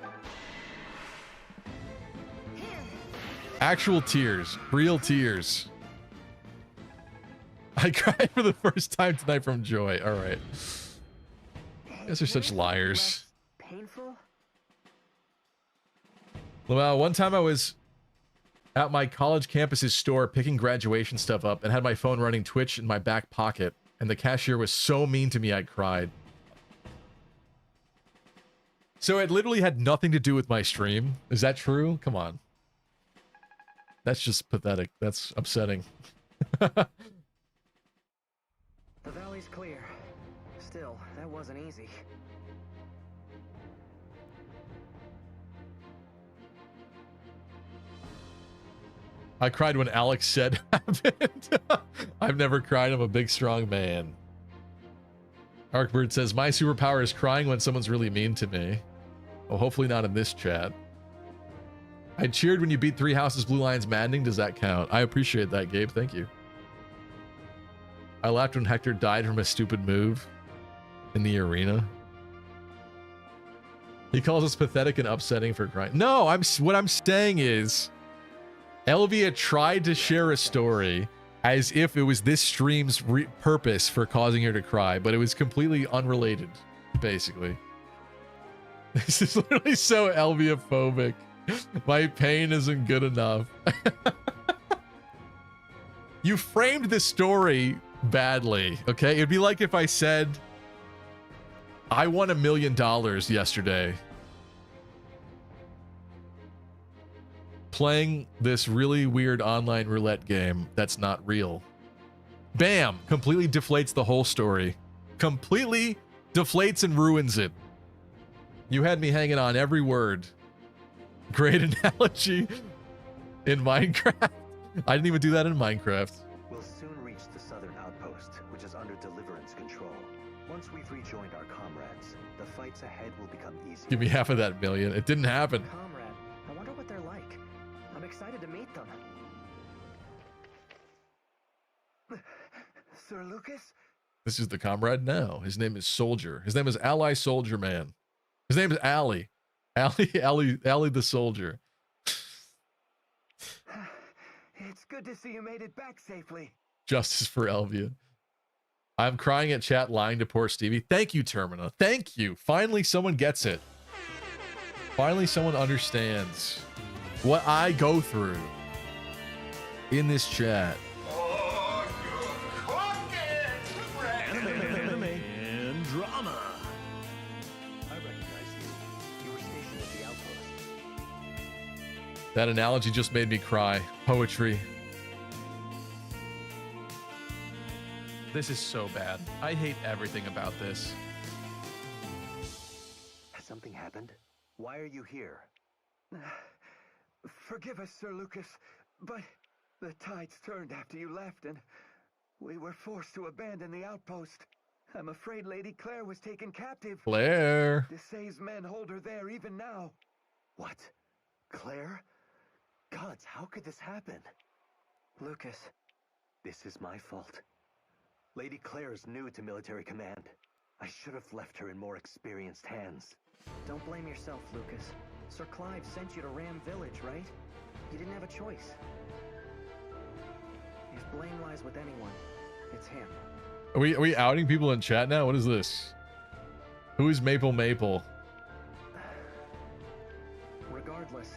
Actual tears. Real tears. I cried for the first time tonight from joy. All right. You guys are such liars. Painful? Well, one time I was at my college campus's store picking graduation stuff up and had my phone running Twitch in my back pocket, and the cashier was so mean to me I cried. So it literally had nothing to do with my stream. Is that true? Come on. That's just pathetic. That's upsetting. The valley's clear. Still, that wasn't easy. I cried when Alex said happened. I've never cried. I'm a big, strong man. Arkbird says, my superpower is crying when someone's really mean to me. Well, hopefully not in this chat. I cheered when you beat 3 Houses Blue Lions Maddening. Does that count? I appreciate that, Gabe. Thank you. I laughed when Hector died from a stupid move in the arena. He calls us pathetic and upsetting for crying. No, what I'm saying is Elvia tried to share a story as if it was this stream's purpose for causing her to cry, but it was completely unrelated, basically. This is literally so Elvia-phobic. My pain isn't good enough. You framed this story badly, okay? It'd be like if I said, I won $1 million yesterday playing this really weird online roulette game that's not real. Bam! Completely deflates the whole story. Completely deflates and ruins it. You had me hanging on every word. Great analogy in Minecraft. I didn't even do that in Minecraft. We'll soon reach the southern outpost, which is under Deliverance control. Once we've rejoined our comrades, the fights ahead will become easier. Give me half of that million. It didn't happen. Comrade, I wonder what they're like. I'm excited to meet them. Sir Lucas? This is the comrade now. His name is Soldier. His name is Ally Soldier Man. His name is Allie. Allie the Soldier. It's good to see you made it back safely. Justice for Elvia. I'm crying at chat, lying to poor Stevie. Thank you, Termina. Thank you. Finally, someone gets it. Finally, someone understands what I go through in this chat. And drama. I recognize you. You were stationed at the outpost. That analogy just made me cry. Poetry. This is so bad. I hate everything about this. Has something happened? Why are you here? Forgive us, Sir Lucas, but the tides turned after you left, and we were forced to abandon the outpost. I'm afraid Lady Claire was taken captive. Claire. Desai's men hold her there even now. What? Claire? Gods, how could this happen? Lucas. This is my fault. Lady Claire is new to military command. I should have left her in more experienced hands. Don't blame yourself, Lucas. Sir Clive sent you to Ram Village, right? You didn't have a choice. If blame lies with anyone, it's him. Are we outing people in chat now? What is this? Who is Maple Maple? Regardless,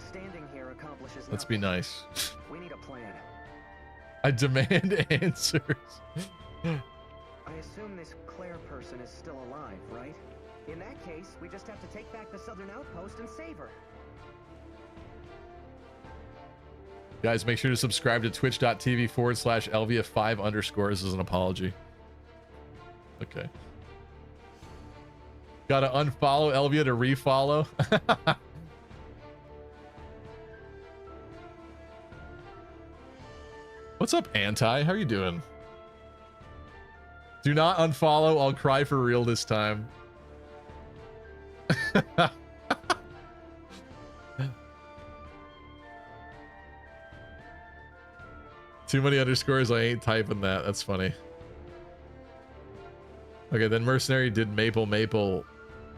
standing here accomplishes Let's be nothing. nice. We need a plan. I demand answers. I assume this Claire person is still alive, right? In that case, we just have to take back the southern outpost and save her. Guys, make sure to subscribe to twitch.tv/Elvia5_ This is an apology. Okay. Gotta unfollow Elvia to refollow. What's up, Anti? How are you doing? Do not unfollow. I'll cry for real this time. Too many underscores. I ain't typing that. That's funny. Okay, then Mercenary did Maple Maple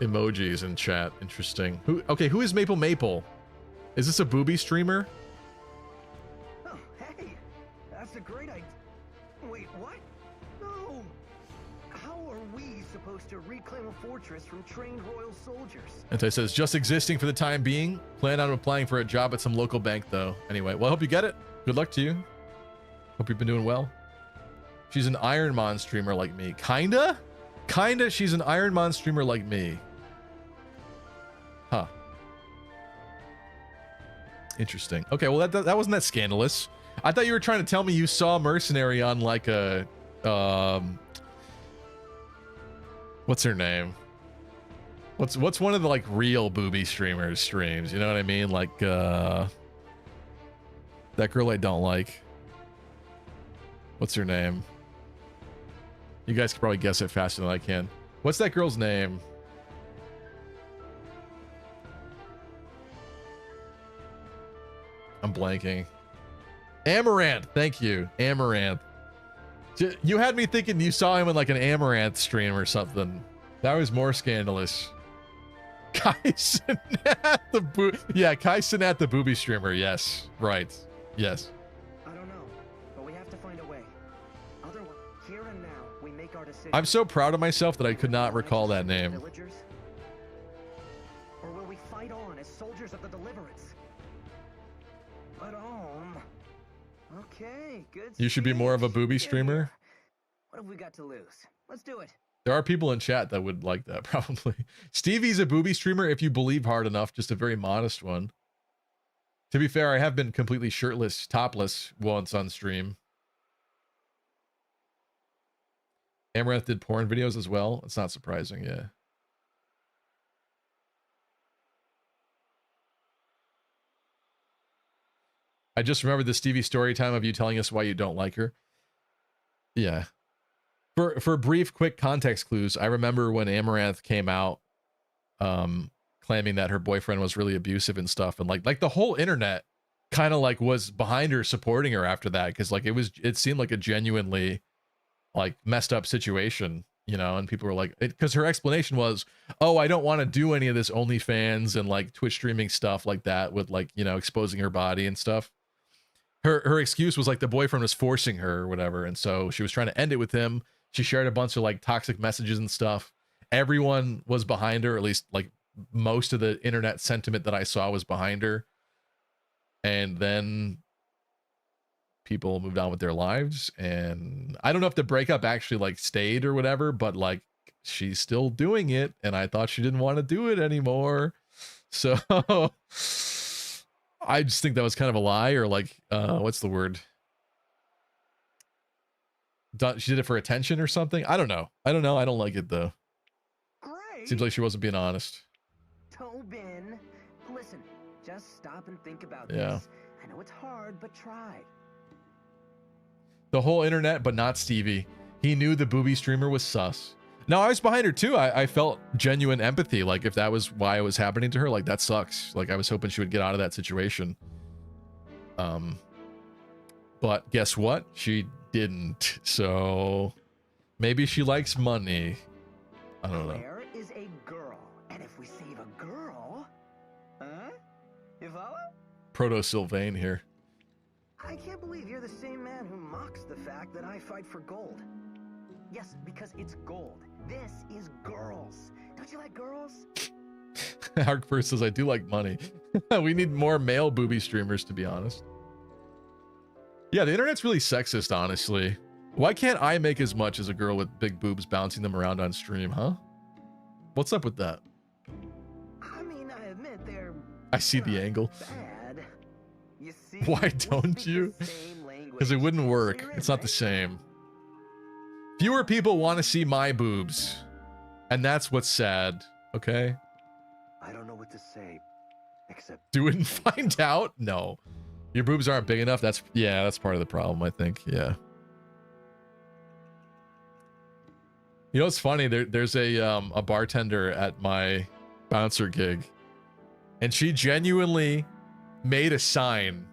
emojis in chat. Interesting. Who is Maple Maple? Is this a booby streamer? Oh, hey, that's a great idea. Wait, what? No. How are we supposed to reclaim a fortress from trained royal soldiers? Anti says, just existing for the time being. Plan on applying for a job at some local bank, though. Anyway, well, I hope you get it. Good luck to you. Hope you've been doing well. She's an Ironmon streamer like me. Kinda? Kinda, she's an Ironmon streamer like me. Huh. Interesting. Okay, well, that wasn't that scandalous. I thought you were trying to tell me you saw Mercenary on like a... what's her name? What's one of the like real booby streamers streams? You know what I mean? Like, that girl I don't like. What's her name? You guys can probably guess it faster than I can. What's that girl's name? I'm blanking. Amaranth. Thank you. Amaranth. You had me thinking you saw him in like an Amaranth stream or something. That was more scandalous. Kai Sinat Kai Sinat the booby streamer. Yes. Right. Yes. I'm so proud of myself that I could not recall that name. Or will we fight on as soldiers of the Deliverance? But okay, good. You should be more of a booby streamer. What have we got to lose? Let's do it. There are people in chat that would like that, probably. Stevie's a booby streamer if you believe hard enough, just a very modest one. To be fair, I have been completely shirtless, topless once on stream. Amaranth did porn videos as well. It's not surprising, yeah. I just remembered the Stevie story time of you telling us why you don't like her. Yeah. For brief, quick context clues, I remember when Amaranth came out claiming that her boyfriend was really abusive and stuff, and like the whole internet kind of like was behind her, supporting her after that, because like it seemed like a genuinely like messed up situation, you know, and people were like, because her explanation was, oh, I don't want to do any of this OnlyFans and like Twitch streaming stuff like that with like, you know, exposing her body and stuff. Her excuse was like the boyfriend was forcing her or whatever, and so she was trying to end it with him. She shared a bunch of like toxic messages and stuff. Everyone was behind her, at least like most of the internet sentiment that I saw was behind her. And then people moved on with their lives, and I don't know if the breakup actually like stayed or whatever, but like she's still doing it, and I thought she didn't want to do it anymore. So I just think that was kind of a lie, or like what's the word? She did it for attention or something. I don't know. I don't like it though. Great. Seems like she wasn't being honest. Tobin, listen, just stop and think about Yeah. this. I know it's hard, but try. The whole internet, but not Stevie. He knew the booby streamer was sus. No, I was behind her too. I felt genuine empathy. Like if that was why it was happening to her, like that sucks. Like I was hoping she would get out of that situation. But guess what? She didn't. So maybe she likes money. I don't know. Claire is a girl, and if we save a girl, huh? You follow? Proto Sylvain here. I can't believe you're the same man who mocks the fact that I fight for gold. Yes, because it's gold. This is girls. Don't you like girls? Arkfur says, I do like money. We need more male booby streamers, to be honest. Yeah, the internet's really sexist, honestly. Why can't I make as much as a girl with big boobs bouncing them around on stream, huh? What's up with that? I mean, I admit they're I see the angle. bad. You see, Why don't you? Because it wouldn't work. It's not the same. Fewer people want to see my boobs. And that's what's sad. Okay? I don't know what to say, except... Do it and find out? No. Your boobs aren't big enough? That's part of the problem, I think. Yeah. You know what's funny? There's a bartender at my bouncer gig. And she genuinely made a sign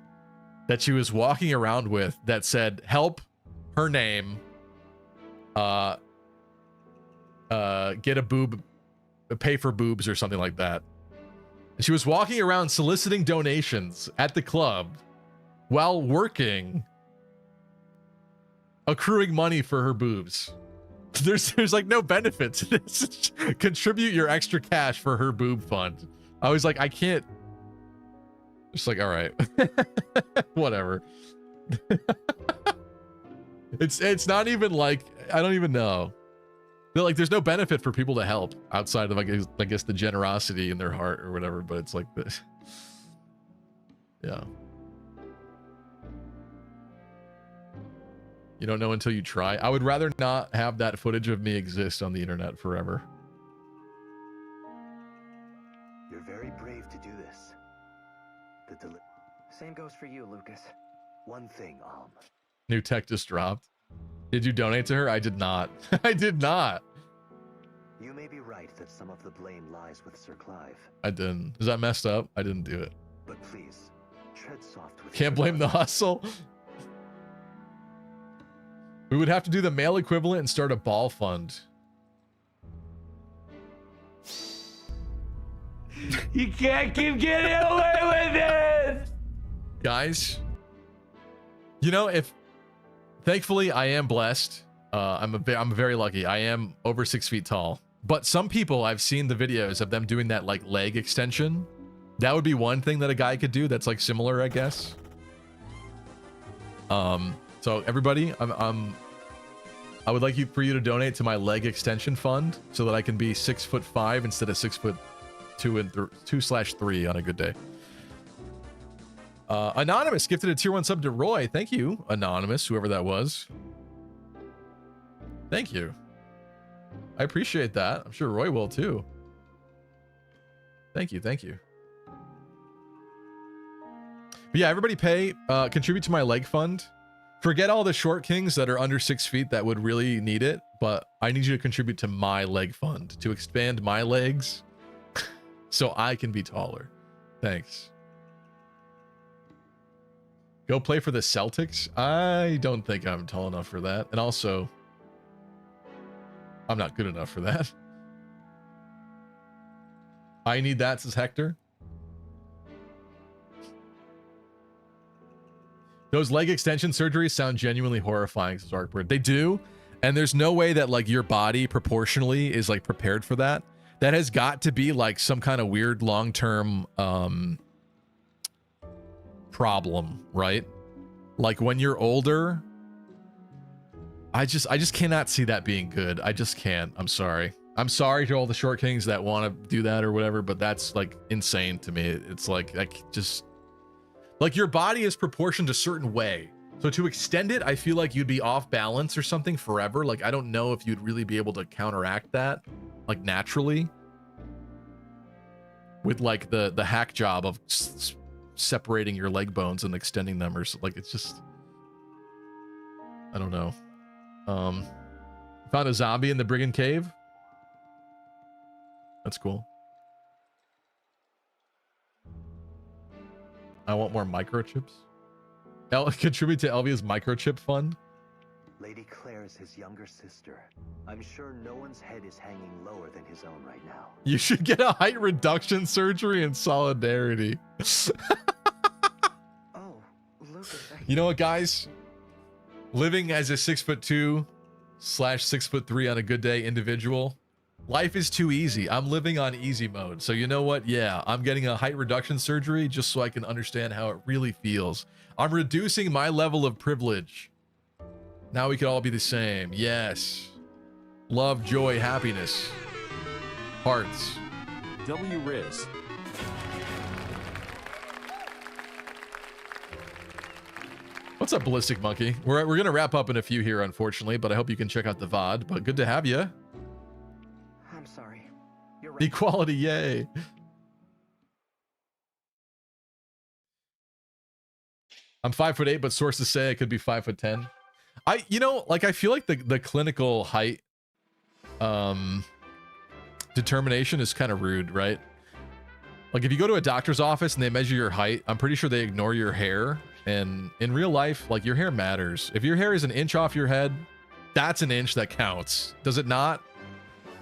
that she was walking around with that said, help, her name, get a boob, pay for boobs or something like that. And she was walking around soliciting donations at the club while working, accruing money for her boobs. There's like no benefit to this. Contribute your extra cash for her boob fund. I was like, I can't. Just like, all right, whatever. It's not even like, I don't even know. They're like, there's no benefit for people to help outside of, I guess the generosity in their heart or whatever. But it's like this. Yeah. You don't know until you try. I would rather not have that footage of me exist on the internet forever. You're very brave to do this. Same goes for you, Lucas. One thing, New tech just dropped. Did you donate to her? I did not. I did not. You may be right that some of the blame lies with Sir Clive. I didn't. Is that messed up? I didn't do it. But please, tread soft with Can't blame the hustle. We would have to do the male equivalent and start a ball fund. You can't keep getting away with it! Guys, you know, thankfully I am blessed. I'm very lucky. I am over 6 feet tall. But some people, I've seen the videos of them doing that like leg extension. That would be one thing that a guy could do that's like similar, I guess. So everybody, I would like for you to donate to my leg extension fund so that I can be 6'5" instead of 6'2" and 2/3 on a good day. Anonymous gifted a tier 1 sub to Roy. Thank you, Anonymous, whoever that was. Thank you. I appreciate that. I'm sure Roy will too. Thank you. Thank you. But yeah, everybody contribute to my leg fund. Forget all the short kings that are under 6 feet that would really need it, but I need you to contribute to my leg fund to expand my legs so I can be taller. Thanks. Go play for the Celtics? I don't think I'm tall enough for that. And also, I'm not good enough for that. I need that, says Hector. Those leg extension surgeries sound genuinely horrifying, says Arkbird. They do, and there's no way that like your body proportionally is like prepared for that. That has got to be like some kind of weird long-term problem, right? Like when you're older, I just cannot see that being good. I just can't. I'm sorry. I'm sorry to all the short kings that want to do that or whatever, but that's like insane to me. It's like just like your body is proportioned a certain way. So to extend it, I feel like you'd be off balance or something forever. Like, I don't know if you'd really be able to counteract that, like naturally, with like the hack job of separating your leg bones and extending them, or like, it's just, I don't know. Found a zombie in the Brigand Cave. That's cool. I want more microchips. Contribute to Elvia's microchip fund. Lady Claire is his younger sister. I'm sure no one's head is hanging lower than his own right now. You should get a height reduction surgery in solidarity. Oh, You know what, guys? Living as a 6'2" / 6'3" on a good day individual, life is too easy. I'm living on easy mode. So you know what? Yeah, I'm getting a height reduction surgery just so I can understand how it really feels. I'm reducing my level of privilege. Now we could all be the same. Yes. Love, joy, happiness. Hearts. W Riz. What's up, Ballistic Monkey? We're going to wrap up in a few here, unfortunately, but I hope you can check out the VOD. But good to have you. I'm sorry. You're right. Equality, yay. I'm 5'8", but sources say I could be 5'10". You know, like I feel like the clinical height determination is kind of rude, right? Like if you go to a doctor's office and they measure your height, I'm pretty sure they ignore your hair. And in real life, like your hair matters. If your hair is an inch off your head, that's an inch that counts. Does it not?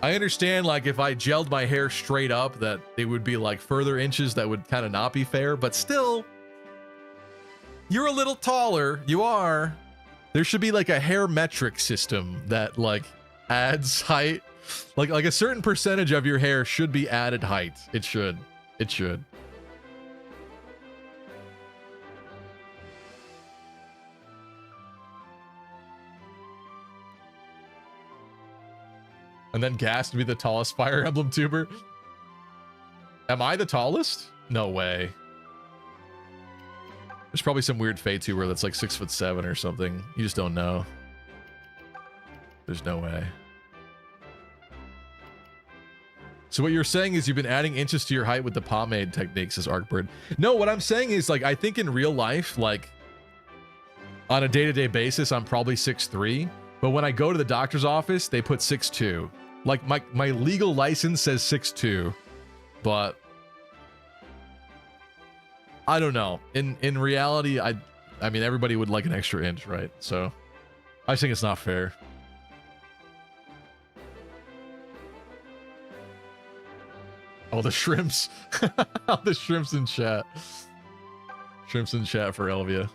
I understand, like if I gelled my hair straight up, that it would be like further inches that would kind of not be fair, but still, you're a little taller. You are. There should be like a hair metric system that like adds height. Like a certain percentage of your hair should be added height. It should. It should. And then Gas to be the tallest Fire Emblem tuber. Am I the tallest? No way. There's probably some weird Faye tuber that's like 6'7" or something. You just don't know. There's no way. So what you're saying is you've been adding inches to your height with the pomade technique, says Arcbird. No, what I'm saying is, like, I think in real life, like, on a day-to-day basis, I'm probably 6'3", but when I go to the doctor's office, they put 6'2". Like, my legal license says 6'2", but I don't know. In reality, I mean, everybody would like an extra inch, right? So I think it's not fair. Oh, the shrimps. The shrimps in chat. Shrimps in chat for Elvia.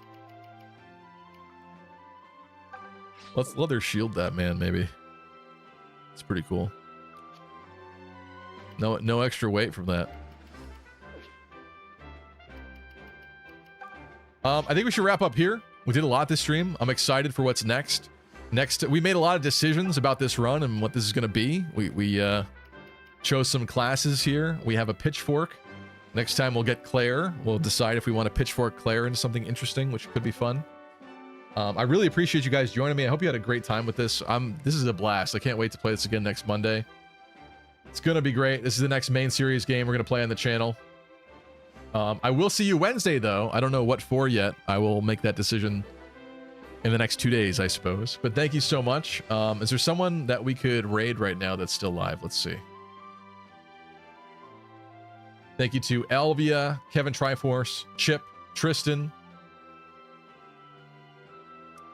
Let's leather shield that man, maybe. It's pretty cool. No extra weight from that. I think we should wrap up here. We did a lot this stream. I'm excited for what's next. We made a lot of decisions about this run and what this is going to be. We chose some classes here. We have a pitchfork. Next time we'll get Claire. We'll decide if we want to pitchfork Claire into something interesting, which could be fun. I really appreciate you guys joining me. I hope you had a great time with this. This is a blast. I can't wait to play this again next Monday. It's going to be great. This is the next main series game we're going to play on the channel. I will see you Wednesday, though. I don't know what for yet. I will make that decision in the next 2 days, I suppose. But thank you so much. Is there someone that we could raid right now that's still live? Let's see. Thank you to Elvia, Kevin Triforce, Chip, Tristan,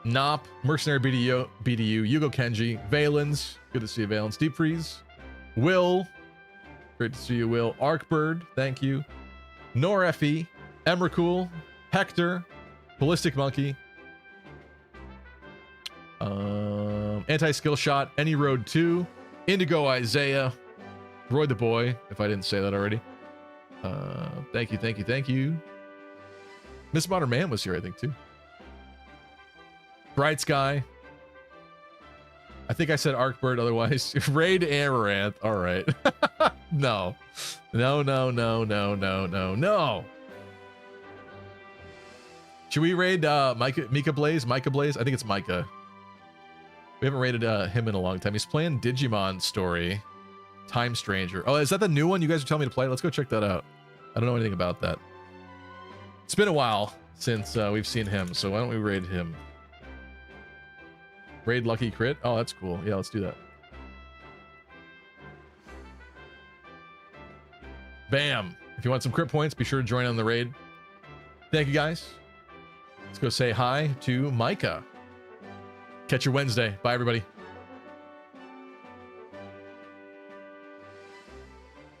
Nop, Mercenary BDU, Yugo Kenji, Valens, good to see you, Valens, Deep Freeze, Will, great to see you, Will, Arcbird, thank you, Norefi, Emrakul, Hector, Ballistic Monkey, Anti-Skill Shot, Any Road 2, Indigo Isaiah, Roy the Boy, if I didn't say that already. Thank you. Miss Modern Man was here, I think, too. Bright Sky. I think I said Arcbird otherwise. Raid Amaranth. All right. No. Should we raid Mika Blaze? Micah Blaze? I think it's Micah. We haven't raided him in a long time. He's playing Digimon Story. Time Stranger. Oh, is that the new one you guys are telling me to play? Let's go check that out. I don't know anything about that. It's been a while since we've seen him, so why don't we raid him? Raid Lucky Crit? Oh, that's cool. Yeah, let's do that. Bam! If you want some crit points, be sure to join on the raid. Thank you, guys. Let's go say hi to Micah. Catch you Wednesday. Bye, everybody.